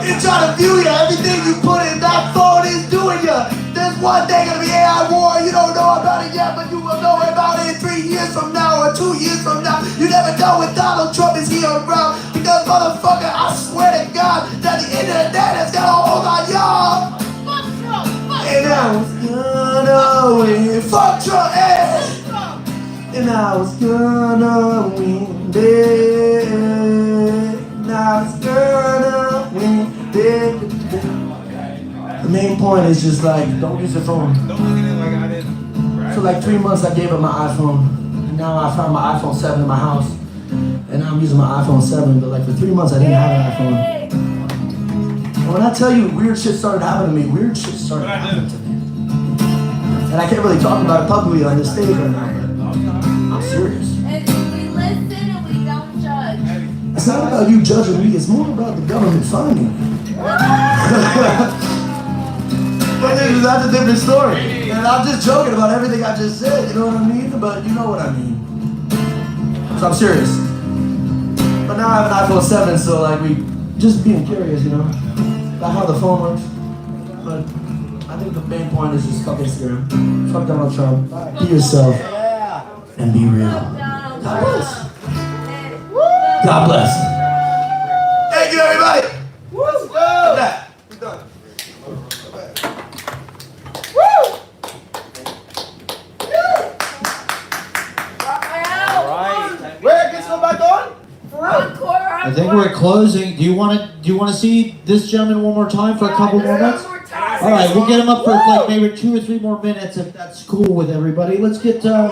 It's trying to view you. Everything you put in that phone is doing you. There's one day gonna be AI war. You don't know about it yet, but you will know about it 3 years from now or 2 years from now. You never know when Donald Trump is here around. Because motherfucker, I swear to God that the internet has got a hold on y'all. And I was gonna win. Fuck Trump, eh? And I was gonna win, babe. And I was gonna win, babe. The main point is just like, don't use your phone. For like 3 months I gave up my iPhone. And now I found my iPhone 7 in my house. And now I'm using my iPhone 7, but like for 3 months I didn't have an iPhone. And when I tell you weird shit started happening to me, weird shit started happening to me. And I can't really talk about it publicly on this stage right now, but I'm serious. And we listen and we don't judge. It's not about you judging me, it's more about the government finding me. But that's a different story. And I'm just joking about everything I just said, you know what I mean? But you know what I mean. So I'm serious. But now I have an iPhone 7, so like we just being curious, you know, about how the phone works. But I think the main point is just fuck Instagram. Fuck Donald Trump. Be yourself. And be real. God bless. God bless. Thank you, everybody. Let's go. We're done. Where it gets go back on? For real? I think we're closing. Do you want to see this gentleman one more time for a couple more minutes? All right, we'll get him up for like maybe 2 or 3 more minutes if that's cool with everybody. Let's get. All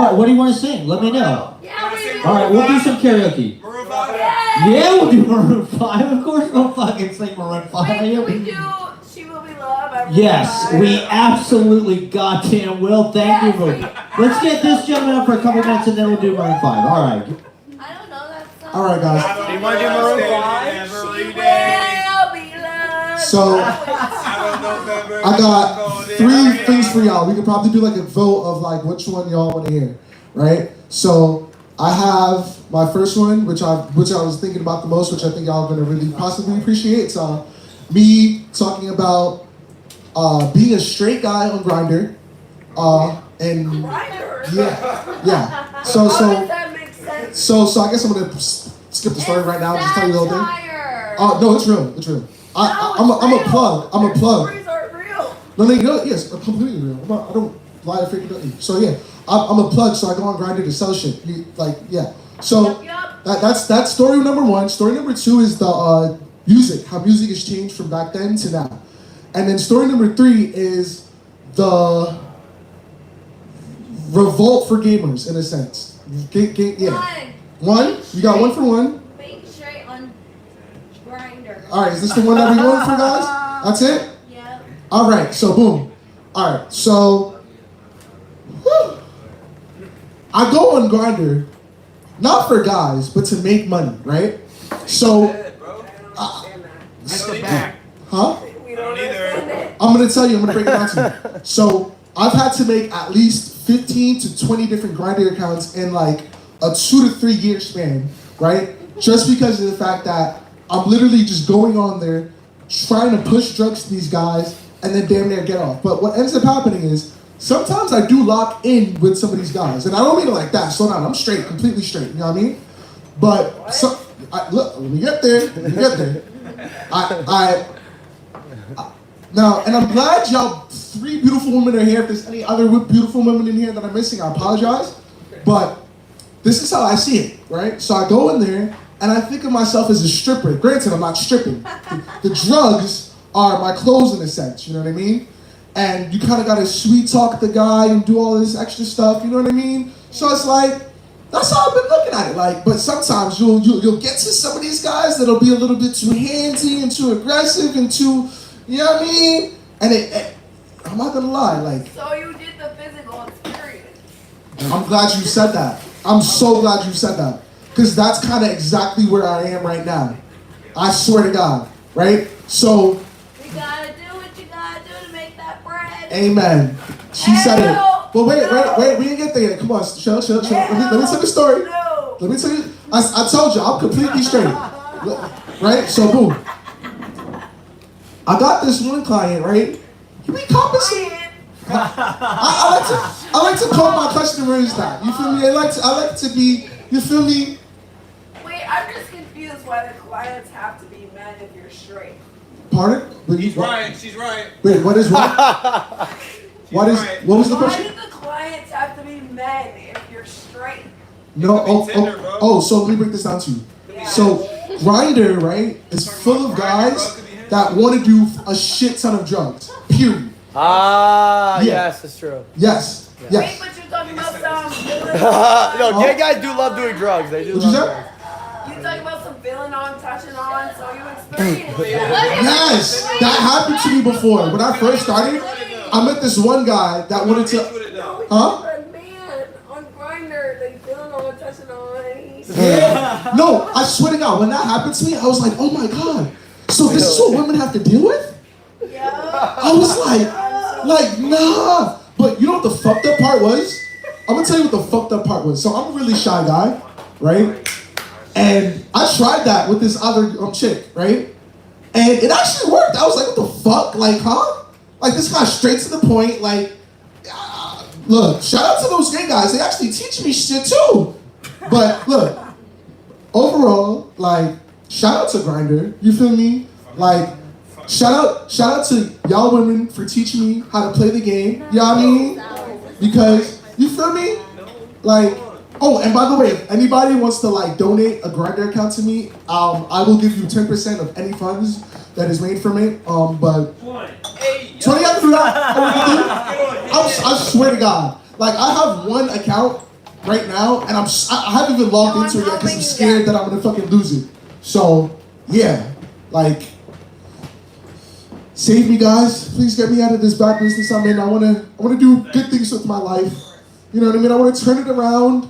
right, what do you want to sing? Let me know. All right, we'll do some karaoke. Yeah, we'll do Maroon 5. Of course, we'll fucking sing Maroon 5. We do She Will Be Love. Yes, we absolutely goddamn will. Thank you, Maroon. Let's get this gentleman up for a couple minutes and then we'll do Maroon 5. All right. All right, guys. Do you want to do Maroon 5? So I got 3 things for y'all. We could probably do like a vote of like which one y'all want to hear, right? So I have my first one, which I was thinking about the most, which I think y'all are gonna really possibly appreciate. So me talking about being a straight guy on Grindr, and yeah. So I guess I'm gonna skip the story right now. Just tell you the whole thing. Satire. Oh no, it's real. It's real. I'm a plug. I'm a plug. Stories aren't real. No, yes, completely real. I don't lie or fake nothing. So yeah, I'm a plug. So I go on Grindr to sell shit. Yeah. So that's story number one. Story number two is the music. How music has changed from back then to now. And then story number three is the revolt for gamers, in a sense. Yeah. One? You got one for one? Being straight on Grindr. Alright, is this the one that we going for, guys? That's it? Yeah. Alright, so boom. Alright, so I go on Grindr, not for guys, but to make money, right? So huh? I'm gonna tell you, I'm gonna break it down to you. So I've had to make at least 15 to 20 different Grindr accounts in like a 2 to 3 year span, right? Just because of the fact that I'm literally just going on there, trying to push drugs to these guys, and then damn near get off. But what ends up happening is, sometimes I do lock in with some of these guys. And I don't mean it like that, slow down, I'm straight, completely straight, you know what I mean? But, look, when we get there, now, and I'm glad y'all 3 beautiful women are here. If there's any other beautiful women in here that I'm missing, I apologize. But this is how I see it, right? So I go in there, and I think of myself as a stripper. Granted, I'm not stripping. The drugs are my clothes in a sense, you know what I mean? And you kind of got to sweet talk the guy and do all this extra stuff, you know what I mean? So it's like, that's how I've been looking at it. Like, but sometimes you'll get to some of these guys that'll be a little bit too handsy and too aggressive and too, you know what I mean? And I'm not gonna lie, like. So you did the physical experience. I'm glad you said that. I'm so glad you said that. Because that's kind of exactly where I am right now. I swear to God, right? So. You gotta do what you gotta do to make that bread. Amen. She said it. But wait, we didn't get there yet. Come on, chill. Let me tell the story. No. Let me tell you. I told you, I'm completely straight. Right? So boom. I got this one client, right? You be compensating. I like to call my customers that. You feel me? I like to be, you feel me? Wait, I'm just confused why the clients have to be men if you're straight. Pardon? She's right. Wait, what is what? What was the question? Why do the clients have to be men if you're straight? No, so let me break this down to you. So, Grindr, right, is full of guys that want to do a shit ton of drugs. Period. Yes, that's true. Yes. Wait, but you're talking about some No, gay guys do love doing drugs. They do What'd love you say? drugs. You're talking about some feeling on, touching on, so you experience it. Yes, that happened to me before. When I first started, I met this one guy that wanted to. Huh? Man, on Grindr, they feeling on, touching on. Yeah. No, I swear to God, when that happened to me, I was like, oh my God. So this is what women have to deal with? Yeah. I was like, nah. But you know what the fucked up part was? I'm gonna tell you what the fucked up part was. So I'm a really shy guy, right? And I tried that with this other chick, right? And it actually worked. I was like, what the fuck? Like, huh? Like, this guy's straight to the point. Like, look, shout out to those gay guys. They actually teach me shit too. But look, overall, like, shout out to Grindr. You feel me? Like, shout out to y'all women for teaching me how to play the game. You know what I mean? Because, you feel me? Like, oh, and by the way, if anybody wants to like donate a Grindr account to me, I will give you 10% of any funds that is made from it. But 20 after that, I swear to God, like I have one account right now, and I haven't even logged into it yet because I'm scared that I'm gonna fucking lose it. So yeah, like save me, guys. Please get me out of this bad business I'm in. I wanna do good things with my life. You know what I mean? I wanna turn it around.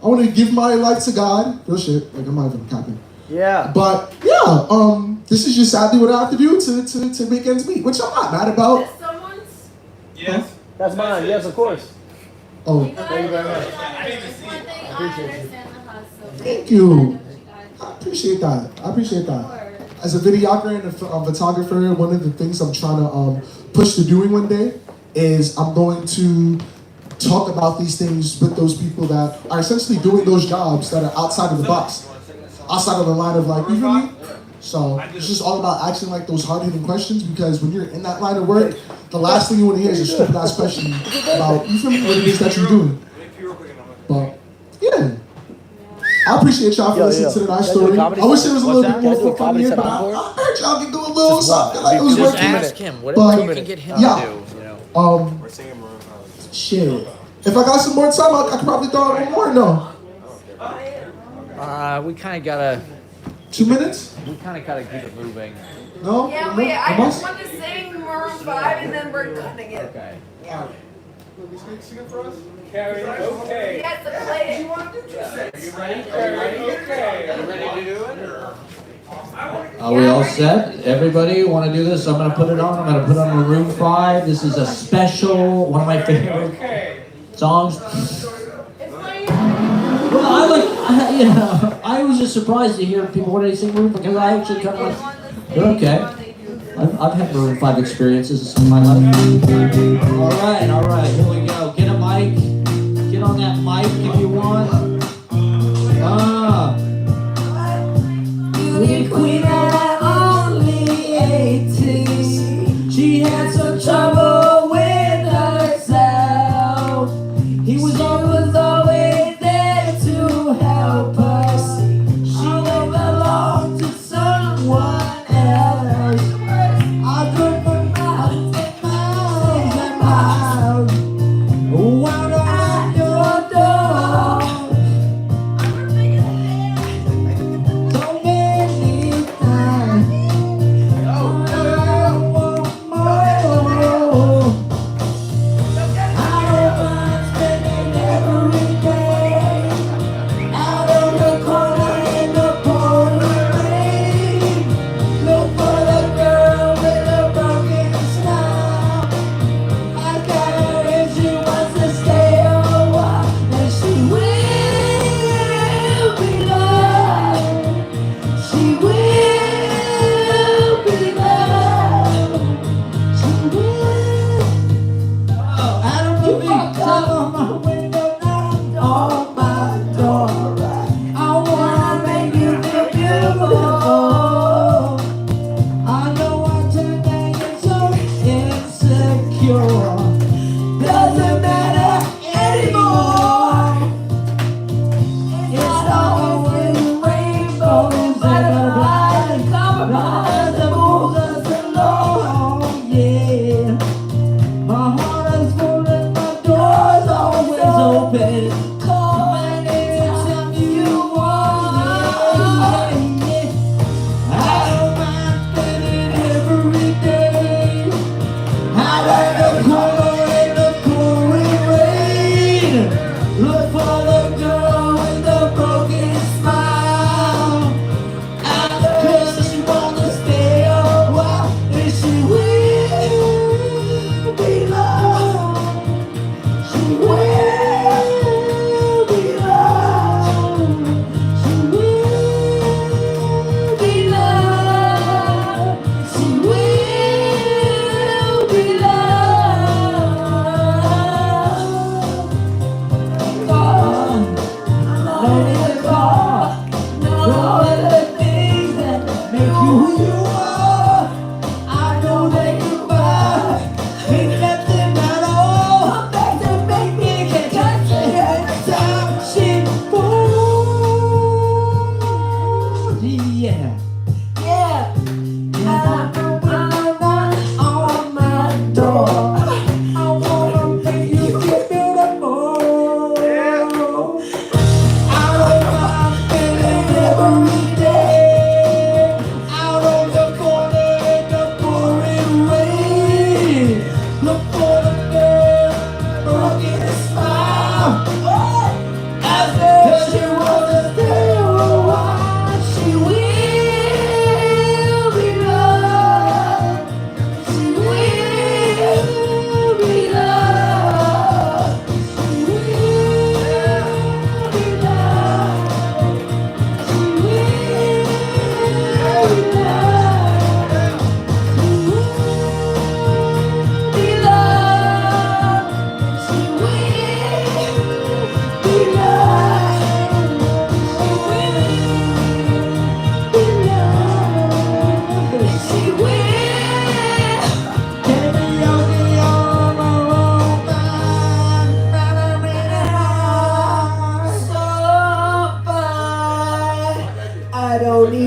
I want to give my life to God. Real shit. Like, I'm not even capping. Yeah. But, yeah, this is just sadly what I have to do to make ends meet, which I'm not mad about. Is someone's? Yes. Huh? That's mine. Yes, of course. Oh. Thank you very much. Thank you. I appreciate that. As a videographer and a photographer, one of the things I'm trying to push to doing one day is I'm going to talk about these things with those people that are essentially doing those jobs that are outside of the box. outside of the line of like, you feel me? So it's just all about asking like those hard-hitting questions because when you're in that line of work, the last thing you want to hear is a stupid ass question about, you feel me, what it is that you're doing. But yeah. I appreciate y'all for listening to the nice story. I wish there was a little bit more fun from here, but I heard y'all can do a little something like it was working. Ask him. Whatever you can get him to do, you know. We're singing Maroon 5. Shit. If I got some more time, I could probably throw in one more. No. We kind of gotta. 2 minutes? We kind of gotta keep it moving. No? Yeah, wait, I just want to sing Maroon 5 and then we're cutting it. Okay. Yeah. Sing it for us? Okay. Yes, the play. You want to do Are you ready? Okay. Are you ready to do it? Or? Are we all set? Everybody want to do this? I'm going to put it on. I'm going to put on Maroon 5. This is a special, one of my favorite songs. Well, I was just surprised to hear people wanting to sing Maroon 5 because I actually kind of like, okay. I've had Maroon 5 experiences in my life. All right, here we go. Get a mic. Get on that mic if you want. Beauty queen at only 18. She had some trouble with herself. He was always there to help us. She don't belong to someone else. I could put miles and miles and miles. Wound around your door.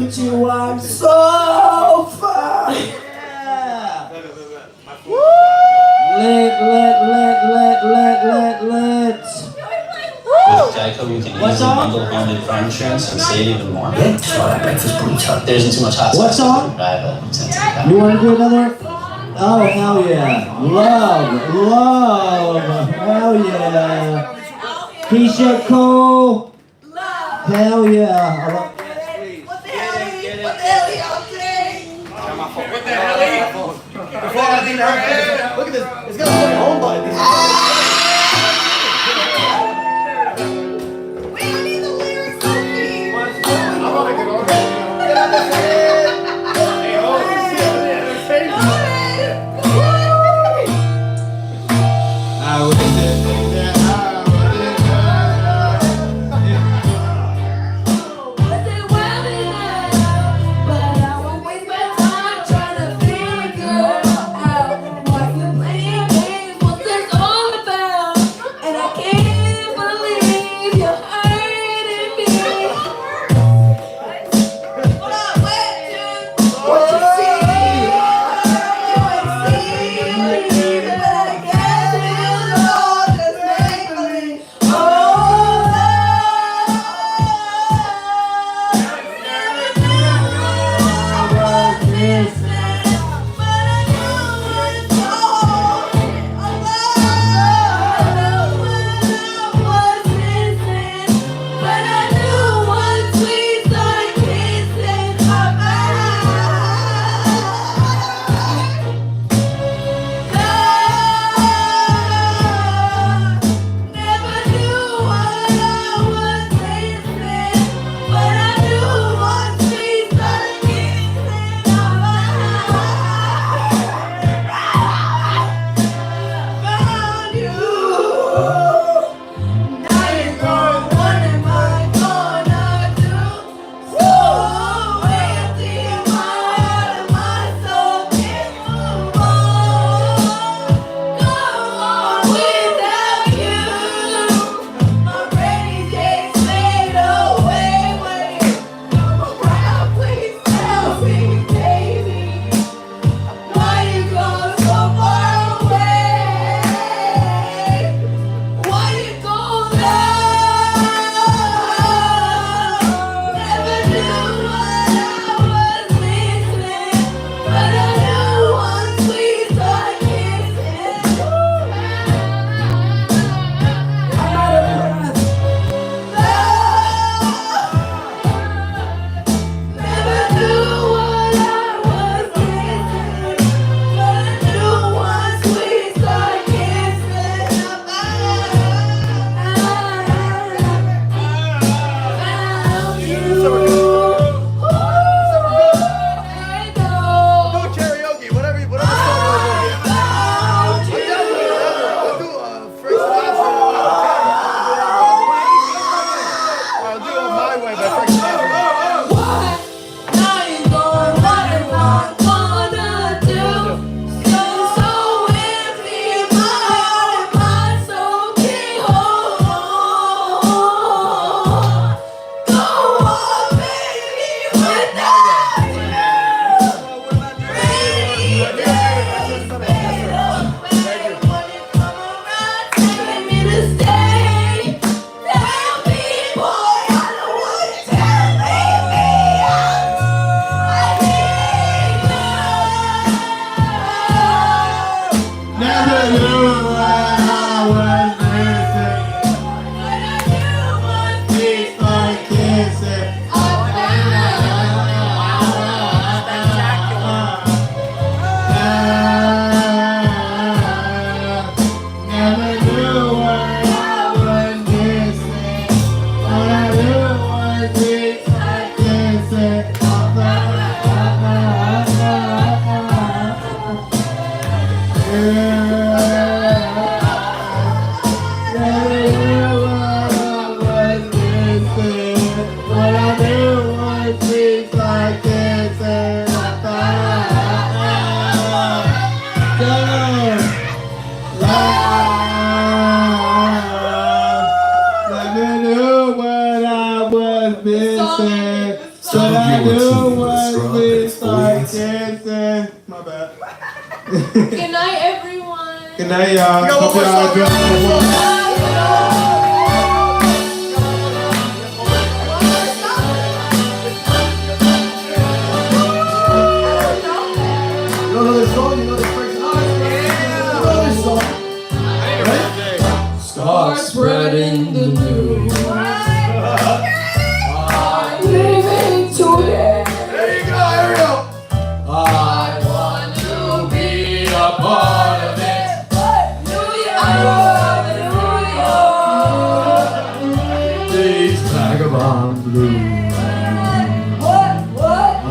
with you, I'm so fine. Lit. With Geico, you can easily bundle home and car insurance and save even more. There isn't too much hot What song? Drive a sensitive guy. You want to do another? Oh, hell yeah. Love. Hell yeah. Keisha Cole. Hell yeah. I love What the hell y'all saying? What the hell? Before I think that, look at this. It's got a fucking home button. So I knew when we start dancing. My bad. Good night, everyone. Good night, y'all. Hope y'all enjoy the Start spreading the news. I'm leaving today. There you go, Ariel. I want to be a part of it. New York. These vagabond blues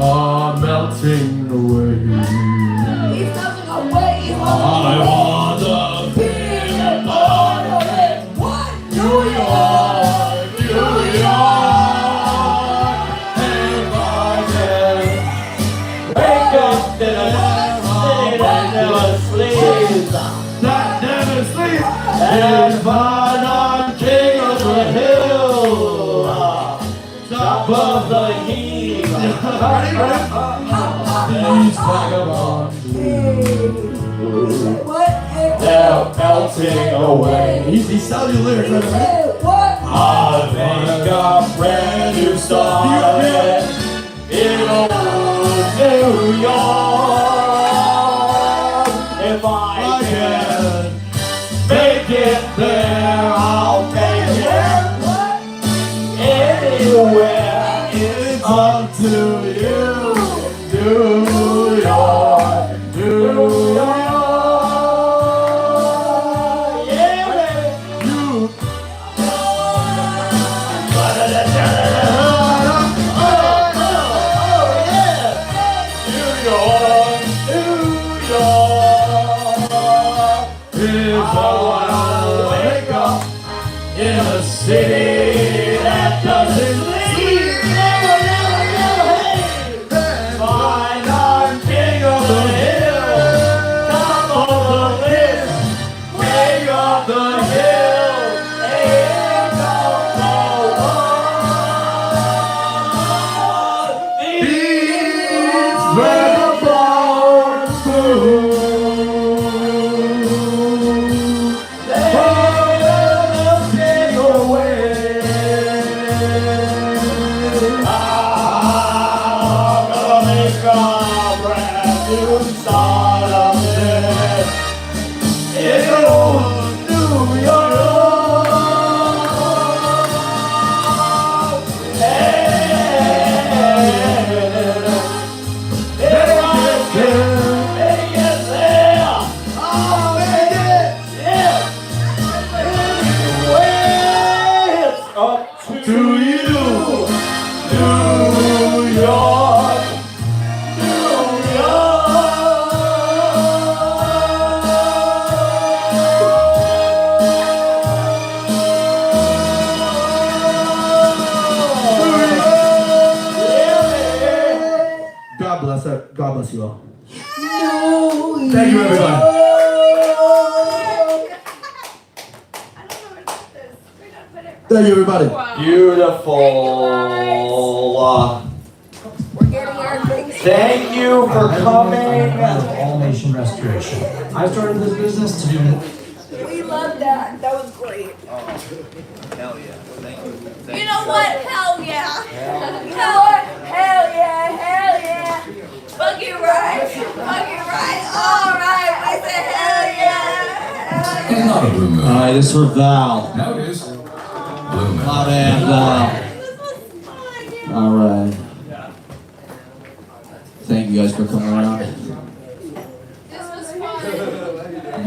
are melting away. I want to be a part of it. New York, New York. If I can wake up in a city that never sleeps, that never sleeps, and find I'm king of the hill, top of the heap. These vagabond blues, they're melting away. Easy, sell your lyrics, right? I think a brand new start in old New York. If I can make it there, I'll make it anywhere. It's up to you, New York, New York. In a city that doesn't sleep, never, hey. Fine, I'm king of the hill, top of the list, king of the hill, ain't no these vagabond blues. God bless you all. Thank you, everybody. Thank you, everybody. Beautiful. Thank you for coming. All Nation Restoration. I started this business to do. We love that. That was great. Hell yeah. Thank you. You know what? Hell yeah. You know what? Hell yeah. Hell yeah. Buggy right. Buggy right. All right. I said hell yeah. It's not a blue moon. Alright, this is for Val. No, it is. Blue moon. My man, Val. Alright. Thank you guys for coming around.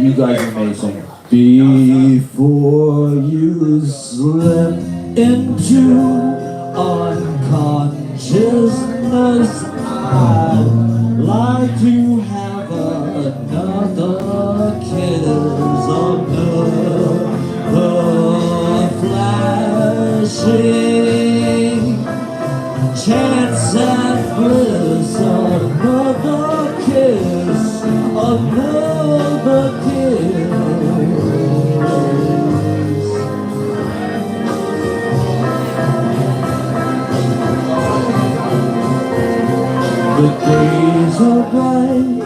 You guys are amazing. Before you slip into unconsciousness, I'd like to have another kiss, another flashing chance at bliss, another kiss, another kiss. The days are bright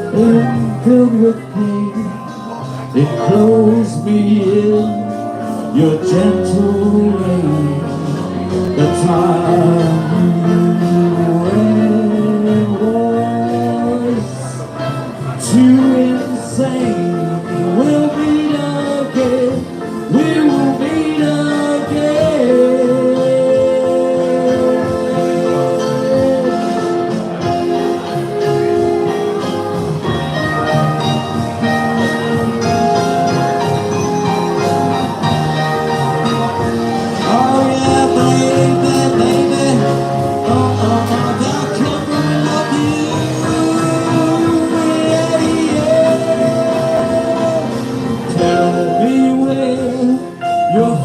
and filled with pain. Enclose me in your gentle rain. The time you was too insane. We'll meet again. We will meet again.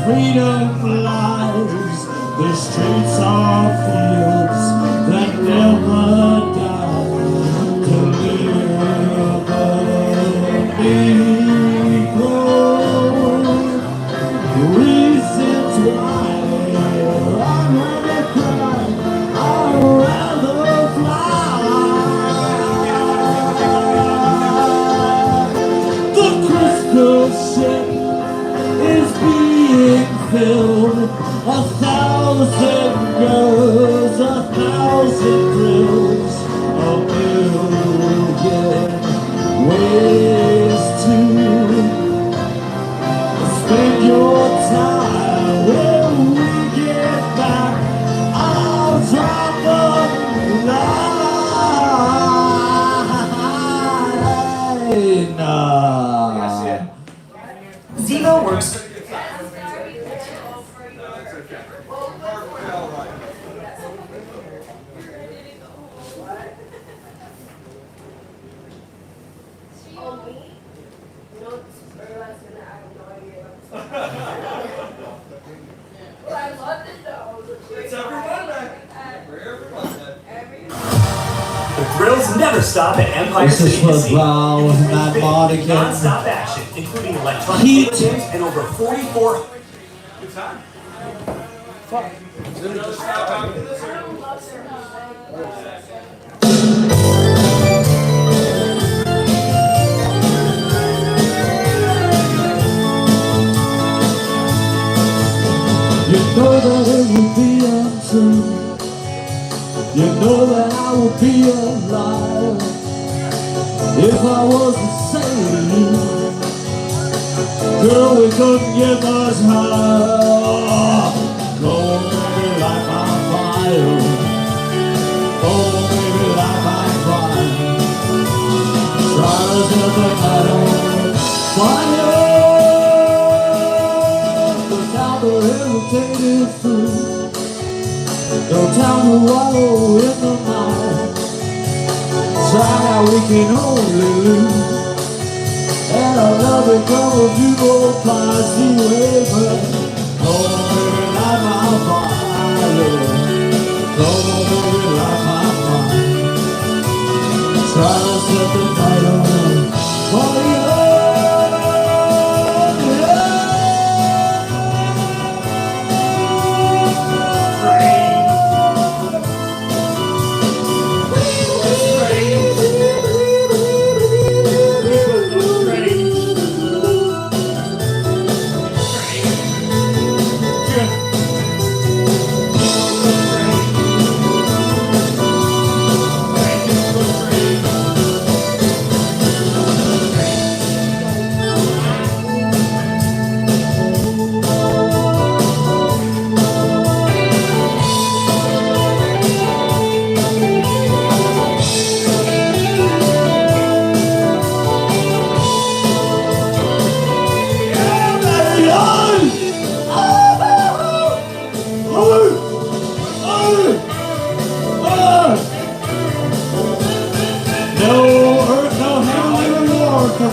Freedom lies. The streets are fields that never die. To live people, reasons why I'd rather cry, I'd rather fly. The crystal ship is being filled. 1,000 girls, 1,000 thrills, a million ways to spend your time. When we get back, I'll drop a line. Zivot works. The thrills never stop at Empire This is City Casino. football, not Monica. Non-stop action, including electronic Heat. games and over 44. Good time. Fuck. You know that it would be untrue. You know that I would be a liar if I wasn't saying, girl, we couldn't get much higher. Go baby, light my fire. Oh baby, light my fire. Try to set the night on fire. The hesitated through. No time to wallow in the mire. Try how we can only lose. And I love it cause you both flies the weyman. Oh baby, light my fire. Oh baby, light my fire. Try to set the night on fire.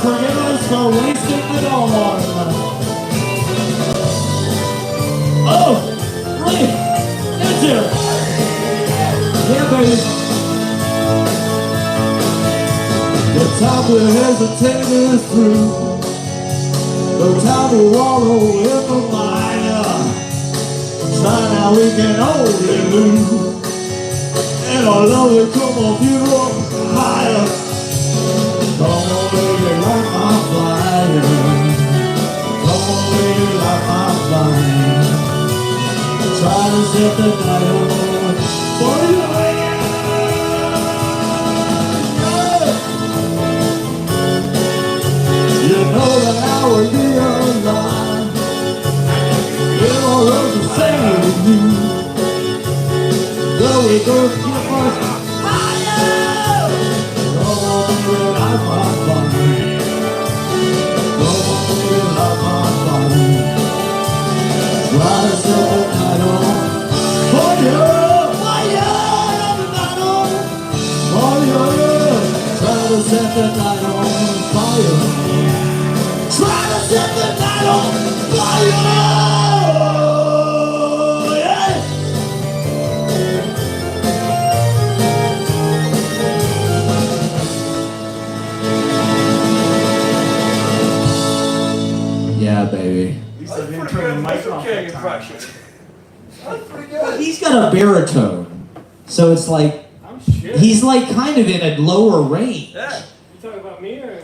Forgive us for wasting it all on them. Oh, great! Enter! Yeah, baby. The time to hesitate is through. No time to wallow in the mire. Try now we can only lose. And our love will come off set the night on fire. You know that I will be alive. It all looks the same with you. Though we go to get much higher. Come on, girl, light my fire. Come on, girl, light my fire. Try to set the night on fire. Fire, the night on fire. Try to set the night on fire. Try to set the night on fire. Yeah. Yeah, baby. He's got a baritone, so it's like he's like kind of in a lower range. Yeah. You talking about me or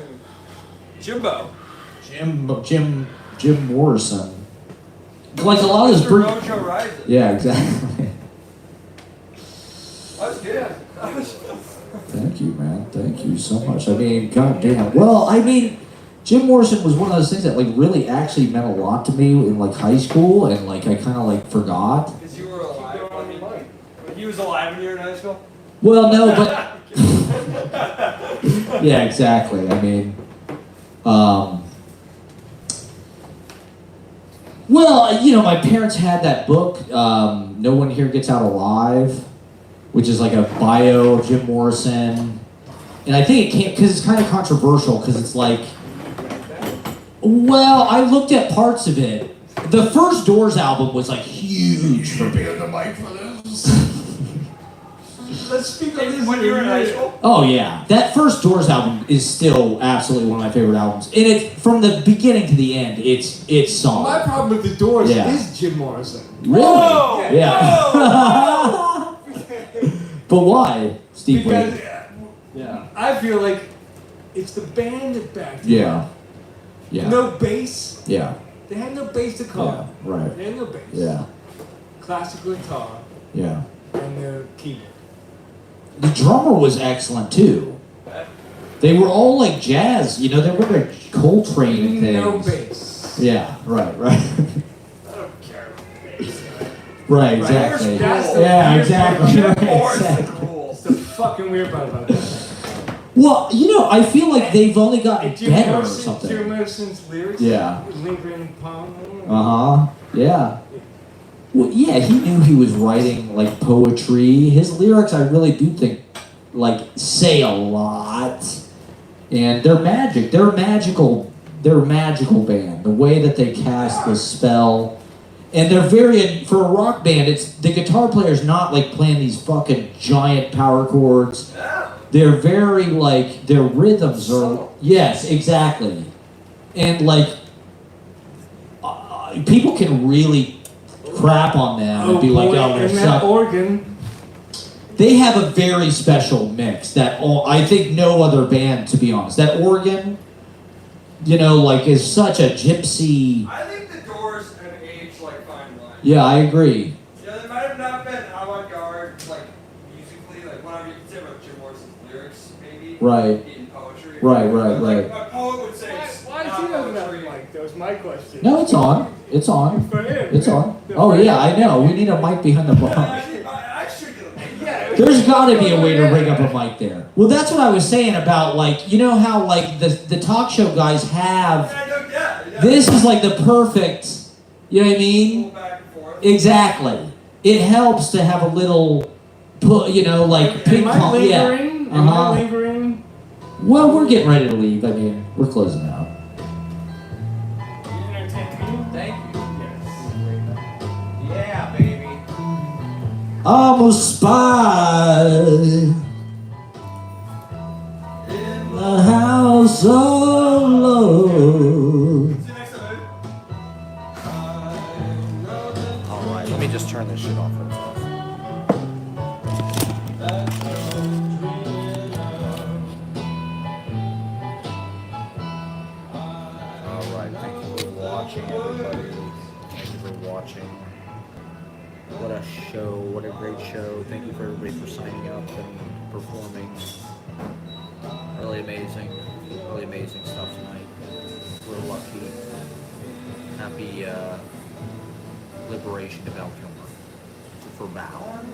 Jimbo? Jim Morrison. Like a lot of his Rojo Rising. Yeah, exactly. That's good. Thank you, man. Thank you so much. I mean, goddamn. Well, I mean, Jim Morrison was one of those things that like really actually meant a lot to me in like high school, and like I kind of like forgot. Because you were alive. I mean, he was alive when you were in high school? Well, no, but yeah, exactly. I mean, well, you know, my parents had that book, No One Here Gets Out Alive, which is like a bio of Jim Morrison, and I think it came because it's kind of controversial because it's like, well, I looked at parts of it. The first Doors album was like huge for me. The mic for this. Let's speak on this when you were in high school. Oh yeah, that first Doors album is still absolutely one of my favorite albums, and it from the beginning to the end, it's solid. My problem with the Doors Yeah. is Jim Morrison. Really? Whoa! Yeah. But why, Steve? Because Yeah. I feel like it's the band that backed it Yeah. up. Yeah. No bass. Yeah. They had no bass to call. Yeah, right. They had no bass. Yeah. Classical guitar Yeah. and the keyboard. The drummer was excellent too. They were all like jazz, you know. They were like Coltrane things. No bass. Yeah. Right. Right. I don't care. Right. Exactly. That's the Yeah. weird Exactly. part Right, about exactly. It's the fucking weird part about that. Well, you know, I feel like they've only gotten Jim better or Morrison- something. Jim Morrison's lyrics. Yeah. Lingering palm. Yeah. Well, yeah, he knew he was writing like poetry. His lyrics, I really do think, like say a lot, and they're magic. They're a magical. They're a magical band. The way that they cast the spell, and they're very for a rock band. It's the guitar player's not like playing these fucking giant power chords. They're very like their rhythms are yes, exactly, and like people can really crap on them and be like, oh, they're and that suck. organ. They have a very special mix that I think no other band, to be honest. That organ, you know, like is such a gypsy. I think the Doors have aged like fine wine. Yeah, I agree. Yeah, they might have not been avant-garde, like musically, like whenever you consider about Jim Morrison's lyrics, maybe. Right. In poetry. Right. Like, a poet would say. Why is he doesn't have a mic? That was my question. No, it's on. It's on. For him. It's on. Oh yeah, I know. We need a mic behind the bar. I should get a mic. Yeah. There's got to be a way to rig up a mic there. Well, that's what I was saying about like, you know how like the talk show guys have. This is like the perfect. You know what I mean? Exactly. It helps to have a little, you know, like ping Am I pong. Yeah. lingering? Am I lingering? Well, we're getting ready to leave. I mean, we're closing out. Thank you. Yeah, baby. I'm a spy in the house of love. Alright, let me just turn this shit off. Alright, thank you for watching, everybody. Thank you for watching. What a show great show. Thank you for everybody for signing up and performing. Really amazing stuff tonight. We're lucky. Happy Liberation of Elk Humor for Val.